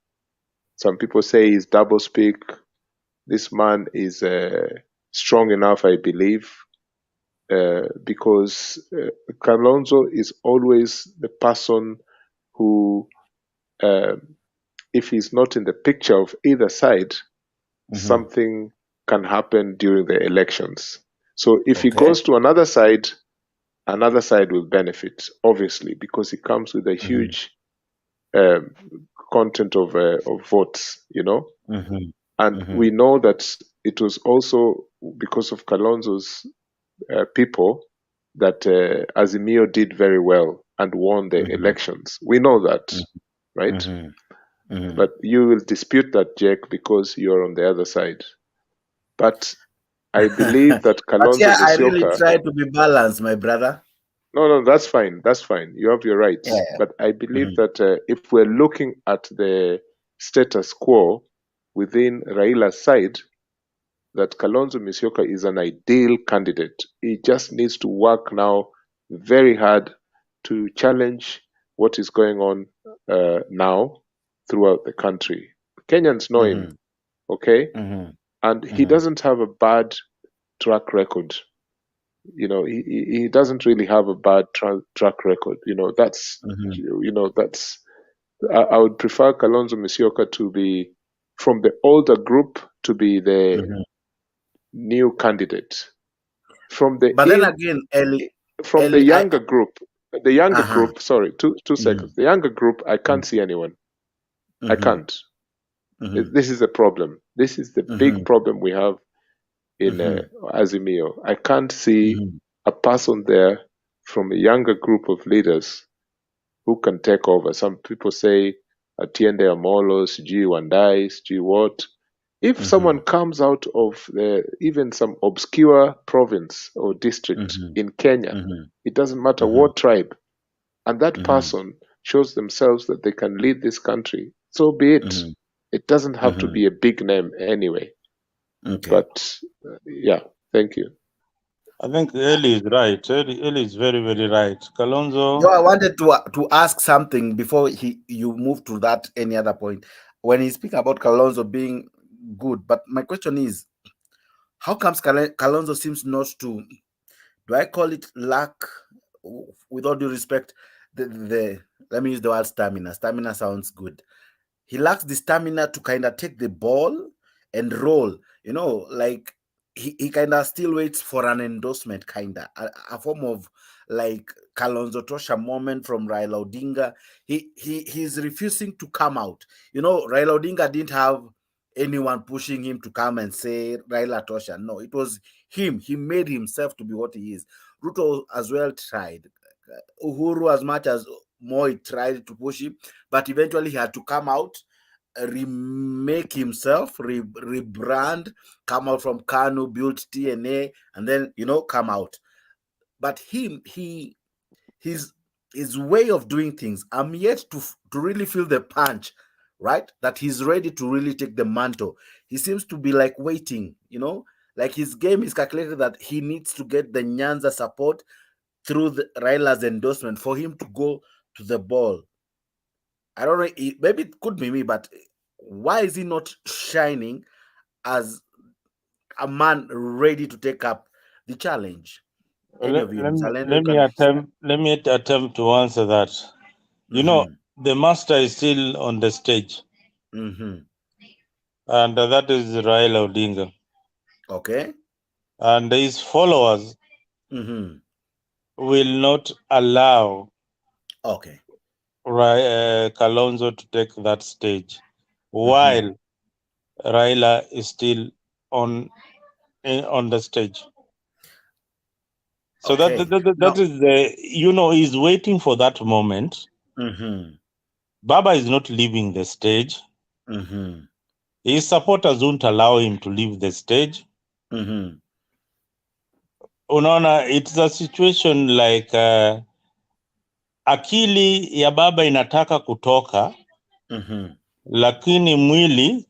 Some people say he's double-speak. This man is strong enough, I believe, because Kalonzo is always the person who, if he's not in the picture of either side, something can happen during the elections. So if he goes to another side will benefit, obviously, because he comes with a huge content of votes, And we know that it was also because of Kalonzo's people that Azimio did very well and won the elections. We know that, right? But you will dispute that, Jake, because you're on the other side. But I believe that Kalonzo Musyoka... I really try to be balanced, my brother. No, that's fine. That's fine. You have your rights. Yeah. But I believe that if we're looking at the status quo within Raila's side, that Kalonzo Musyoka is an ideal candidate. He just needs to work now very hard to challenge what is going on now throughout the country. Kenyans know him, okay? And he doesn't have a bad track record. you know, he doesn't really have a bad track record. You know, that's that's. I would prefer Kalonzo Musyoka to be from the older group to be the new candidate. From the then again, from the younger group, sorry, two seconds. The younger group, I can't see anyone. I can't. This is a problem. This is the big problem we have in Azimio. I can't see a person there from a younger group of leaders who can take over. Some people say Atiende Amolo, Sijui Wandai, Sijui what. If someone comes out of even some obscure province or district in Kenya, it doesn't matter what tribe, and that person shows themselves that they can lead this country, so be it. It doesn't have to be a big name anyway. But yeah, thank you. I think Eli is right. Eli is very, very right. Kalonzo. No, I wanted to ask something before you move to that any other point. When you speak about Kalonzo being good, but my question is, how comes Kalonzo seems not to, do I call it lack, with all due respect, let me use the word stamina. Stamina sounds good. He lacks the stamina to kind of take the ball and roll, you know, like he kind of still waits for an endorsement, kind of a form of like Kalonzo Tosha moment from Raila Odinga. He's refusing to come out. You know, Raila Odinga didn't have anyone pushing him to come and say Raila Tosha. No, it was him. He made himself to be what he is. Ruto as well tried. Uhuru, as much as Moi tried to push him, but eventually he had to come out, remake himself, rebrand, come out from Kanu, build TNA, and then, you know, come out. But his way of doing things, I'm yet to really feel the punch, right? That he's ready to really take the mantle. He seems to be like waiting, you know, like his game is calculated that he needs to get the Nyanza support through Raila's endorsement for him to go to the ball. I don't know, maybe it could be me, but why is he not shining as a man ready to take up the challenge? Let me attempt to answer that. You know, the master is still on the stage. And that is Raila Odinga. Okay. And his followers will not allow Kalonzo to take that stage while Raila is still on the stage. So that is the, you know, he's waiting for that moment. Baba is not leaving the stage. His supporters won't allow him to leave the stage. Unaona, it's a situation like akili ya baba inataka kutoka, lakini mwili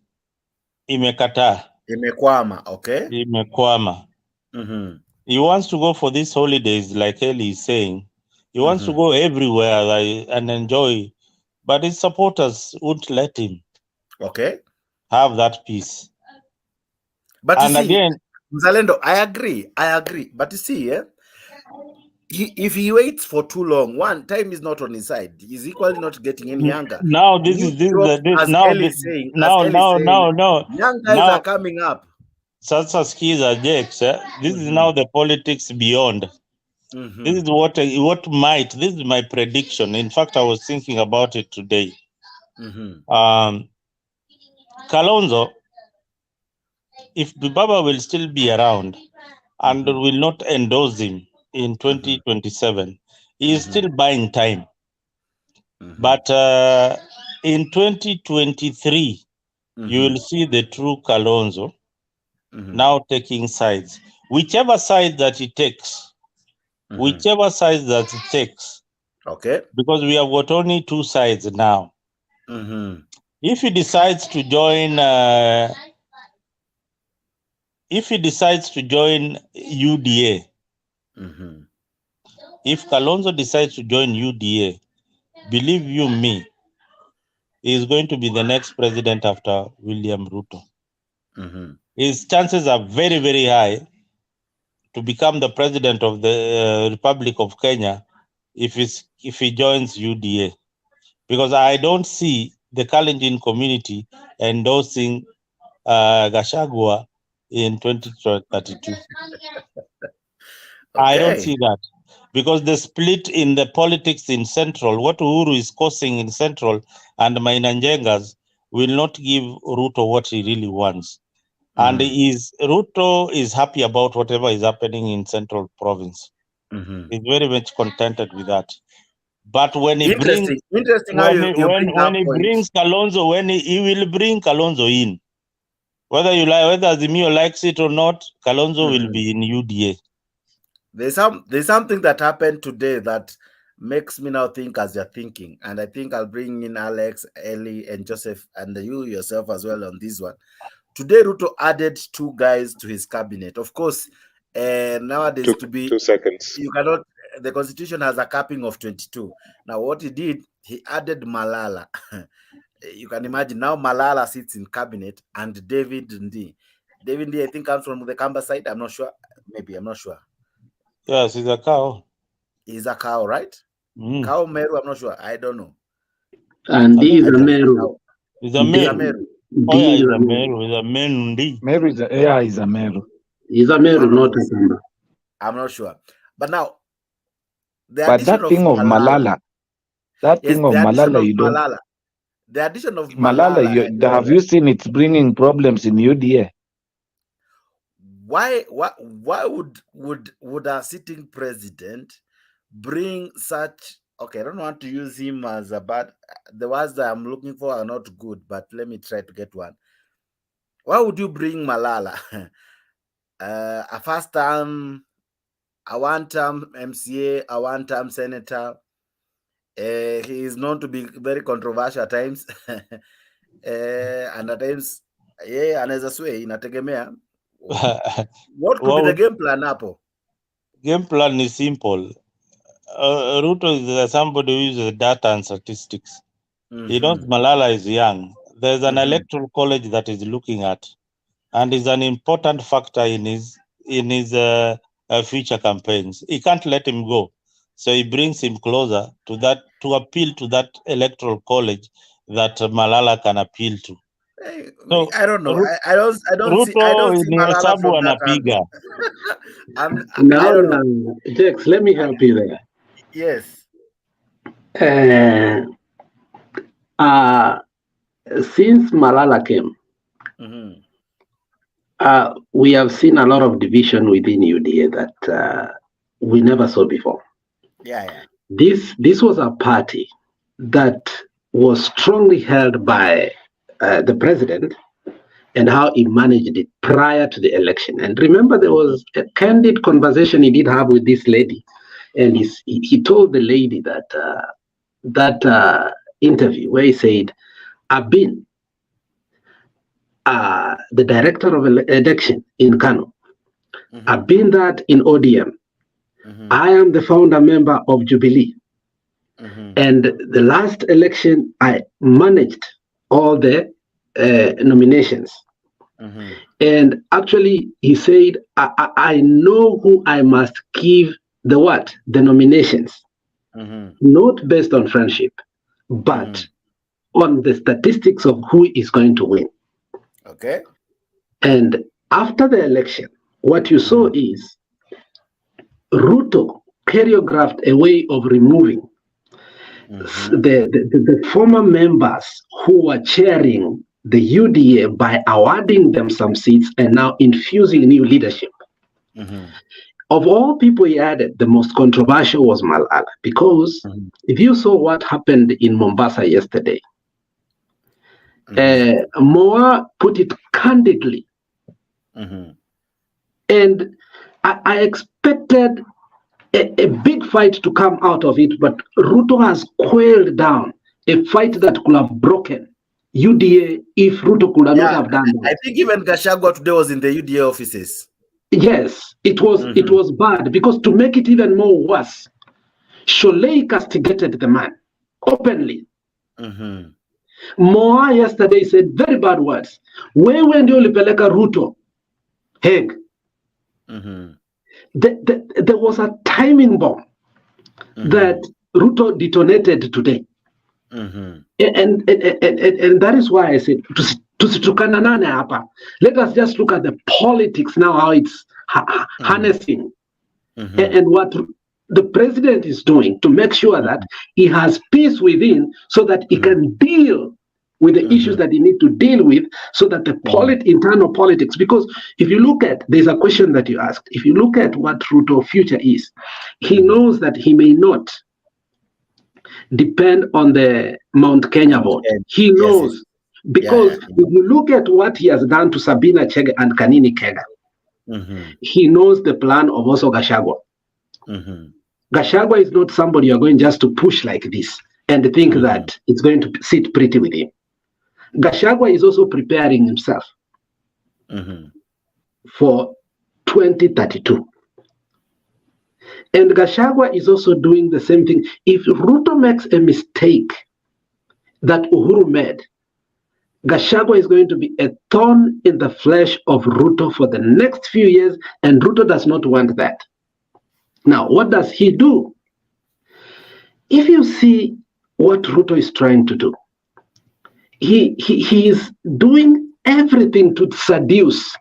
imekataa. Imekwama, okay? Imekwama. He wants to go for these holidays, like Eli is saying. He wants to go everywhere and enjoy, but his supporters won't let him. Okay. Have that peace. But and you see, again, Mzalendo, I agree. But you see, if he waits for too long, one, time is not on his side. He's equally not getting any younger. Now young guys are coming up. Sasa skiza Jex, this is now the politics beyond. This is what this is my prediction. In fact, I was thinking about it today. Kalonzo, if Baba will still be around and will not endorse him in 2027, he is still buying time. But in 2023, you will see the true Kalonzo now taking sides. Whichever side that he takes, okay, because we have got only two sides now. If he decides to join, UDA, if Kalonzo decides to join UDA, believe you me, he is going to be the next president after William Ruto. His chances are very, very high to become the president of the Republic of Kenya if he joins UDA, because I don't see the Kalenjin community endorsing Gachagua in 2032. I don't see that, because the split in the politics in Central, what Uhuru is causing in Central and Mainanjengas, will not give Ruto what he really wants. And Ruto is happy about whatever is happening in Central Province. He's very much contented with that. But when he brings Kalonzo, he will bring Kalonzo in, whether Azimio likes it or not, Kalonzo will be in UDA. There's something that happened today that makes me now think as you're thinking, and I think I'll bring in Alex, Ellie, and Joseph, and you yourself as well on this one. Today, Ruto added 2 guys to his cabinet. Of course, nowadays 2 seconds. You cannot. The constitution has a capping of 22. Now, what he did, he added Malala. You can imagine now Malala sits in cabinet, and David Ndi. David Ndi, I think, comes from the Kamba side. I'm not sure. Maybe, I'm not sure. Yes, he's a cow. He's a cow, right? Cow Meru, I'm not sure. I don't know. And he's a Meru. He's a Meru. Oh, yeah, he's a Meru. He's a Meru. Meru is a Meru. He's a Meru, not a Kamba. I'm not sure. But now, that thing of Malala, you don't. The addition of Malala, have you seen it's bringing problems in UDA? Why would a sitting president bring such? Okay, I don't want to use him as a bad. The words that I'm looking for are not good, but let me try to get one. Why would you bring Malala, a first-term, a one-term MCA, a one-term senator? He is known to be very controversial at times, and at times, anaweza sway, inategemea. What could be the game plan, Apo? Game plan is simple. Ruto is somebody who uses data and statistics. He knows Malala is young. There's an electoral college that is looking at, and is an important factor in his future campaigns. He can't let him go, so he brings him closer to that, to appeal to that electoral college that Malala can appeal to. So, I don't know. I don't see Malala from that angle. I don't know. Jex, let me help you there. Yes. Since Malala came, we have seen a lot of division within UDA that we never saw before. Yeah. This was a party that was strongly held by the president and how he managed it prior to the election. And remember, there was a candid conversation he did have with this lady, and he told the lady that interview where he said, "I've been the director of election in Kano. I've been that in ODM. I am the founder member of Jubilee. And the last election, I managed all the nominations." And actually, he said, I know who I must give the nominations, not based on friendship, but on the statistics of who is going to win. Okay. And after the election, what you saw is Ruto choreographed a way of removing the former members who were chairing the UDA by awarding them some seats and now infusing new leadership. Of all people he added, the most controversial was Malala, because if you saw what happened in Mombasa yesterday, Moa put it candidly. And I expected a big fight to come out of it, but Ruto has quailed down a fight that could have broken UDA if Ruto could not have done that. I think even Gachagua today was in the UDA offices. Yes, it was bad, because to make it even more worse, Sholei castigated the man openly. Moa yesterday said very bad words. Wewe ndio ulipeleka Ruto Hague. There was a timing bomb that Ruto detonated today. And that is why I said, let us just look at the politics now, how it's harnessing, and what the president is doing to make sure that he has peace within so that he can deal with the issues that he needs to deal with, so that the internal politics, because if you look at, there's a question that you asked, if you look at what Ruto's future is, he knows that he may not depend on the Mount Kenya vote. He knows, because if you look at what he has done to Sabina Chege and Kanini Kega, he knows the plan of also Gachagua. Gachagua is not somebody you're going just to push like this and think that it's going to sit pretty with him. Gachagua is also preparing himself for 2032. And Gachagua is also doing the same thing. If Ruto makes a mistake that Uhuru made, Gachagua is going to be a thorn in the flesh of Ruto for the next few years, and Ruto does not want that. Now, what does he do? If you see what Ruto is trying to do, he is doing everything to seduce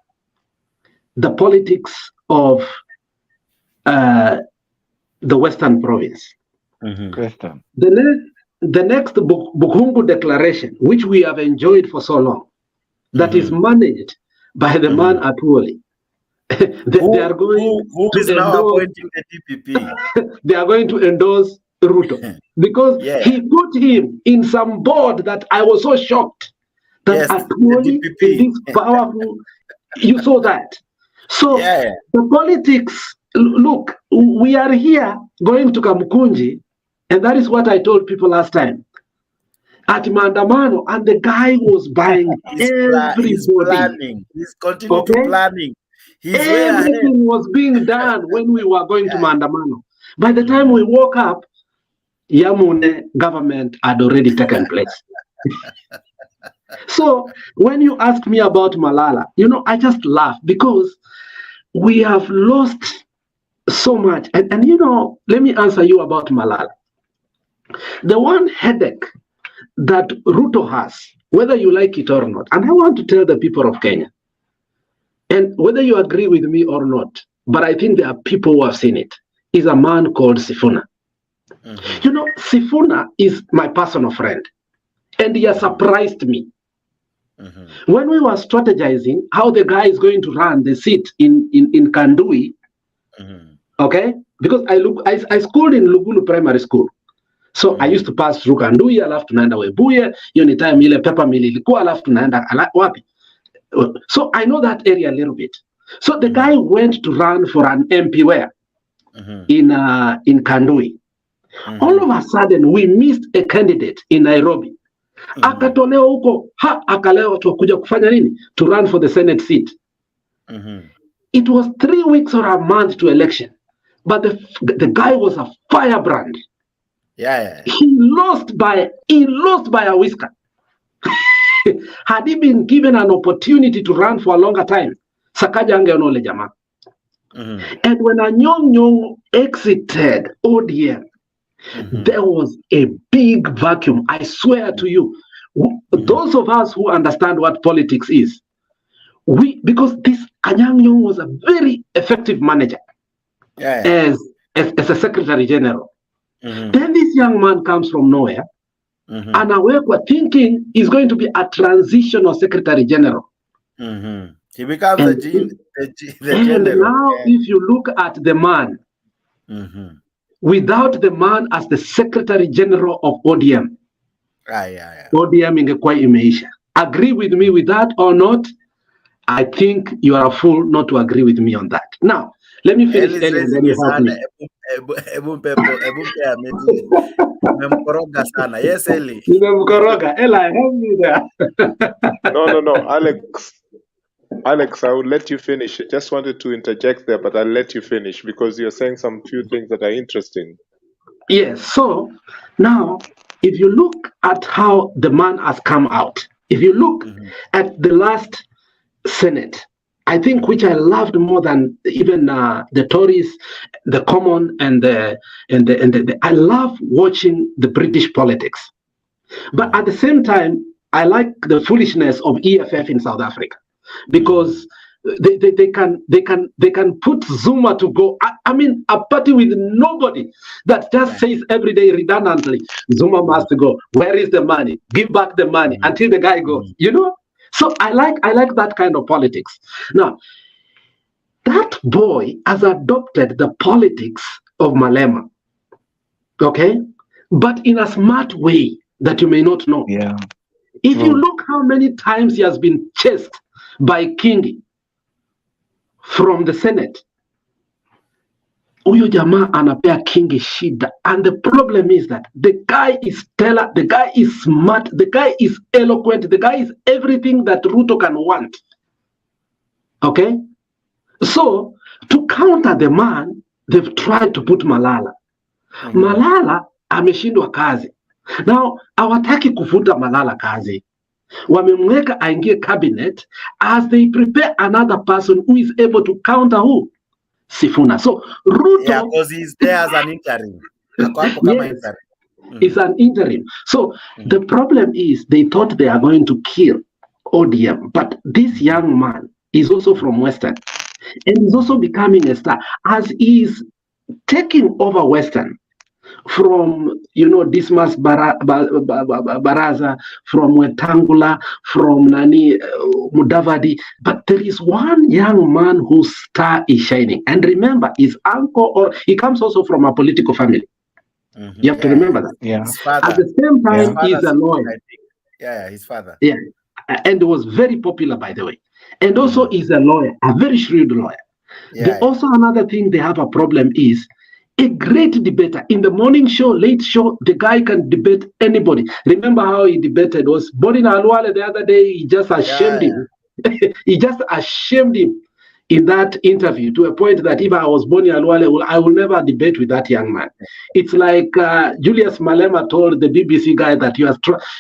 the politics of the Western province. Western. The next Bukungu declaration, which we have enjoyed for so long, that is managed by the man Atuoli. They are going who is now appointing the DPP. They are going to endorse Ruto because he put him in some board that I was so shocked that Atuoli is this powerful. You saw that. So the politics, look, we are here going to Kamukunji, and that is what I told people last time at Maandamano, and the guy was buying everybody. He's planning. He's continuing to planning. Everything was being done when we were going to Maandamano. By the time we woke up, Yamune government had already taken place. So when you ask me about Malala, I just laugh because we have lost so much. And let me answer you about Malala. The one headache that Ruto has, whether you like it or not, and I want to tell the people of Kenya, and whether you agree with me or not, but I think there are people who have seen it, is a man called Sifuna. Sifuna is my personal friend, and he has surprised me. When we were strategizing how the guy is going to run the seat in Kandui, okay, because I schooled in Lugulu Primary School. So I used to pass through Kandui, alafu tunaenda Webuye, hiyo ni time ile pepper mill ilikuwa, alafu tunaenda wapi. So I know that area a little bit. So the guy went to run for an MP where? In Kandui. All of a sudden we missed a candidate in Nairobi. Akatolewa huko, akalewa kuja kufanya nini? To run for the Senate seat. It was 3 weeks or a month to election. But the guy was a firebrand. He lost by a whisker. Had he been given an opportunity to run for a longer time, Sakaja angeonole jama. And when Anyong exited ODM, there was a big vacuum. I swear to you, those of us who understand what politics is, because this Anyong was a very effective manager as a secretary general. Then this young man comes from nowhere, and we're thinking he's going to be a transitional secretary general. He becomes the general. And now, if you look at the man, without the man as the secretary general of ODM, ODM ingekuwa imeisha. Agree with me with that or not? I think you are a fool not to agree with me on that. Now, let me finish and then you help me. Yes, Eli. Ella, help me there. No, Alex, I will let you finish. I just wanted to interject there, but I'll let you finish because you're saying some few things that are interesting. Yes, so now, if you look at how the man has come out, if you look at the last Senate, I think which I loved more than even the Tories, the Common, and I love watching the British politics. But at the same time, I like the foolishness of EFF in South Africa, because they can put Zuma to go. I mean, a party with nobody that just says every day redundantly, Zuma must go. Where is the money? Give back the money until the guy goes. You know. So I like that kind of politics. Now, that boy has adopted the politics of Malema, okay, but in a smart way that you may not know. Yeah. If you look how many times he has been chased by Kingi from the Senate, huyo jamaa anapea Kingi shida, and the problem is that the guy is stellar, the guy is smart, the guy is eloquent, the guy is everything that Ruto can want. Okay, so to counter the man, they've tried to put Malala. Malala ameshindwa kazi. Now hawataki kufuta Malala kazi, wamemweka aingie cabinet as they prepare another person who is able to counter who? Sifuna. So Ruto, yeah, because he's there as an interim. Yes, it's an interim. So the problem is they thought they are going to kill ODM, but this young man is also from Western, and he's also becoming a star as he's taking over Western from, you know, Dismas Baraza, from Wetangula, from Nani Mudavadi. But there is one young man whose star is shining. And remember, his uncle, or he comes also from a political family. You have to remember that. Yeah. His father. At the same time, he's a lawyer. Yeah, his father. Yeah. And was very popular, by the way. And also he's a lawyer, a very shrewd lawyer. Also another thing they have a problem is a great debater. In the morning show, late show, the guy can debate anybody. Remember how he debated was Bodin Alwale the other day? He just ashamed him. He just ashamed him in that interview, to a point that if I was Boni Alwale, I will never debate with that young man. It's like Julius Malema told the BBC guy that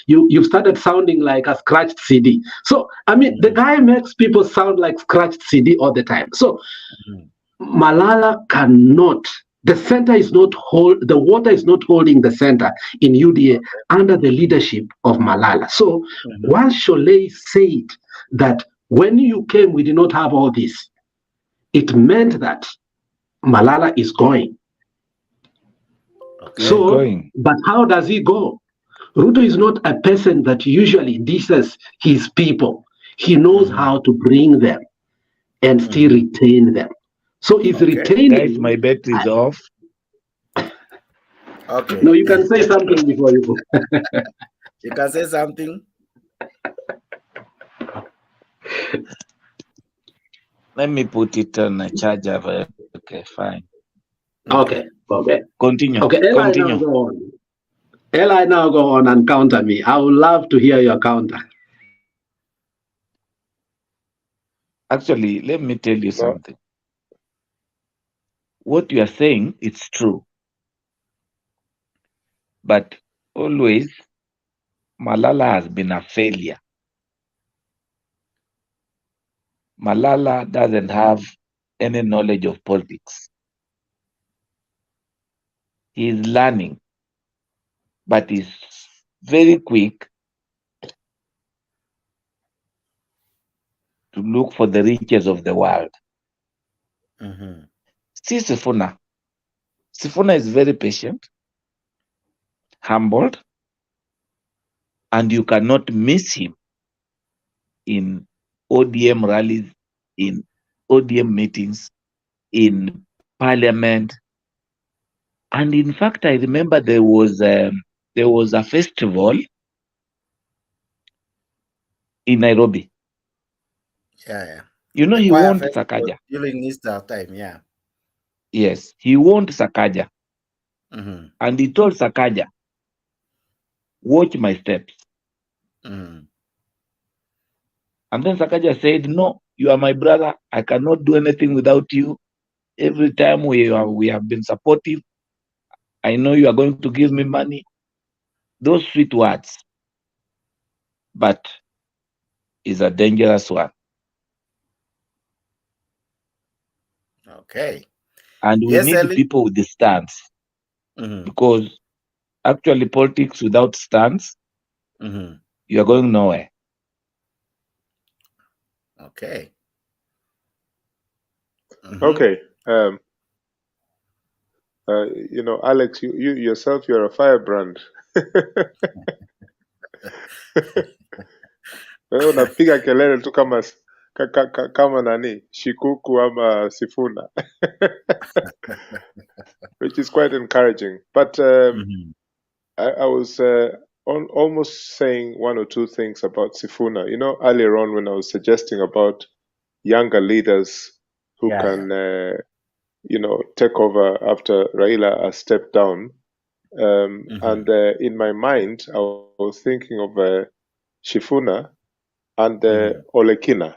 you've started sounding like a scratched CD. So, I mean, the guy makes people sound like scratched CD all the time. So, Malala cannot, the center is not the water is not holding the center in UDA under the leadership of Malala. So, once Sholei said that when you came, we did not have all this, it meant that Malala is going. But how does he go? Ruto is not a person that usually disses his people. He knows how to bring them and still retain them. So he's retaining. Guys, my battery is off. Okay. No, you can say something before you go. You can say something. Let me put it on a charger. Okay, fine. Okay. Continue. Okay, Eli, now go on. Eli, now go on and counter me. I would love to hear your counter. Actually, let me tell you something. What you are saying, it's true. But always, Malala has been a failure. Malala doesn't have any knowledge of politics. He is learning, but he's very quick to look for the riches of the world. See Sifuna. Sifuna is very patient, humbled, and you cannot miss him in ODM rallies, in ODM meetings, in Parliament. And in fact, I remember there was a festival in Nairobi. Yeah. You know, he won Sakaja. During Easter time, yeah. Yes, he won Sakaja. And he told Sakaja, watch my steps. And then Sakaja said, no, you are my brother. I cannot do anything without you. Every time we have been supportive. I know you are going to give me money. Those sweet words. But it's a dangerous one. Okay. And we need Ellie? people with the stance. Because actually politics without stance, you are going nowhere. Okay. Okay. You know, Alex, you yourself, you're a firebrand. Wewe unapiga kelele tu kama kama nani Shikuku ama Sifuna, which is quite encouraging. But I was almost saying one or two things about Sifuna. You know, earlier on when I was suggesting about younger leaders who can, you know, take over after Raila has stepped down. And in my mind, I was thinking of Shifuna and Olekina.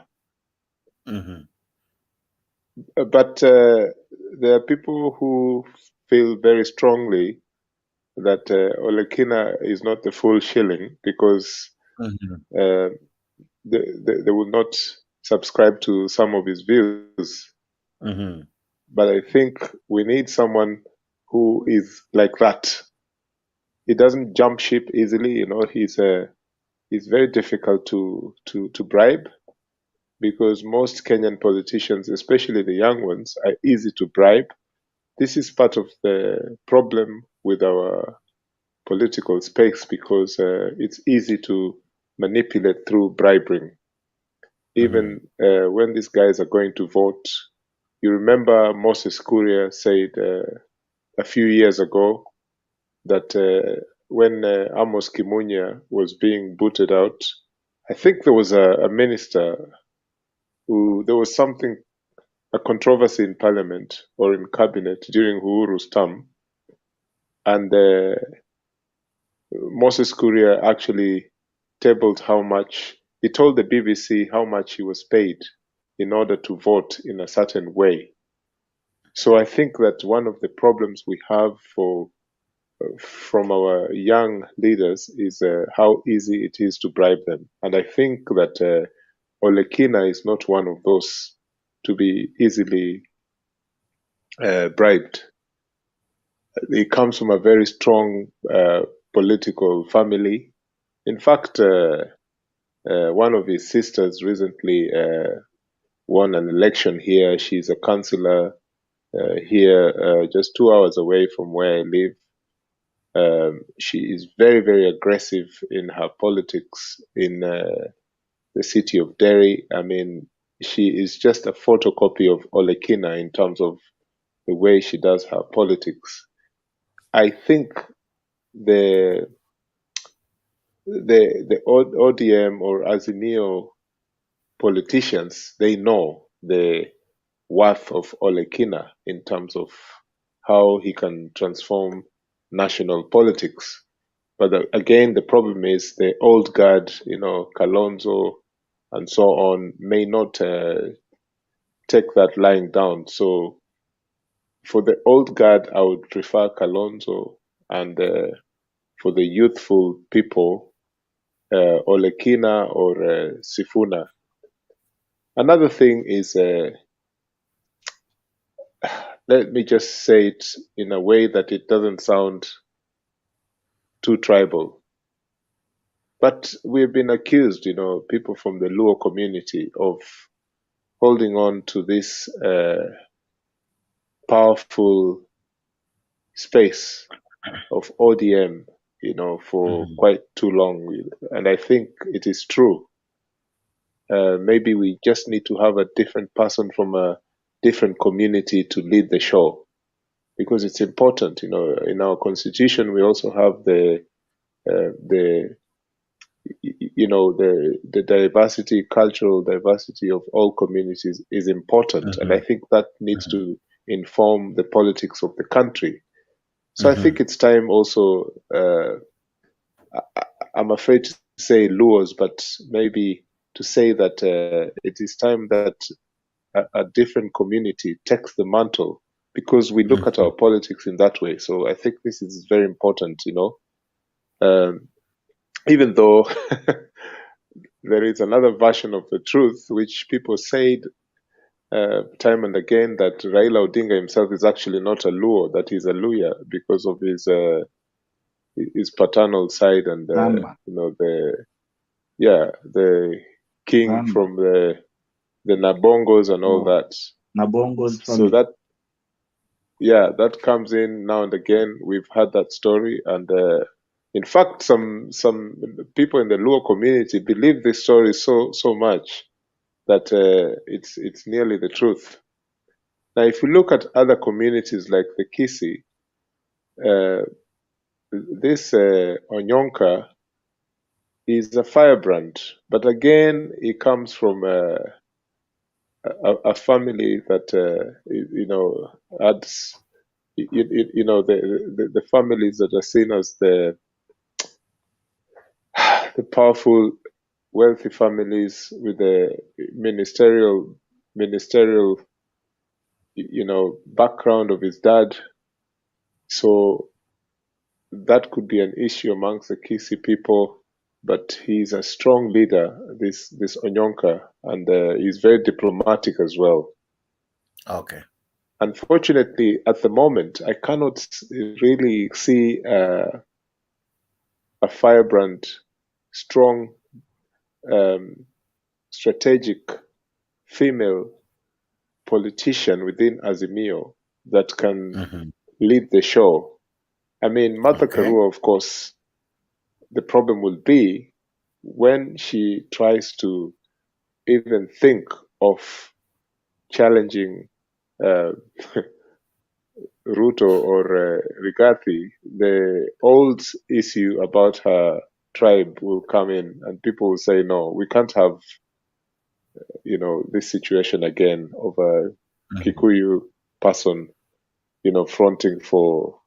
But there are people who feel very strongly that Olekina is not the full shilling because they would not subscribe to some of his views. But I think we need someone who is like that. He doesn't jump ship easily, you know. He's very difficult to bribe because most Kenyan politicians, especially the young ones, are easy to bribe. This is part of the problem with our political space because it's easy to manipulate through bribery. Even when these guys are going to vote, you remember Moses Kuria said a few years ago that when Amos Kimunya was being booted out, I think there was a minister who, there was something, a controversy in parliament or in cabinet during Uhuru's term, and Moses Kuria actually tabled how much, he told the BBC how much he was paid in order to vote in a certain way. So I think that one of the problems we have from our young leaders is how easy it is to bribe them. And I think that Olekina is not one of those to be easily bribed. He comes from a very strong political family. In fact, one of his sisters recently won an election here. She's a councillor here, just 2 hours away from where I live. She is very, very aggressive in her politics in the city of Derry. I mean, she is just a photocopy of Olekina in terms of the way she does her politics. I think the ODM or Azimio politicians, they know the worth of Olekina in terms of how he can transform national politics. But again, the problem is the old guard, you know, Kalonzo and so on, may not take that lying down. So for the old guard, I would prefer Kalonzo, and for the youthful people, Olekina or Sifuna. Another thing is, let me just say it in a way that it doesn't sound too tribal. But we've been accused, you know, people from the Luo community, of holding on to this powerful space of ODM, you know, for quite too long. And I think it is true. Maybe we just need to have a different person from a different community to lead the show, because it's important. You know, in our constitution, we also have the you know, the diversity, cultural diversity of all communities is important, and I think that needs to inform the politics of the country. So I think it's time also. I'm afraid to say Luos, but maybe to say that it is time that a different community takes the mantle, because we look at our politics in that way. So I think this is very important, you know, even though there is another version of the truth, which people said time and again that Raila Odinga himself is actually not a Luo, that he's a Luya because of his paternal side and the king from the Nabongos and all that. Nabongos so that comes in now and again. We've had that story, and in fact some people in the Luo community believe this story so much that it's nearly the truth. Now if you look at other communities like the Kisii, this Onyonka is a firebrand, but again he comes from a family that adds the families that are seen as the powerful, wealthy families with the ministerial background of his dad. So that could be an issue amongst the Kisii people, but he's a strong leader, this Onyonka, and he's very diplomatic as well. Okay. Unfortunately, at the moment, I cannot really see a firebrand, strong, strategic female politician within Azimio that can lead the show. I mean, Martha Karua, of course, the problem will be when she tries to even think of challenging Ruto or Rigathi, the old issue about her tribe will come in and people will say, no, we can't have, this situation again of a Kikuyu person, fronting for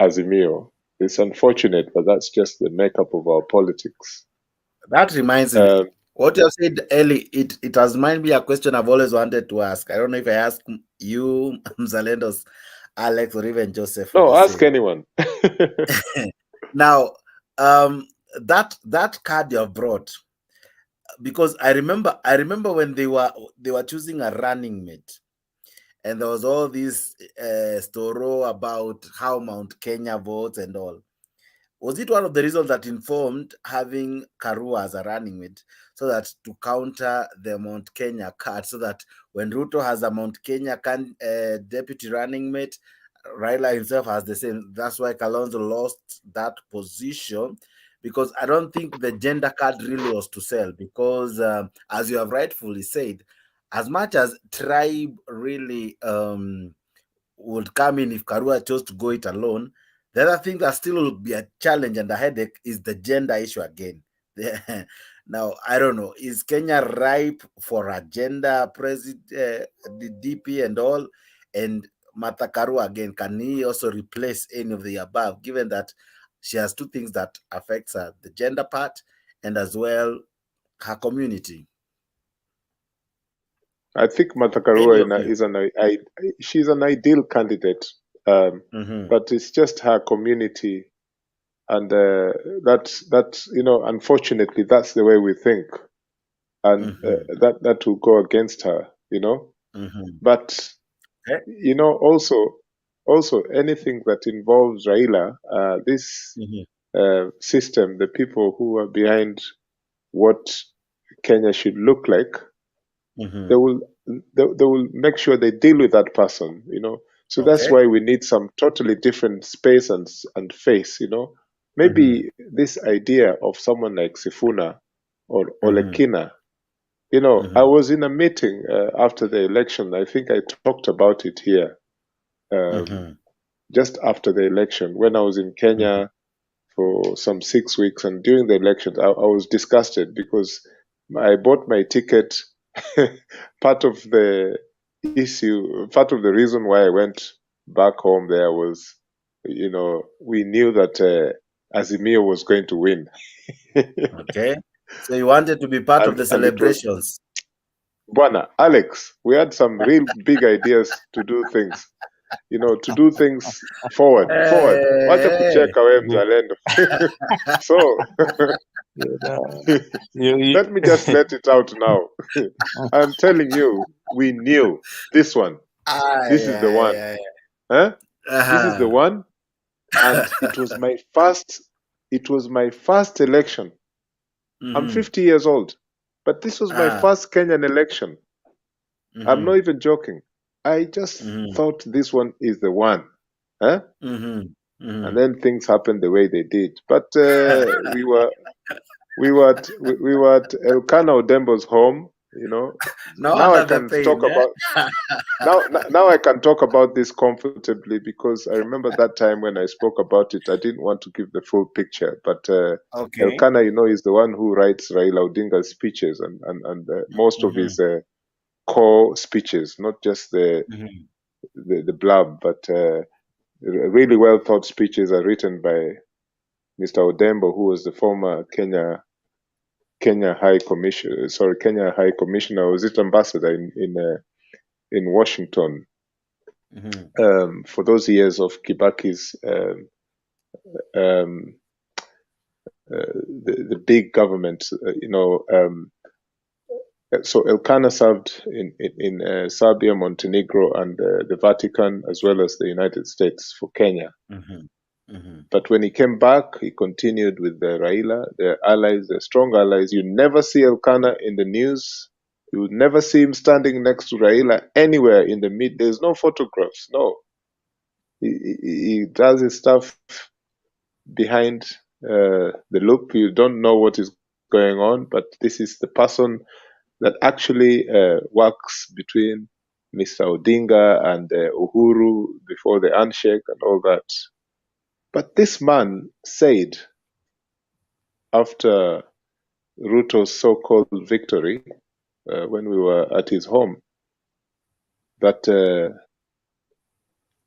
Azimio. It's unfortunate, but that's just the makeup of our politics. That reminds me, what you have said, Eli, it has reminded me a question I've always wanted to ask. I don't know if I ask you, Mzalendo's Alex, or even Joseph. No, ask anyone. Now, that card you have brought, because I remember when they were choosing a running mate, and there was all this story about how Mount Kenya votes and all. Was it one of the reasons that informed having Karua as a running mate, so that to counter the Mount Kenya card, so that when Ruto has a Mount Kenya deputy running mate, Raila himself has the same? That's why Kalonzo lost that position, because I don't think the gender card really was to sell, because as you have rightfully said, as much as tribe really would come in if Karua chose to go it alone, the other thing that still will be a challenge and a headache is the gender issue again. Now, I don't know, is Kenya ripe for a gender president, the DP and all? And Martha Karua again, can he also replace any of the above, given that she has two things that affects her, the gender part and as well her community? I think Martha Karua she's an ideal candidate, but it's just her community, and that's unfortunately that's the way we think, and that will go against her, But also anything that involves Raila, this system, the people who are behind what Kenya should look like, they will make sure they deal with that person, So that's why we need some totally different space and face, Maybe this idea of someone like Sifuna or Olekina, I was in a meeting after the election. I think I talked about it here just after the election when I was in Kenya for some 6 weeks, and during the elections I was disgusted because I bought my ticket. Part of the reason why I went back home there was, we knew that Azimio was going to win. Okay. So you wanted to be part of the celebrations. Bwana, Alex, we had some real big ideas to do things. To do things forward. Wacha kucheka we mzalendo. So let me just let it out now. I'm telling you, we knew this one. This is the one. Huh? This is the one. And it was my first election. I'm 50 years old, but this was my first Kenyan election. I'm not even joking. I just thought this one is the one. Huh? And then things happened the way they did. But we were at Elkanah Odembo's home, you know. Now I can talk about now I can talk about this comfortably, because I remember that time when I spoke about it, I didn't want to give the full picture. But Elkanah, you know, is the one who writes Raila Odinga's speeches and most of his core speeches, not just the blab, but really well thought speeches are written by Mr. Odembo, who was the former Kenya High Commissioner, was it ambassador in Washington for those years of Kibaki's the big government, you know. So Elkanah served in Serbia, Montenegro, and the Vatican, as well as the United States for Kenya. But when he came back, he continued with the Raila, the allies, the strong allies. You never see Elkanah in the news. You would never see him standing next to Raila anywhere in the media. There's no photographs. No, he does his stuff behind the loop. You don't know what is going on, but this is the person that actually works between Mr. Odinga and Uhuru before the handshake and all that. But this man said, after Ruto's so-called victory, when we were at his home, that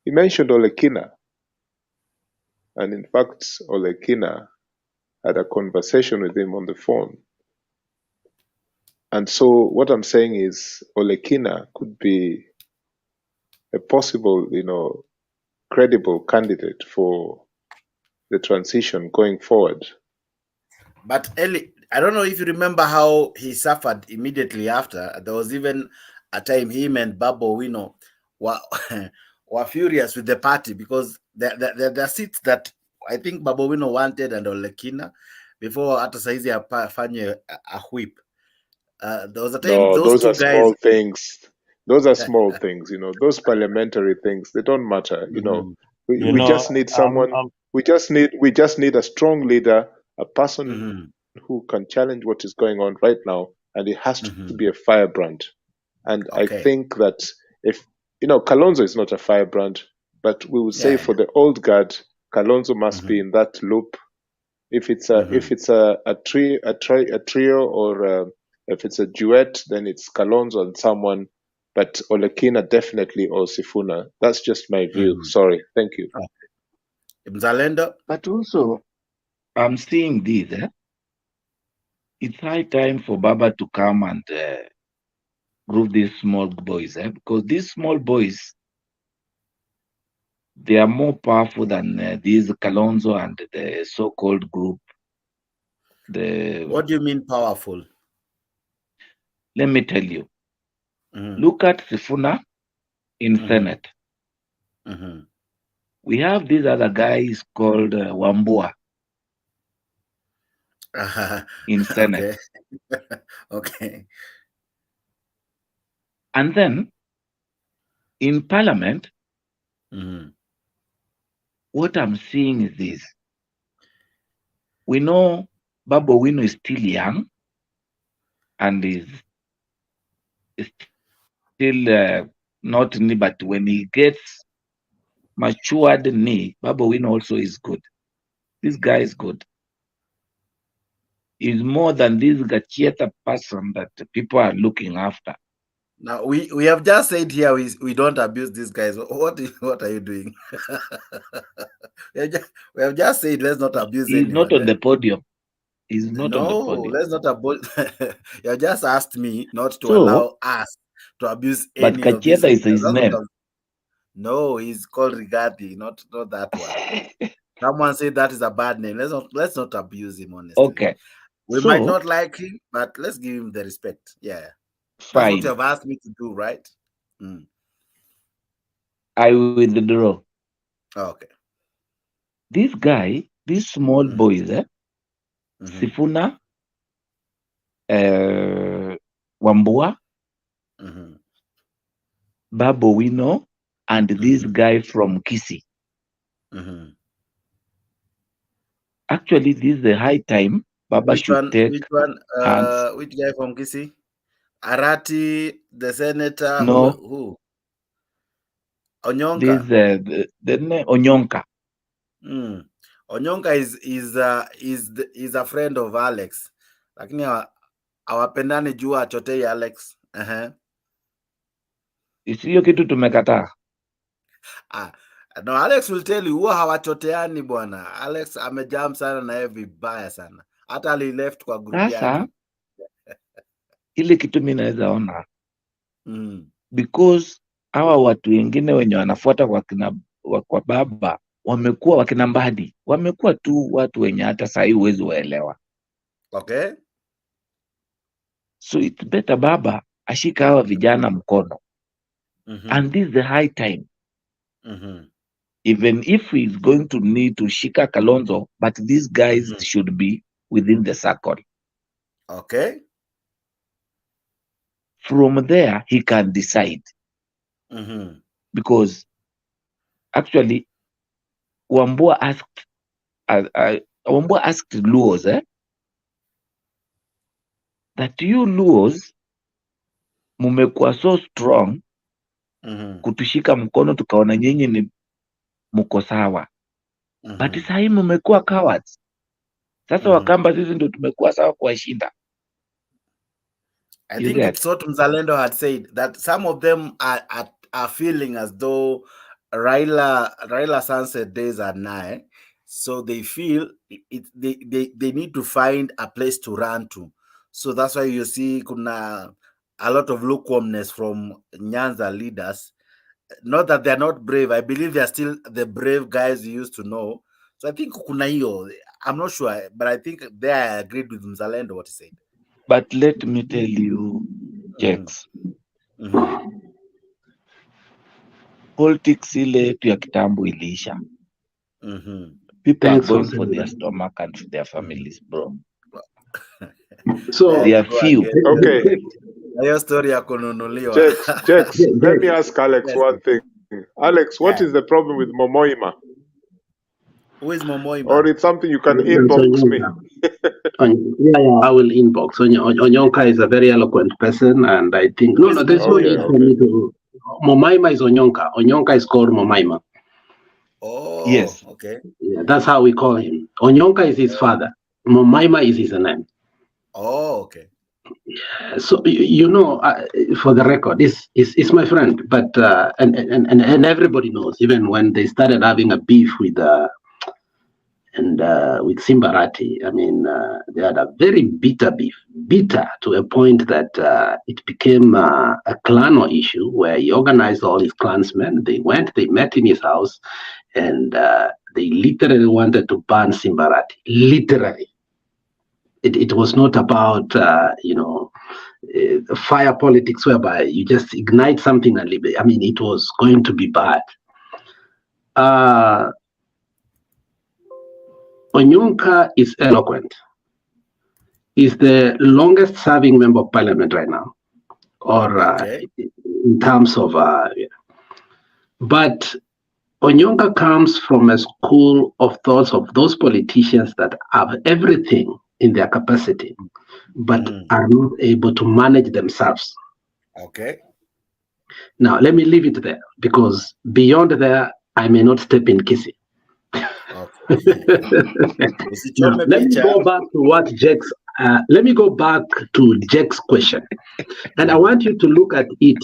he mentioned Olekina. And in fact, Olekina had a conversation with him on the phone. And so what I'm saying is Olekina could be a possible, you know, credible candidate for the transition going forward. But Eli, I don't know if you remember how he suffered immediately after. There was even a time him and Babu Owino were furious with the party, because the seats that I think Babu Owino wanted and Olekina before hata saizi afanye a whip. There was a time those are small things. Those are small things, you know. Those parliamentary things, they don't matter, you know. We just need someone. We just need a strong leader, a person who can challenge what is going on right now, and it has to be a firebrand. And I think that if, you know, Kalonzo is not a firebrand, but we would say for the old guard, Kalonzo must be in that loop. If it's a trio, or if it's a duet, then it's Kalonzo and someone. But Olekina definitely, or Sifuna. That's just my view. Sorry. Thank you. Mzalendo. But also, I'm seeing this. It's high time for Baba to come and group these small boys, because these small boys, they are more powerful than these Kalonzo and the so-called group. What do you mean powerful? Let me tell you. Look at Sifuna in Senate. We have this other guy is called Wambua in Senate. Okay. And then in Parliament, what I'm seeing is this. We know Babu Owino is still young and is still not knee, but when he gets matured knee, Babu Owino also is good. This guy is good. He's more than this Gachieta person that people are looking after. Now we have just said here we don't abuse these guys. What are you doing? we have just said let's not abuse He's anyone. not on the podium. He's not on the podium. Let's not abuse. You have just asked me not to allow us to abuse any but of these. But Gachieta is his name. No, he's called Rigati, not that one. Someone said that is a bad name. Let's not abuse him, honestly. Okay. We might not like him, but let's give him the respect. Yeah. That's what you have asked me to do, right? I withdraw. Okay. This guy, these small boys, Sifuna, Wambua, Babu Wino, and this guy from Kisii. Actually, this is the high time Baba should take. Which one? Which guy from Kisii? Arati, the senator. No. Who? Onyonka. This Onyonka. Onyonka is a friend of Alex. Lakini hawapendani juu achotei Alex. Isiyo kitu tumekataa. No, Alex will tell you huwa hawachoteani bwana. Alex amejam sana na yeye vibaya sana. Hata ali left kwa group yake. Sasa ile kitu mimi naweza ona. Because hawa watu wengine wenye wanafuata kwa baba wamekuwa wakina Mbadi, wamekuwa tu watu wenye hata sahi huwezi waelewa. Okay. So it's better baba ashika hawa vijana mkono. And this is the high time. Even if he's going to need to shika Kalonzo, but these guys should be within the circle. Okay. From there, he can decide. Because actually, Wambua asked Luos that you Luos mumekuwa so strong kutushika mkono tukaona nyinyi ni mko sawa. But sasa mumekuwa cowards. Sasa Wakamba sisi ndio tumekuwa sawa kuwashinda. I think it's what Mzalendo had said, that some of them are feeling as though Raila sunset days are nigh, so they feel they need to find a place to run to. So that's why you see kuna a lot of lukewarmness from Nyanza leaders. Not that they're not brave. I believe they're still the brave guys you used to know. So I think kuna hiyo. I'm not sure, but I think they agreed with Mzalendo what he said. But let me tell you, Jex. Politics ile yetu ya kitambo iliisha. People are going for their stomach and for their families, bro. So they are few. Okay. Hiyo story ya kununuliwa. Jex, let me ask Alex one thing. Alex, what is the problem with Momoima? Who is Momoima? Or it's something you can inbox me. Yeah, I will inbox. Onyonka is a very eloquent person, and I think there's no need for me to. Momaima is Onyonka. Onyonka is called Momaima. Oh, yes. Okay. Yeah, that's how we call him. Onyonka is his father. Momaima is his name. Oh, okay. So for the record, is my friend, but and everybody knows. Even when they started having a beef with Simbarati, I mean, they had a very bitter beef, to a point that it became a clan issue where he organized all his clansmen. They met in his house, and they literally wanted to ban Simbarati. Literally. It was not about, fire politics whereby you just ignite something and leave it. I mean, it was going to be bad. Onyonka is eloquent. He's the longest serving member of parliament right now, or in terms of, but Onyonka comes from a school of thoughts of those politicians that have everything in their capacity, but are not able to manage themselves. Okay. Now, let me leave it there, because beyond there, I may not step in Kisii. Now, let me go back to what Jack's. Let me go back to Jack's question, and I want you to look at it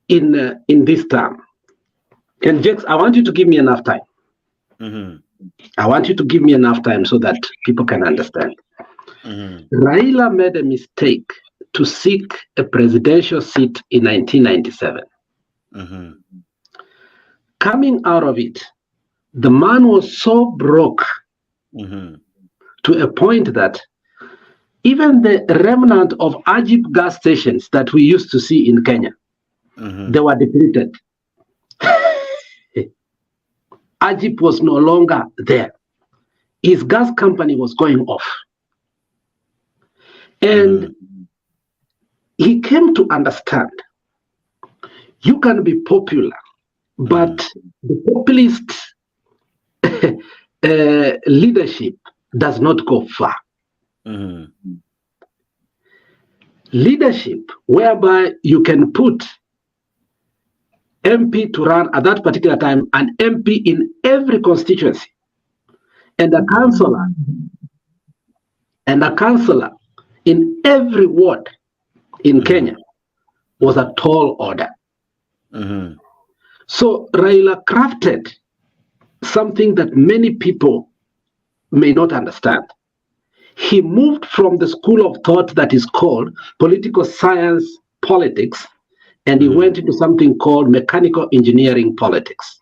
in this term. And Jax, I want you to give me enough time. I want you to give me enough time so that people can understand. Raila made a mistake to seek a presidential seat in 1997. Coming out of it, the man was so broke to a point that even the remnant of Ajib gas stations that we used to see in Kenya, they were depleted. Ajib was no longer there. His gas company was going off. And he came to understand you can be popular, but the populist leadership does not go far. Leadership whereby you can put MP to run at that particular time, an MP in every constituency, and a councillor in every ward in Kenya was a tall order. So Raila crafted something that many people may not understand. He moved from the school of thought that is called political science politics, and he went into something called mechanical engineering politics.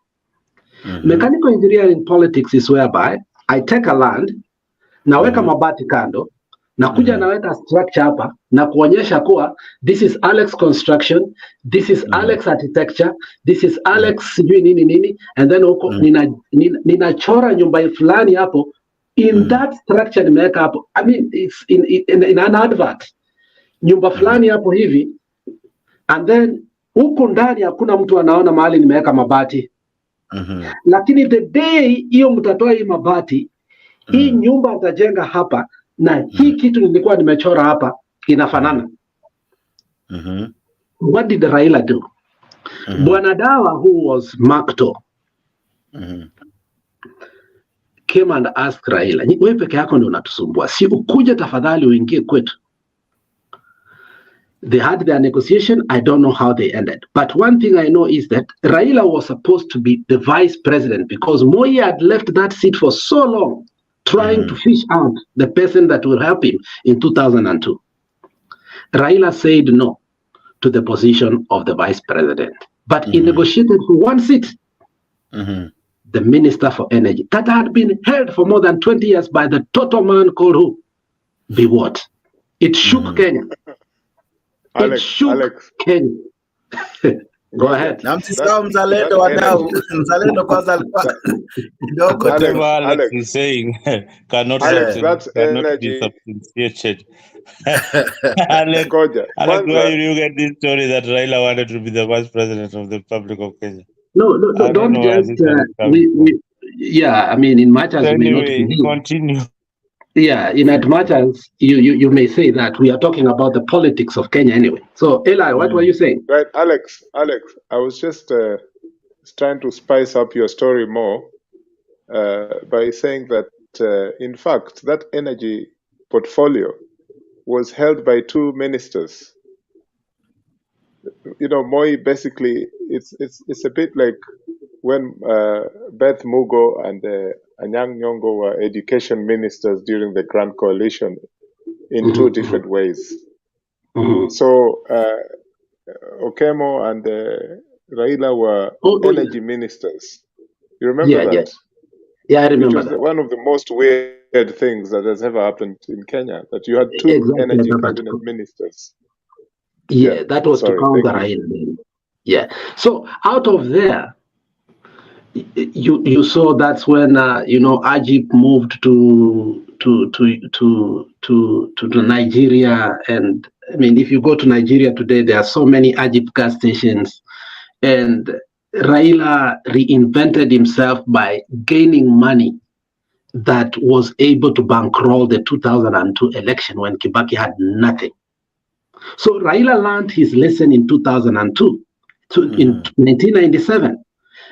Mechanical engineering politics is whereby I take a land, naweka mabati kando, nakuja naweka structure hapa, na kuonyesha kuwa this is Alex construction, this is Alex architecture, this is Alex sijui nini nini, and then huko ninachora nyumba fulani hapo, in that structure nimeweka hapo. I mean, it's in an advert. Nyumba fulani hapo hivi, and then huku ndani hakuna mtu anaona mahali nimeweka mabati. Lakini the day hiyo mtatoa hii mabati, hii nyumba mtajenga hapa na hii kitu nilikuwa nimechora hapa inafanana. What did Raila do? Bwana Dawa, who was Makto, came and asked Raila, wewe peke yako ndio unatusumbua, si ukuje tafadhali uingie kwetu. They had their negotiation. I don't know how they ended. But one thing I know is that Raila was supposed to be the vice president because Moi had left that seat for so long, trying to fish out the person that will help him in 2002. Raila said no to the position of the vice president. But he negotiated for one seat, the Minister for Energy, that had been held for more than 20 years by the total man called who? Biwott. It shook Kenya. Alex. Kenya. Go ahead. Mzalendo wadau. Mzalendo kwanza alikuwa kidogo. Whatever Alex is saying cannot be substantiated. Alex, where you get this story that Raila wanted to be the vice president of the Republic of Kenya? No, don't just. Yeah, I mean, in matters anyway, may not be. Continue. Yeah, in as much as you may say that we are talking about the politics of Kenya anyway. So, Eli, what were you saying? Right, Alex, I was just trying to spice up your story more by saying that, in fact, that energy portfolio was held by two ministers. You know, Moi basically, it's a bit like when Beth Mugo and Anyang' Nyong'o were education ministers during the Grand Coalition in two different ways. So Okemo and Raila were energy ministers. You remember that? Yeah, I remember. Which was one of the most weird things that has ever happened in Kenya, that you had two energy cabinet ministers. Yeah, that was to counter Raila. Yeah. So out of there, you saw that's when Ajib moved to Nigeria, and I mean, if you go to Nigeria today, there are so many Ajib gas stations, and Raila reinvented himself by gaining money that was able to bankroll the 2002 election when Kibaki had nothing. So Raila learned his lesson in 2002, in 1997.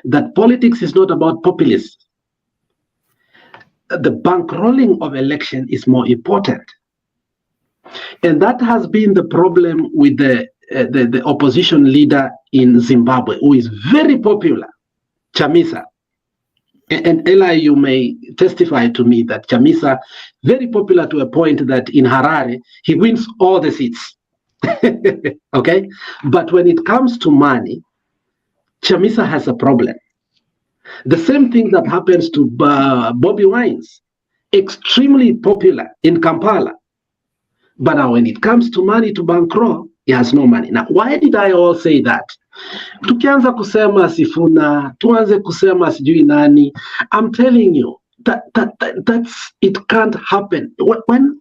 That politics is not about populism. The bankrolling of election is more important. And that has been the problem with the opposition leader in Zimbabwe, who is very popular, Chamisa. And Eli, you may testify to me that Chamisa, very popular to a point that in Harare, he wins all the seats. Okay? But when it comes to money, Chamisa has a problem. The same thing that happens to Bobby Wines, extremely popular in Kampala, But now when it comes to money to bankroll, he has no money. Now, why did I all say that? Tukianza kusema Sifuna, tuanze kusema sijui nani, I'm telling you, that's it can't happen. When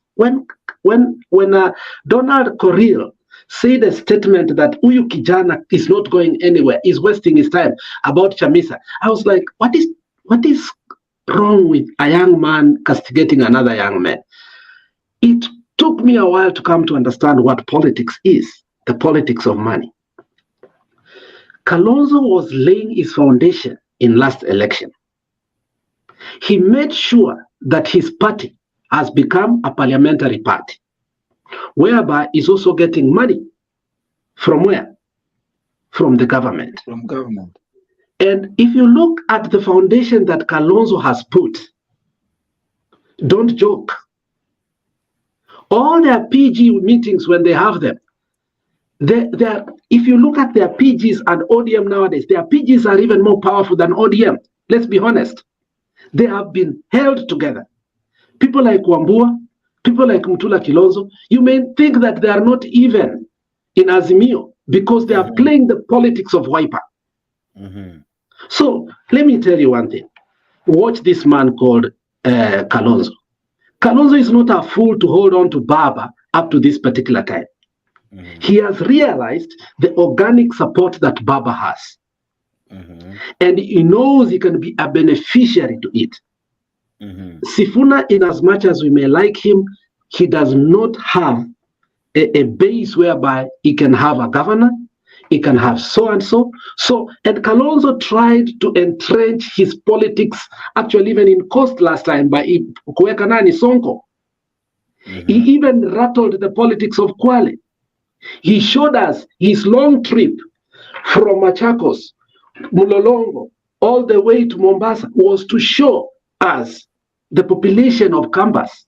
Donald Corriel said a statement that Uyu Kijana is not going anywhere, is wasting his time about Chamisa, I was like, what is wrong with a young man castigating another young man? It took me a while to come to understand what politics is, the politics of money. Kalonzo was laying his foundation in last election. He made sure that his party has become a parliamentary party, whereby he's also getting money from where? From the government. From government. And if you look at the foundation that Kalonzo has put, don't joke. All their PG meetings, when they have them, if you look at their PGs and ODM nowadays, their PGs are even more powerful than ODM. Let's be honest. They have been held together. People like Wambua, people like Mutula Kilonzo, you may think that they are not even in Azimio because they are playing the politics of Wiper. So let me tell you one thing. Watch this man called Kalonzo. Kalonzo is not a fool to hold on to Baba up to this particular time. He has realized the organic support that Baba has. And he knows he can be a beneficiary to it. Sifuna, in as much as we may like him, he does not have a base whereby he can have a governor, he can have so and so. And Kalonzo tried to entrench his politics, actually even in Coast last time, by kuweka nani Sonko. He even rattled the politics of Kwale. He showed us his long trip from Machakos, Mulolongo, all the way to Mombasa was to show us the population of Kambas.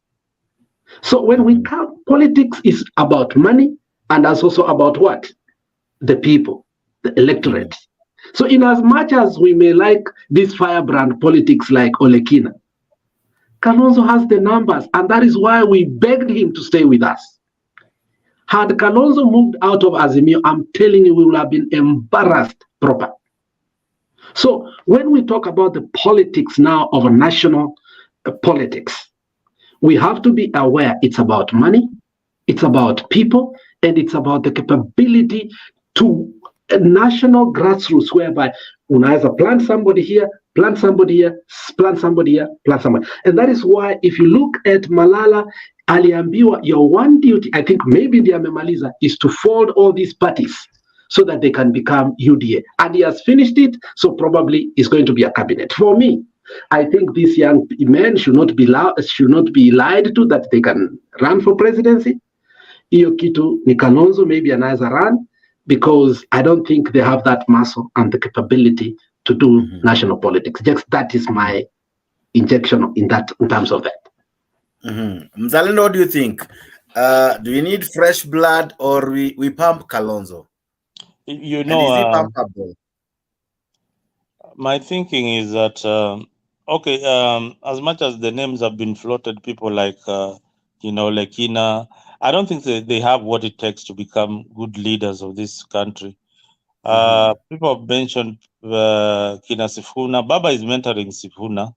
So when we count, politics is about money and that's also about what? The people, the electorate. So in as much as we may like this firebrand politics like Olekina, Kalonzo has the numbers and that is why we begged him to stay with us. Had Kalonzo moved out of Azimio, I'm telling you, we would have been embarrassed proper. So when we talk about the politics now of national politics, we have to be aware it's about money, it's about people, and it's about the capability to a national grassroots whereby unaweza plant somebody here, plant somebody here, plant somebody here, plant somebody. And that is why if you look at Malala, aliambiwa, your one duty, I think maybe the amemaliza, is to fold all these parties so that they can become UDA. And he has finished it, so probably it's going to be a cabinet. For me, I think these young men should not be lied to that they can run for presidency. Iyo kitu ni Kalonzo maybe anaweza run, because I don't think they have that muscle and the capability to do national politics. Just that is my injection in terms of that. Mzalendo, what do you think? Do we need fresh blood or we pump Kalonzo? You know, and is he pumpable? My thinking is that as much as the names have been floated, people like Lekina, I don't think they have what it takes to become good leaders of this country. People have mentioned Kina Sifuna. Baba is mentoring Sifuna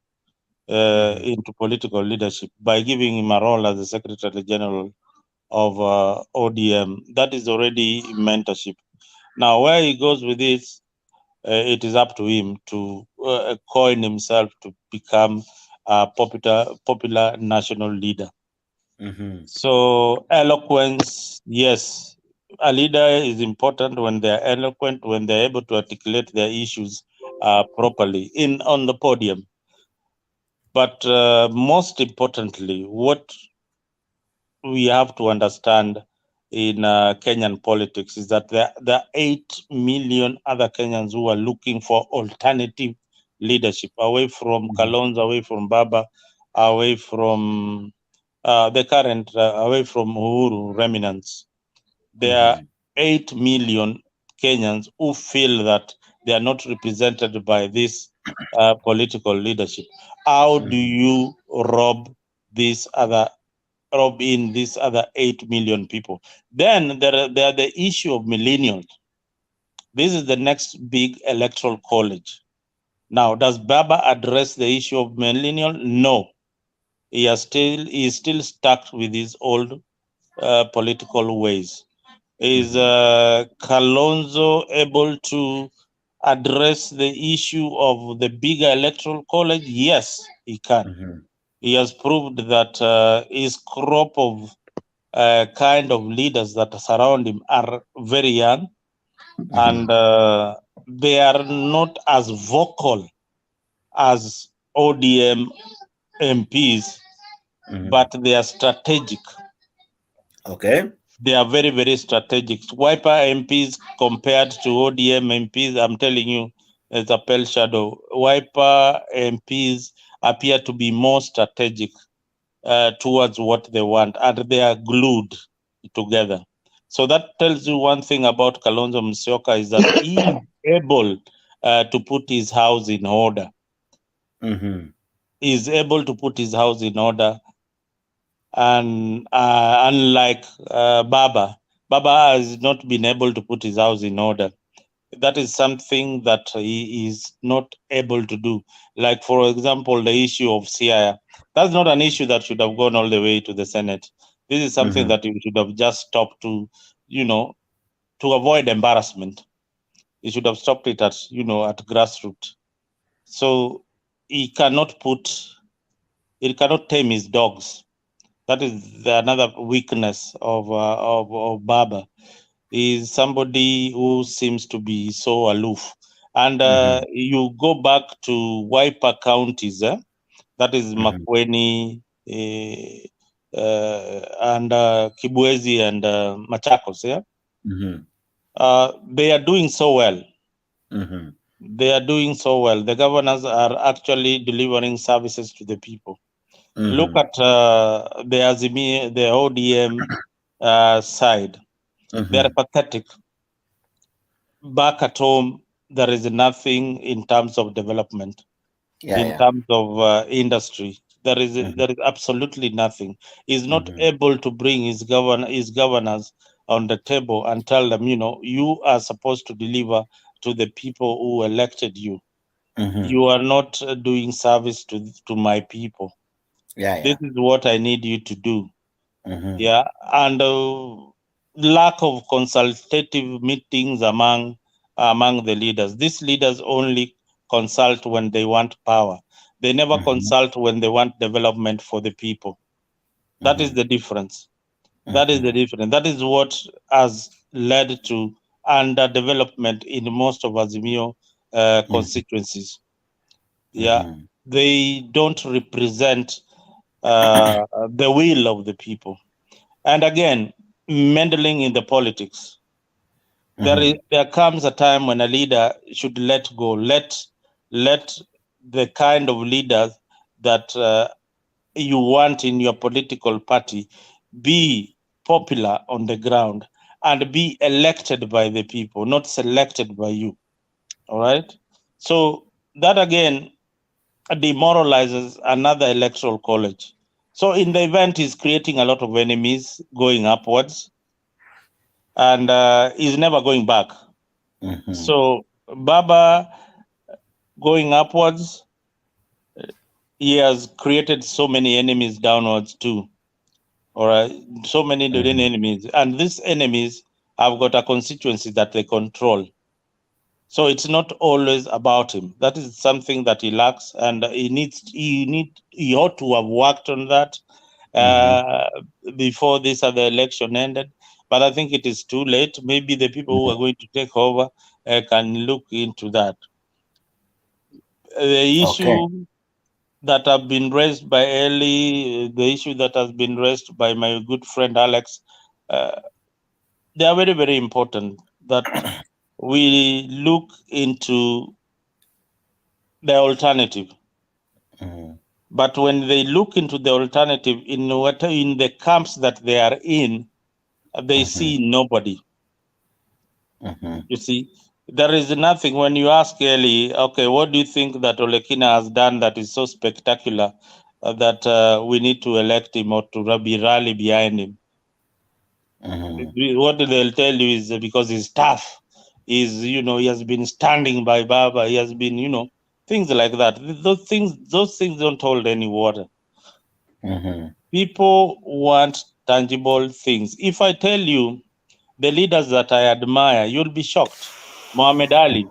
into political leadership by giving him a role as the Secretary General of ODM. That is already mentorship. Now, where he goes with this, it is up to him to coin himself to become a popular national leader. So eloquence, yes, a leader is important when they're eloquent, when they're able to articulate their issues properly on the podium. But most importantly, what we have to understand in Kenyan politics is that there are 8 million other Kenyans who are looking for alternative leadership, away from Kalonzo, away from Baba, away from the current, away from Uhuru remnants. There are 8 million Kenyans who feel that they are not represented by this political leadership. How do you rob these other rob in these other 8 million people. Then there are the issue of millennials. This is the next big electoral college. Now, does Baba address the issue of millennial? No. He is still stuck with his old political ways. Is Kalonzo able to address the issue of the bigger electoral college? Yes, he can. He has proved that his crop of kind of leaders that surround him are very young, and they are not as vocal as ODM MPs, but they are strategic. Okay. They are very, very strategic. Wiper MPs compared to ODM MPs, I'm telling you, it's a pale shadow. Wiper MPs appear to be more strategic towards what they want, and they are glued together. So that tells you one thing about Kalonzo Musyoka, is that he is able to put his house in order. He is able to put his house in order. And unlike Baba has not been able to put his house in order. That is something that he is not able to do. Like, for example, the issue of Siaya. That's not an issue that should have gone all the way to the Senate. This is something that you should have just stopped to avoid embarrassment. You should have stopped it at grassroots. So he cannot tame his dogs. That is another weakness of Baba. Is somebody who seems to be so aloof. And you go back to Wiper counties, that is Makueni and Kibwezi and Machakos. They are doing so well. They are doing so well. The governors are actually delivering services to the people. Look at the ODM side. They are pathetic. Back at home, there is nothing in terms of development, terms of industry. There is absolutely nothing. He's not able to bring his governors on the table and tell them, you are supposed to deliver to the people who elected you. You are not doing service to my people. This is what I need you to do. And lack of consultative meetings among the leaders. These leaders only consult when they want power. They never consult when they want development for the people. That is the difference. That is the difference. That is what has led to underdevelopment in most of Azimio constituencies. They don't represent the will of the people. And again, meddling in the politics. There comes a time when a leader should let go. Let the kind of leaders that you want in your political party be popular on the ground and be elected by the people, not selected by you. All right? So that again demoralizes another electoral college. So in the event, he's creating a lot of enemies going upwards, and he's never going back. So Baba going upwards, he has created so many enemies downwards too. All right, so many enemies, and these enemies have got a constituency that they control. So it's not always about him. That is something that he lacks, and he ought to have worked on that before this other election ended. But I think it is too late. Maybe the people who are going to take over can look into that. The issue that have been raised by Ellie, the issue that has been raised by my good friend Alex, they are very, very important. That we look into the alternative. But when they look into the alternative in the camps that they are in, they see nobody. You see, there is nothing. When you ask Eli, okay, what do you think that Olekina has done that is so spectacular? that we need to elect him or to be rally behind him. What they'll tell you is because he's tough, he has been standing by Baba, he has been, things like that. Those things don't hold any water. People want tangible things. If I tell you the leaders that I admire, you'll be shocked. Muhammad Ali.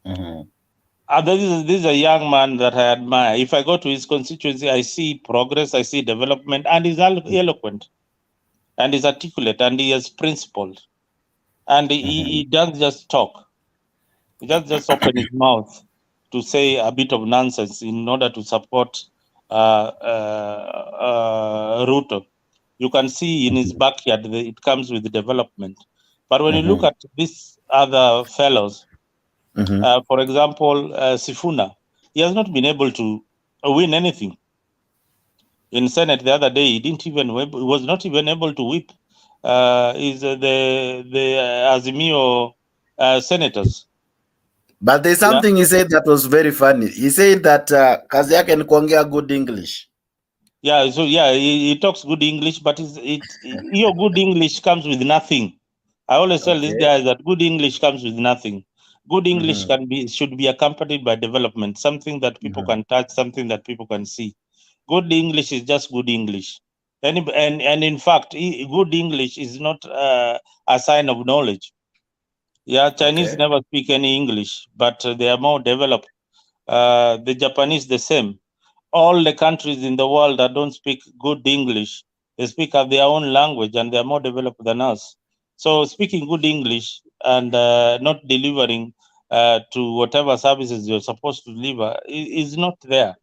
This is a young man that I admire. If I go to his constituency, I see progress, I see development, and he's eloquent, and he's articulate, and he has principled. And he doesn't just talk. He doesn't just open his mouth to say a bit of nonsense in order to support Ruto. You can see in his backyard it comes with development. But when you look at these other fellows, for example, Sifuna, he has not been able to win anything. In Senate the other day, he was not even able to whip the Azimio senators. But there's something he said that was very funny. He said that kazi yake ni kuongea good English. Yeah, so he talks good English, but your good English comes with nothing. I always tell these guys that good English comes with nothing. Good English should be accompanied by development, something that people can touch, something that people can see. Good English is just good English. And in fact, good English is not a sign of knowledge. Yeah, Chinese never speak any English, but they are more developed. The Japanese, the same. All the countries in the world that don't speak good English, they speak their own language and they are more developed than us. So speaking good English and not delivering to whatever services you're supposed to deliver is not there.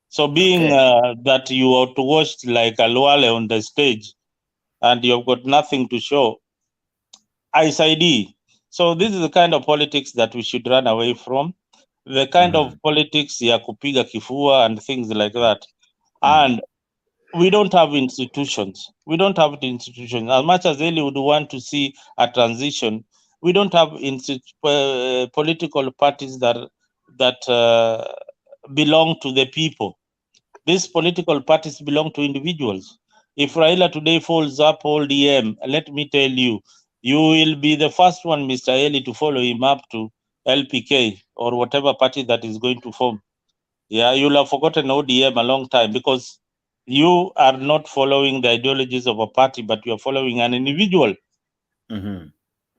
So being that you are to watch like a Luale on the stage and you've got nothing to show, ISID. So this is the kind of politics that we should run away from. The kind of politics ya kupiga kifua and things like that. And we don't have institutions. We don't have the institutions. As much as Eli would want to see a transition, we don't have political parties that belong to the people. These political parties belong to individuals. If Raila today folds up all DM, let me tell you, you will be the first one, Mr. Eli, to follow him up to LPK or whatever party that is going to form. Yeah, you'll have forgotten ODM a long time because you are not following the ideologies of a party, but you are following an individual.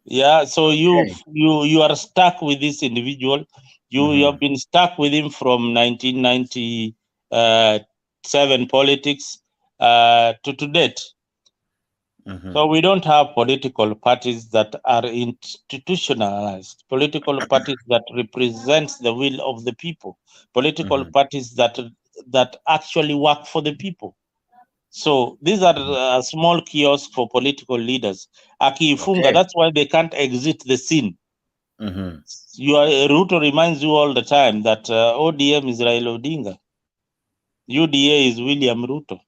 Yeah, so you are stuck with this individual. You have been stuck with him from 1997 politics to date. So we don't have political parties that are institutionalized, political parties that represent the will of the people, political parties that actually work for the people. So these are a small kiosk for political leaders. Akifunga, that's why they can't exit the scene. Ruto reminds you all the time that ODM is Raila Odinga. UDA is William Ruto.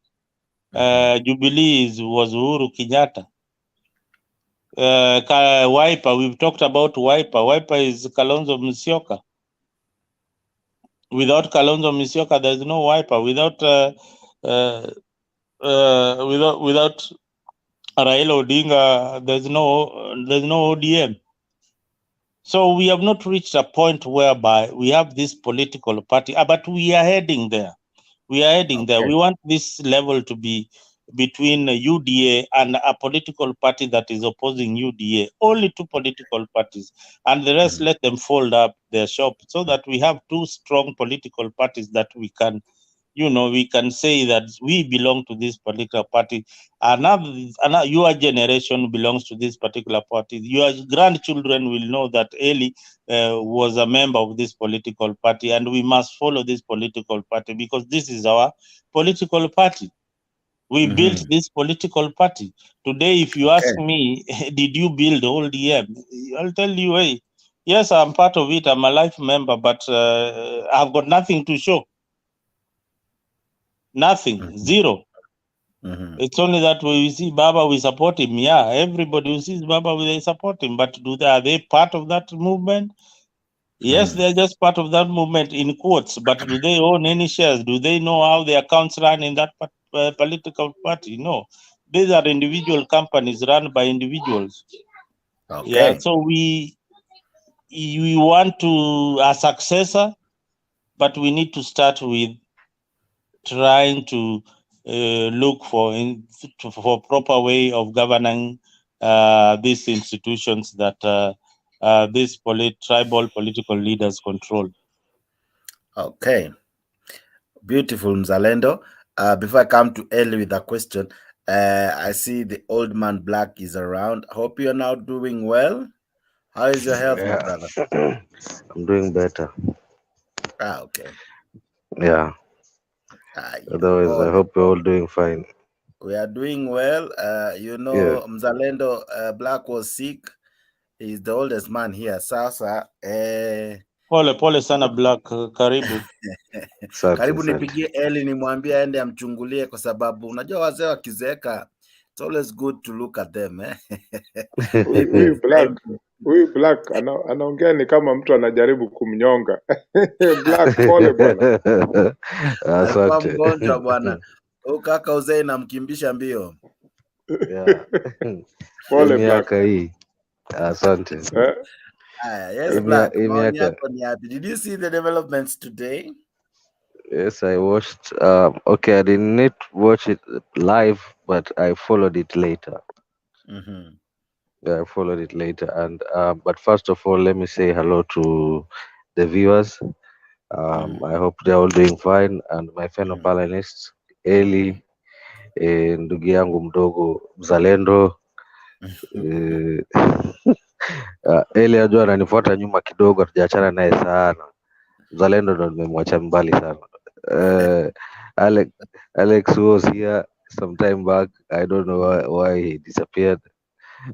Jubilee was Uhuru Kenyatta. Wiper, we've talked about Wiper. Wiper is Kalonzo Musyoka. Without Kalonzo Musyoka, there's no Wiper. Without Raila Odinga, there's no ODM. So we have not reached a point whereby we have this political party, but we are heading there. We are heading there. We want this level to be between UDA and a political party that is opposing UDA. Only two political parties, and the rest let them fold up their shop so that we have two strong political parties that we can, we can say that we belong to this particular party. Another your generation belongs to this particular party. Your grandchildren will know that Eli was a member of this political party, and we must follow this political party because this is our political party. We built this political party. Today, if you ask me, did you build ODM? I'll tell you, hey, yes, I'm part of it. I'm a life member, but I've got nothing to show. Nothing, zero. It's only that we see Baba, we support him. Yeah, everybody who sees Baba, they support him. But are they part of that movement? Yes, they're just part of that movement in quotes, but do they own any shares? Do they know how the accounts run in that political party? No. These are individual companies run by individuals. Okay. Yeah, so we want to a successor, but we need to start with trying to look for proper way of governing these institutions that these tribal political leaders control. Okay. Beautiful, Mzalendo. Before I come to Eli with a question, I see the old man Black is around. Hope you're now doing well. How is your health, my brother? I'm doing better. Okay. Yeah. Otherwise, I hope you're all doing fine. We are doing well. Mzalendo Black was sick. He's the oldest man here. Sasa pole sana Black, karibu. Karibu nipigie Eli nimwambie aende amchungulie, kwa sababu unajua wazee wakizeeka, it's always good to look at them Huyu Black anaongea ni kama mtu anajaribu kumnyonga. Black, pole bwana. Alikuwa mgonjwa bwana. Huyu kaka uzee namkimbisha mbio. Yeah. Pole Black. Asante. Yes, Black. Did you see the developments today? Yes, I watched. Okay, I didn't watch it live, but I followed it later. Yeah, I followed it later, and but first of all, let me say hello to the viewers. I hope they're all doing fine, and my fellow panelists, Eli, ndugu yangu mdogo Mzalendo. Eli ajua ananifuata nyuma kidogo, hatujaachana naye sana. Mzalendo ndo nimemwacha mbali sana. Alex was here some time back. I don't know why he disappeared.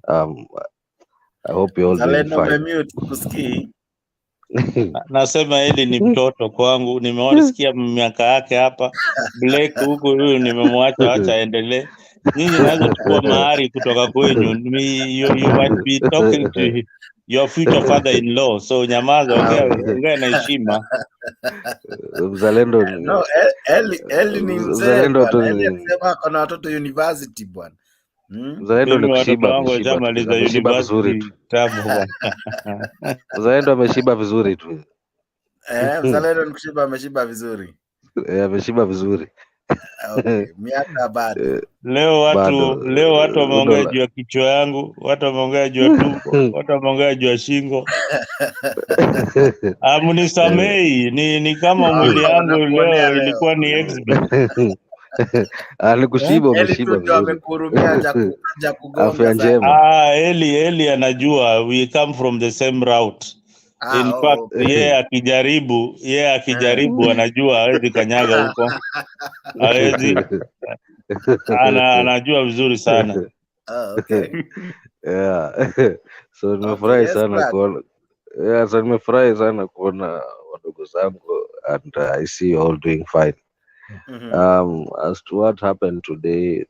I hope you all doing fine. Nasema Eli ni mtoto kwangu, nimewasikia miaka yake hapa. Blake huko huyu nimemwacha, acha aendelee. Nyinyi naweza chukua mahari kutoka kwenyu. You might be talking to your future father-in-law, so nyamaza, ongea na heshima. Mzalendo no, Eli ni mzee bwana. Eli akisema kuna watoto university bwana. Mzalendo ni kushiba, ameshiba vizuri tu. Mzalendo ameshiba vizuri tu. Mzalendo ni kushiba, ameshiba vizuri. Ameshiba vizuri. Okay, miaka bado. Leo watu wameongea juu ya kichwa yangu, watu wameongea juu ya tumbo, watu wameongea juu ya shingo. Munisamei, ni kama mwili yangu leo ilikuwa ni exhibit. Alikushiba, umeshiba vizuri. Amekuhurumia ja kugonga njema. Eli anajua we come from the same route. In fact, yeye akijaribu anajua hawezi kanyaga huko. Hawezi. Anajua vizuri sana. Okay. Yeah. So nimefurahi sana kuona. Yeah, so nimefurahi sana kuona wadogo zangu, and I see you all doing fine. As to what happened today,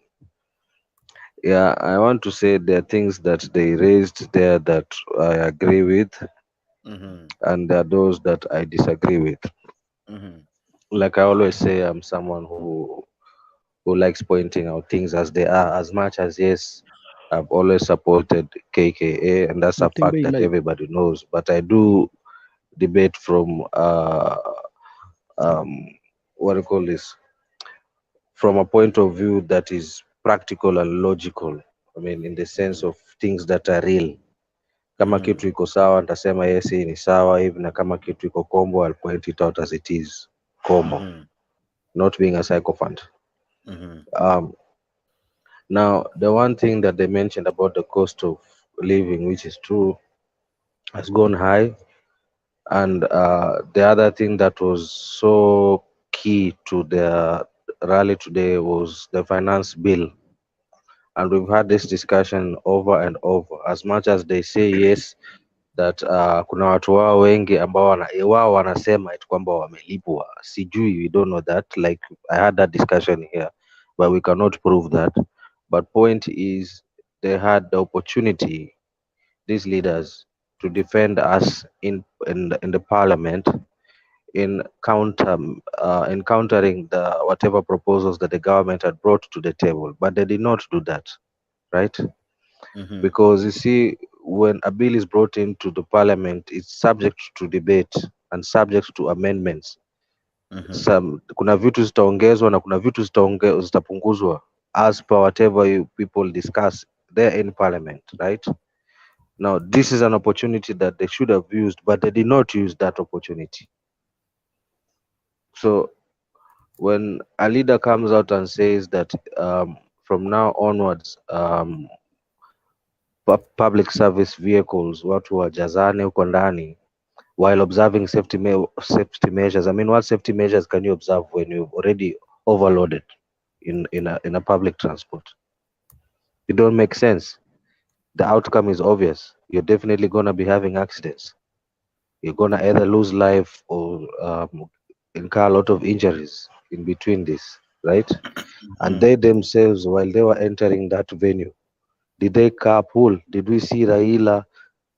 yeah, I want to say there are things that they raised there that I agree with, and there are those that I disagree with. Like I always say, I'm someone who likes pointing out things as they are, as much as, yes, I've always supported KKA, and that's a fact that everybody knows. But I do debate from what do you call this? From a point of view that is practical and logical. I mean, in the sense of things that are real. Kama kitu iko sawa, nitasema yes, hii ni sawa hivi, na kama kitu iko combo, I'll point it out as it is combo. Not being a sycophant. Now, the one thing that they mentioned about the cost of living, which is true, has gone high. And the other thing that was so key to the rally today was the finance bill. And we've had this discussion over and over. As much as they say yes, that kuna watu wao wengi ambao wao wanasema eti kwamba wamelipwa. Sijui, we don't know that. Like, I had that discussion here, but we cannot prove that. But point is, they had the opportunity, these leaders, to defend us in the parliament in countering the whatever proposals that the government had brought to the table, but they did not do that, right? Because you see, when a bill is brought into the parliament, it's subject to debate and subject to amendments. Kuna vitu zitaongezwa na kuna vitu zitapunguzwa as per whatever people discuss there in parliament, right? Now, this is an opportunity that they should have used, but they did not use that opportunity. So when a leader comes out and says that from now onwards, public service vehicles watu wajazane huko ndani while observing safety measures. I mean, what safety measures can you observe when you've already overloaded in a public transport? It don't make sense. The outcome is obvious. You're definitely going to be having accidents. You're going to either lose life or incur a lot of injuries in between this, right? And they themselves, while they were entering that venue, did they carpool? Did we see Raila,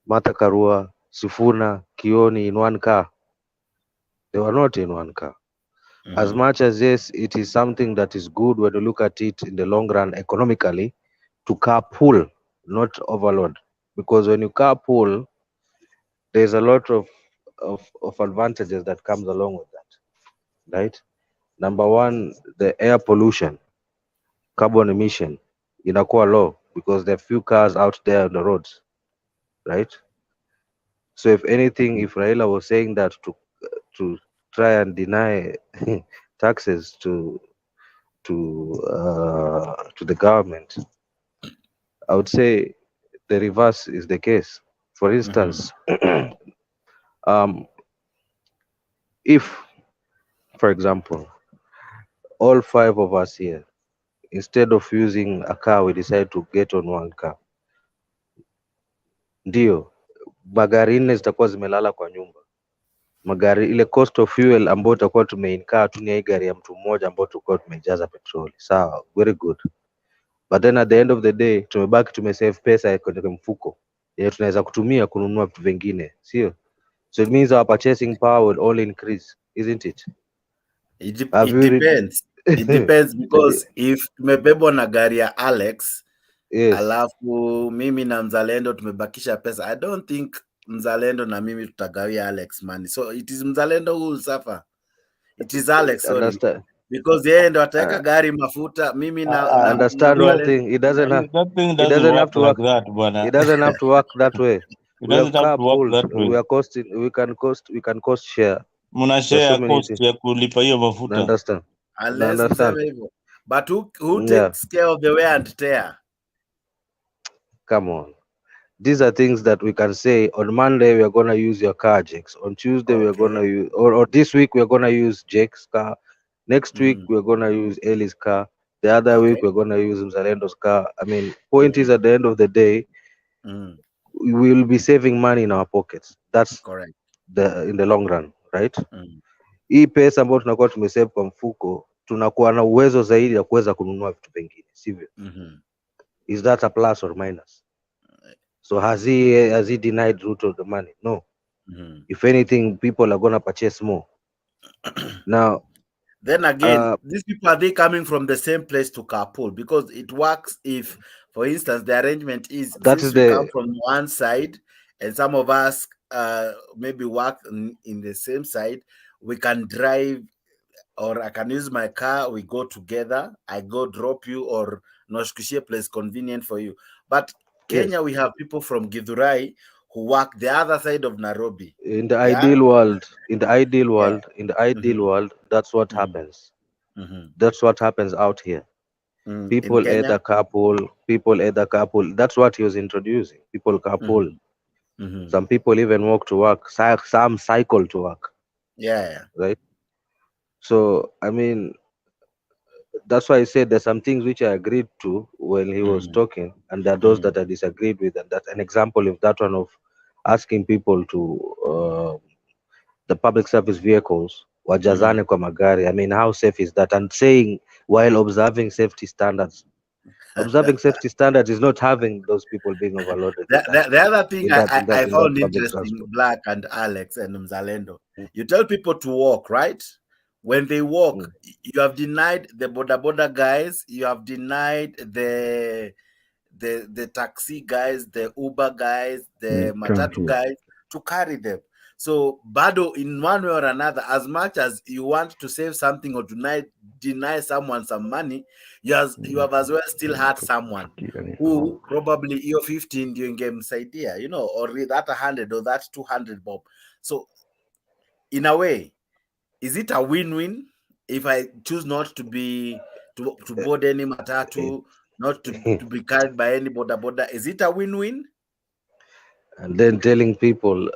Martha Karua, Sifuna, Kioni in one car? They were not in one car. As much as, yes, it is something that is good when you look at it in the long run economically, to carpool, not overload. Because when you carpool, there's a lot of advantages that comes along with that, right? Number one, the air pollution, carbon emission, inakuwa low because there are few cars out there on the roads, right? So if anything, if Raila was saying that to try and deny taxes to the government, I would say the reverse is the case. For instance, if, for example, all 5 of us here, instead of using a car, we decide to get on one car, ndio magari 4 zitakuwa zimelala kwa nyumba. Magari ile cost of fuel ambayo tutakuwa tumeinkaa tu ni gari ya mtu mmoja ambayo tulikuwa tumejaza petroli. Sawa, very good. But then at the end of the day, tumebaki tumesave pesa kwenye mfuko yenye tunaweza kutumia kununua vitu vingine, sio? So it means our purchasing power will all increase, isn't it? It depends. It depends because if tumebebwa na gari ya Alex, yes, alafu mimi na Mzalendo tumebakisha pesa, I don't think Mzalendo na mimi tutagawia Alex money. So it is Mzalendo who will suffer. It is Alex, sorry. Understand. Because yeye ndo ataweka gari mafuta, mimi na understand one thing, it doesn't have to work like that, it doesn't have to work that way. We have carpooled. We can cost share. Muna share cost ya kulipa hiyo mafuta. Understand. But who takes care of the wear and tear? Come on. These are things that we can say on Monday we are going to use your car, Jakes. On Tuesday we are going to use, or this week we are going to use Jake's car. Next week we are going to use Ellie's car. The other week we're going to use Mzalendo's car. I mean, point is at the end of the day, we will be saving money in our pockets. That's correct. In the long run, right? Hii pesa ambayo tunakuwa tumesave kwa mfuko, tunakuwa na uwezo zaidi ya kuweza kununua vitu vingine, sivyo? Is that a plus or minus? So has he denied Ruto the money? No. If anything, people are going to purchase more. Now, then again, these people, are they coming from the same place to carpool? Because it works if, for instance, the arrangement is since we come from one side and some of us maybe work in the same side, we can drive, or I can use my car, we go together, I go drop you, or Noshkushie place convenient for you. But Kenya, we have people from Githurai who work the other side of Nairobi. In the ideal world, that's what happens. That's what happens out here. People either carpool. That's what he was introducing. People carpool. Some people even walk to work. Some cycle to work. Yeah. Right. So I mean, that's why I said there's some things which I agreed to when he was talking, and there are those that I disagreed with, and that's an example of that one of asking people to the public service vehicles wajazane kwa magari. I mean, how safe is that? And saying while observing safety standards. observing safety standards is not having those people being overloaded. The other thing I in found that public interesting, transport. Black and Alex and Mzalendo, you tell people to walk, right? When they walk, you have denied the boda guys, you have denied the taxi guys, the Uber guys, the matatu guys to carry them. So, Bado, in one way or another, as much as you want to save something or deny someone some money, you have as well still had someone who probably your 15 during game idea, or that 100 or that 200 bob. So, in a way, is it a win-win if I choose not to board any matatu, not to be carried by any boda? Is it a win-win? And then telling people,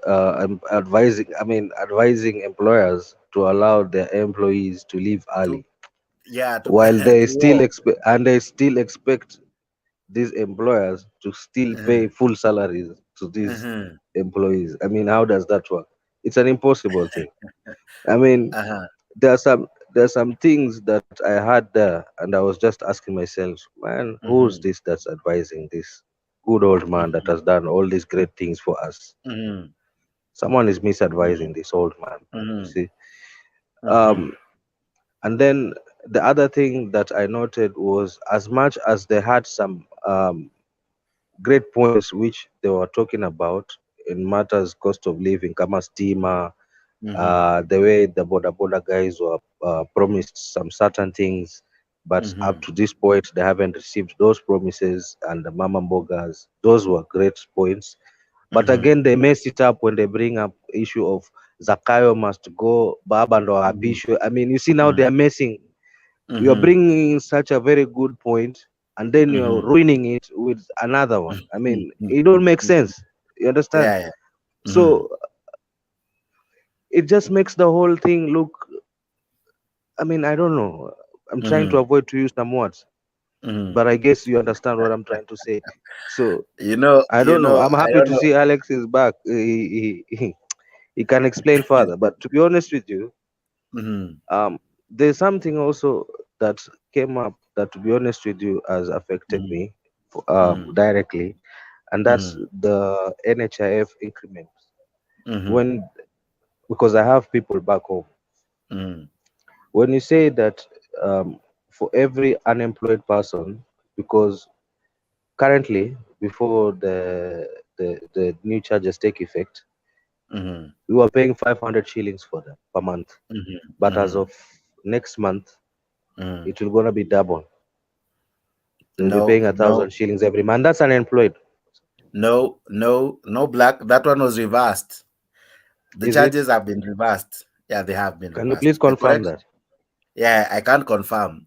advising employers to allow their employees to leave early. While they still expect these employers to still pay full salaries to these employees. I mean, how does that work? It's an impossible thing. I mean, there are some things that I had there, and I was just asking myself, man, who's this that's advising this good old man that has done all these great things for us? Someone is misadvising this old man. See, and then the other thing that I noted was, as much as they had some great points which they were talking about in matters cost of living, kama stima, the way the boda guys were promised some certain things, but up to this point they haven't received those promises, and the mama mbogas, those were great points. But again, they mess it up when they bring up issue of Zakayo must go, Baba ndo apishwe. I mean, you see now they are messing. You are bringing such a very good point, and then you are ruining it with another one. I mean, it don't make sense. You understand? So it just makes the whole thing look, I mean, I don't know. I'm trying to avoid to use some words, but I guess you understand what I'm trying to say. So I don't know. I'm happy to see Alex is back. He can explain further. But to be honest with you, there's something also that came up that, to be honest with you, has affected me directly, and that's the NHIF increments. Because I have people back home. When you say that for every unemployed person, because currently, before the new charges take effect, we were paying 500 shillings for them per month. But as of next month, it will gonna be double. They'll be paying 1,000 shillings every month. That's unemployed. No, Black. That one was reversed. The charges have been reversed. Yeah, they have been reversed. Can you please confirm that? Yeah, I can't confirm.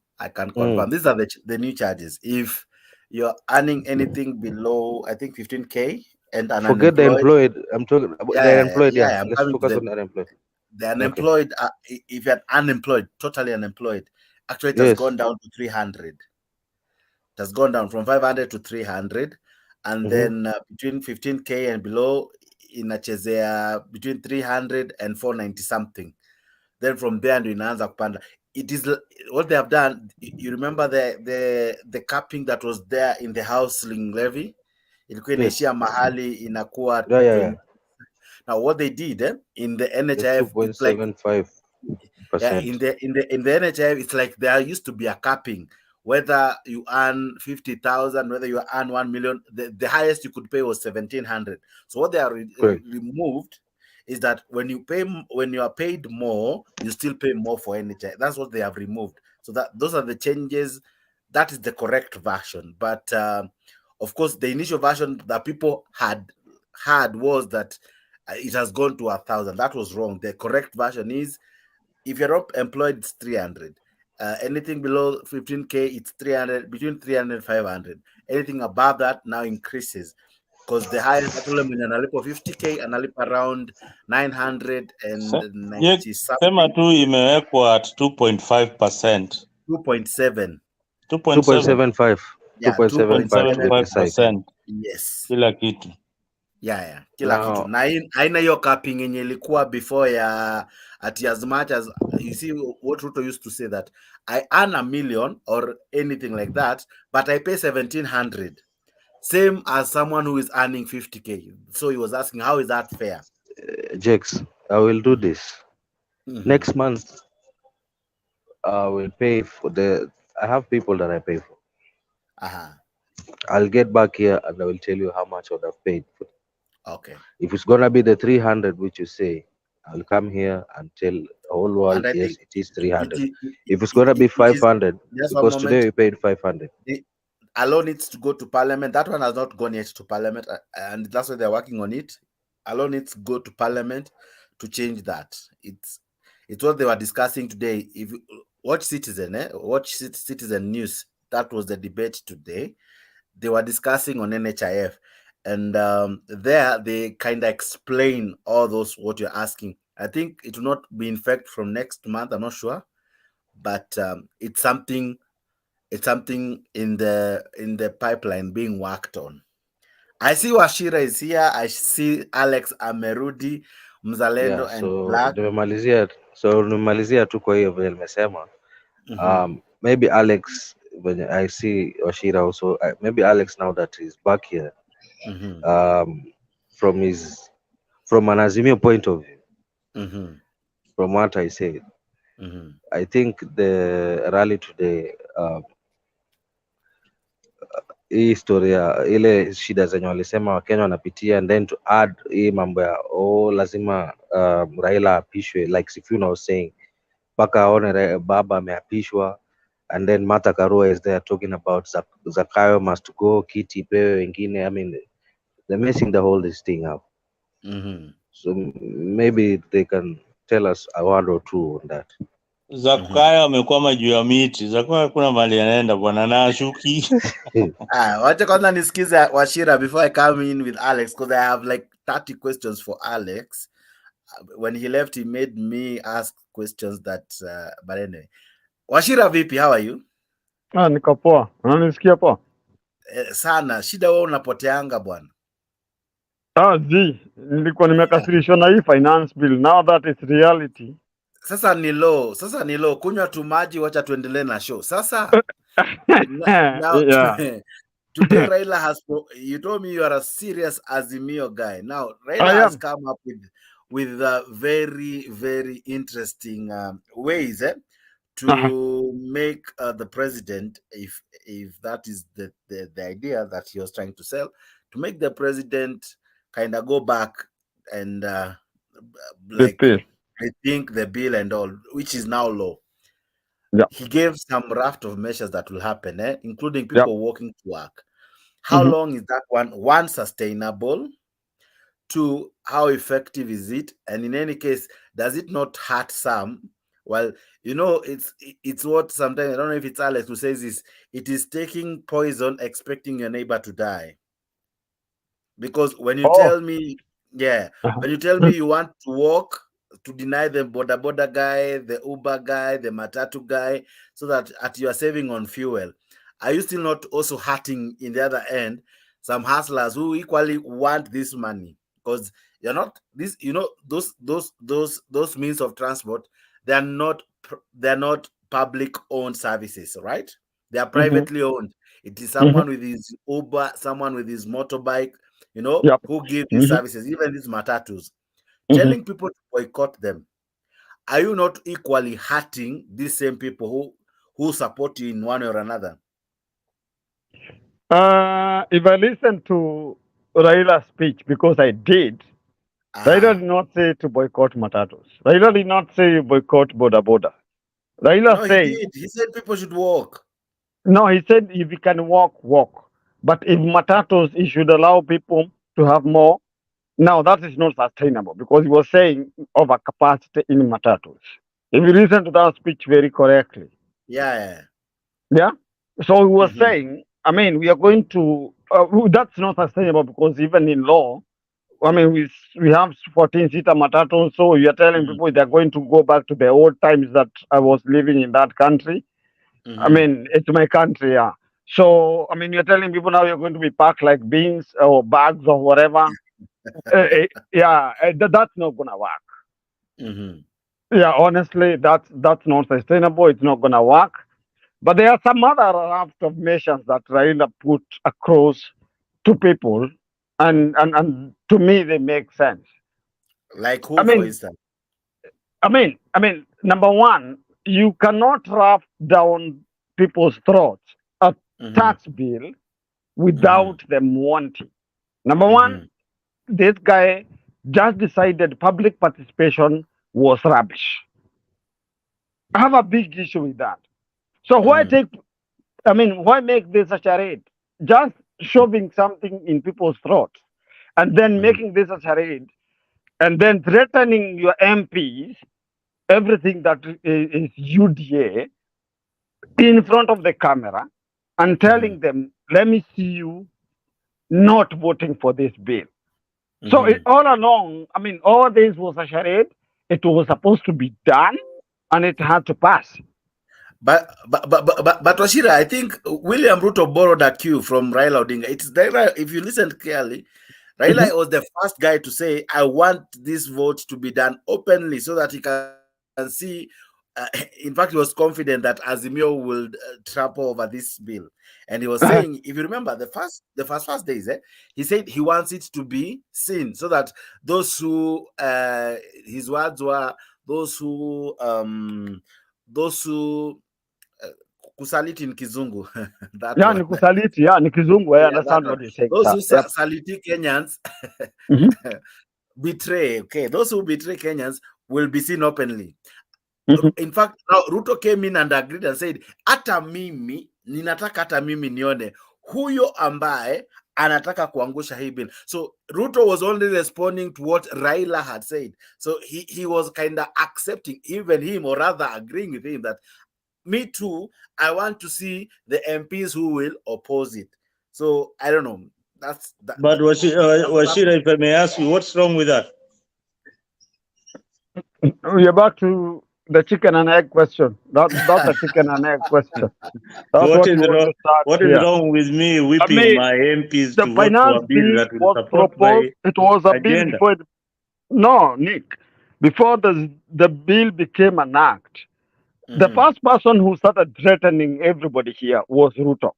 These are the new charges. If you're earning anything below, I think 15K and forget the employed. I'm talking about the employed. Yeah, let's focus on the unemployed. The unemployed, if you're unemployed, totally unemployed, actually it has gone down to 300. It has gone down from 500 to 300, and then between 15K and below, inachezea between 300 and 490 something. Then from there ndio inaanza kupanda. It is what they have done. You remember the capping that was there in the housing levy? Ilikuwa inaishia mahali inakuwa. Now what they did in the NHIF, it's like 2.75%. In the NHIF, it's like there used to be a capping. Whether you earn 50,000, whether you earn 1 million, the highest you could pay was 1,700. So what they are removed is that when you are paid more, you still pay more for NHI. That's what they have removed. So those are the changes. That is the correct version. But of course, the initial version that people had was that it has gone to 1,000. That was wrong. The correct version is, if you're not employed, it's 300. Anything below 15K, it's 300. Between 300 and 500. Anything above that now increases. Because the highest ule mwenye analipa 50K analipa around 990 something. Sema tu imewekwa at 2.5%. 2.7. 2.75. Yeah, 2.75%. Yes. Kila kitu. Yeah, kila kitu. Na haina hiyo capping yenye ilikuwa before ya at as much as you see what Ruto used to say that I earn $1 million or anything like that, but I pay 1,700. Same as someone who is earning 50K. So he was asking, how is that fair? Jakes, I will do this. Next month, I will pay for I have people that I pay for. I'll get back here and I will tell you how much I would have paid for. Okay. If it's gonna be the 300 which you say, I'll come here and tell the whole world, yes, it is 300. If it's gonna be 500, because today we paid 500. A law needs to go to Parliament. That one has not gone yet to Parliament, and that's why they're working on it. A law needs to go to Parliament to change that. It's what they were discussing today. If you watch Citizen, watch Citizen News, that was the debate today. They were discussing on NHIF, and there they kind of explain all those what you're asking. I think it will not be in effect from next month. I'm not sure, but it's something. It's something in the pipeline being worked on. I see Washira is here. I see Alex Amerudi, Mzalendo and Black. Nimemalizia tu kwa hiyo vile nimesema. Maybe Alex, when I see Washira also, maybe Alex now that he's back here, from an Azimio point of view, from what I said, I think the rally today, hii historia ile shida zenye walisema Wakenya wanapitia, and then to add hii mambo ya lazima Raila apishwe, like Sifuna was saying, mpaka aone baba ameapishwa, and then Martha Karua is there talking about Zakayo must go, kiti pewe wengine. I mean, they're messing the whole this thing up. So maybe they can tell us a word or two on that. Zakayo amekwama juu ya miti. Zakayo hakuna mahali anaenda bwana, na ashuki. Wacha kwanza nisikize Washira before I come in with Alex, because I have like 30 questions for Alex. When he left, he made me ask questions that but anyway. Washira vipi, how are you? Niko poa. Unanisikia poa? Sana. Shida wewe unapoteanga bwana. Nilikuwa nimekasirishwa na hii finance bill. Now that it's reality. Sasa ni low. Kunywa tu maji, wacha tuendelee na show. Sasa now today Raila has, you told me you are a serious Azimio guy. Now Raila has come up with very, very interesting ways to make the president, if that is the idea that he was trying to sell, to make the president kind of go back and like rethink the bill and all, which is now law. He gave some raft of measures that will happen, including people walking to work. How long is that one sustainable? Two, how effective is it? And in any case, does it not hurt some? Well, you know, it's what sometimes, I don't know if it's Alex who says this, it is taking poison expecting your neighbor to die. Because when you tell me, when you tell me you want to walk, to deny the boda guy, the Uber guy, the Matatu guy, so that you are saving on fuel, are you still not also hurting in the other end some hustlers who equally want this money? Because you're not this, you know, those means of transport, they're not public owned services, right? They are privately owned. It is someone with his Uber, someone with his motorbike, you know, who give these services, even these matatus. Telling people to boycott them. Are you not equally hurting these same people who support you in one or another? If I listen to Raila's speech, because I did, Raila did not say to boycott matatus. Raila did not say boycott boda. Raila said... he did. He said people should walk. No, he said if you can walk. But if matatus, he should allow people to have more. Now, that is not sustainable, because he was saying overcapacity in matatus. If you listen to that speech very correctly. Yeah. So he was saying, I mean, we are going to, that's not sustainable, because even in law, I mean, we have 14-seater matatus, so you are telling people they're going to go back to the old times that I was living in that country. I mean, it's my country, So, I mean, you're telling people now you're going to be packed like beans or bags or whatever. that's not gonna work. Yeah, honestly, that's not sustainable. It's not gonna work. But there are some other raft of measures that Raila put across to people, and to me they make sense. Like who, for instance? I mean, number one, you cannot wrap down people's throats a tax bill without them wanting. Number one, this guy just decided public participation was rubbish. I have a big issue with that. So why make this a charade? Just shoving something in people's throats and then making this a charade and then threatening your MPs, everything that is UDA, in front of the camera and telling them, let me see you not voting for this bill. So all along, all this was a charade. It was supposed to be done and it had to pass. But Washira, I think William Ruto borrowed a cue from Raila Odinga. It's Raila, if you listen clearly, Raila was the first guy to say, I want this vote to be done openly so that he can see. In fact, he was confident that Azimio will trample over this bill. And he was saying, if you remember the first days, he said he wants it to be seen so that those who, his words were, those who kusaliti in Kizungu. Ni kusaliti, ni Kizungu. I understand what you're saying. Those who saliti Kenyans betray. Okay, those who betray Kenyans will be seen openly. In fact, now Ruto came in and agreed and said, hata mimi nione huyo ambaye anataka kuangusha hii bill. So Ruto was only responding to what Raila had said. So he was kind of accepting even him, or rather agreeing with him that me too, I want to see the MPs who will oppose it. So I don't know. But Washira, if I may ask you, what's wrong with that? We're back to the chicken and egg question. That's a chicken and egg question. What is wrong with me whipping my MPs to vote for a bill that will support my It was a agenda? bill before. No, Nick. Before the bill became an act, the first person who started threatening everybody here was Ruto.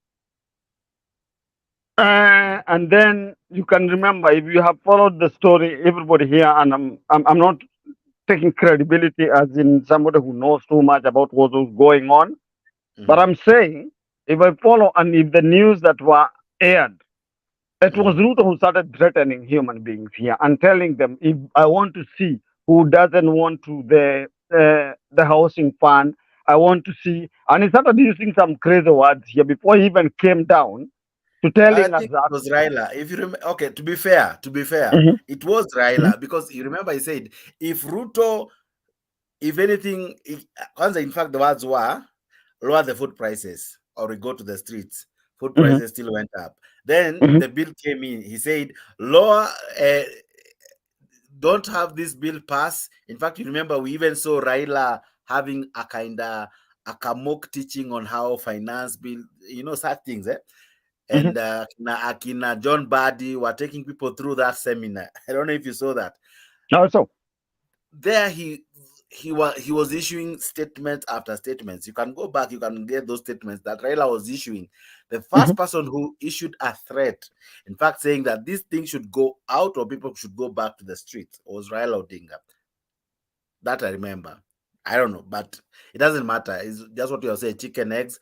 And then you can remember, if you have followed the story, everybody here, and I'm not taking credibility as in somebody who knows too much about what was going on, but I'm saying, if I follow and if the news that were aired, it was Ruto who started threatening human beings here and telling them, if I want to see who doesn't want to the housing fund, I want to see, and he started using some crazy words here before he even came down to telling us that it was Raila. If you remember, okay, to be fair, it was Raila because you remember he said, if Ruto, if anything, in fact, the words were lower the food prices or we go to the streets. Food prices still went up. Then the bill came in. He said, lower, don't have this bill pass. In fact, you remember we even saw Raila having a kind of a mock teaching on how finance bill, such things, and Akina John Badi were taking people through that seminar. I don't know if you saw that. Also, there he was issuing statements after statements. You can go back, you can get those statements that Raila was issuing. The first person who issued a threat, in fact, saying that this thing should go out or people should go back to the streets, was Raila Odinga. That I remember. I don't know, but it doesn't matter. It's just what you're saying, chicken eggs.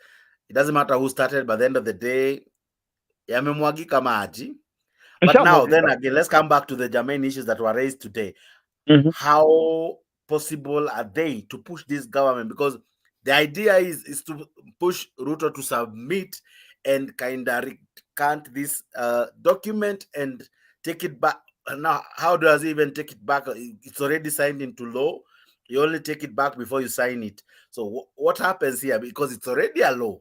It doesn't matter who started. By the end of the day, yamemwagika maji. But now, then again, let's come back to the germane issues that were raised today. How possible are they to push this government? Because the idea is to push Ruto to submit and kind of recant this document and take it back. Now, how does he even take it back? It's already signed into law. You only take it back before you sign it. So what happens here? Because it's already a law.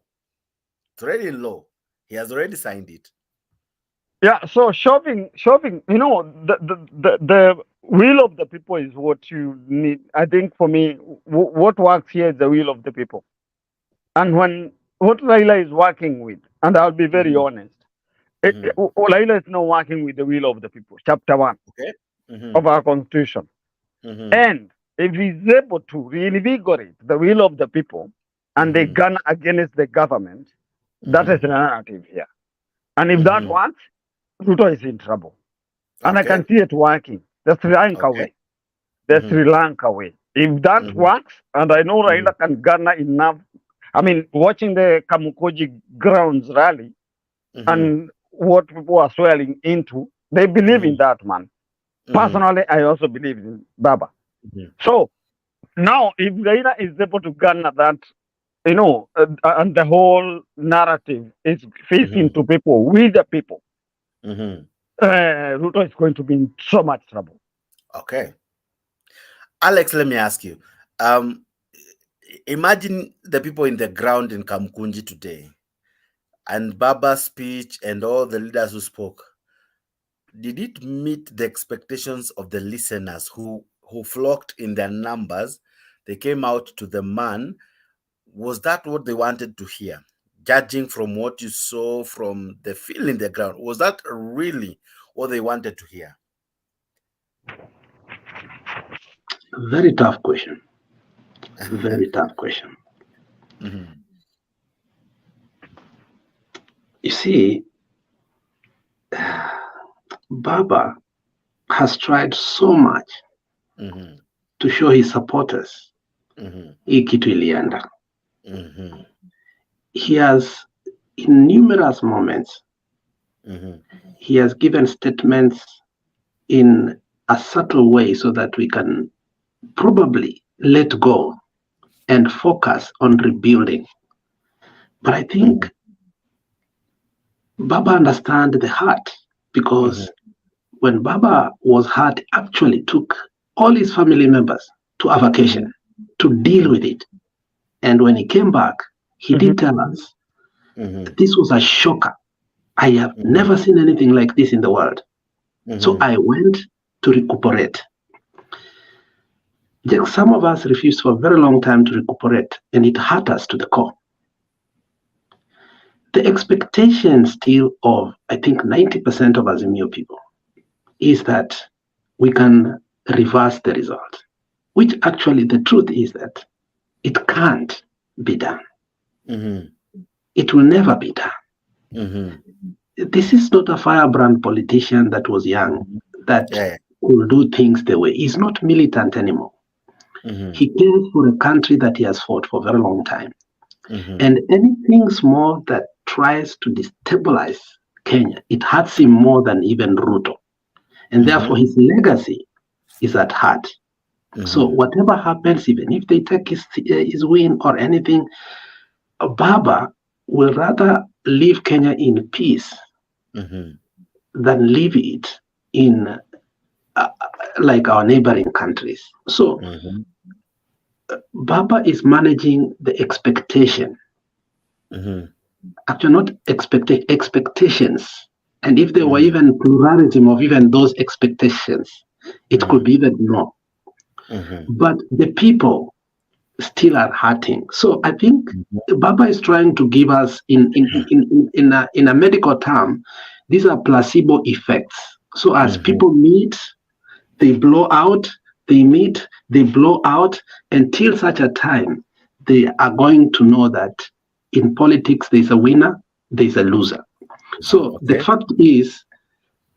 It's already in law. He has already signed it. Yeah, so shoving, the will of the people is what you need. I think for me, what works here is the will of the people. And what Raila is working with, and I'll be very honest, Raila is not working with the will of the people. Chapter 1 of our constitution. And if he's able to reinvigorate the will of the people and they gun against the government, that is the narrative here. And if that works, Ruto is in trouble. And I can see it working. The Sri Lanka way. The Sri Lanka way. If that works, and I know Raila can garner enough, I mean, watching the Kamukoji grounds rally and what people are swelling into, they believe in that man. Personally, I also believe in Baba. So now, if Raila is able to garner that, and the whole narrative is facing to people, with the people, Ruto is going to be in so much trouble. Okay. Alex, let me ask you. Imagine the people in the ground in Kamkunji today and Baba's speech and all the leaders who spoke. Did it meet the expectations of the listeners who flocked in their numbers? They came out to the man. Was that what they wanted to hear? Judging from what you saw from the feel in the ground, was that really what they wanted to hear? Very tough question. Very tough question. You see, Baba has tried so much to show his supporters hii kitu ilienda. He has, in numerous moments, he has given statements in a subtle way so that we can probably let go and focus on rebuilding. But I think Baba understands the heart, because when Baba was hurt, actually took all his family members to a vacation to deal with it. And when he came back, he did tell us that this was a shocker. I have never seen anything like this in the world. So I went to recuperate. Some of us refused for a very long time to recuperate, and it hurt us to the core. The expectation still of, I think, 90% of Azimio people is that we can reverse the result, which actually the truth is that it can't be done. It will never be done. This is not a firebrand politician that was young, that will do things the way. He's not militant anymore. He cares for a country that he has fought for a very long time. And anything small that tries to destabilize Kenya, it hurts him more than even Ruto. And therefore his legacy is at heart. So whatever happens, even if they take his win or anything, Baba will rather leave Kenya in peace than leave it in like our neighboring countries. So Baba is managing the expectation. Actually, not expectations. And if there were even pluralism of even those expectations, it could be even more. But the people still are hurting. So I think Baba is trying to give us, in a medical term, these are placebo effects. So as people meet, they blow out, they meet, they blow out, until such a time they are going to know that in politics there's a winner, there's a loser. So the fact is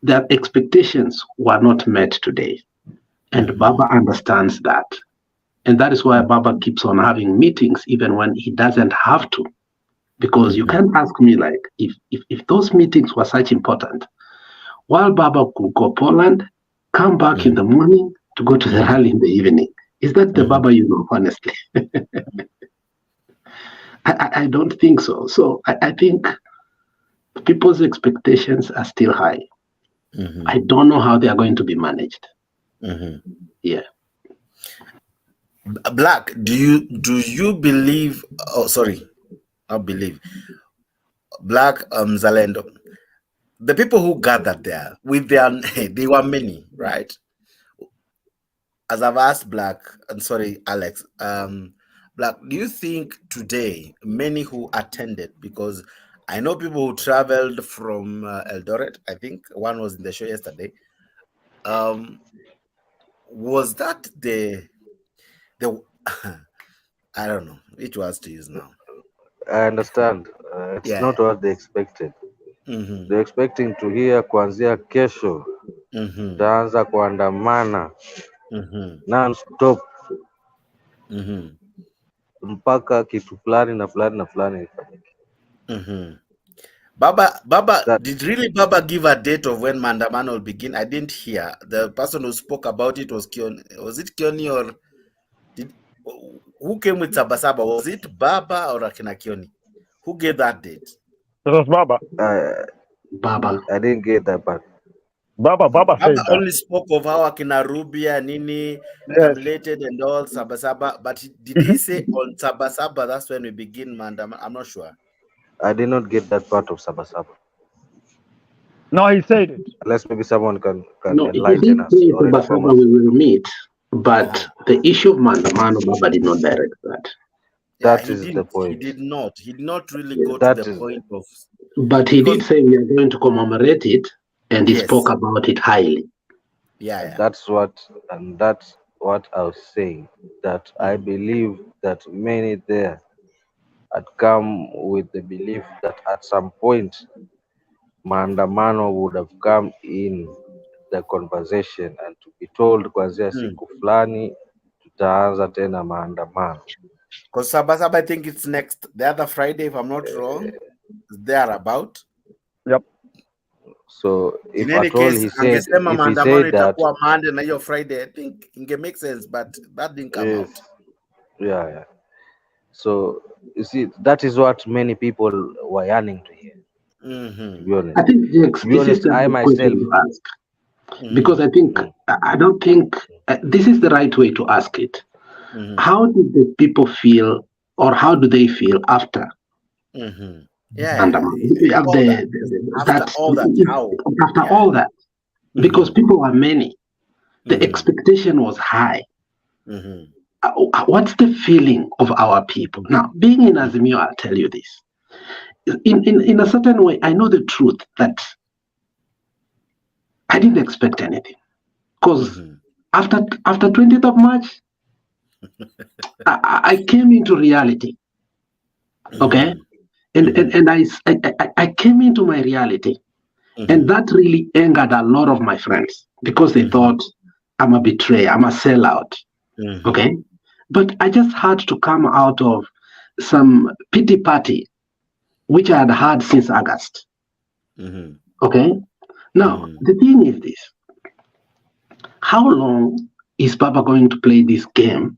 that expectations were not met today. And Baba understands that. And that is why Baba keeps on having meetings even when he doesn't have to. Because you can't ask me, like, if those meetings were such important, while Baba could go Poland, come back in the morning to go to the rally in the evening. Is that the Baba you know, honestly? I don't think so. So I think people's expectations are still high. I don't know how they are going to be managed. Yeah. Black, do you believe? Oh, sorry, not believe. Black Zalendo, the people who gathered there with their, they were many, right? As I've asked Black, and sorry, Alex, Black, do you think today many who attended, because I know people who traveled from Eldoret. I think one was in the show yesterday. Was that the I don't know which was to use now. I understand. It's not what they expected. They're expecting to hear kuanzia kesho tutaanza kuandamana non-stop mpaka kitu fulani na fulani na fulani ifanyike. Baba, did really Baba give a date of when Maandamano will begin? I didn't hear. The person who spoke about it was Kioni. Was it Kioni or who came with Sabasaba? Was it Baba or Akina Kioni? Who gave that date? It was Baba. Baba. I didn't get that part. Baba said that. Only spoke of how Akina Rubia, Nini, tabulated and all Sabasaba. But did he say on Sabasaba that's when we begin Maandamano? I'm not sure. I did not get that part of Sabasaba. No, he said it. Unless maybe someone can No, enlighten us. we will meet, but the issue of Maandamano, Baba did not direct that. That is the point. He did not really go to the point of. But he did say we are going to commemorate it, and he spoke about it highly. Yeah. That's what I was saying. That I believe that many there had come with the belief that at some point Maandamano would have come in the conversation and to be told kuanzia siku fulani tutaanza tena maandamano. Because Sabasaba, I think it's the other Friday, if I'm not wrong. Thereabout. Yep. So if in any at all case, he said that Monday na your Friday, I think it can make sense, but that didn't come out. Yeah. So you see, that is what many people were yearning to hear. To be honest, I think I myself ask. Because I think I don't think this is the right way to ask it. How did the people feel, or how do they feel after? After all that, because people were many, the expectation was high. What's the feeling of our people now? Being in Azimio, I'll tell you this. In a certain way, I know the truth that I didn't expect anything, because after 20th of March, I came into reality. Okay. And I came into my reality, and that really angered a lot of my friends because they thought I'm a betrayer, I'm a sellout. Okay, but I just had to come out of some pity party, which I had had since August. Okay, now the thing is this: how long is Baba going to play this game?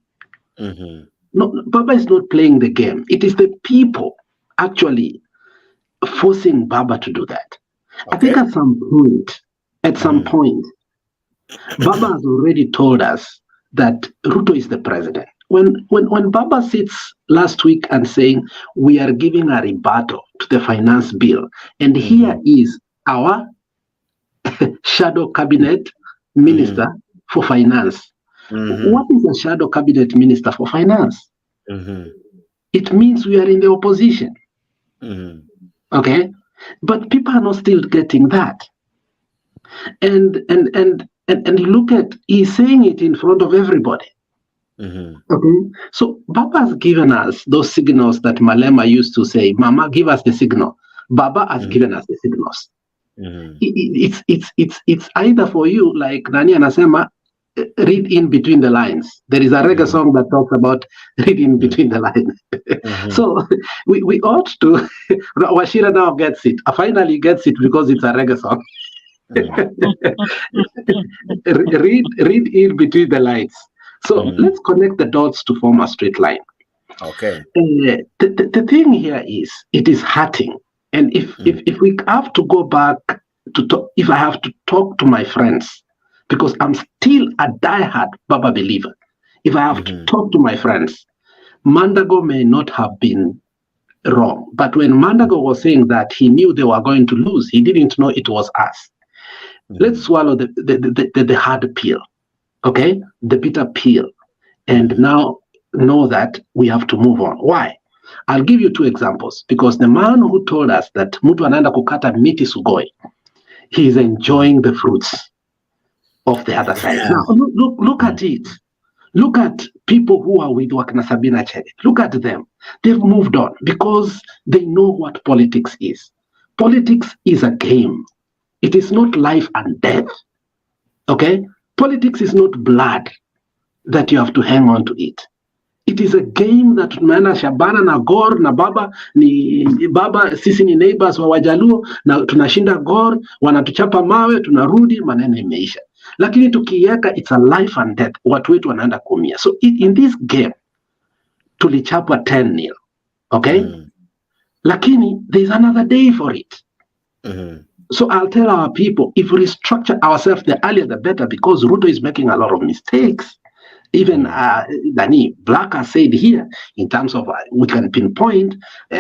No, Baba is not playing the game. It is the people actually forcing Baba to do that. I think at some point, Baba has already told us that Ruto is the president. When Baba sits last week and saying we are giving a rebuttal to the finance bill, and here is our shadow cabinet minister for finance. What is a shadow cabinet minister for finance? It means we are in the opposition. Okay, but people are not still getting that. And look at, he's saying it in front of everybody. Okay, so Baba has given us those signals that Malema used to say, Mama, give us the signal. Baba has given us the signals. It's either for you, like Nani Anasema, read in between the lines. There is a reggae song that talks about reading between the lines. So we ought to. Washira now gets it. Finally gets it because it's a reggae song. read in between the lines. So let's connect the dots to form a straight line. Okay. The thing here is it is hurting, and if we have to go back to talk, if I have to talk to my friends, because I'm still a diehard Baba believer. If I have to talk to my friends, Mandago may not have been wrong. But when Mandago was saying that he knew they were going to lose, he didn't know it was us. Let's swallow the hard pill, okay? The bitter pill. And now know that we have to move on. Why? I'll give you 2 examples, because the man who told us that mtu anaenda kukata miti Sugoi, he is enjoying the fruits of the other side. Now, look at it. Look at people who are with Wakina Sabina Chege. Look at them. They've moved on because they know what politics is. Politics is a game. It is not life and death. Okay? Politics is not blood that you have to hang on to it. It is a game that tunaenda Shabana na Gor na baba sisi ni neighbors wa Wajaluo na tunashinda Gor, wanatuchapa mawe, tunarudi, maneno imeisha. Lakini tukiweka, it's a life and death, watu wetu wanaenda kuumia. So in this game tulichapa 10-0. Okay? Lakini there's another day for it. So I'll tell our people, if we restructure ourselves, the earlier the better, because Ruto is making a lot of mistakes. Even Dani Black has said here, in terms of we can pinpoint,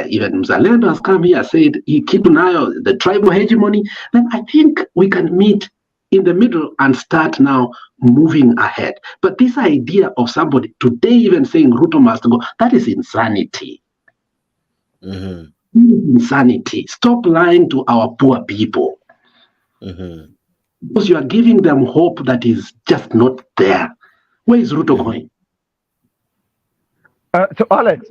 even Mzalendo has come here, said he keep an eye on the tribal hegemony. Then I think we can meet in the middle and start now moving ahead. But this idea of somebody today even saying Ruto must go, that is insanity. Insanity. Stop lying to our poor people. Because you are giving them hope that is just not there. Where is Ruto going? So Alex,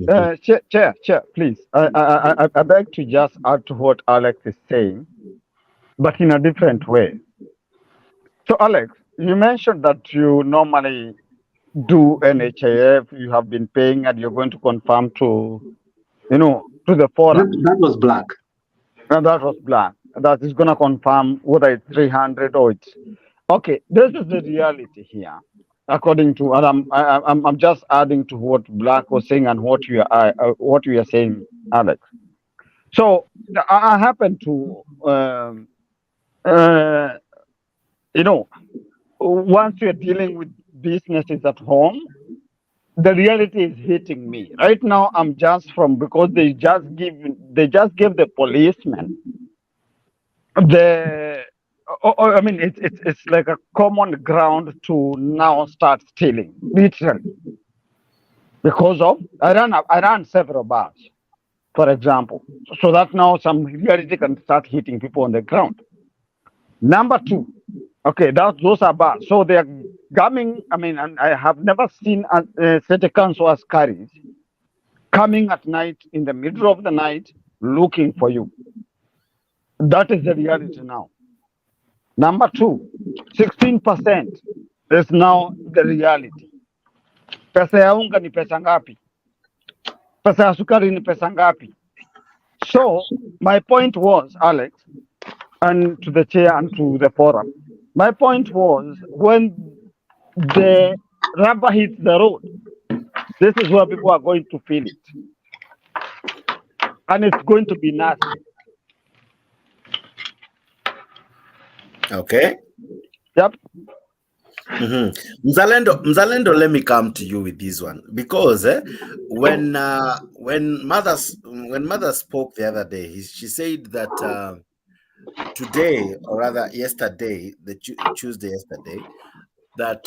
Chair, please. I beg to just add to what Alex is saying, but in a different way. So Alex, you mentioned that you normally do NHIF, you have been paying, and you're going to confirm to the forum. That was Black. And that was Black. That is going to confirm whether it's 300 or it's okay. This is the reality here. According to, and I'm just adding to what Black was saying and what you are saying, Alex. So I happen to, once you're dealing with businesses at home, the reality is hitting me right now. I'm just because they just gave the policeman it's like a common ground to now start stealing, literally, because of I ran several bars, for example, so that now some reality can start hitting people on the ground. Number 2, okay, those are bars, so they are coming. And I have never seen city council askaris coming at night in the middle of the night looking for you. That is the reality now. Number 2, 16% is now the reality. Pesa ya unga ni pesa ngapi? Pesa ya sukari ni pesa ngapi? So my point was, Alex, and to the chair and to the forum, my point was, when the rubber hits the road, this is where people are going to feel it. And it's going to be nasty. Okay. Yep. Mzalendo, let me come to you with this one, because when mother spoke the other day, she said that today, or rather yesterday, Tuesday yesterday, that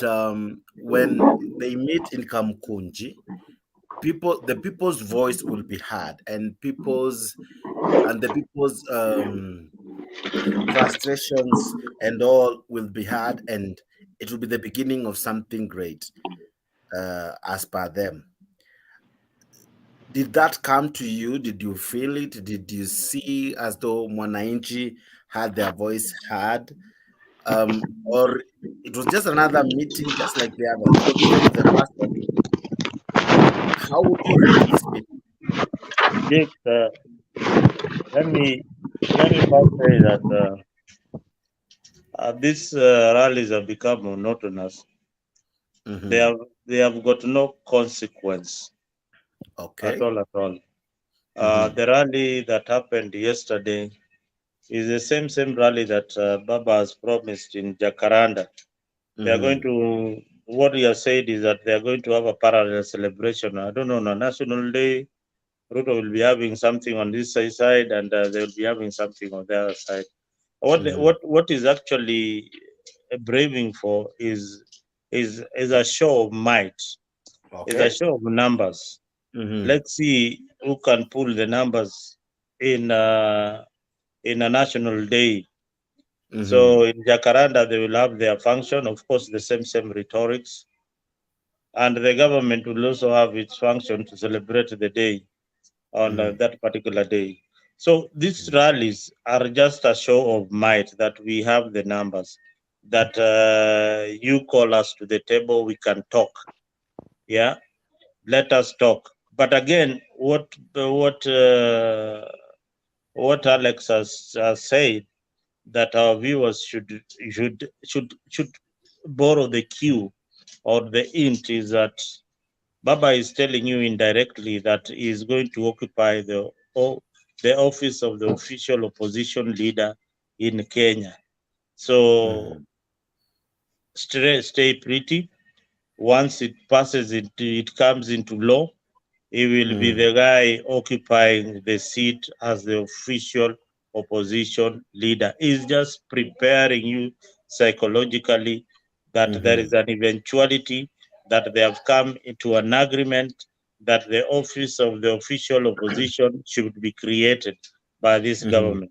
when they meet in Kamkunji, the people's voice will be heard, and the people's frustrations and all will be heard, and it will be the beginning of something great, as per them. Did that come to you? Did you feel it? Did you see as though Mwananchi had their voice heard? Or it was just another meeting, just like the others? Because even if the pastor, how would you rate this meeting? Dick, let me first say that these rallies have become monotonous. They have got no consequence. Okay. At all. The rally that happened yesterday is the same rally that Baba has promised in Jacaranda. They are going to, what he has said is that they are going to have a parallel celebration. I don't know, on a national day, Ruto will be having something on this side, and they will be having something on the other side. What is actually braving for is a show of might, is a show of numbers. Let's see who can pull the numbers in a national day. So in Jacaranda, they will have their function, of course, the same rhetorics. And the government will also have its function to celebrate the day on that particular day. So these rallies are just a show of might that we have the numbers, that you call us to the table, we can talk. Yeah, let us talk. But again, what Alex has said, that our viewers should borrow the cue or the hint, is that Baba is telling you indirectly that he is going to occupy the office of the official opposition leader in Kenya. So stay pretty. Once it passes, it comes into law, he will be the guy occupying the seat as the official opposition leader. He's just preparing you psychologically that there is an eventuality that they have come into an agreement that the office of the official opposition should be created by this government.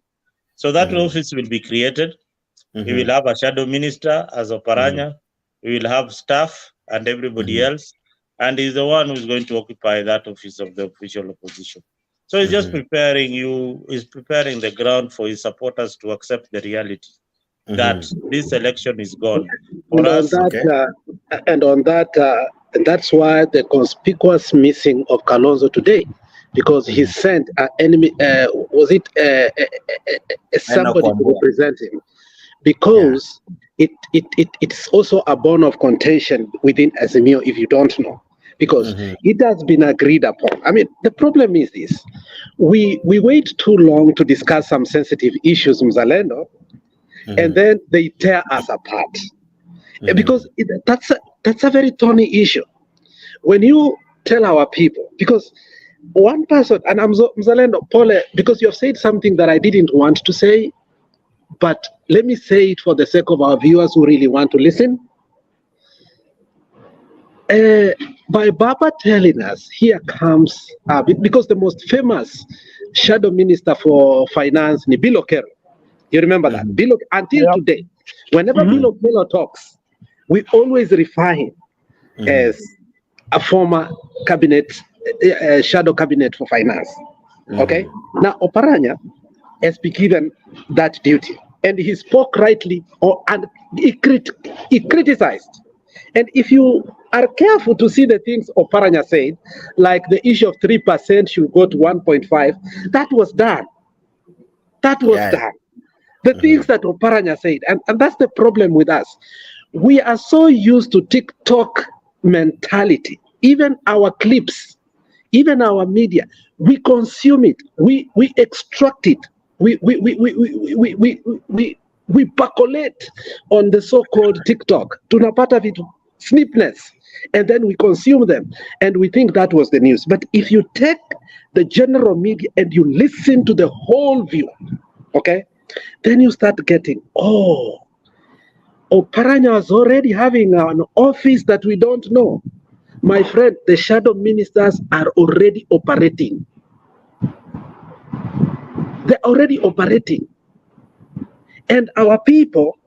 So that office will be created. We will have a shadow minister as Oparanya. We will have staff and everybody else. And he's the one who's going to occupy that office of the official opposition. So he's just preparing the ground for his supporters to accept the reality that this election is gone. And on that, that's why the conspicuous missing of Kalonzo today, because he sent an enemy, somebody to represent him, because it's also a bone of contention within Azimio, if you don't know, because it has been agreed upon. I mean, the problem is this: we wait too long to discuss some sensitive issues, Mzalendo, and then they tear us apart, because that's a very thorny issue. When you tell our people, because one person, and I'm Mzalendo, Pole, because you have said something that I didn't want to say, but let me say it for the sake of our viewers who really want to listen. By Baba telling us, here comes, because the most famous shadow minister for finance, Bilo Kero. You remember that? Bilo, until today, whenever Bilo Kero talks, we always refer him as a former cabinet, shadow cabinet for finance. Okay? Now, Oparanya has been given that duty, and he spoke rightly, and he criticized. And if you are careful to see the things Oparanya said, like the issue of 3% should go to 1.5, that was done. That was done. The things that Oparanya said, and that's the problem with us. We are so used to TikTok mentality. Even our clips, even our media, we consume it, we extract it, we percolate on the so-called TikTok. Tunapata vitu snipness, and then we consume them, and we think that was the news. But if you take the general media and you listen to the whole view, okay, then you start getting, Oparanya was already having an office that we don't know. My friend, the shadow ministers are already operating. They're already operating. And our people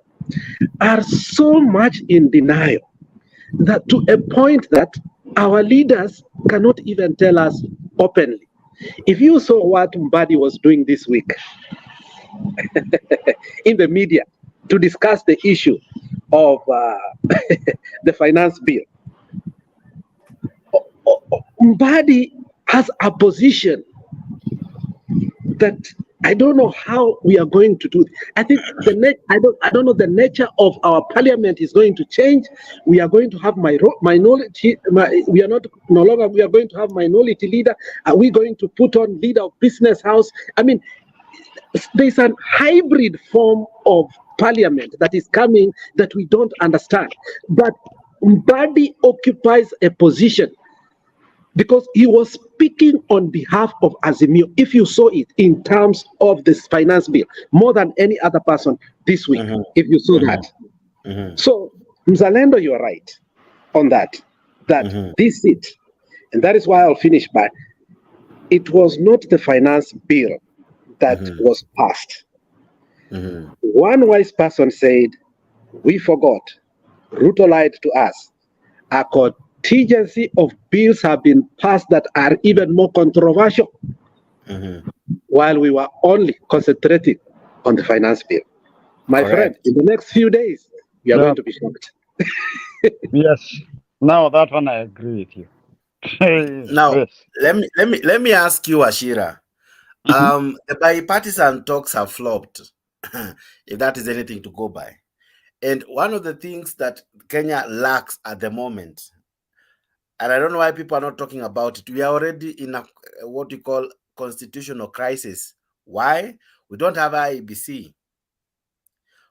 are so much in denial that to a point that our leaders cannot even tell us openly. If you saw what Mbadi was doing this week in the media to discuss the issue of the finance bill, Mbadi has a position that I don't know how we are going to do. I think I don't know, the nature of our parliament is going to change. We are going to have minority. We are no longer. We are going to have minority leader. Are we going to put on leader of business house? I mean, there's a hybrid form of parliament that is coming that we don't understand. But Mbadi occupies a position because he was speaking on behalf of Azimio, if you saw it in terms of this finance bill, more than any other person this week, if you saw that. So, Mzalendo, you're right on that, this it. And that is why I'll finish by, it was not the finance bill that was passed. One wise person said, we forgot. Ruto lied to us. A contingency of bills have been passed that are even more controversial, while we were only concentrating on the finance bill. My friend, in the next few days, we are going to be shocked. Yes. Now that one I agree with you. Now, let me ask you, Ashira. The bipartisan talks have flopped, if that is anything to go by. And one of the things that Kenya lacks at the moment, and I don't know why people are not talking about it, we are already in a what you call constitutional crisis. Why? We don't have IEBC.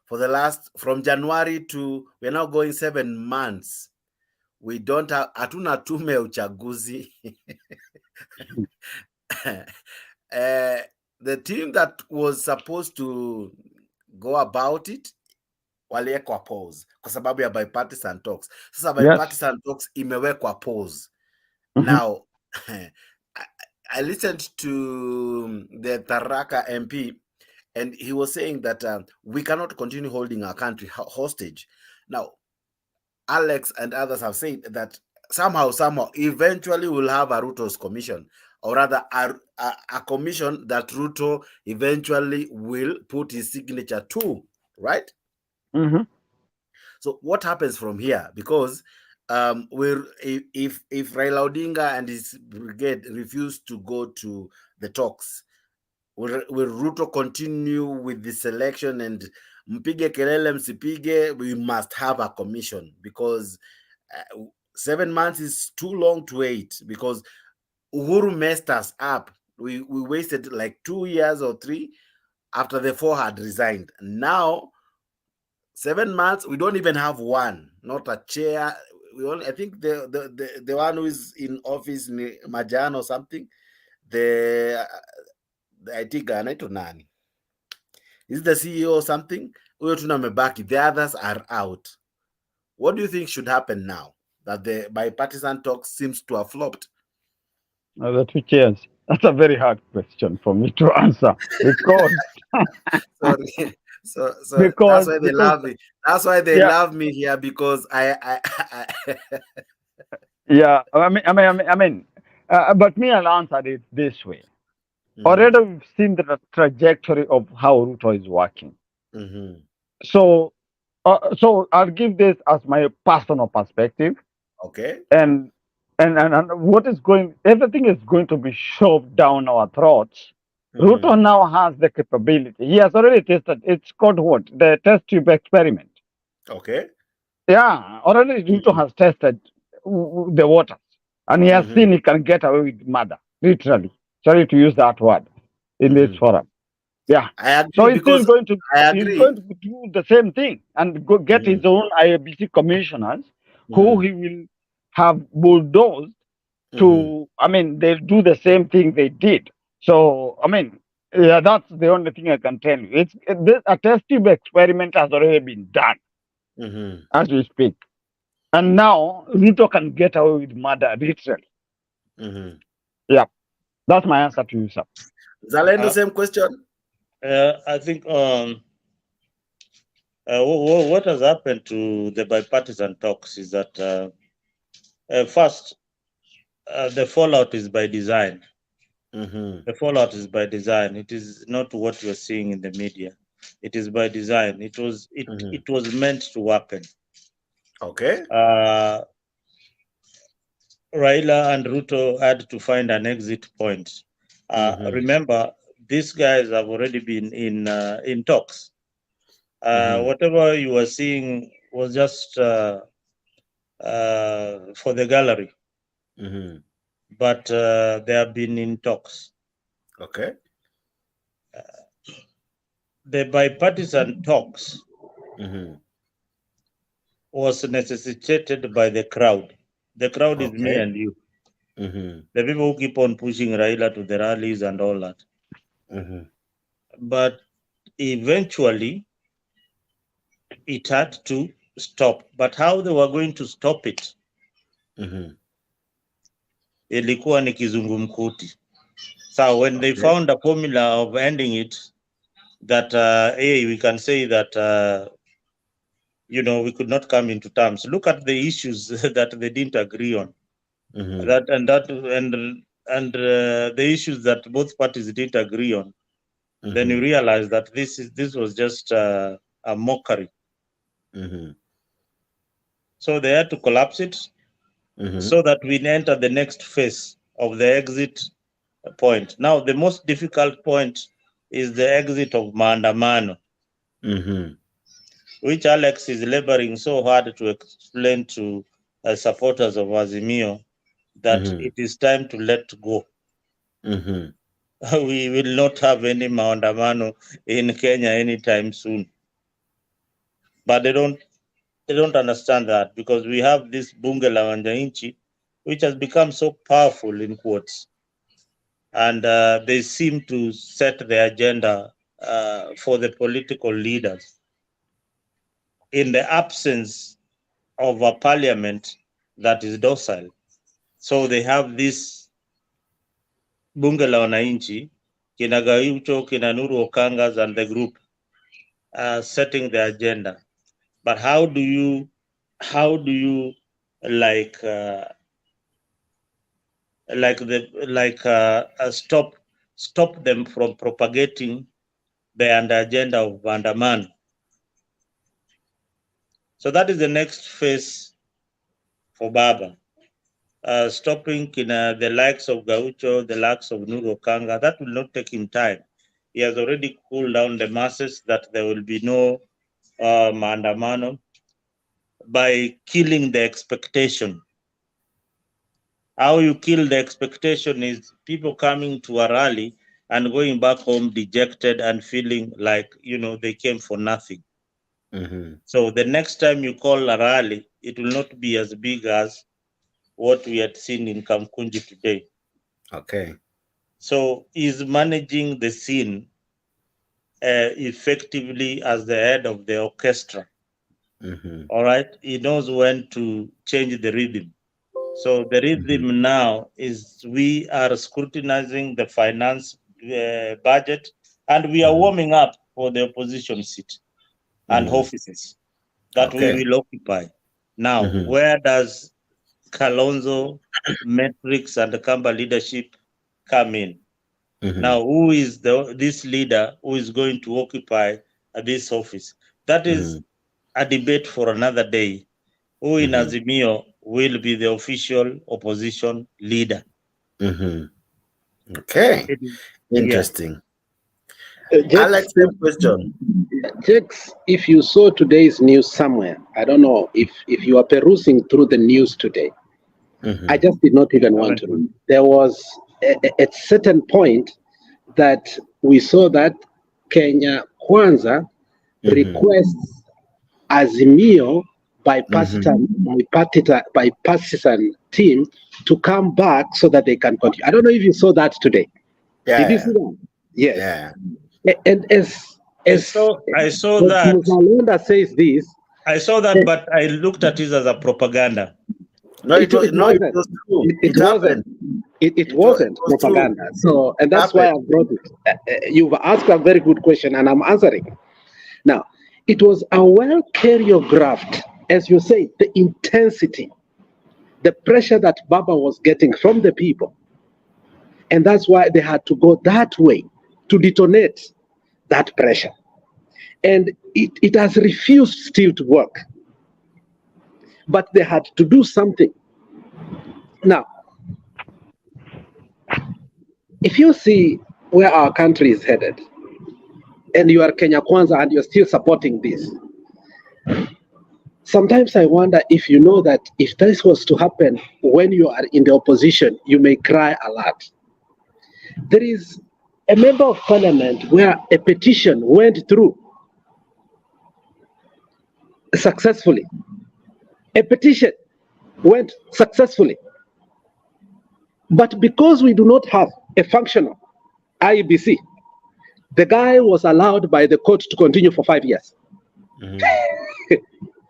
For the last, from January to, we're now going 7 months. We don't have, hatuna tume ya uchaguzi. The team that was supposed to go about it waliwekwa pause kwa sababu ya bipartisan talks. Sasa bipartisan talks imewekwa pause. Now, I listened to the Tharaka MP, and he was saying that we cannot continue holding our country hostage. Now, Alex and others have said that somehow, eventually we'll have a Ruto's commission, or rather a commission that Ruto eventually will put his signature to, right? So what happens from here? Because if Raila Odinga and his brigade refuse to go to the talks, will Ruto continue with the selection and mpige kelele msipige? We must have a commission, because 7 months is too long to wait, because Uhuru messed us up. We wasted like 2 years or 3 after the 4 had resigned. Now 7 months, we don't even have one, not a chair. We only, I think the one who is in office, Majan or something, the IT guy, anaitwa nani? Is the CEO or something? Huyo tuna mebaki. The others are out. What do you think should happen now that the bipartisan talk seems to have flopped? The 2 chairs. That's a very hard question for me to answer, because sorry. So because, that's why they love me. That's why they love me here, because I yeah, I mean, but me, I'll answer it this way. Already we've seen the trajectory of how Ruto is working. So I'll give this as my personal perspective. Okay. And what is everything is going to be shoved down our throats. Ruto now has the capability. He has already tested. It's called what? The test tube experiment. Okay. Yeah, already Ruto has tested the waters, and he has seen he can get away with murder, literally. Sorry to use that word in this forum. Yeah, I agree, so he's because going to I agree. He's going to do the same thing and go get his own IABC commissioners, who he will have bulldozed to. I mean, they'll do the same thing they did. So I mean, yeah, that's the only thing I can tell you. A test tube experiment has already been done as we speak, and now Ruto can get away with murder, literally. Yeah, that's my answer to you, sir. Zalendo, same question. I think what has happened to the bipartisan talks is that first, the fallout is by design. The fallout is by design. It is not what you're seeing in the media. It is by design. It was meant to happen. Okay. Raila and Ruto had to find an exit point. Remember, these guys have already been in talks. Whatever you were seeing was just for the gallery. But they have been in talks. Okay. The bipartisan talks was necessitated by the crowd. The crowd is me and you. The people who keep on pushing Raila to the rallies and all that. But eventually, it had to stop. But how they were going to stop it, ilikuwa ni kizungumkuti. So when they found a formula of ending it, that we can say that we could not come into terms. Look at the issues that they didn't agree on, and the issues that both parties didn't agree on. Then you realize that this was just a mockery. So they had to collapse it so that we enter the next phase of the exit point. Now, the most difficult point is the exit of Maandamano, which Alex is laboring so hard to explain to supporters of Azimio that it is time to let go. We will not have any Maandamano in Kenya anytime soon. But they don't understand that, because we have this bunge la wananchi, which has become so powerful in quotes, and they seem to set the agenda for the political leaders in the absence of a parliament that is docile. So they have this bunge la wananchi, kina Gaucho, kina Nuru Okangas, and the group setting the agenda. But how do you stop them from propagating the agenda of Maandamano? So that is the next phase for Baba. Stopping the likes of Gaucho, the likes of Nuru Okanga. That will not take him time. He has already cooled down the masses that there will be no Maandamano by killing the expectation. How you kill the expectation is people coming to a rally and going back home dejected and feeling like, they came for nothing. So the next time you call a rally, it will not be as big as what we had seen in Kamkunji today. Okay. So he's managing the scene effectively as the head of the orchestra. All right. He knows when to change the rhythm. So the rhythm now is we are scrutinizing the finance budget, and we are warming up for the opposition seat and offices that we will occupy. Now, where does Kalonzo, Matrix, and the Kamba leadership come in? Now, who is this leader who is going to occupy this office? That is a debate for another day. Who in Azimio will be the official opposition leader? Okay, interesting. Alex, same question. Jex, if you saw today's news somewhere, I don't know if you are perusing through the news today. I just did not even want to read. There was a certain point that we saw that Kenya Kwanza requests Azimio bipartisan team to come back so that they can continue. I don't know if you saw that today. Did you see that? Yes. Yeah. And I saw that. Mr. says this. I saw that, but I looked at it as a propaganda. No, it was true. It happened. It wasn't propaganda. True. So, and that's why I brought it. You've asked a very good question, and I'm answering. Now, it was a well choreographed, as you say, the intensity, the pressure that Baba was getting from the people. And that's why they had to go that way to detonate that pressure. And it has refused still to work. But they had to do something. Now, if you see where our country is headed, and you are Kenya Kwanza and you're still supporting this, sometimes I wonder if you know that if this was to happen when you are in the opposition, you may cry a lot. There is a member of parliament where a petition went through successfully. A petition went successfully. But because we do not have a functional IEBC, the guy was allowed by the court to continue for 5 years.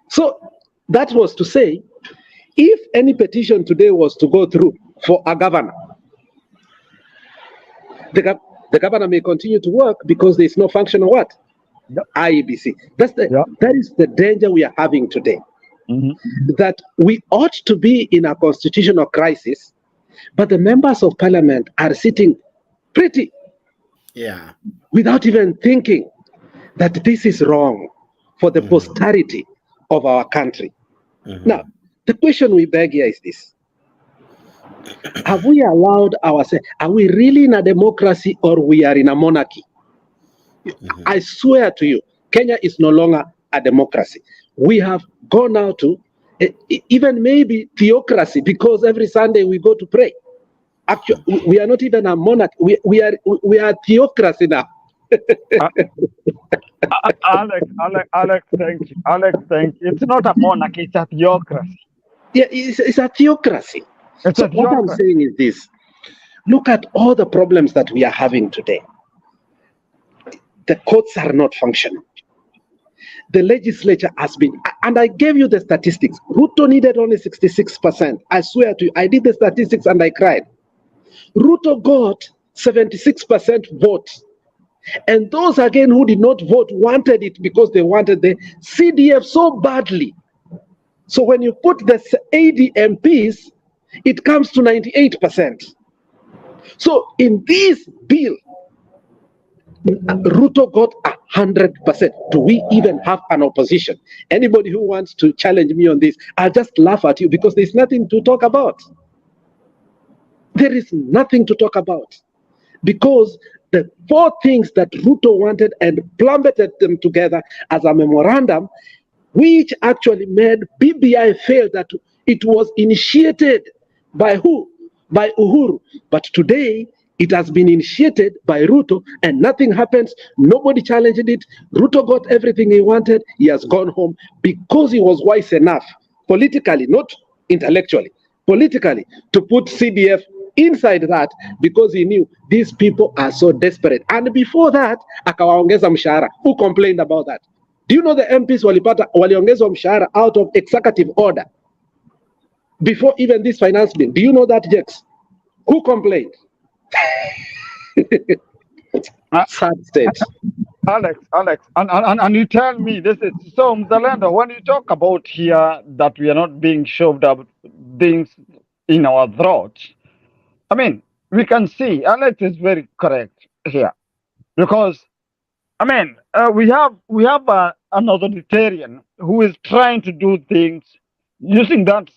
So that was to say, if any petition today was to go through for a governor, the governor may continue to work because there is no functional what? IEBC. That is the danger we are having today. That we ought to be in a constitutional crisis, but the members of parliament are sitting pretty without even thinking that this is wrong for the posterity of our country. Now, the question we beg here is this. Have we allowed ourselves, are we really in a democracy or we are in a monarchy? I swear to you, Kenya is no longer a democracy. We have gone now to even maybe theocracy, because every Sunday we go to pray. Actually, we are not even a monarchy. We are theocracy now. Alex, thank you. Alex, thank you. It's not a monarchy, it's a theocracy. Yeah, it's a theocracy. So what I'm saying is this. Look at all the problems that we are having today. The courts are not functioning. The legislature has been, and I gave you the statistics. Ruto needed only 66%. I swear to you, I did the statistics and I cried. Ruto got 76% vote. And those again who did not vote wanted it because they wanted the CDF so badly. So when you put the 80 MPs, it comes to 98%. So in this bill, Ruto got 100%. Do we even have an opposition? Anybody who wants to challenge me on this, I'll just laugh at you because there's nothing to talk about. There is nothing to talk about because the four things that Ruto wanted and plummeted them together as a memorandum, which actually made BBI fail, that it was initiated by who? By Uhuru. But today, it has been initiated by Ruto and nothing happens. Nobody challenged it. Ruto got everything he wanted. He has gone home because he was wise enough, politically, not intellectually, politically, to put CDF inside that because he knew these people are so desperate. And before that, akawaongeza mshahara. Who complained about that? Do you know the MPs waliongezwa mshahara out of executive order before even this finance bill? Do you know that, Jex? Who complained? Sad state. Alex, and you tell me this is so, Mzalendo, when you talk about here that we are not being shoved up things in our throat, I mean, we can see, Alex is very correct here, because, I mean, we have an authoritarian who is trying to do things using that.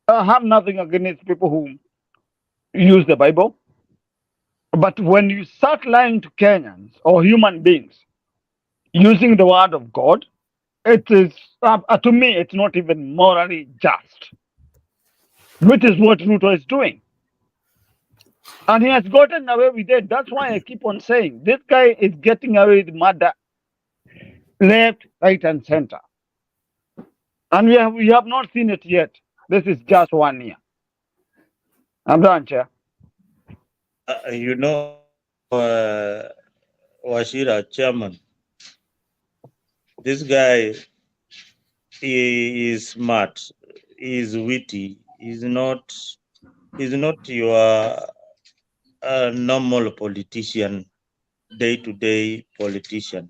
I have nothing against people who use the Bible. But when you start lying to Kenyans or human beings using the word of God, it is, to me, it's not even morally just, which is what Ruto is doing. And he has gotten away with it. That's why I keep on saying this guy is getting away with murder left, right, and center. And we have not seen it yet. This is just 1 year. I'm done, Chair. You know, Washira, chairman, this guy, he is smart, he is witty, he's not your normal politician, day-to-day politician.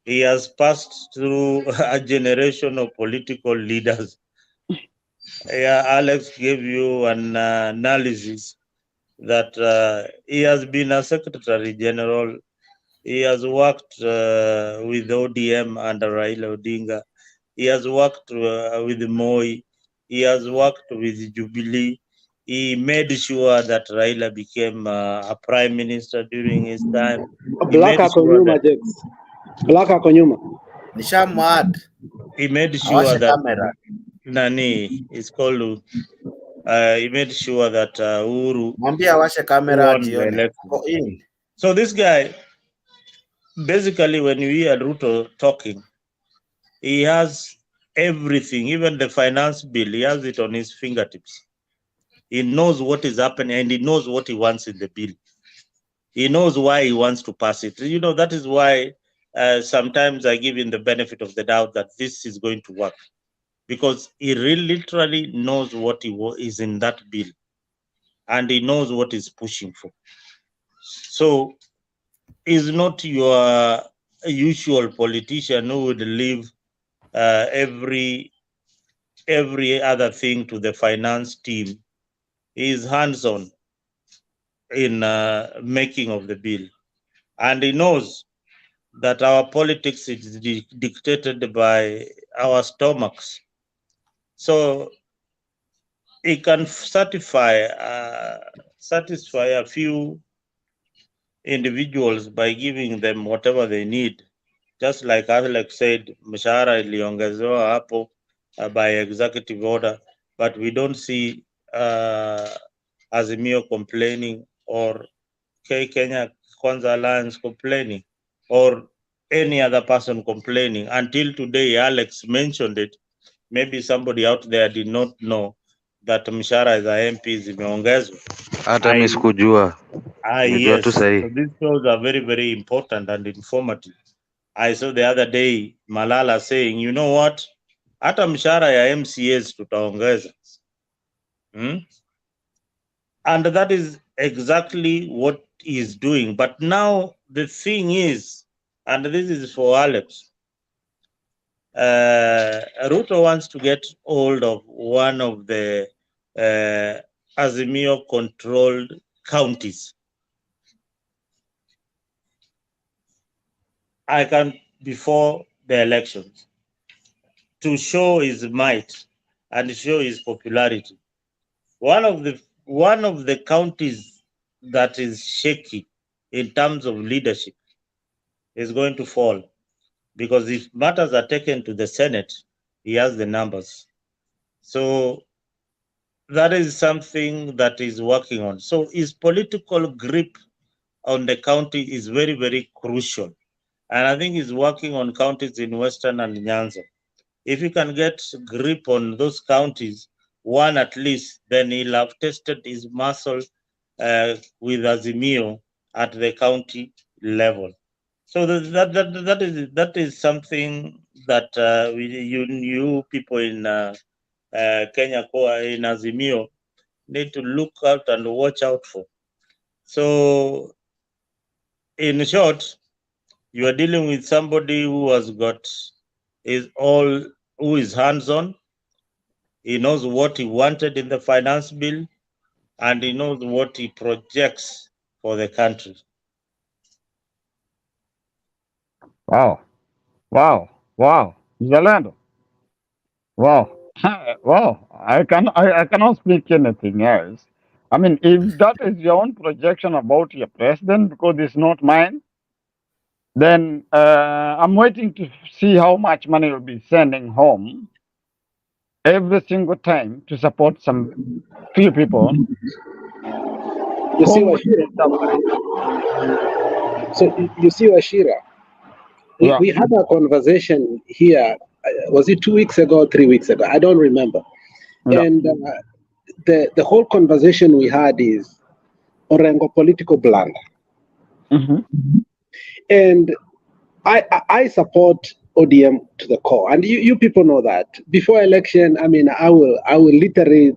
He has passed through a generation of political leaders. Yeah, Alex gave you an analysis that he has been a Secretary General. He has worked with ODM under Raila Odinga. He has worked with Moi. He has worked with Jubilee. He made sure that Raila became a prime minister during his time. Black Akonyuma, Jex. Black Akonyuma. Nishamad. He made sure that Nani is called. He made sure that Uhuru won the election. So this guy, basically, when you hear Ruto talking, he has everything, even the finance bill, he has it on his fingertips. He knows what is happening and he knows what he wants in the bill. He knows why he wants to pass it. You know, that is why sometimes I give him the benefit of the doubt that this is going to work, because he really literally knows what is in that bill and he knows what he's pushing for. So is not your usual politician who would leave every other thing to the finance team. He is hands-on in making of the bill, and he knows that our politics is dictated by our stomachs. So he can satisfy a few individuals by giving them whatever they need. Just like Alex said, mshahara iliongezewa hapo by executive order, but we don't see Azimio complaining or Kenya Kwanza Alliance complaining or any other person complaining. Until today, Alex mentioned it. Maybe somebody out there did not know that mshahara za MP zimeongezwa. Hata mimi sikujua. Nimejua tu Yes. sahi. So these shows are very, very important and informative. I saw the other day Malala saying, you know what? Hata mshahara ya MCAs tutaongeza. And that is exactly what he's doing. But now the thing is, and this is for Alex, Ruto wants to get hold of one of the Azimio controlled counties. Before the elections, to show his might and show his popularity. One of the counties that is shaky in terms of leadership is going to fall, because if matters are taken to the Senate, he has the numbers. So that is something that is working on. So his political grip on the county is very, very crucial. And I think he's working on counties in Western and Nyanza. If you can get grip on those counties, one at least, then he'll have tested his muscle with Azimio at the county level. So that is something that you people in Kenya in Azimio need to look out and watch out for. So in short, you are dealing with somebody who is hands-on. He knows what he wanted in the finance bill, and he knows what he projects for the country. Wow. Zalando. Wow. Wow. I cannot speak anything else. I mean, if that is your own projection about your president, because it's not mine, then I'm waiting to see how much money you'll be sending home every single time to support some few people. You see, Washira. So you see, Washira. We had a conversation here. Was it 2 weeks ago or 3 weeks ago? I don't remember. Yeah. And the whole conversation we had is Orengo political blunder. Mm-hmm. And I support ODM to the core, and you people know that. Before election, I mean, I will literally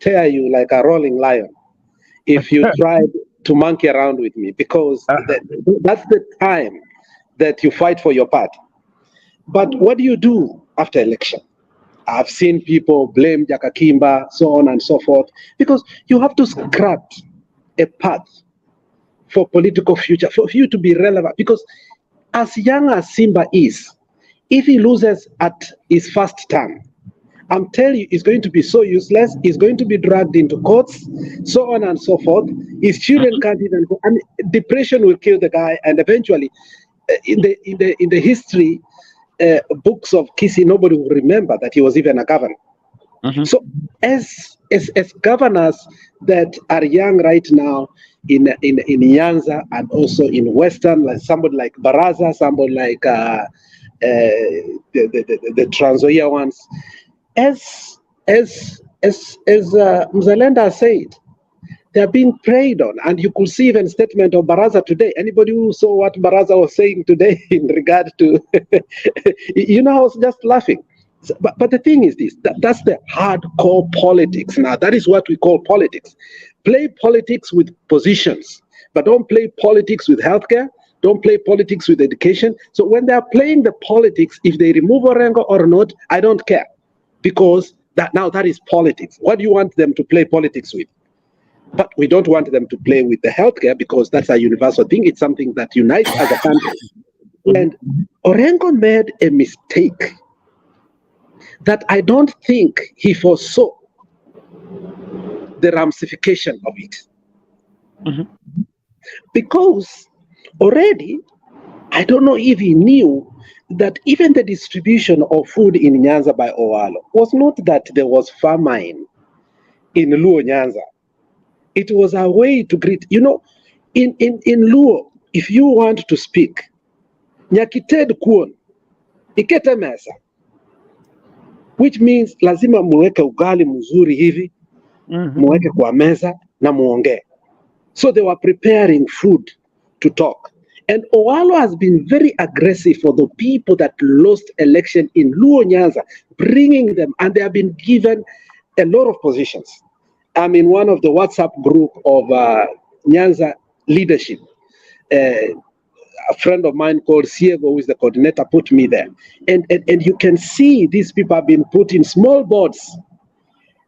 tear you like a rolling lion if you try to monkey around with me, because that's the time that you fight for your party. But what do you do after election? I've seen people blame Jakakimba, so on and so forth, because you have to scrap a path for political future, for you to be relevant. Because as young as Simba is, if he loses at his first term, I'm telling you, he's going to be so useless. He's going to be dragged into courts, so on and so forth. His children can't even go. I mean, depression will kill the guy, and eventually, in the history books of Kisi, nobody will remember that he was even a governor. Mm-hmm. So, as governors that are young right now in Nyanza and also in Western, like somebody like Baraza, somebody like the Trans Nzoia ones, as Mzalenda said, they are being preyed on, and you could see even statement of Baraza today. Anybody who saw what Baraza was saying today in regard to, I was just laughing. But the thing is this, that's the hardcore politics. Now, that is what we call politics. Play politics with positions. but don't play politics with healthcare. Don't play politics with education. So when they are playing the politics, if they remove Orengo or not, I don't care, because that is politics. What do you want them to play politics with? But we don't want them to play with the healthcare, because that's a universal thing. It's something that unites as a country. And Orengo made a mistake that I don't think he foresaw the ramification of it. Because already, I don't know if he knew that even the distribution of food in Nyanza by Owalo was not that there was famine in Luo Nyanza. It was a way to greet. You know, in Luo, if you want to speak, nyakited kuon, ikete mesa, which means lazima muweke ugali mzuri hivi, muweke kwa meza na muongee. So they were preparing food to talk. And Owalo has been very aggressive for the people that lost election in Luo Nyanza, bringing them, and they have been given a lot of positions. I'm in one of the WhatsApp group of Nyanza leadership. A friend of mine called Siego, who is the coordinator, put me there. And you can see these people have been put in small boards,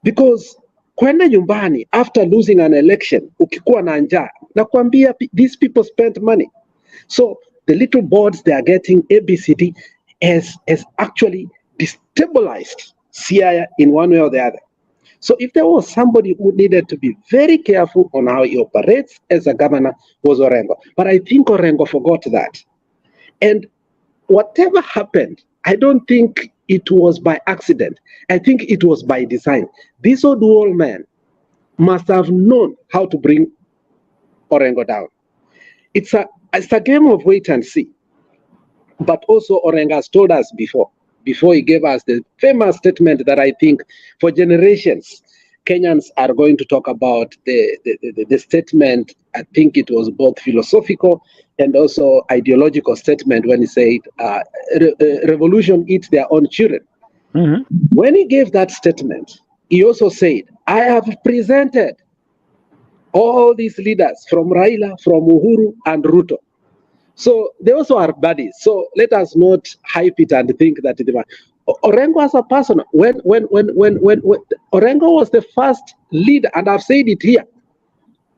because kwenda nyumbani after losing an election, ukikuwa na njaa, nakwambia these people spent money. So the little boards they are getting, ABCD, has actually destabilized Siaya in one way or the other. So if there was somebody who needed to be very careful on how he operates as a governor, was Orengo. But I think Orengo forgot that. And whatever happened, I don't think it was by accident. I think it was by design. This old man must have known how to bring Orengo down. It's a game of wait and see. But also Orengo has told us before he gave us the famous statement that I think for generations, Kenyans are going to talk about the statement. I think it was both philosophical and also ideological statement when he said, revolution eats their own children. When he gave that statement, he also said, I have presented all these leaders from Raila, from Uhuru and Ruto. So they also are buddies. So let us not hype it and think that Orengo as a person, when Orengo was the first leader, and I've said it here,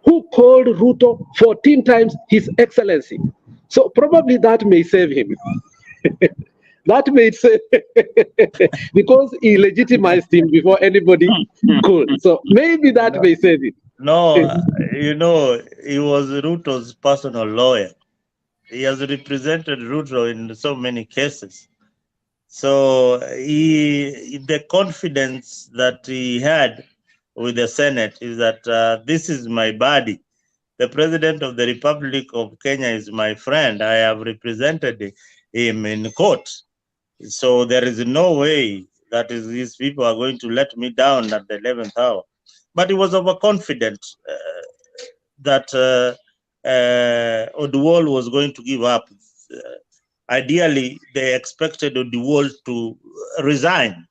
who called Ruto 14 times His Excellency. So probably that may save him. That may save because he legitimized him before anybody could. So maybe that may save him. No, you know, he was Ruto's personal lawyer. He has represented Ruto in so many cases. So the confidence that he had with the Senate is that this is my body. The President of the Republic of Kenya is my friend. I have represented him in court. So there is no way that these people are going to let me down at the 11th hour. But he was overconfident that Oduwol was going to give up. Ideally, they expected Oduwol to resign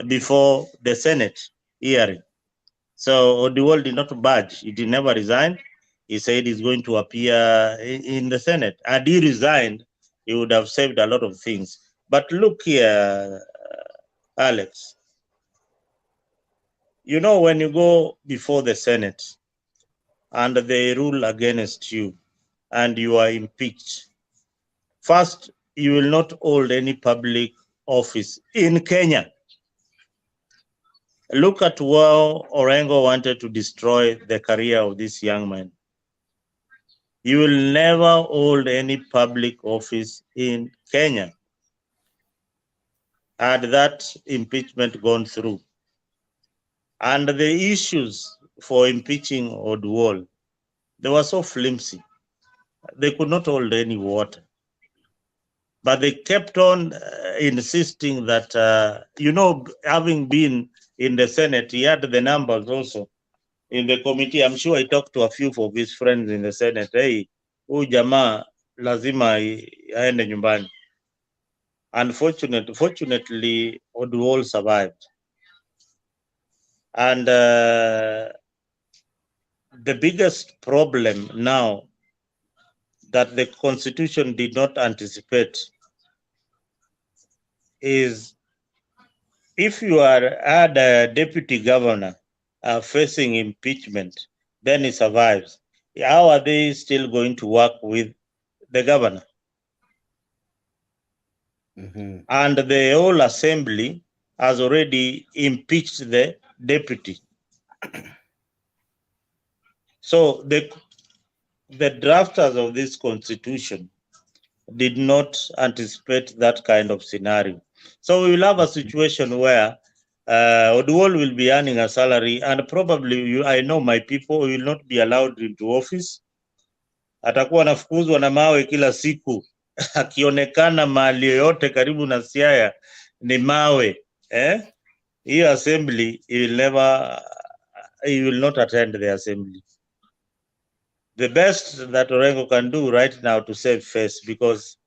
before the Senate hearing. So Oduwol did not budge. He did never resign. He said he's going to appear in the Senate. Had he resigned, he would have saved a lot of things. But look here, Alex. You know, when you go before the Senate and they rule against you and you are impeached, first, you will not hold any public office in Kenya. Look at how Orengo wanted to destroy the career of this young man. You will never hold any public office in Kenya. Had that impeachment gone through. And the issues for impeaching Oduwol, they were so flimsy. They could not hold any water. But they kept on insisting that, you know, having been in the Senate, he had the numbers also in the committee. I'm sure he talked to a few of his friends in the Senate. Hey, huyu jamaa lazima aende nyumbani. Fortunately, Oduwol survived. And the biggest problem now that the constitution did not anticipate is if you had a deputy governor facing impeachment, then he survives. How are they still going to work with the governor? And the whole assembly has already impeached the deputy. So the drafters of this constitution did not anticipate that kind of scenario. So we will have a situation where Oduol will be earning a salary, and probably I know my people will not be allowed into office. Atakuwa anafukuzwa na mawe kila siku. Akionekana mahali yoyote karibu na Siaya ni mawe. Hiyo assembly, he will not attend the assembly. The best that Orengo can do right now to save face, because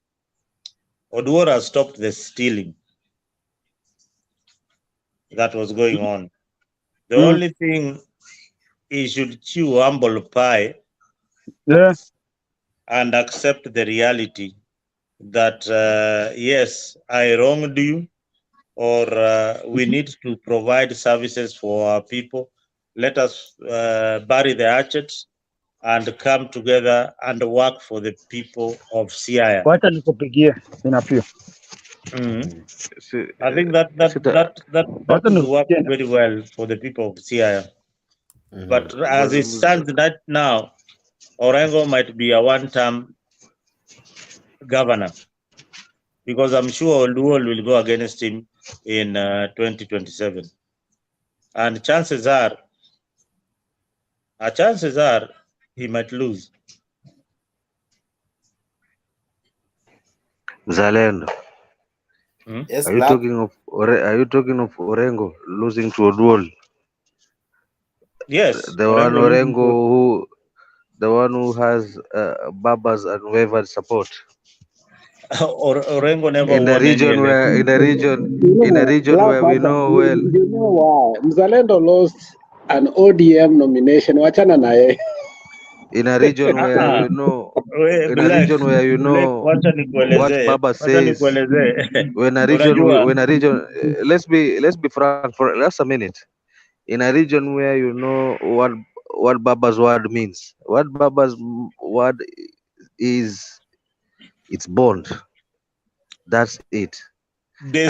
Oduor has stopped the stealing that was going on. The only thing, he should chew humble pie and accept the reality that yes, I wronged you, or we need to provide services for our people. Let us bury the hatchets and come together and work for the people of Siaya. Wacha nikupigie inapio. I think that will work very well for the people of Siaya. But as it stands right now, Orengo might be a one-term governor, because I'm sure Oduol will go against him in 2027, and chances are he might lose. Zalendo. Yes, are you talking of Orengo losing to Oduol? Yes, the one who has Baba's unwavered support. Orengo never in the region where we know well. You know why? Mzalendo lost an ODM nomination. Wachana naye. In a region where you know, what Baba says. When a region, let's be frank for just a minute. In a region where you know what Baba's word means, what Baba's word is, it's bond. That's it. The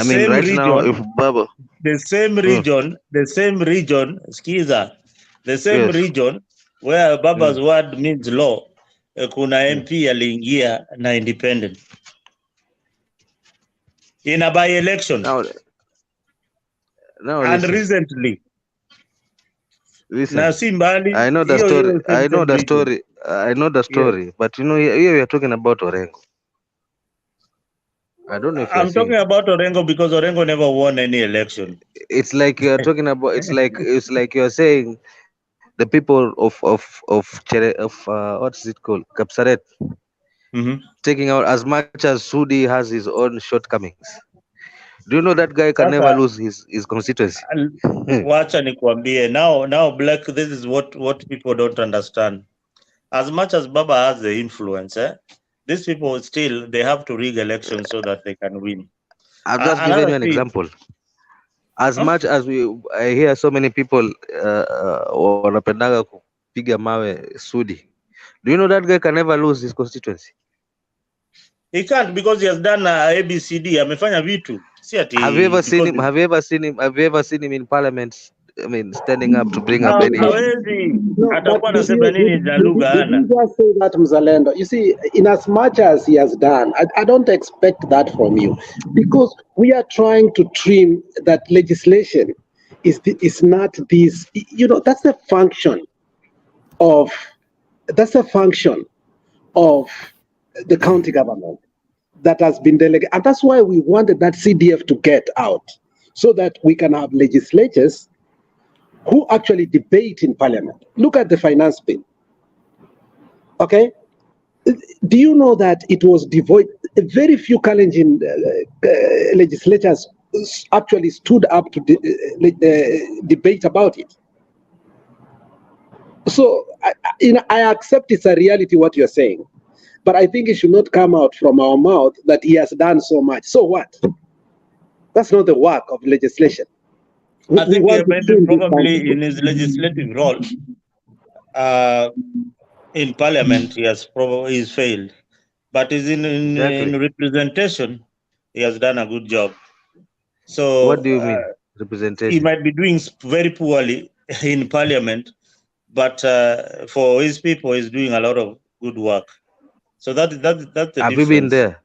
same region where Baba's word means law, kuna MP aliingia na independent in a by-election. Now and recently. Listen, I know the story. But you know, here we are talking about Orengo. I don't know if I'm talking about Orengo because Orengo never won any election. It's like you're talking about. It's like you're saying the people of what's it called, Kapsaret, taking out as much as Sudi has his own shortcomings. Do you know that guy can never lose his constituency? Wacha nikwambie. Now Black, this is what people don't understand. As much as Baba has the influence, these people still, they have to rig elections so that they can win. I've just given you an example. As much as I hear so many people wanapendaga kupiga mawe Sudi. Do you know that guy can never lose his constituency? He can't, because he has done ABCD. Amefanya vitu. Have you ever seen him? Have you ever seen him in Parliament? I mean, standing up to bring up any issue. Did you just say that, Mzalendo? You see, in as much as he has done, I don't expect that from you, because we are trying to trim that legislation is not this. You know, that's a function of the county government that has been delegated, and that's why we wanted that CDF to get out, so that we can have legislatures who actually debate in Parliament. Look at the finance bill. Okay, do you know that it was devoid? Very few challenging legislators actually stood up to debate about it. So I accept it's a reality what you're saying, but I think it should not come out from our mouth that he has done so much. So what? That's not the work of legislation. I think maybe probably in his legislative role in Parliament, he has probably failed, but is in representation, he has done a good job. So what do you mean representation? He might be doing very poorly in Parliament, but for his people, he's doing a lot of good work. So that's the difference. Have you been there?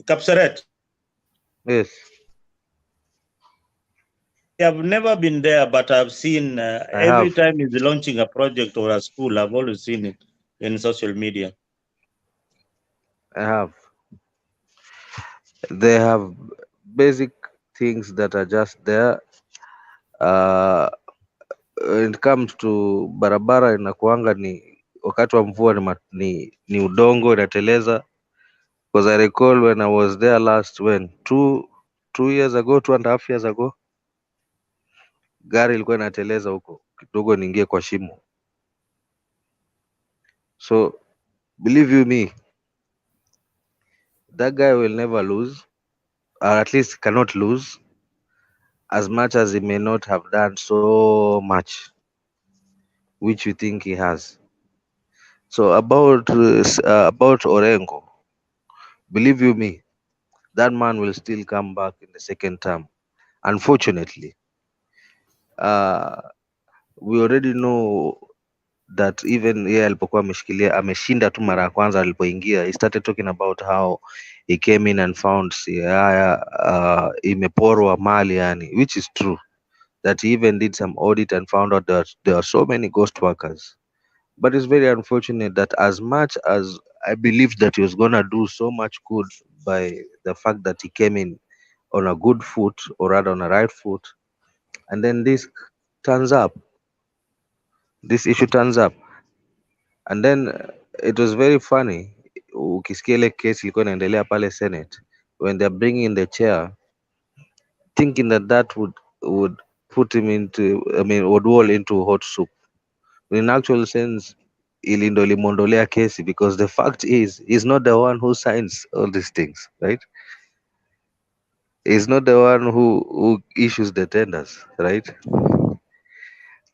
Kapsaret? Yes. I've never been there, but I've seen every time he's launching a project or a school, I've always seen it in social media. I have. They have basic things that are just there. When it comes to barabara inakuanga ni wakati wa mvua ni udongo inateleza. Because I recall when I was there last, two years ago, 2.5 years ago, gari ilikuwa inateleza huko kidogo niingie kwa shimo. So believe you me, that guy will never lose, or at least cannot lose, as much as he may not have done so much which you think he has. So about Orengo, believe you me, that man will still come back in the second term. Unfortunately, we already know that even yeye alipokuwa ameshinda tu mara ya kwanza alipoingia, he started talking about how he came in and found Siaya imeporwa mali yani, which is true, that he even did some audit and found out that there are so many ghost workers. But it's very unfortunate that as much as I believed that he was gonna do so much good by the fact that he came in on a good foot, or rather on a right foot, and then this issue turns up, and then it was very funny. Ukisikia ile case ilikuwa inaendelea pale Senate, when they're bringing in the chair, thinking that would put him into, would roll into hot soup. In actual sense, ilindo limondolea kesi, because the fact is, he's not the one who signs all these things, right? He's not the one who issues the tenders, right?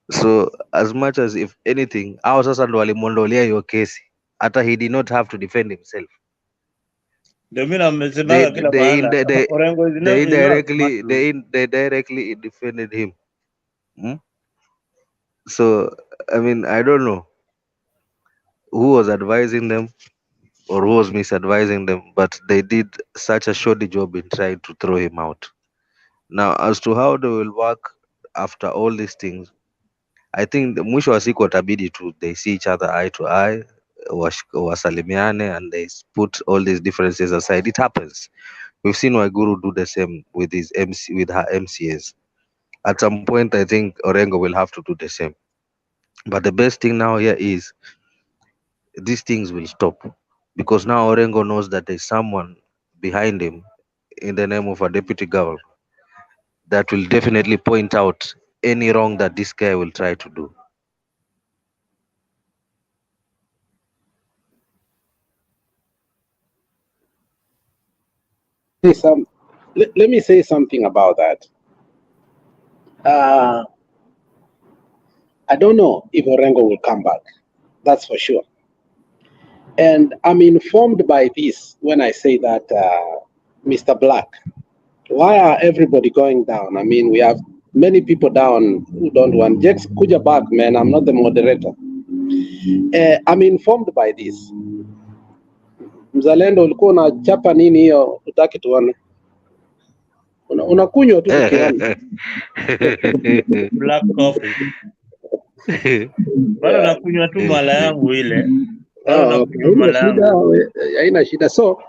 So as much as, if anything, hao sasa ndo walimondolea hiyo kesi, hata he did not have to defend himself. They directly defended him. So I mean, I don't know who was advising them or who was misadvising them, but they did such a shoddy job in trying to throw him out. Now, as to how they will work after all these things, I think the mwisho wa siku watabidi tu they see each other eye to eye, wasalimiane, and they put all these differences aside. It happens. We've seen Waiguru do the same with her MCAs. At some point, I think Orengo will have to do the same. But the best thing now here is these things will stop, because now Orengo knows that there's someone behind him in the name of a deputy governor that will definitely point out any wrong that this guy will try to do. Let me say something about that. I don't know if Orengo will come back. That's for sure. And I'm informed by this when I say that, Mr. Black, why are everybody going down? I mean, we have many people down who don't want. Just kuja back, man. I'm not the moderator. I'm informed by this. Mzalendo, ulikuwa unachapa nini hiyo? Utaki tuone. Unakunywa tu tukiona. Black coffee. Bado nakunywa tu mala yangu ile. Bado nakunywa mala yangu. Haina shida. So,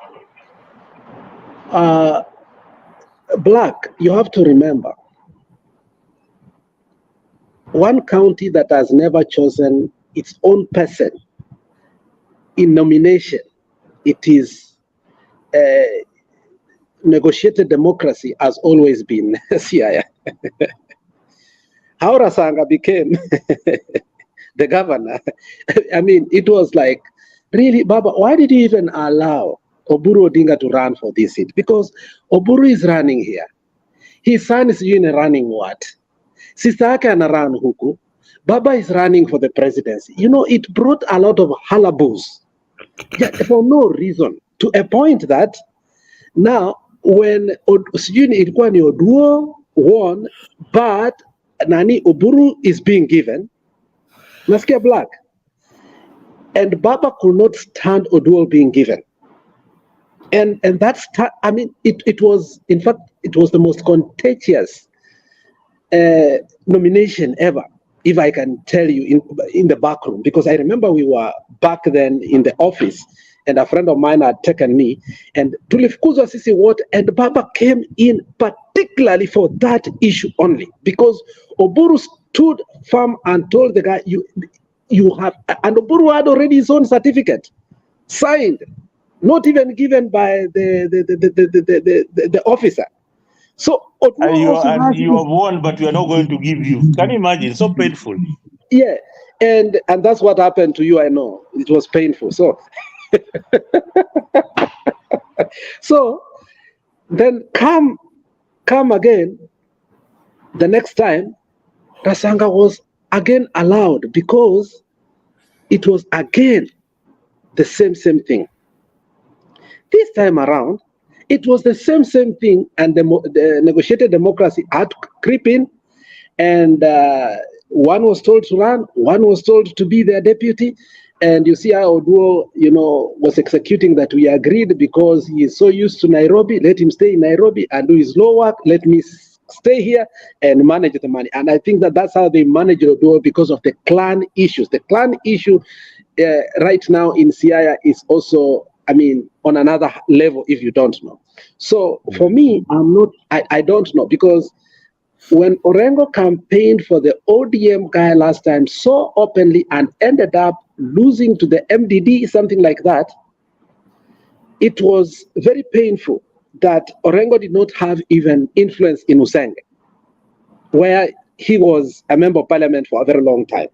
Black, you have to remember, one county that has never chosen its own person in nomination, it is negotiated democracy, has always been Siaya. How Rasanga became the governor, I mean, it was like, really, Baba, why did you even allow Oburu Odinga to run for this seat? Because Oburu is running here. His son is doing a running what? Sister yake ana run huku. Baba is running for the presidency. You know, it brought a lot of hullaboos for no reason, to a point that now when ilikuwa ni Oduo won, but nani Oburu is being given, nasikia black, and Baba could not stand Oduo being given. And that's, I mean, it was, in fact, it was the most contagious nomination ever, if I can tell you, in the back room, because I remember we were back then in the office, and a friend of mine had taken me, and tulifukuzwa sisi wote, and Baba came in particularly for that issue only, because Oburu stood firm and told the guy, you have, and Oburu had already his own certificate, signed, not even given by the officer. So you have won, but we are not going to give you. Can you imagine? So painful. Yeah, and that's what happened to you. I know it was painful. So, so then come again. The next time, Kasanga was again allowed, because it was again the same thing. This time around, it was the same thing, and the negotiated democracy had to creep in, and one was told to run, one was told to be their deputy, and you see how Oduo, was executing that. We agreed, because he is so used to Nairobi, let him stay in Nairobi and do his law work, let me stay here and manage the money. And I think that's how they manage Oduo, because of the clan issues. The clan issue right now in Siaya is also, I mean, on another level, if you don't know. So for me, I don't know, because when Orengo campaigned for the ODM guy last time so openly and ended up losing to the MDD, something like that, it was very painful that Orengo did not have even influence in Usenge, where he was a member of parliament for a very long time.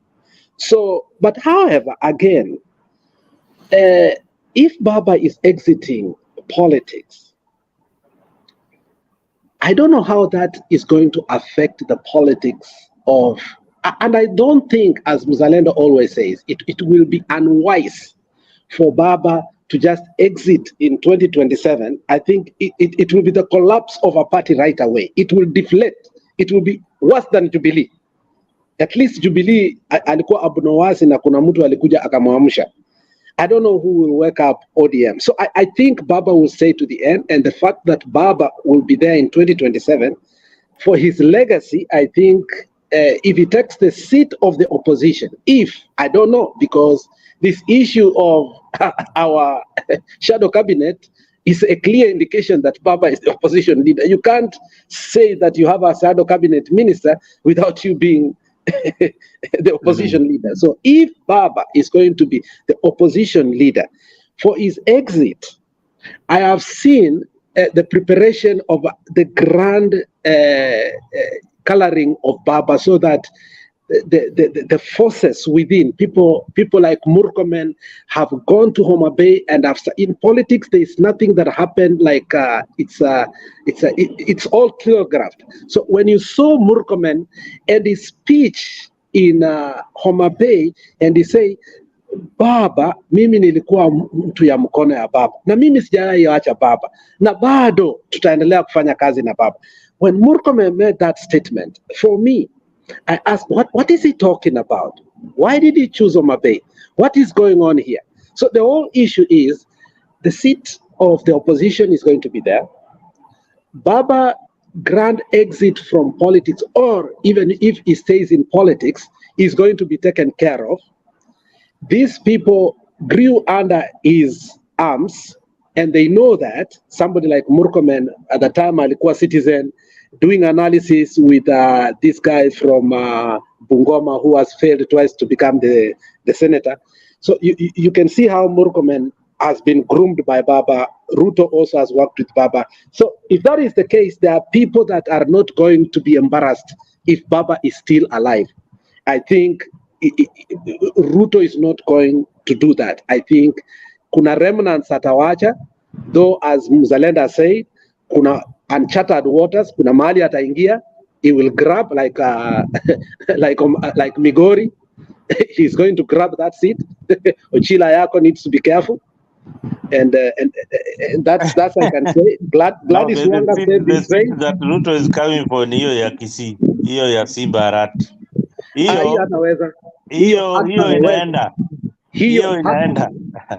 So, but however, again, if Baba is exiting politics, I don't know how that is going to affect the politics of, and I don't think, as Mzalendo always says, it will be unwise for Baba to just exit in 2027. I think it will be the collapse of a party right away. It will deflate. It will be worse than Jubilee. At least Jubilee alikuwa abunowasi na kuna mtu alikuja akamwamsha. I don't know who will wake up ODM. So I think Baba will stay to the end, and the fact that Baba will be there in 2027, for his legacy, I think if he takes the seat of the opposition, I don't know, because this issue of our shadow cabinet is a clear indication that Baba is the opposition leader. You can't say that you have a shadow cabinet minister without you being the opposition leader. So if Baba is going to be the opposition leader for his exit, I have seen the preparation of the grand coloring of Baba, so that the forces within, people like Murkomen have gone to Homa Bay, and in politics there is nothing that happened like it's all choreographed. So when you saw Murkomen and his speech in Homa Bay, and he say, Baba, mimi nilikuwa mtu ya mkono ya Baba, na mimi sijaiacha Baba, na bado tutaendelea kufanya kazi na Baba. When Murkomen made that statement, for me, I asked, what is he talking about? Why did he choose Homa Bay? What is going on here? So the whole issue is the seat of the opposition is going to be there. Baba grand exit from politics, or even if he stays in politics, is going to be taken care of. These people grew under his arms, and they know that somebody like Murkomen, at the time alikuwa Citizen, doing analysis with this guy from Bungoma, who has failed twice to become the senator. So you can see how Murkomen has been groomed by Baba. Ruto also has worked with Baba. So if that is the case, there are people that are not going to be embarrassed if Baba is still alive. I think Ruto is not going to do that. I think kuna remnants atawacha, though as Mzalenda said, kuna uncharted waters, kuna mahali ataingia, he will grab like like Migori. He's going to grab that seat. Ochila Yako needs to be careful. And that's I can say. Gladys Wanga said the seat that Ruto is coming for ni hiyo ya Kisii, hiyo ya Simba Arati. Hiyo hataweza. Hiyo inaenda. Hiyo inaenda.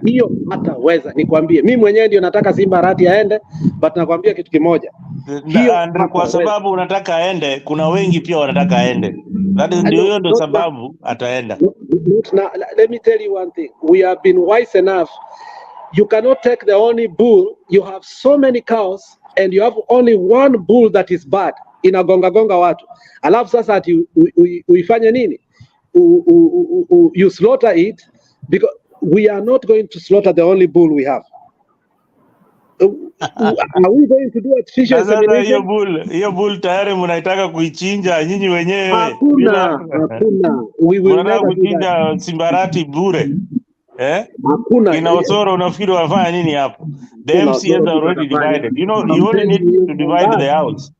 Hiyo hataweza. Nikwambie, mimi mwenyewe ndio nataka Simba Arati aende, but nakwambia kitu kimoja. Na kwa sababu unataka aende, kuna wengi pia wanataka aende. That is ndio sababu ataenda. Now, let me tell you one thing. We have been wise enough. You cannot take the only bull. You have so many cows and you have only one bull that is bad. Inagonga watu. Alafu sasa ati uifanye nini? You slaughter it, because we are not going to slaughter the only bull we have. Are we going to do artificial insemination? Hiyo bull tayari mnaitaka kuichinja nyinyi wenyewe. Hakuna. We will never kuchinja Simba Arati bure. Hakuna. Ina Osoro unafikiri wanafanya nini hapo? The MCs are already divided. You know, you only need to divide the house.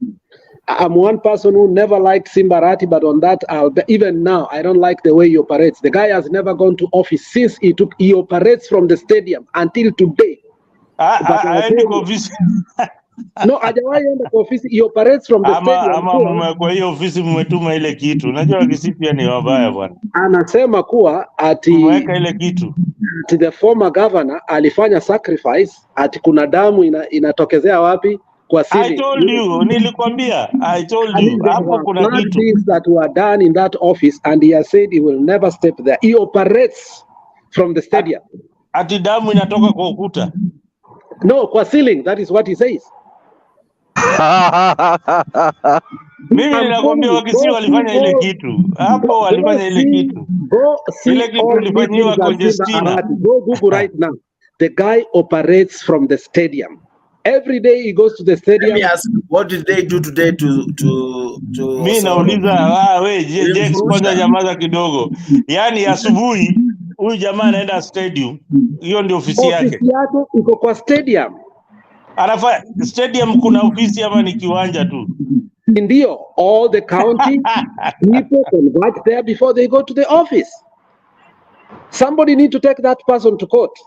I'm one person who never liked Simba Arati, but on that, even now, I don't like the way he operates. The guy has never gone to office since he operates from the stadium until today. No, hajawahi enda kwa ofisi. He operates from the stadium. Ama kwa hiyo ofisi mmetuma ile kitu. Unajua Kisii pia ni wabaya bwana. Anasema kuwa ati mweka ile kitu. Ati the former governor alifanya sacrifice, ati kuna damu inatokezea wapi? Kwa ceiling. I told you, nilikwambia. I told you. Hapo kuna kitu. Things that were done in that office, and he has said he will never step there. He operates from the stadium. Ati damu inatoka kwa ukuta. No, kwa ceiling. That is what he says. Mimi ninakwambia Wakisii walifanya ile kitu. Hapo walifanya ile kitu. Ile kitu ilifanywa Conjestina. Go Google right now. The guy operates from the stadium. Every day he goes to the stadium. Let me ask, what did they do today to mimi nauliza Jex kwanza nyamaza kidogo. Yaani asubuhi huyu jamaa anaenda stadium. Hiyo ndio ofisi yake. Ofisi yake iko kwa stadium. Alafu stadium kuna ofisi ama ni kiwanja tu? Ndio, all the county people converge there before they go to the office. Somebody need to take that person to court.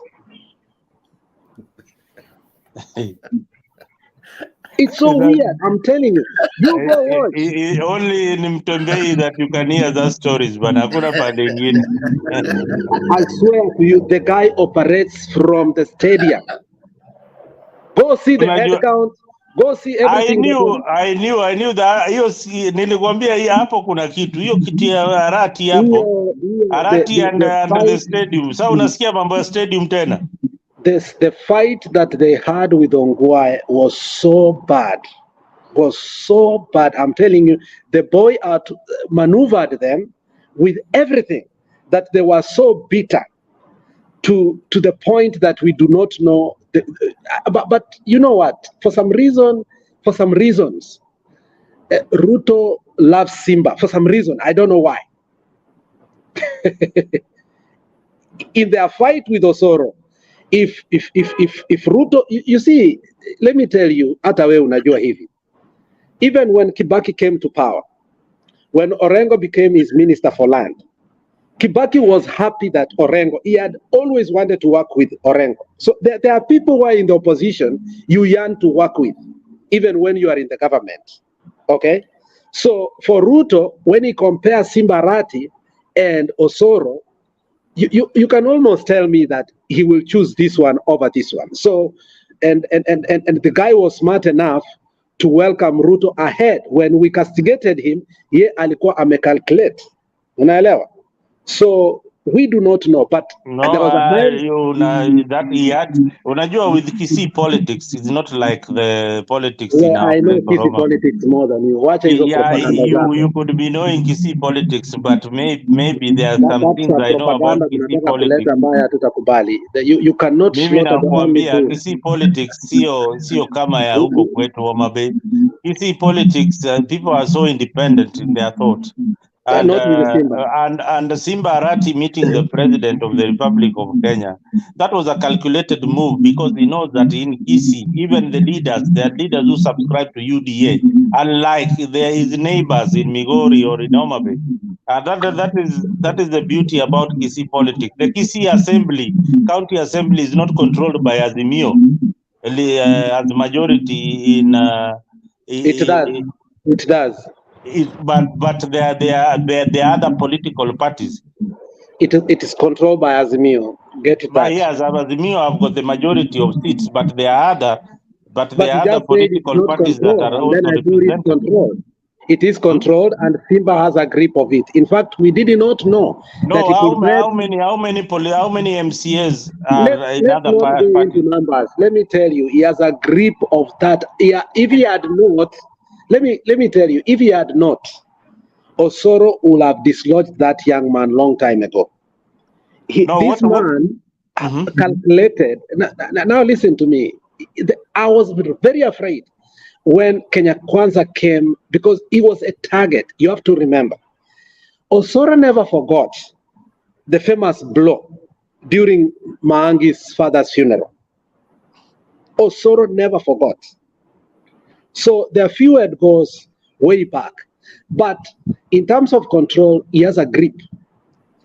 It's so weird, I'm telling you. You go watch. Only in Mtembei that you can hear those stories, but hakuna pande nyingine. I swear to you, the guy operates from the stadium. Go see the head count. Go see everything. I knew that. Hiyo nilikwambia hii hapo kuna kitu. Hiyo kitu ya Arati hapo. Arati and the stadium. Sasa unasikia mambo ya stadium tena. The fight that they had with Ongwae was so bad. I'm telling you, the boy maneuvered them with everything, that they were so bitter to the point that we do not know. But you know what? For some reasons, Ruto loves Simba. For some reason, I don't know why. In their fight with Osoro, if Ruto, you see, let me tell you, hata wewe unajua hivi. Even when Kibaki came to power, when Orengo became his minister for land, Kibaki was happy that Orengo, he had always wanted to work with Orengo. So there are people who are in the opposition you yearn to work with, even when you are in the government. Okay? So for Ruto, when he compares Simba Arati and Osoro, you can almost tell me that he will choose this one over this one. So, and the guy was smart enough to welcome Ruto ahead. When we castigated him, ye alikuwa amecalculate. Unaelewa? So we do not know, but there was that he had. Unajua, with Kisii politics, it's not like the politics in our I know Kisii politics more than you. You could be knowing Kisii politics, but maybe there are some things I know about Kisii politics. You cannot. Mimi nakwambia Kisii politics sio kama ya huko kwetu Homa Bay. Kisii politics, people are so independent in their thought. And not with Simba. and Simba Arati meeting the president of the Republic of Kenya, that was a calculated move, because he knows that in Kisii, even the leaders, there are leaders who subscribe to UDA, unlike his neighbors in Migori or in Homa Bay. That is the beauty about Kisii politics. The Kisii Assembly, County Assembly, is not controlled by Azimio as majority in. It does. But there are other political parties. It is controlled by Azimio. Get it right. Yes, Azimio have got the majority of seats, but there are other political parties that are also represented. It is controlled, and Simba has a grip of it. In fact, we did not know. No, how many MCAs are in other parties? Into numbers. Let me tell you, he has a grip of that. If he had not, let me tell you, if he had not, Osoro would have dislodged that young man long time ago. This man calculated. Now listen to me. I was very afraid when Kenya Kwanza came, because he was a target. You have to remember, Osoro never forgot the famous blow during Maangi's father's funeral. Osoro never forgot. So their feud goes way back. But in terms of control, he has a grip.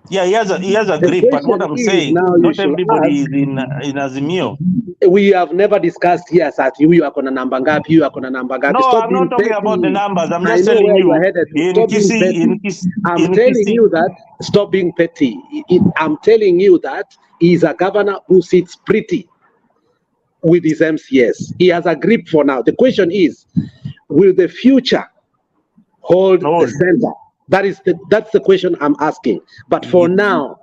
Yeah, he has a grip, but what I'm saying, not everybody is in Azimio. We have never discussed here that you are going to number gap, you are going to number gap. No, I'm not talking about the numbers. I'm just telling you. I'm telling you that stop being petty. I'm telling you that he's a governor who sits pretty with his MCS. He has a grip for now. The question is, will the future hold the center? That's the question I'm asking. But for now,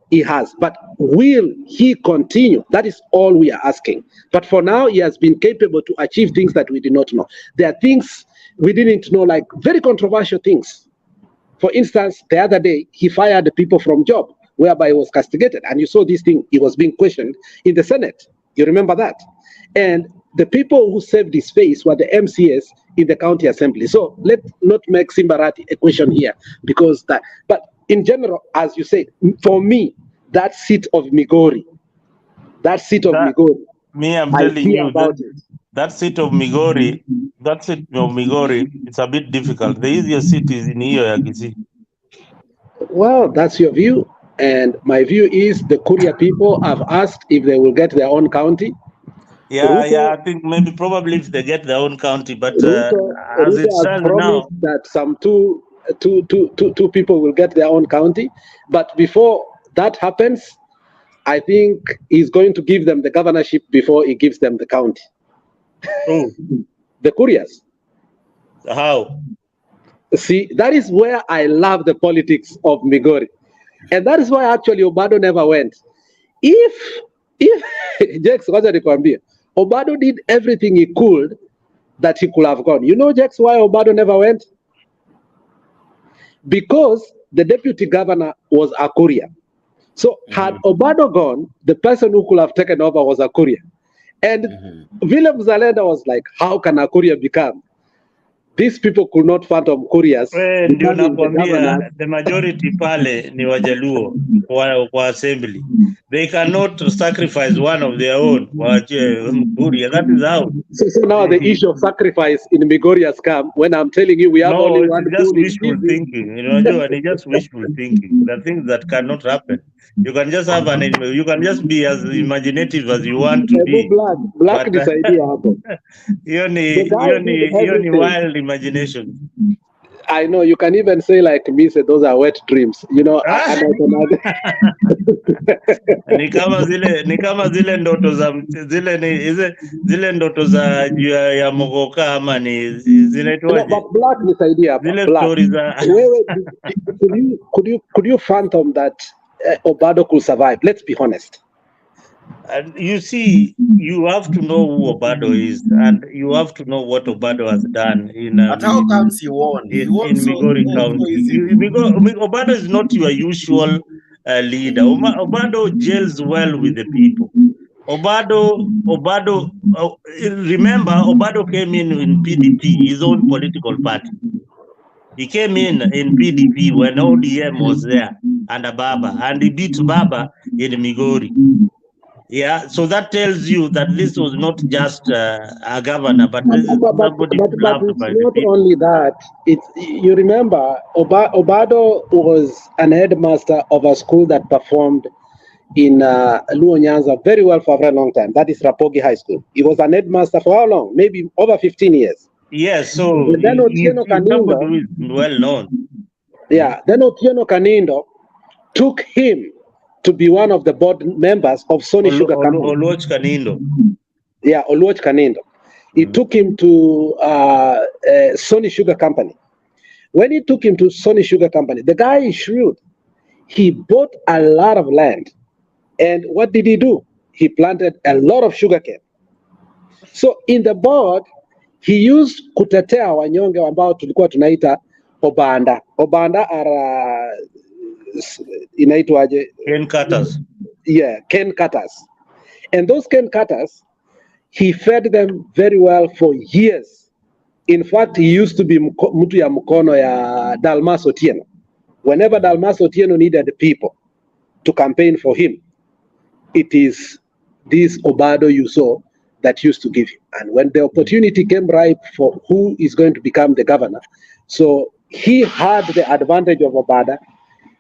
he has. But will he continue? That is all we are asking. But for now, he has been capable to achieve things that we did not know. There are things we didn't know, like very controversial things. For instance, the other day, he fired the people from job, whereby he was castigated. And you saw this thing, he was being questioned in the Senate. You remember that? And the people who saved his face were the MCS in the county assembly. So let's not make Simba Arati a question here, because that. But in general, as you said, for me, that seat of Migori, me, I'm telling you that seat of Migori, it's a bit difficult. The easiest seat is in Kisii. Well, that's your view, and my view is the Kuria people have asked if they will get their own county. I think probably if they get their own county, but as it stands now, that some two people will get their own county. But before that happens, I think he's going to give them the governorship before he gives them the county. Oh, the Kurias. How? See, that is where I love the politics of Migori, and that is why actually Obado never went. If Jex, Obado did everything he could that he could have gone. You know, Jex, why Obado never went? Because the deputy governor was a Kuria. So had Obado gone, the person who could have taken over was a Kuria. And Willem Zalenda was like, how can a Kuria become? These people could not phantom Kurias. The majority pale ni Wajaluo kwa assembly. They cannot sacrifice one of their own. Kuria. That is how. So now the issue of sacrifice in Migori has come when I'm telling you we have only one. It's just wishful thinking. It's just wishful thinking. The things that cannot happen. You can just have you can just be as imaginative as you want to be. Black this idea happen. You need wild imagination. I know, you can even say like me, say those are wet dreams. You know, ni kama zile ndoto za ya mogoka ama ni zinaitwaje? But black this idea. Zile stories za could you phantom that Obado could survive? Let's be honest. And you see, you have to know who Obado is, and you have to know what Obado has done in. But how comes he won? In Migori County, Obado is not your usual leader. Obado gels well with the people. Obado. Remember, Obado came in PDP, his own political party. He came in PDP when ODM was there under Baba, and he beat Baba in Migori. Yeah, so that tells you that this was not just a governor, but this is somebody But loved it's by the not people. only that. It's, you remember, Obado was an headmaster of a school that performed in Luo Nyanza very well for a very long time. That is Rapogi High School. He was an headmaster for how long? Maybe over 15 years. Yes, so And then he's somebody who is well known. Yeah, then Otieno Kanindo took him to be one of the board members of Sony Sugar Company. Oluoch Kanindo. Yeah, Oluoch Kanindo. He took him to Sony Sugar Company. When he took him to Sony Sugar Company, the guy is shrewd. He bought a lot of land. And what did he do? He planted a lot of sugarcane. So in the board, he used kutetea wanyonge ambao tulikuwa tunaita Obanda. Obanda are inaitwaje? Cane cutters. Yeah, cane cutters. And those cane cutters, he fed them very well for years. In fact, he used to be mtu ya mkono ya Dalmas Otieno. Whenever Dalmas Otieno needed people to campaign for him, it is this Obado you saw that used to give him. And when the opportunity came ripe for who is going to become the governor, so he had the advantage of Obada.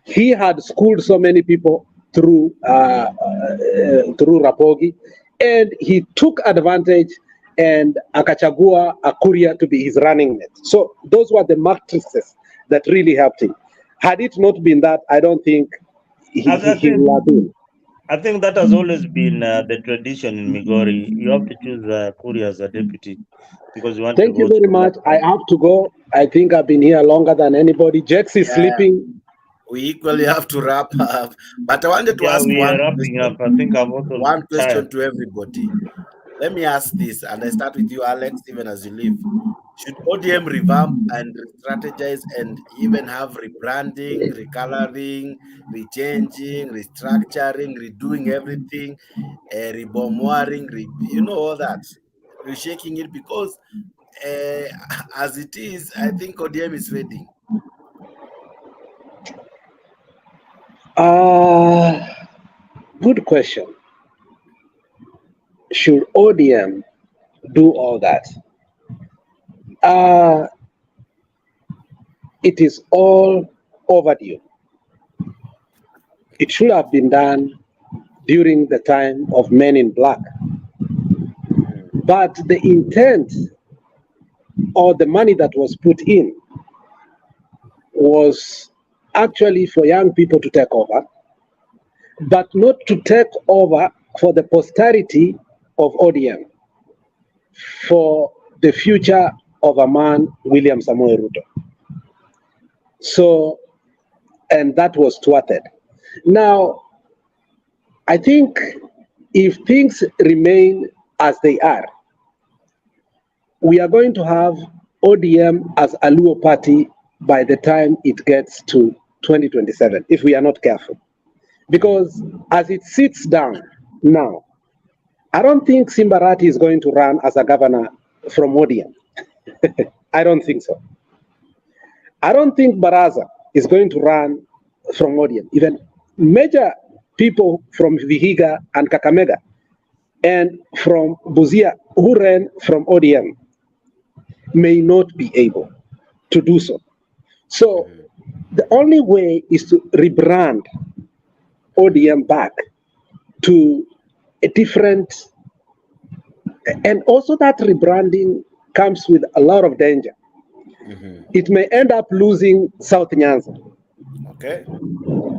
He had schooled so many people through Rapogi, and he took advantage and akachagua Akuria to be his running mate. So those were the matrices that really helped him. Had it not been that, I don't think he would have been. I think that has always been the tradition in Migori. You have to choose Kuria as a deputy because you want Thank to you vote very for much. that. I have to go. I think I've been here longer than anybody. Jex is sleeping. We equally have to wrap up. But I wanted to ask we one are wrapping question. up. I think I'm also One question tired. to everybody. Let me ask this, and I start with you, Alex, even as you leave. Should ODM revamp and strategize and even have rebranding, recoloring, rechanging, restructuring, redoing everything, rebomoring, all that, reshaping it? Because as it is, I think ODM is fading. Good question. Should ODM do all that? It is all overdue. It should have been done during the time of Men in Black. But the intent or the money that was put in was actually for young people to take over, but not to take over for the posterity of ODM, for the future of a man, William Samoei Ruto. So, and that was thwarted. Now, I think if things remain as they are, we are going to have ODM as a Luo party by the time it gets to 2027, if we are not careful. Because as it sits down now, I don't think Simbarati is going to run as a governor from ODM. I don't think so. I don't think Baraza is going to run from ODM. Even major people from Vihiga and Kakamega and from Buzia who ran from ODM may not be able to do so. So the only way is to rebrand ODM back to a different, and also that rebranding comes with a lot of danger. It may end up losing South Nyanza. Okay.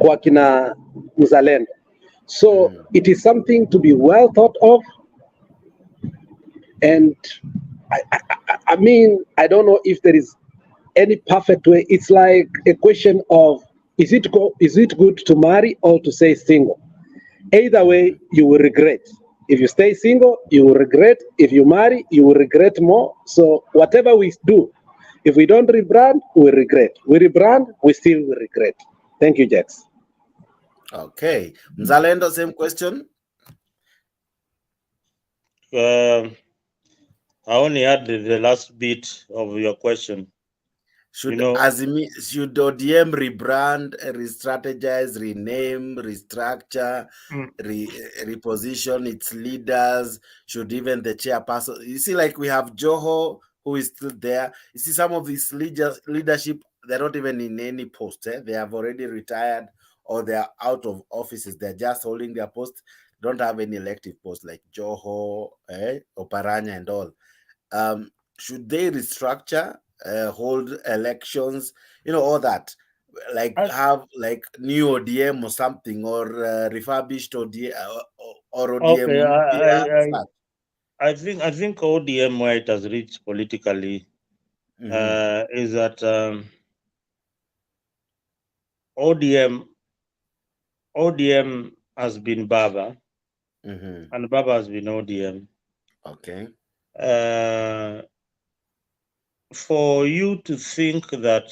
Kwa kina Mzalendo. So it is something to be well thought of. And I mean, I don't know if there is any perfect way. It's like a question of, is it good to marry or to stay single? Either way, you will regret. If you stay single, you will regret. If you marry, you will regret more. So whatever we do, if we don't rebrand, we regret. We rebrand, we still will regret. Thank you, Jax. Okay. Mzalendo, same question. I only had the last bit of your question. Should should ODM rebrand, re-strategize, rename, restructure, reposition its leaders? Should even the chairperson? You see, like we have Joho, who is still there. You see, some of these leadership, they're not even in any post. They have already retired or they're out of offices. They're just holding their post. Don't have any elective post like Joho, Oparanya, and all. Should they restructure, hold elections, all that, like have like new ODM or something, or refurbished ODM or ODM? Okay, I think ODM where it has reached politically is that ODM has been Baba, and Baba has been ODM. Okay. For you to think that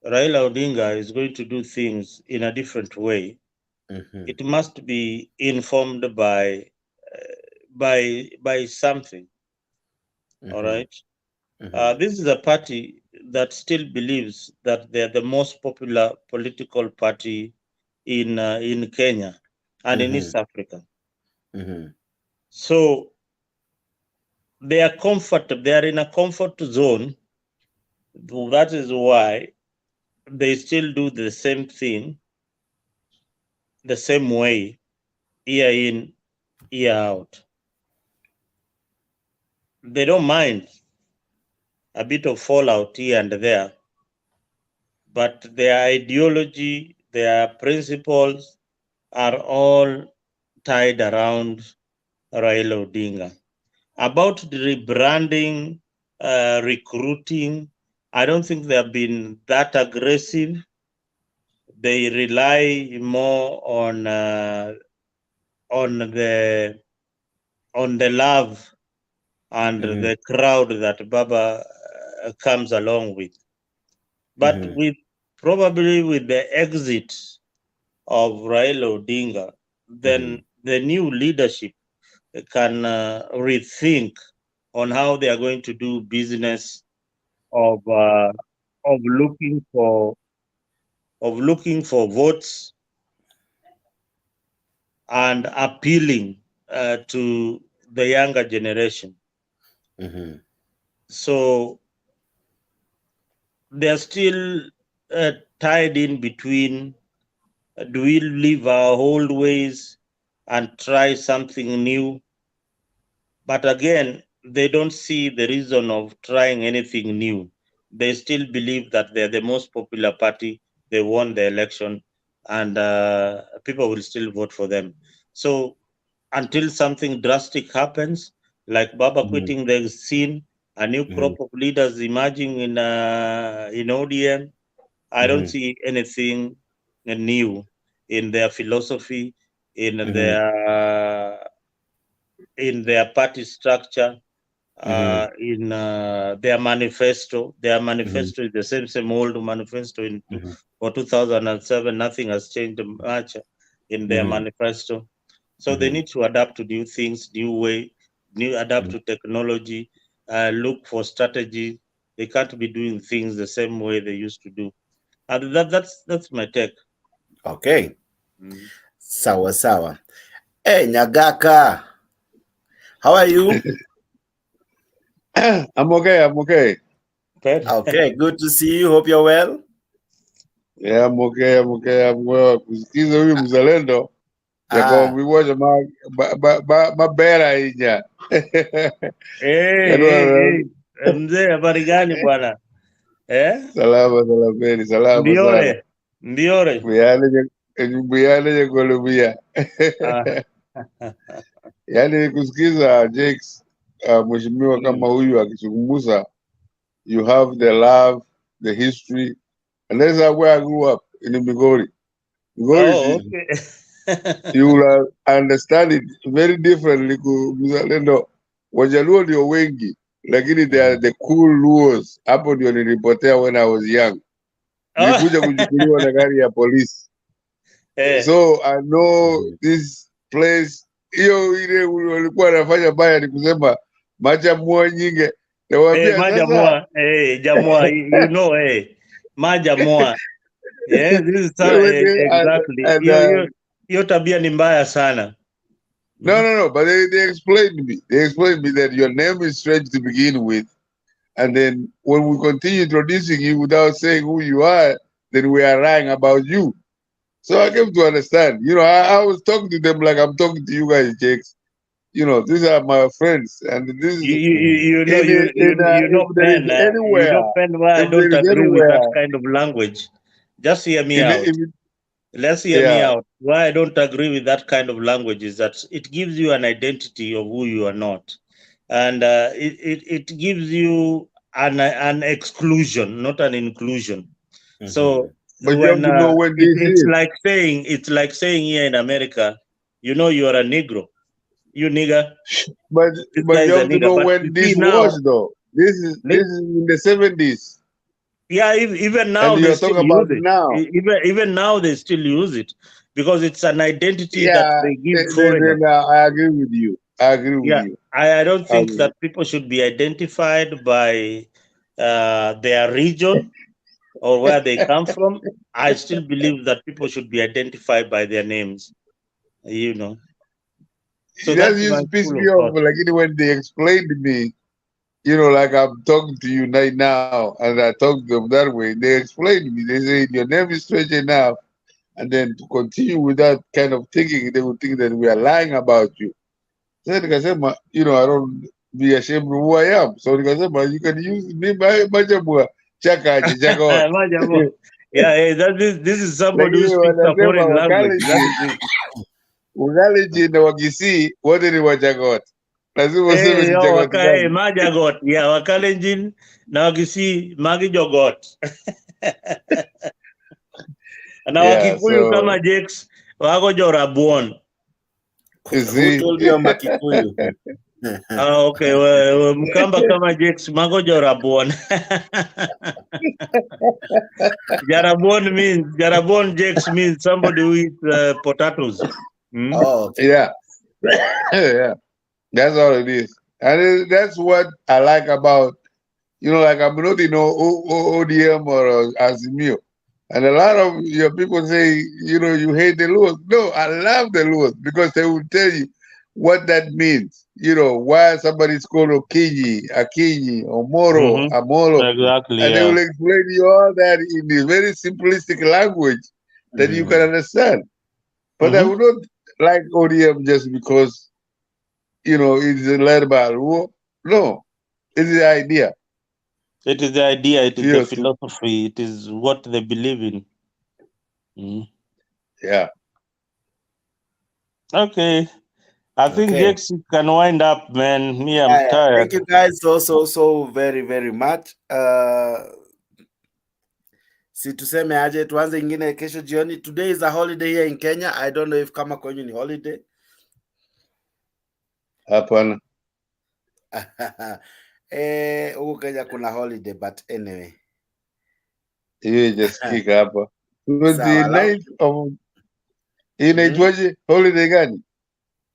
Raila Odinga is going to do things in a different way, it must be informed by something. All right. This is a party that still believes that they're the most popular political party in Kenya and in East Africa. So they are in a comfort zone. That is why they still do the same thing, the same way, year in, year out. They don't mind a bit of fallout here and there, but their ideology, their principles are all tied around Raila Odinga. About the rebranding, recruiting, I don't think they have been that aggressive. They rely more on the love and the crowd that Baba comes along with. But probably with the exit of Raila Odinga, then the new leadership can rethink on how they are going to do business of looking for votes and appealing to the younger generation. So they're still tied in between, do we leave our old ways and try something new? But again, they don't see the reason of trying anything new. They still believe that they're the most popular party, they won the election, and people will still vote for them. So until something drastic happens, like Baba quitting the scene, a new crop of leaders emerging in ODM, I don't see anything new in their philosophy, in their party structure, in their manifesto. Their manifesto is the same old manifesto for 2007. Nothing has changed much in their manifesto. So they need to adapt to new things, new way, adapt to technology, look for strategy. They can't be doing things the same way they used to do. And that's my take. Okay. Sawa. Hey, Nyagaka. How are you? I'm okay. Okay, good to see you. Hope you're well. Yeah, I'm okay. I'm well. Kusikiza huyu mzalendo yakaombiwaja mabera ija. Hey, mzee, habari gani bwana? Salama sana. Ndiore. Buyane Colombia. Yaani kusikiza Jakes, mheshimiwa kama huyu akizungumza, you have the love, the history, and that's where I grew up in Migori. Okay. You will understand it very differently. Mzalendo Wajaluo ndio wengi, lakini they are the cool Luos. Hapo ndio nilipotea when I was young. Nilikuja kuchukuliwa na gari ya polisi. So I know this place. Hiyo ile walikuwa wanafanya baya ni kusema macha mua nyinge Majamua, Jamua, you know, Majamua. Yeah, this is exactly. And, Yo tabia ni mbaya sana. No, but they explained to me. They explained to me that your name is strange to begin with. And then when we continue introducing you without saying who you are, then we are lying about you. So I came to understand. You know, I was talking to them like I'm talking to you guys, Jakes. You know, these are my friends, and this is You know, Pen. You know, Pen, why I don't agree with that kind of language. Just hear me out. Let's hear me out. Why I don't agree with that kind of language is that it gives you an identity of who you are not, and it gives you an exclusion, not an inclusion. So but you have to know when this it's like saying here in America, you know, you are a Negro, you nigger. But you have to know when this was, though. This is in the 70s. Yeah, even now they still use it. Now. Even now they still use it because it's an identity that they give foreigners. I agree with you. I don't think that people should be identified by their region or where they come from. I still believe that people should be identified by their names. You know. So that used to piss me off. Like when they explained to me, you know, like I'm talking to you right now, and I talk to them that way. They explained to me. They say your name is strange enough, and then to continue with that kind of thinking, they would think that we are lying about you. So like I said, you know, I don't be ashamed of who I am. So like I said, you can use me, Majamua, Chakaji, Chakot. Yeah, this is somebody who speaks a foreign language. Ugali na Wagisi wote ni Wajagot. Lazima useme ni Jagot gani? Majagot. Yeah, Wakalenjin na Wagisi magi jogot. Na Wakikuyu kama Jakes wako jorabuon. Who told you I'm a Kikuyu? Okay, Mkamba kama Jakes mago jorabuon. Jarabon Jakes means somebody who eats potatoes. Oh, okay. Yeah. Yeah. That's all it is. And that's what I like about, you know, like I'm not in ODM or Azimio. And a lot of your people say, you know, you hate the Luos. No, I love the Luos because they will tell you what that means. You know, why somebody's called Akinyi, or Moro, Amolo. Exactly. And they will explain you all that in a very simplistic language that you can understand. But I would not like ODM just because, you know, it's led by Luo. No, it's the idea. It is the idea, it is the philosophy, it is what they believe in. Yeah. Okay. I think Jakes can wind up, man. Me, I'm tired. Thank you guys so very, very much. Si tuseme aje tuanze ingine kesho jioni. Today is a holiday here in Kenya. I don't know if kama kwenyu ni holiday. Hapana. Huko Kenya kuna holiday, but anyway. You just kick hapa. 29th of inaitwaje holiday gani?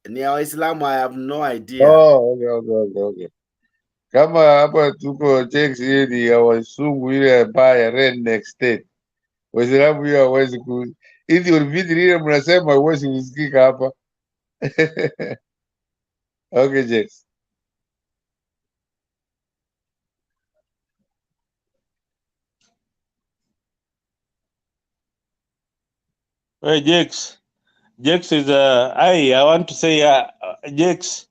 Ni ya Waislamu, I have no idea. Oh, okay. Kama hapa tuko Jakes hii ni ya Wasungu ile baya redneck state. Waislamu hiyo hawezi ku hizi ulividi ile mnasema huwezi kusikika hapa. Okay, Jakes. Hey, Jakes is I want to say Jakes,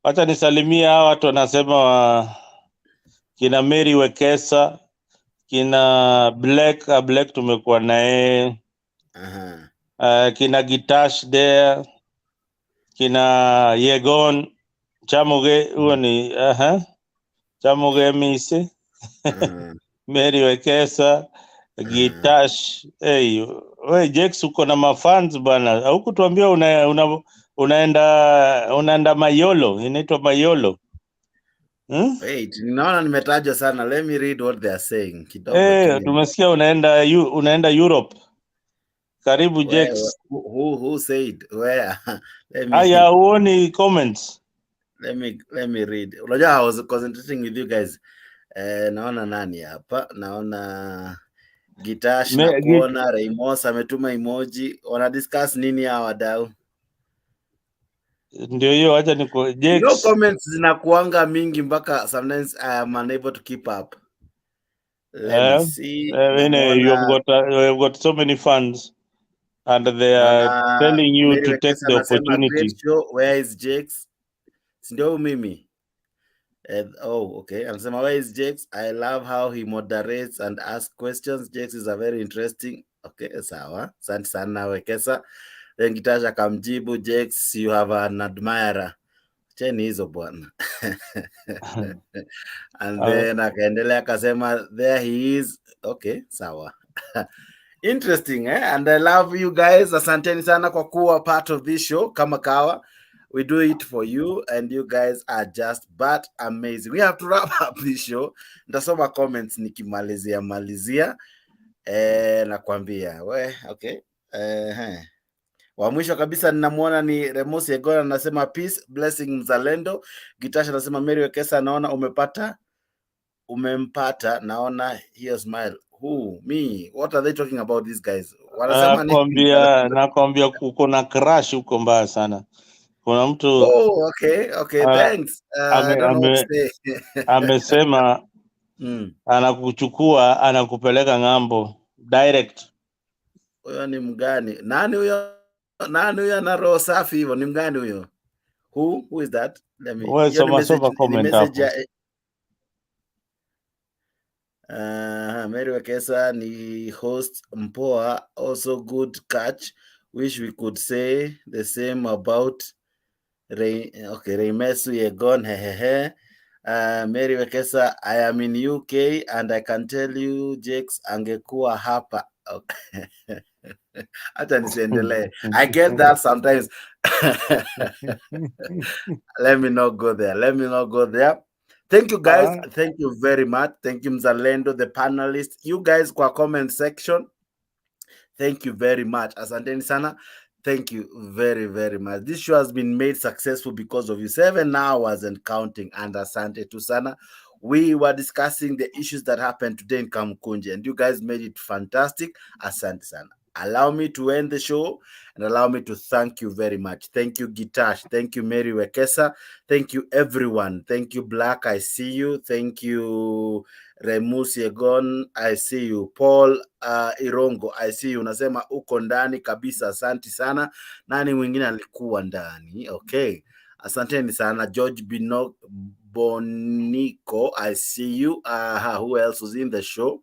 wacha nisalimia hawa watu wanasema kina Mary Wekesa, kina Black tumekuwa naye. Kina Gitash there, kina Yegon Chamuge, huo ni Chamuge Mise. Mary Wekesa, Gitash. Hey, we Jakes uko na mafans bana. Huku tuambia unaenda Mayolo, inaitwa Mayolo. Wait, naona nimetajwa sana. Let me read what they are saying. Kidogo. Tumesikia unaenda Europe. Karibu Jakes. Who said? Where? Aya, uoni comments. Let me read. Unajua I was concentrating with you guys. Naona nani hapa? Naona Gitash na kuona Raymos ametuma emoji. Wana discuss nini hawa wadau? Ndio hiyo, acha niko Jex. No comments zinakuanga mingi mpaka sometimes I am unable to keep up. Let me see. You have got so many fans and they are telling you Mary to take the opportunity. Great show. Where is Jakes? Ndio mimi. Okay. Anasema, where is Jakes? I love how he moderates and asks questions. Jakes is a very interesting. Okay, sawa. Asante sana Wekesa. Then Gitasha kamjibu, Jakes, you have an admirer. Cheni hizo bwana. And then akaendelea akasema, there he is. Okay, sawa. Interesting, and I love you guys. Asanteni sana kwa kuwa part of this show. Kama kawa, we do it for you and you guys are just but amazing. We have to wrap up this show. Ndasoma comments nikimalizia nakwambia okay. Wa mwisho kabisa ninamuona ni Remosi Egona, anasema peace, blessing mzalendo. Gitasha anasema Mary Wekesa, naona umempata, naona hiyo smile. Who? Me? What are they talking about, these guys? Wanasema nakwambia kuko na crash huko mbaya sana. Kuna mtu okay, thanks. I don't know what to say. Amesema anakuchukua anakupeleka ng'ambo direct. Huyo ni mgani? Nani huyo ana roho safi hivyo? Ni mgani huyo? Who is that? Let me soma comment hapo. Mary Wekesa ni host mpoa, also good catch. Wish we could say the same about Raymesu Yegon, hehehe. Mary Wekesa, I am in UK and I can tell you Jakes angekuwa hapa. Okay. Hata nisiendelee. I get that sometimes. Let me not go there. Thank you guys. Thank you very much. Thank you Mzalendo, the panelists. You guys kwa comment section. Thank you very much. Asanteni sana. Thank you very, very much. This show has been made successful because of you. 7 hours and counting. And asante tu sana. We were discussing the issues that happened today in Kamkunji, and you guys made it fantastic. Asante sana. Allow me to end the show and allow me to thank you very much. Thank you, Gitash. Thank you, Mary Wekesa. Thank you, everyone. Thank you, Black. I see you. Thank you, Remus Yegon. I see you. Paul Irongo. I see you. Unasema uko ndani kabisa. Asante sana. Nani mwingine alikuwa ndani? Okay. Asanteni sana. George Bonico. I see you. Who else was in the show?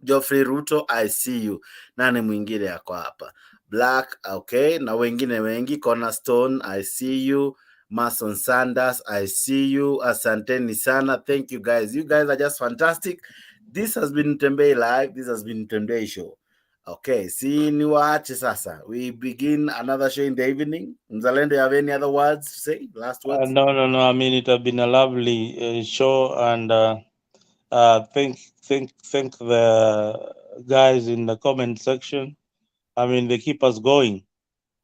Geoffrey Ruto, I see you. Nani mwingine yako hapa? Black, okay. Na wengine wengi. Cornerstone, I see you. Mason Sanders, I see you. Asanteni sana. Thank you guys. You guys are just fantastic. This has been Tembei Live. This has been Tembei Show. Okay, see ni waache sasa. We begin another show in the evening. Mzalendo, you have any other words to say? Last words? No. I mean, it has been a lovely show, and thank the guys in the comment section. I mean, they keep us going.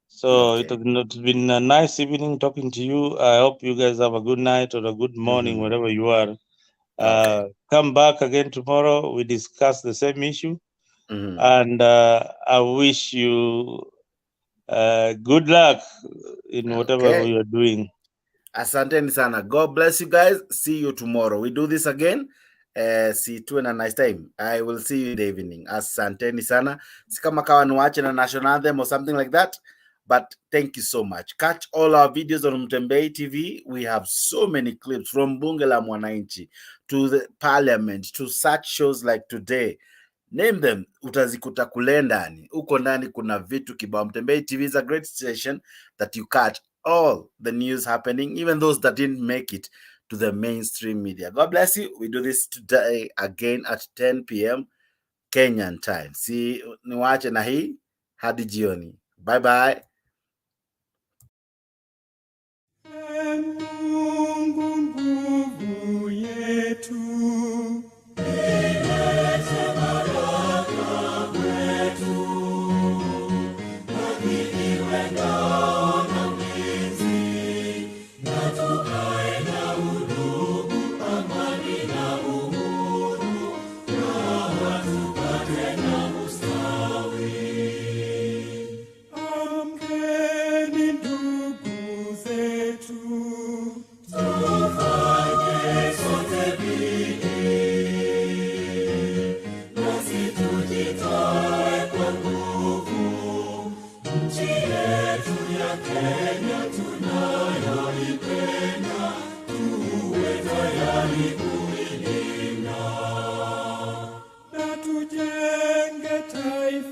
So okay. It has been a nice evening talking to you. I hope you guys have a good night or a good morning, wherever you are. Okay. Come back again tomorrow. We discuss the same issue. And I wish you good luck in whatever you are doing. Asanteni sana. God bless you guys. See you tomorrow. We do this again. See you in a nice time. I will see you in the evening. Asanteni sana. Si kama kawa ni watching a national anthem or something like that. But thank you so much. Catch all our videos on Mtembei TV. We have so many clips from Bunge la Mwananchi to the Parliament to such shows like today. Name them, utazikuta kule ndani. Uko ndani kuna vitu kibao. Mtembei TV is a great station that you catch all the news happening, even those that didn't make it to the mainstream media. God bless you. We do this today again at 10 p.m. Kenyan time. See, niwache na hii hadi jioni. Bye bye. Tuka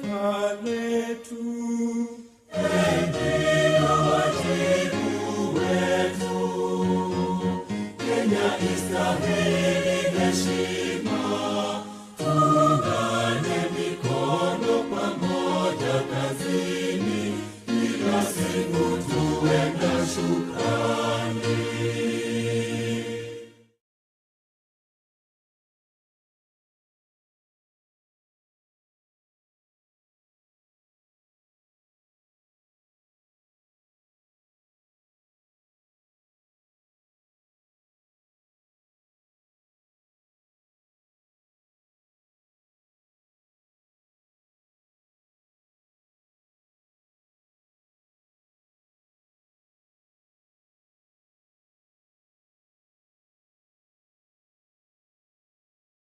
taifa letu. Ndio wajibu wetu, Kenya istahili heshima. Tuungane mikono pamoja kazini, kila siku tuwe na shukrani.